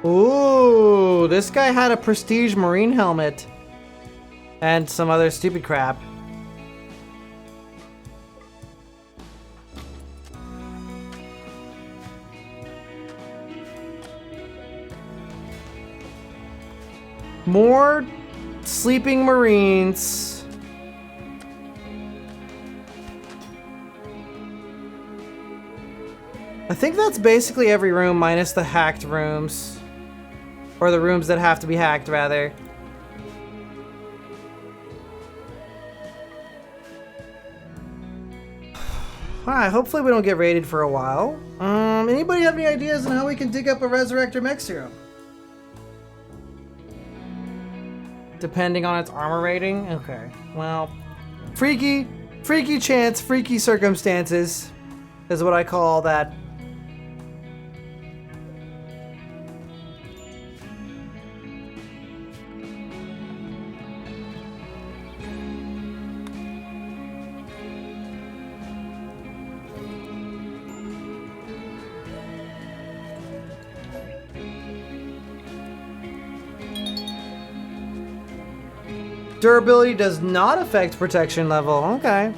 Speaker 1: Ooh, this guy had a prestige marine helmet. And some other stupid crap. More sleeping marines. I think that's basically every room minus the hacked rooms. Or the rooms that have to be hacked, rather. Alright, hopefully we don't get raided for a while. Anybody have any ideas on how we can dig up a Resurrector mech serum? Depending on its armor rating? Okay, well, freaky chance, freaky circumstances is what I call that. Durability does not affect protection level. Okay.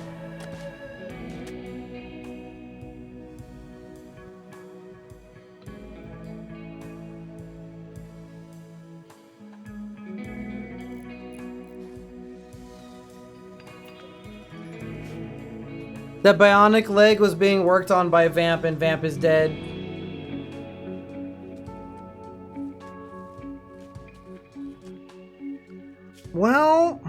Speaker 1: The bionic leg was being worked on by Vamp, and Vamp is dead. Well...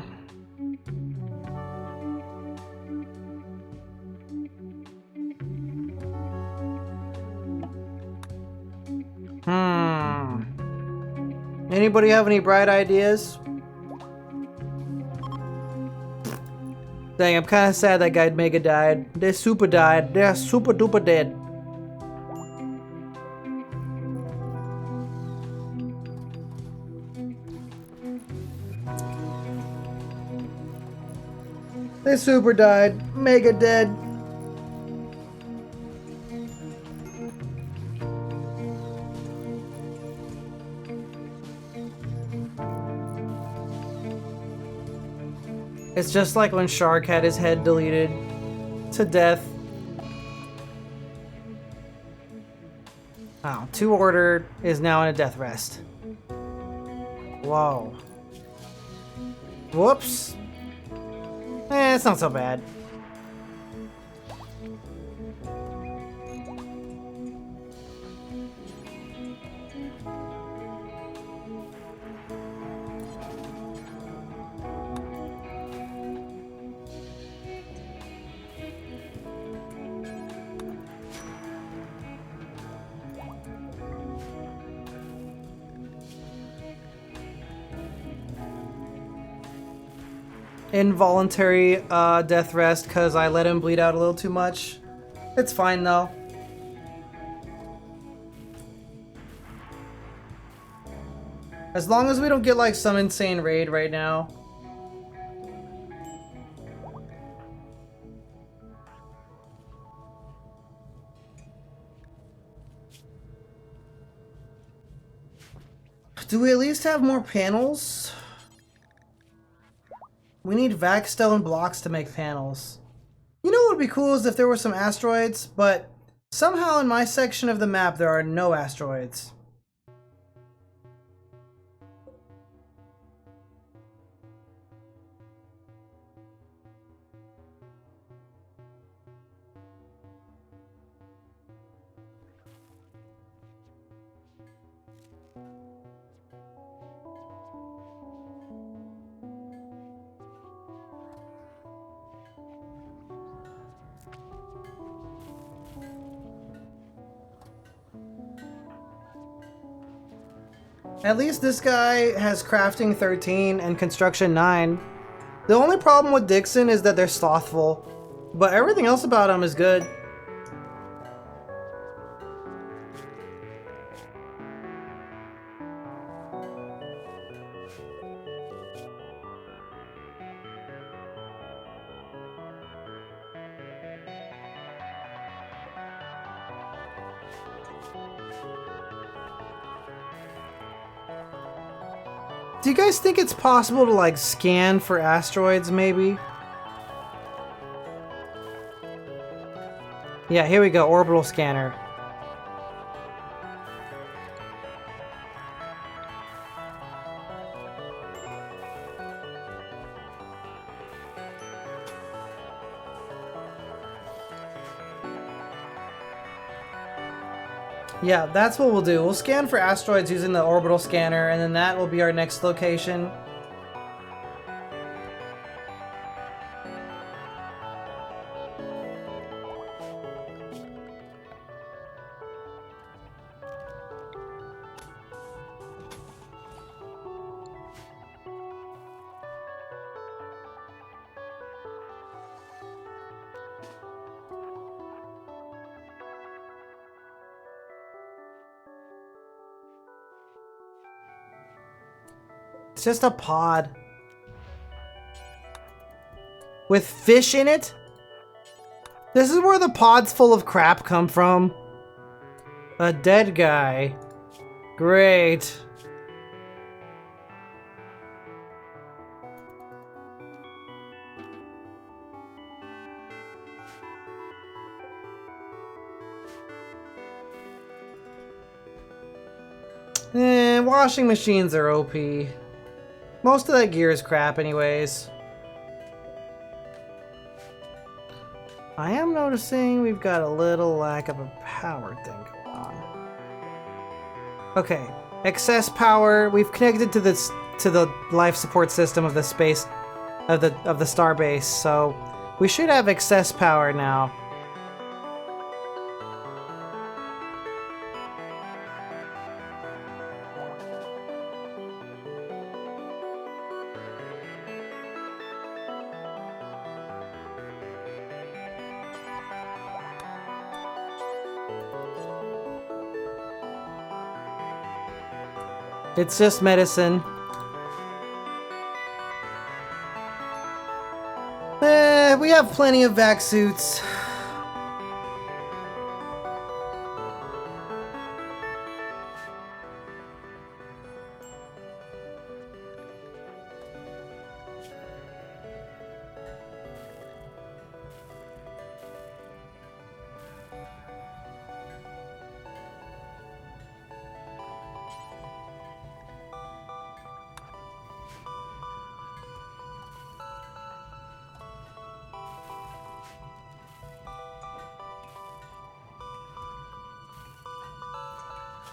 Speaker 1: Anybody have any bright ideas? Dang, I'm kind of sad that guy Mega died. They're super died. They're super duper dead. They super died. Mega dead. It's just like when Shark had his head deleted to death. Oh, 2 Order is now in a death rest. Whoa. Whoops. It's not so bad. Involuntary death rest because I let him bleed out a little too much. It's fine though. As long as we don't get like some insane raid right now. Do we at least have more panels? We need Vaxstone blocks to make panels. You know what would be cool is if there were some asteroids, but somehow in my section of the map there are no asteroids. At least this guy has crafting 13 and construction 9. The only problem with Dixon is that they're slothful, but everything else about him is good. Do you guys think it's possible to like scan for asteroids maybe? Yeah, here we go, orbital scanner. Yeah, that's what we'll do. We'll scan for asteroids using the orbital scanner, and then that will be our next location. It's just a pod. With fish in it? This is where the pods full of crap come from. A dead guy. Great. Washing machines are OP. Most of that gear is crap anyways. I am noticing we've got a little lack of a power thing going on. Okay, excess power. We've connected to the life support system of the space of the star base, so we should have excess power now. It's just medicine. We have plenty of vac suits.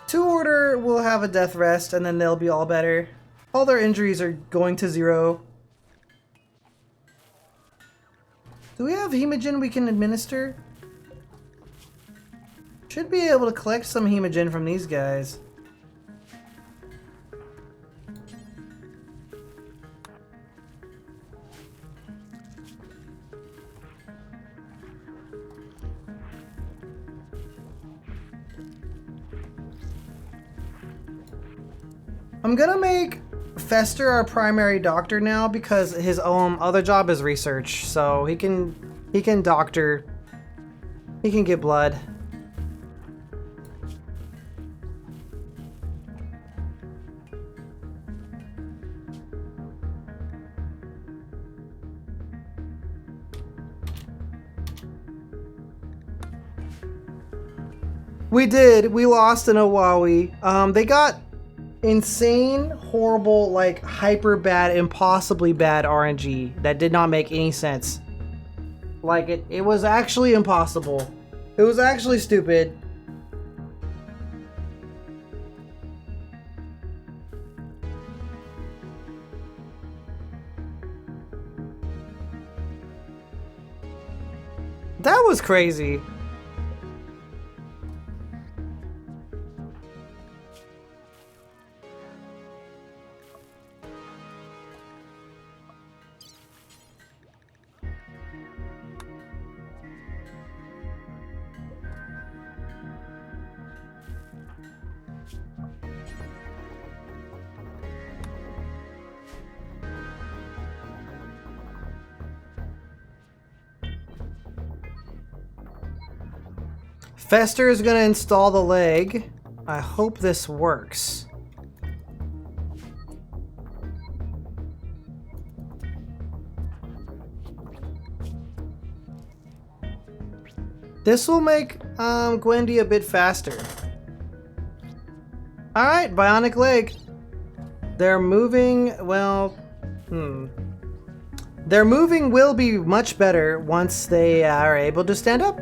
Speaker 1: Two Order will have a death rest and then they'll be all better. All their injuries are going to 0. Do we have hemogen we can administer? Should be able to collect some hemogen from these guys. I'm gonna make Fester our primary doctor now because his other job is research, so he can doctor, he can get blood. We did. We lost in Owawi. They got insane, horrible, like hyper bad, impossibly bad RNG that did not make any sense. Like it was actually impossible. It was actually stupid. That was crazy. Fester is gonna install the leg. I hope this works. This will make Gwendy a bit faster. Alright, bionic leg. They're moving, well, Their moving will be much better once they are able to stand up.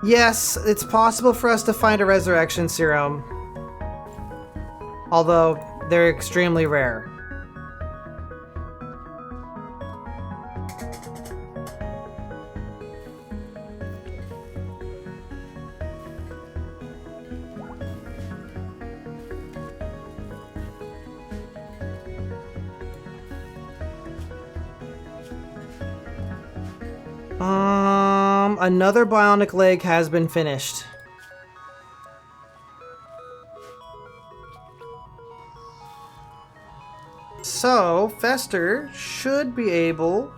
Speaker 1: Yes, it's possible for us to find a resurrection serum. Although, they're extremely rare. Another bionic leg has been finished. So, Fester should be able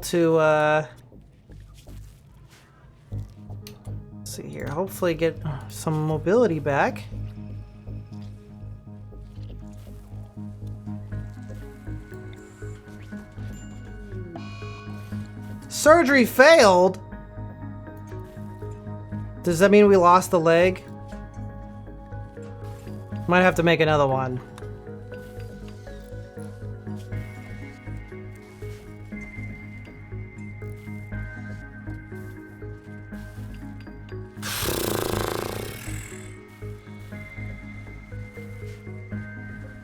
Speaker 1: to let's see here, hopefully get some mobility back. Surgery failed? Does that mean we lost the leg? Might have to make another one.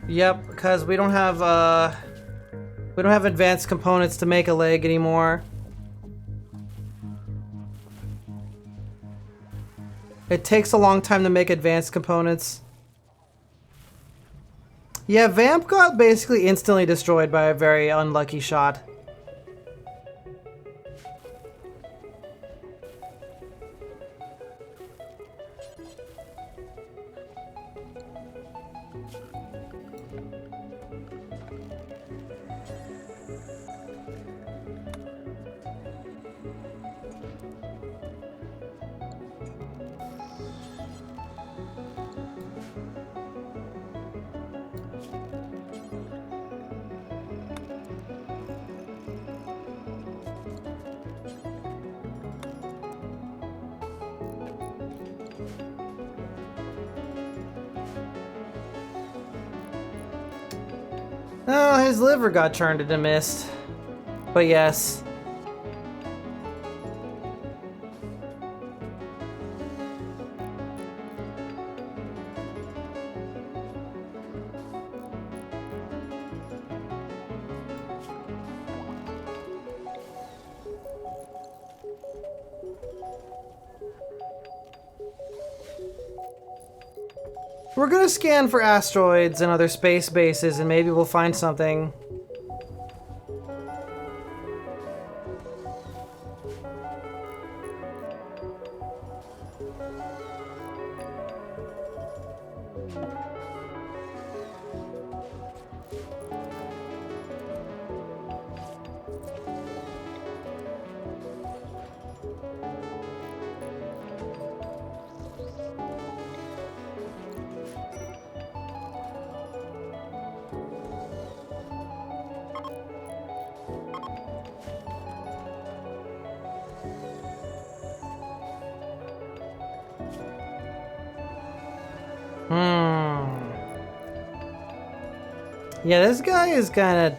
Speaker 1: Yep, because we don't have advanced components to make a leg anymore. It takes a long time to make advanced components. Yeah, Vamp got basically instantly destroyed by a very unlucky shot. Oh, his liver got turned into mist. But yes. We're gonna scan for asteroids and other space bases and maybe we'll find something. Yeah, this guy is kinda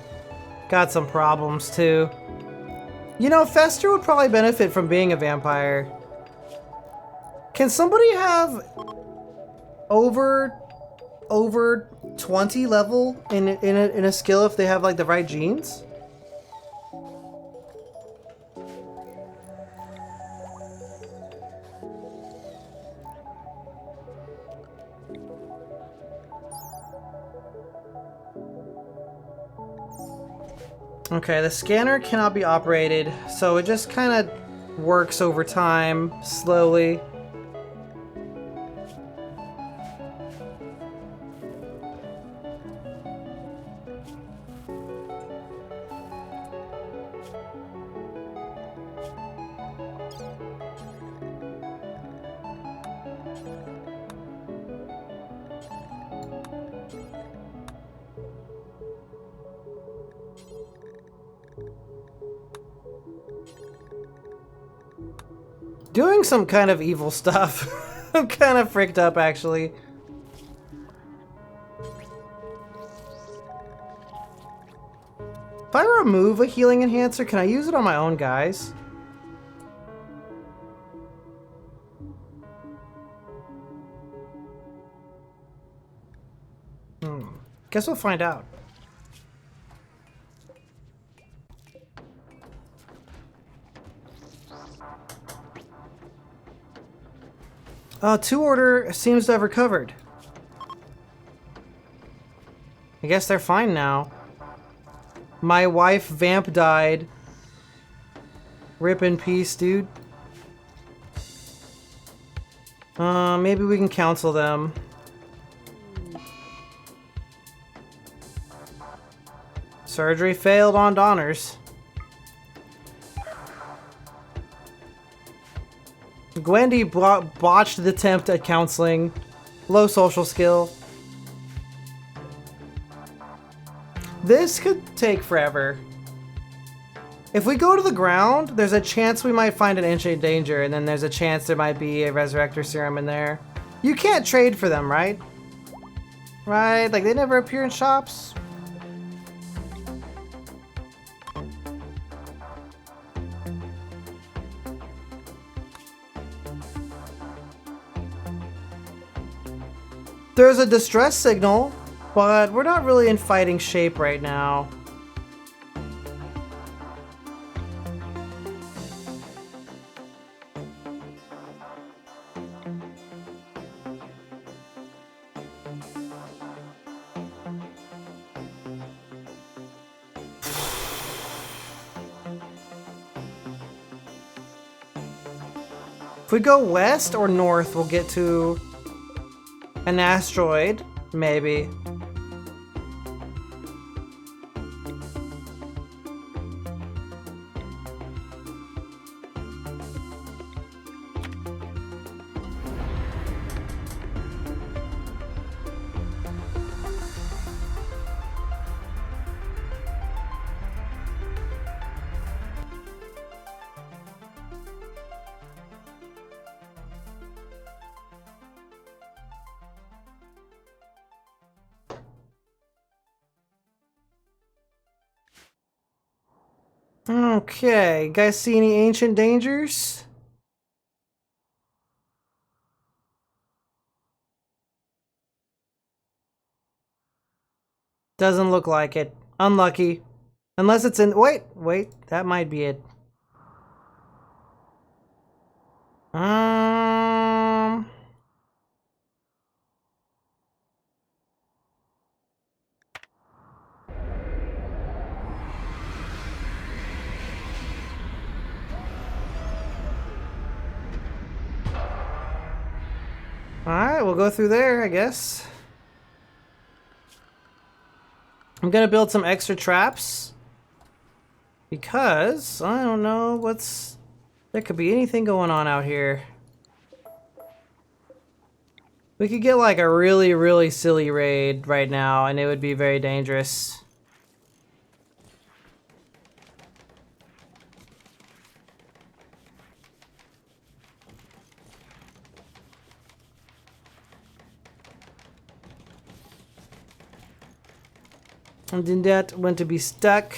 Speaker 1: got some problems too. You know, Fester would probably benefit from being a vampire. Can somebody have over 20 level in a skill if they have like the right genes? Okay, the scanner cannot be operated, so it just kind of works over time, slowly. doing some kind of evil stuff. I'm kind of freaked up, actually. If I remove a healing enhancer, can I use it on my own guys? Guess we'll find out. Two order seems to have recovered. I guess they're fine now. My wife Vamp died. Rip in peace, dude. Maybe we can counsel them. Surgery failed on Donners. Gwendy botched the attempt at counseling. Low social skill. This could take forever. If we go to the ground, there's a chance we might find an ancient danger, and then there's a chance there might be a resurrector serum in there. You can't trade for them, right? Right? Like, they never appear in shops? There's a distress signal, but we're not really in fighting shape right now. If we go west or north, we'll get to an asteroid, maybe. Okay, guys see any ancient dangers? Doesn't look like it. Unlucky. Unless it's in... Wait, that might be it. Alright, we'll go through there, I guess. I'm gonna build some extra traps. Because, I don't know, there could be anything going on out here. We could get like a really, really silly raid right now, and it would be very dangerous. And then that went to be stuck.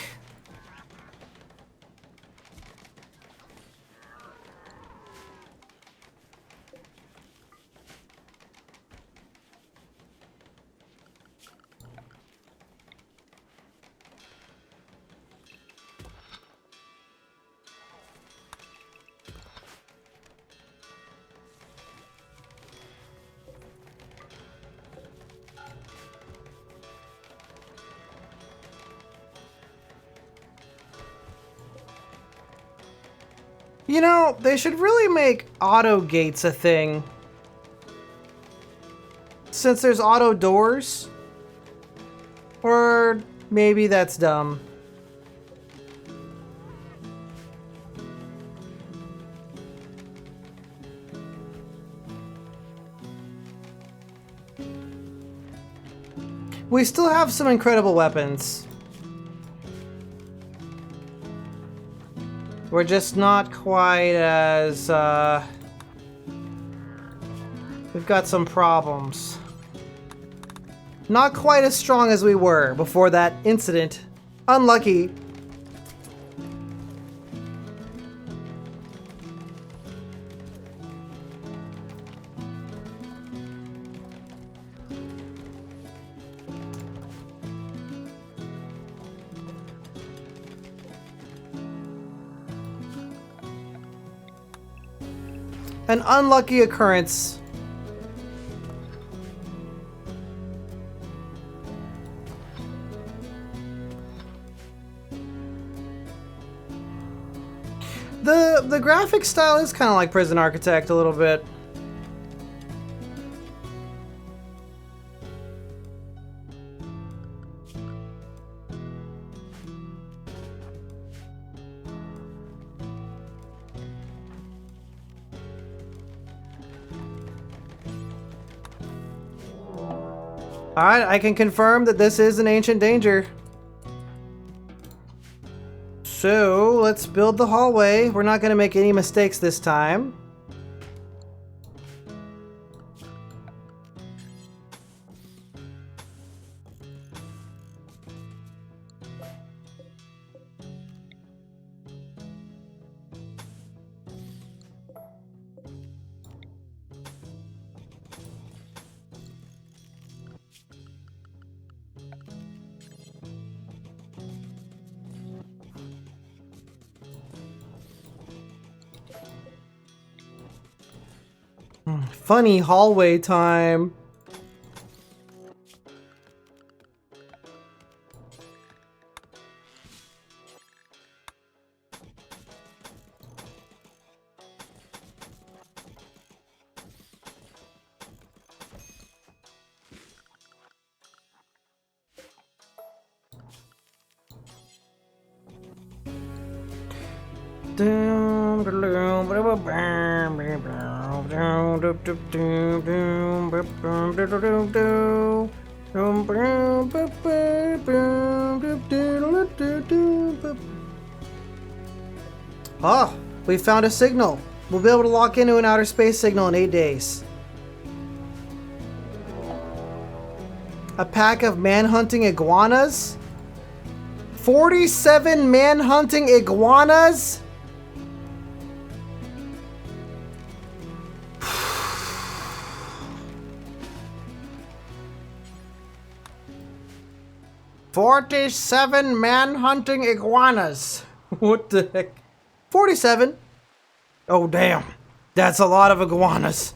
Speaker 1: You know, they should really make auto gates a thing. Since there's auto doors. Or maybe that's dumb. We still have some incredible weapons. We're just not quite as, we've got some problems. Not quite as strong as we were before that incident. Unlucky. An unlucky occurrence. The graphic style is kind of like Prison Architect a little bit. Alright, I can confirm that this is an ancient danger. So, let's build the hallway. We're not going to make any mistakes this time. Funny hallway time. Oh, we found a signal. We'll be able to lock into an outer space signal in 8 days. A pack of man-hunting iguanas? 47 man-hunting iguanas? "47 man-hunting iguanas." What the heck? 47? Oh, damn. That's a lot of iguanas.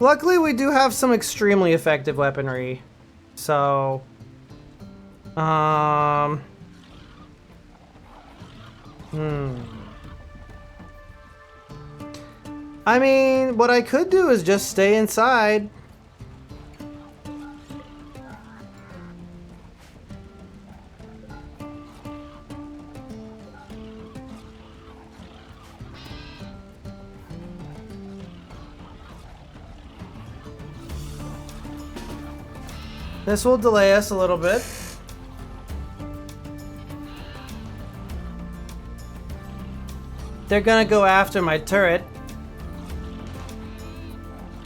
Speaker 1: Luckily, we do have some extremely effective weaponry. So... I mean, what I could do is just stay inside. This will delay us a little bit. They're gonna go after my turret.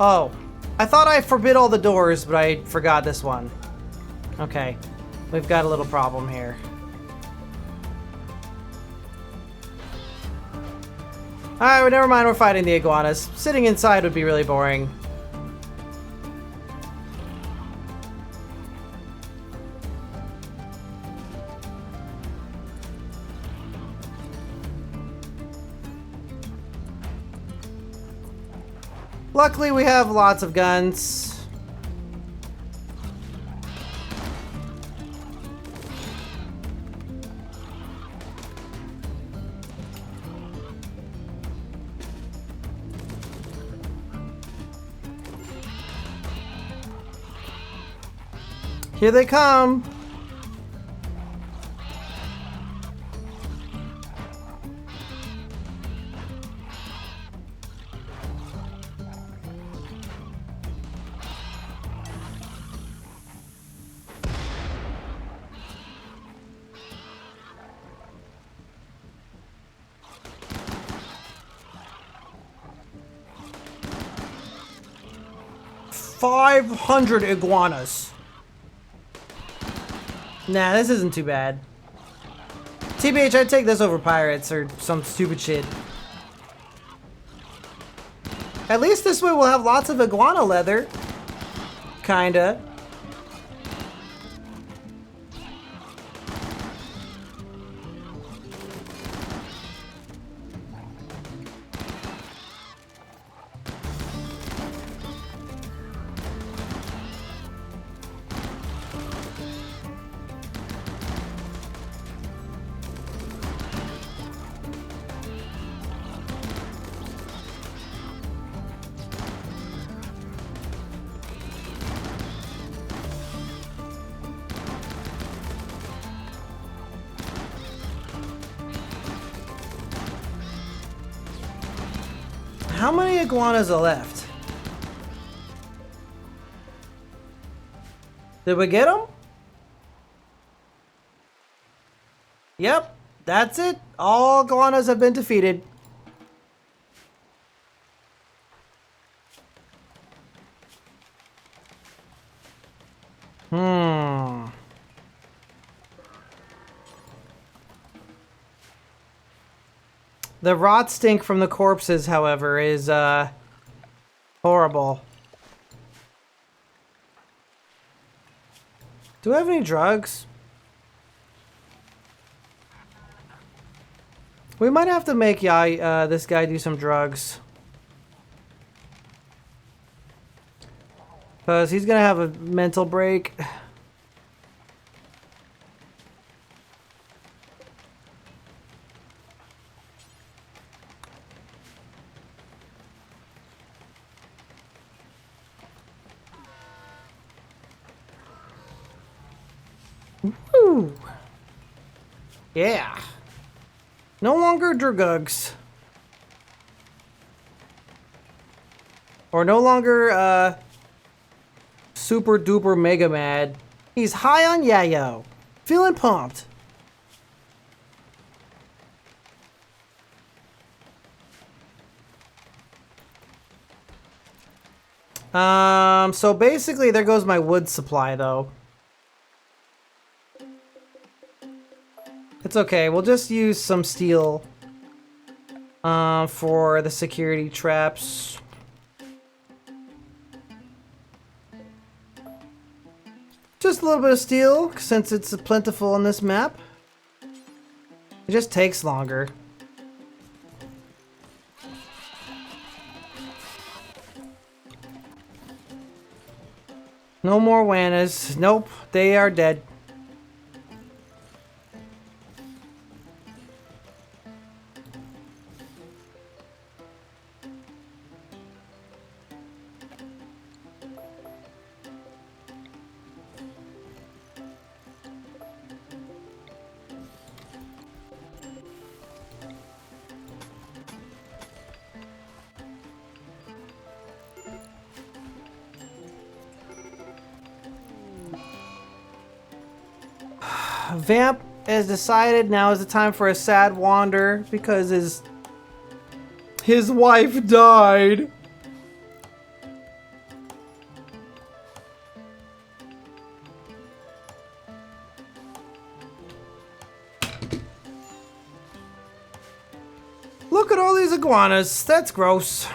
Speaker 1: Oh, I thought I forbid all the doors, but I forgot this one. Okay, we've got a little problem here. Alright, well, never mind, we're fighting the iguanas. Sitting inside would be really boring. Luckily, we have lots of guns. Here they come. $500 iguanas. Nah, this isn't too bad. TBH, I'd take this over pirates or some stupid shit. At least this way we'll have lots of iguana leather. Kinda. How many iguanas are left? Did we get them? Yep, that's it. All iguanas have been defeated. The rot stink from the corpses, however, is horrible. Do I have any drugs? We might have to make this guy do some drugs. Because he's gonna have a mental break. Woo! Yeah. No longer drugs. Or no longer, super duper mega mad. He's high on yayo. Feeling pumped. So basically there goes my wood supply though. It's okay, we'll just use some steel for the security traps. Just a little bit of steel, since it's plentiful on this map. It just takes longer. No more Wannas. Nope, they are dead. Vamp has decided now is the time for a sad wander because his wife died. Look at all these iguanas. That's gross.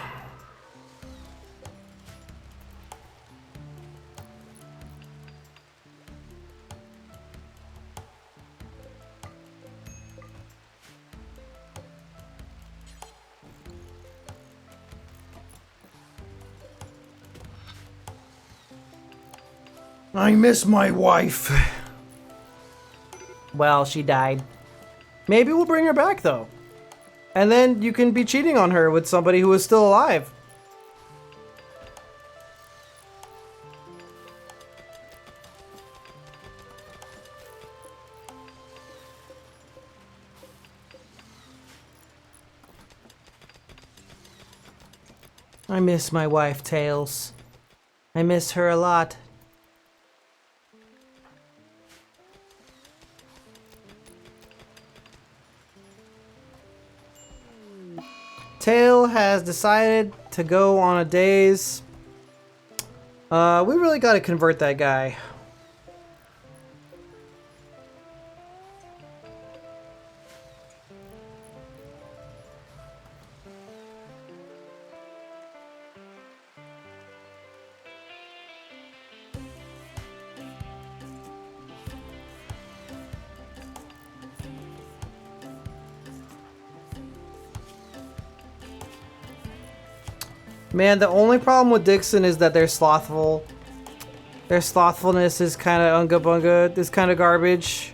Speaker 1: I miss my wife. Well, she died. Maybe we'll bring her back, though. And then you can be cheating on her with somebody who is still alive. I miss my wife, Tails. I miss her a lot. Tail has decided to go on a daze. We really gotta convert that guy. Man, the only problem with Dixon is that they're slothful. Their slothfulness is kind of unga bunga. It's kind of garbage.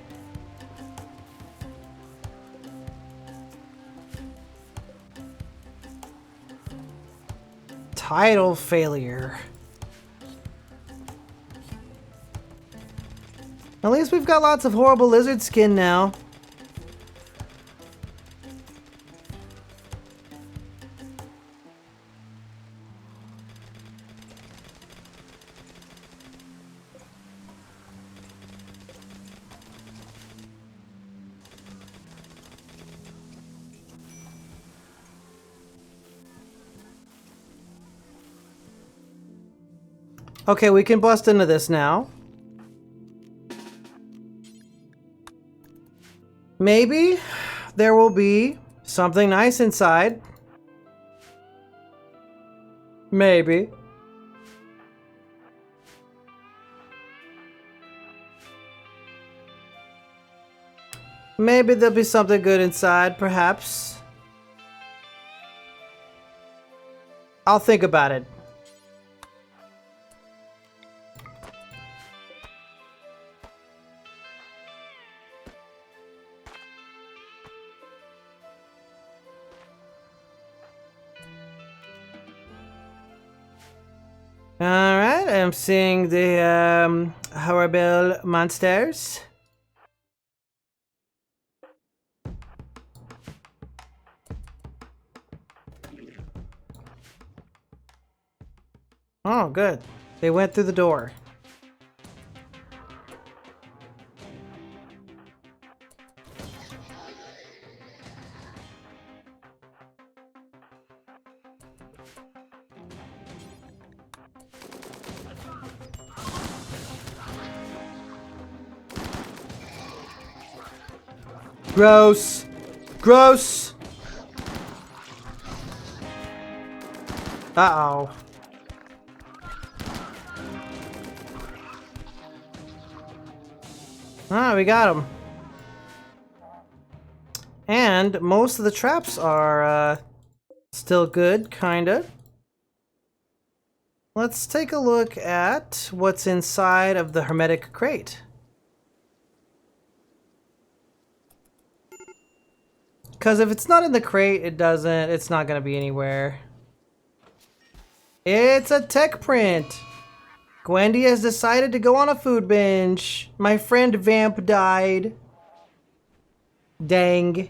Speaker 1: Tidal failure. At least we've got lots of horrible lizard skin now. Okay, we can bust into this now. Maybe there will be something nice inside. Maybe. Maybe there'll be something good inside, perhaps. I'll think about it. Alright, I'm seeing the horrible monsters. Oh, good. They went through the door. Gross. Gross. Uh-oh. Ah, we got him. And most of the traps are still good, kinda. Let's take a look at what's inside of the hermetic crate. Because if it's not in the crate, it's not going to be anywhere. It's a tech print. Gwendy has decided to go on a food binge. My friend Vamp died. Dang.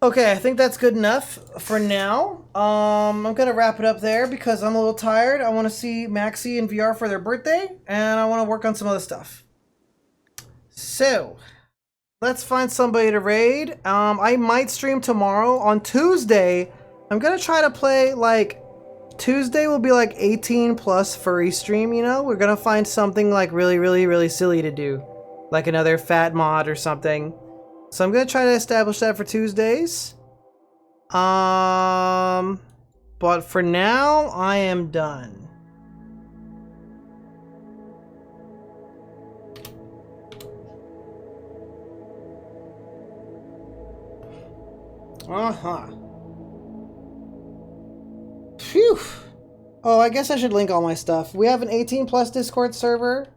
Speaker 1: Okay, I think that's good enough for now. I'm gonna wrap it up there because I'm a little tired. I want to see Maxie in VR for their birthday, and I want to work on some other stuff. So, let's find somebody to raid. I might stream tomorrow. On Tuesday, I'm gonna try to play, like, Tuesday will be like 18 plus furry stream, you know? We're gonna find something like really silly to do. Like another fat mod or something. So I'm gonna try to establish that for Tuesdays. But for now, I am done. Phew. Oh, I guess I should link all my stuff. We have an 18 plus Discord server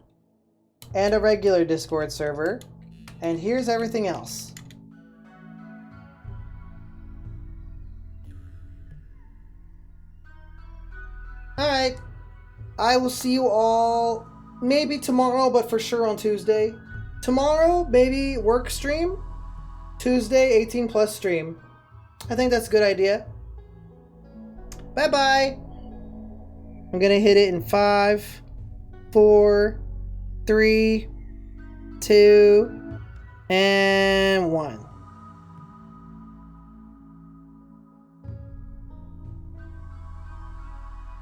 Speaker 1: and a regular Discord server. And here's everything else. Alright. I will see you all maybe tomorrow, but for sure on Tuesday. Tomorrow, maybe work stream. Tuesday, 18 plus stream. I think that's a good idea. Bye bye. I'm gonna hit it in 5, 4, 3, 2, and 1.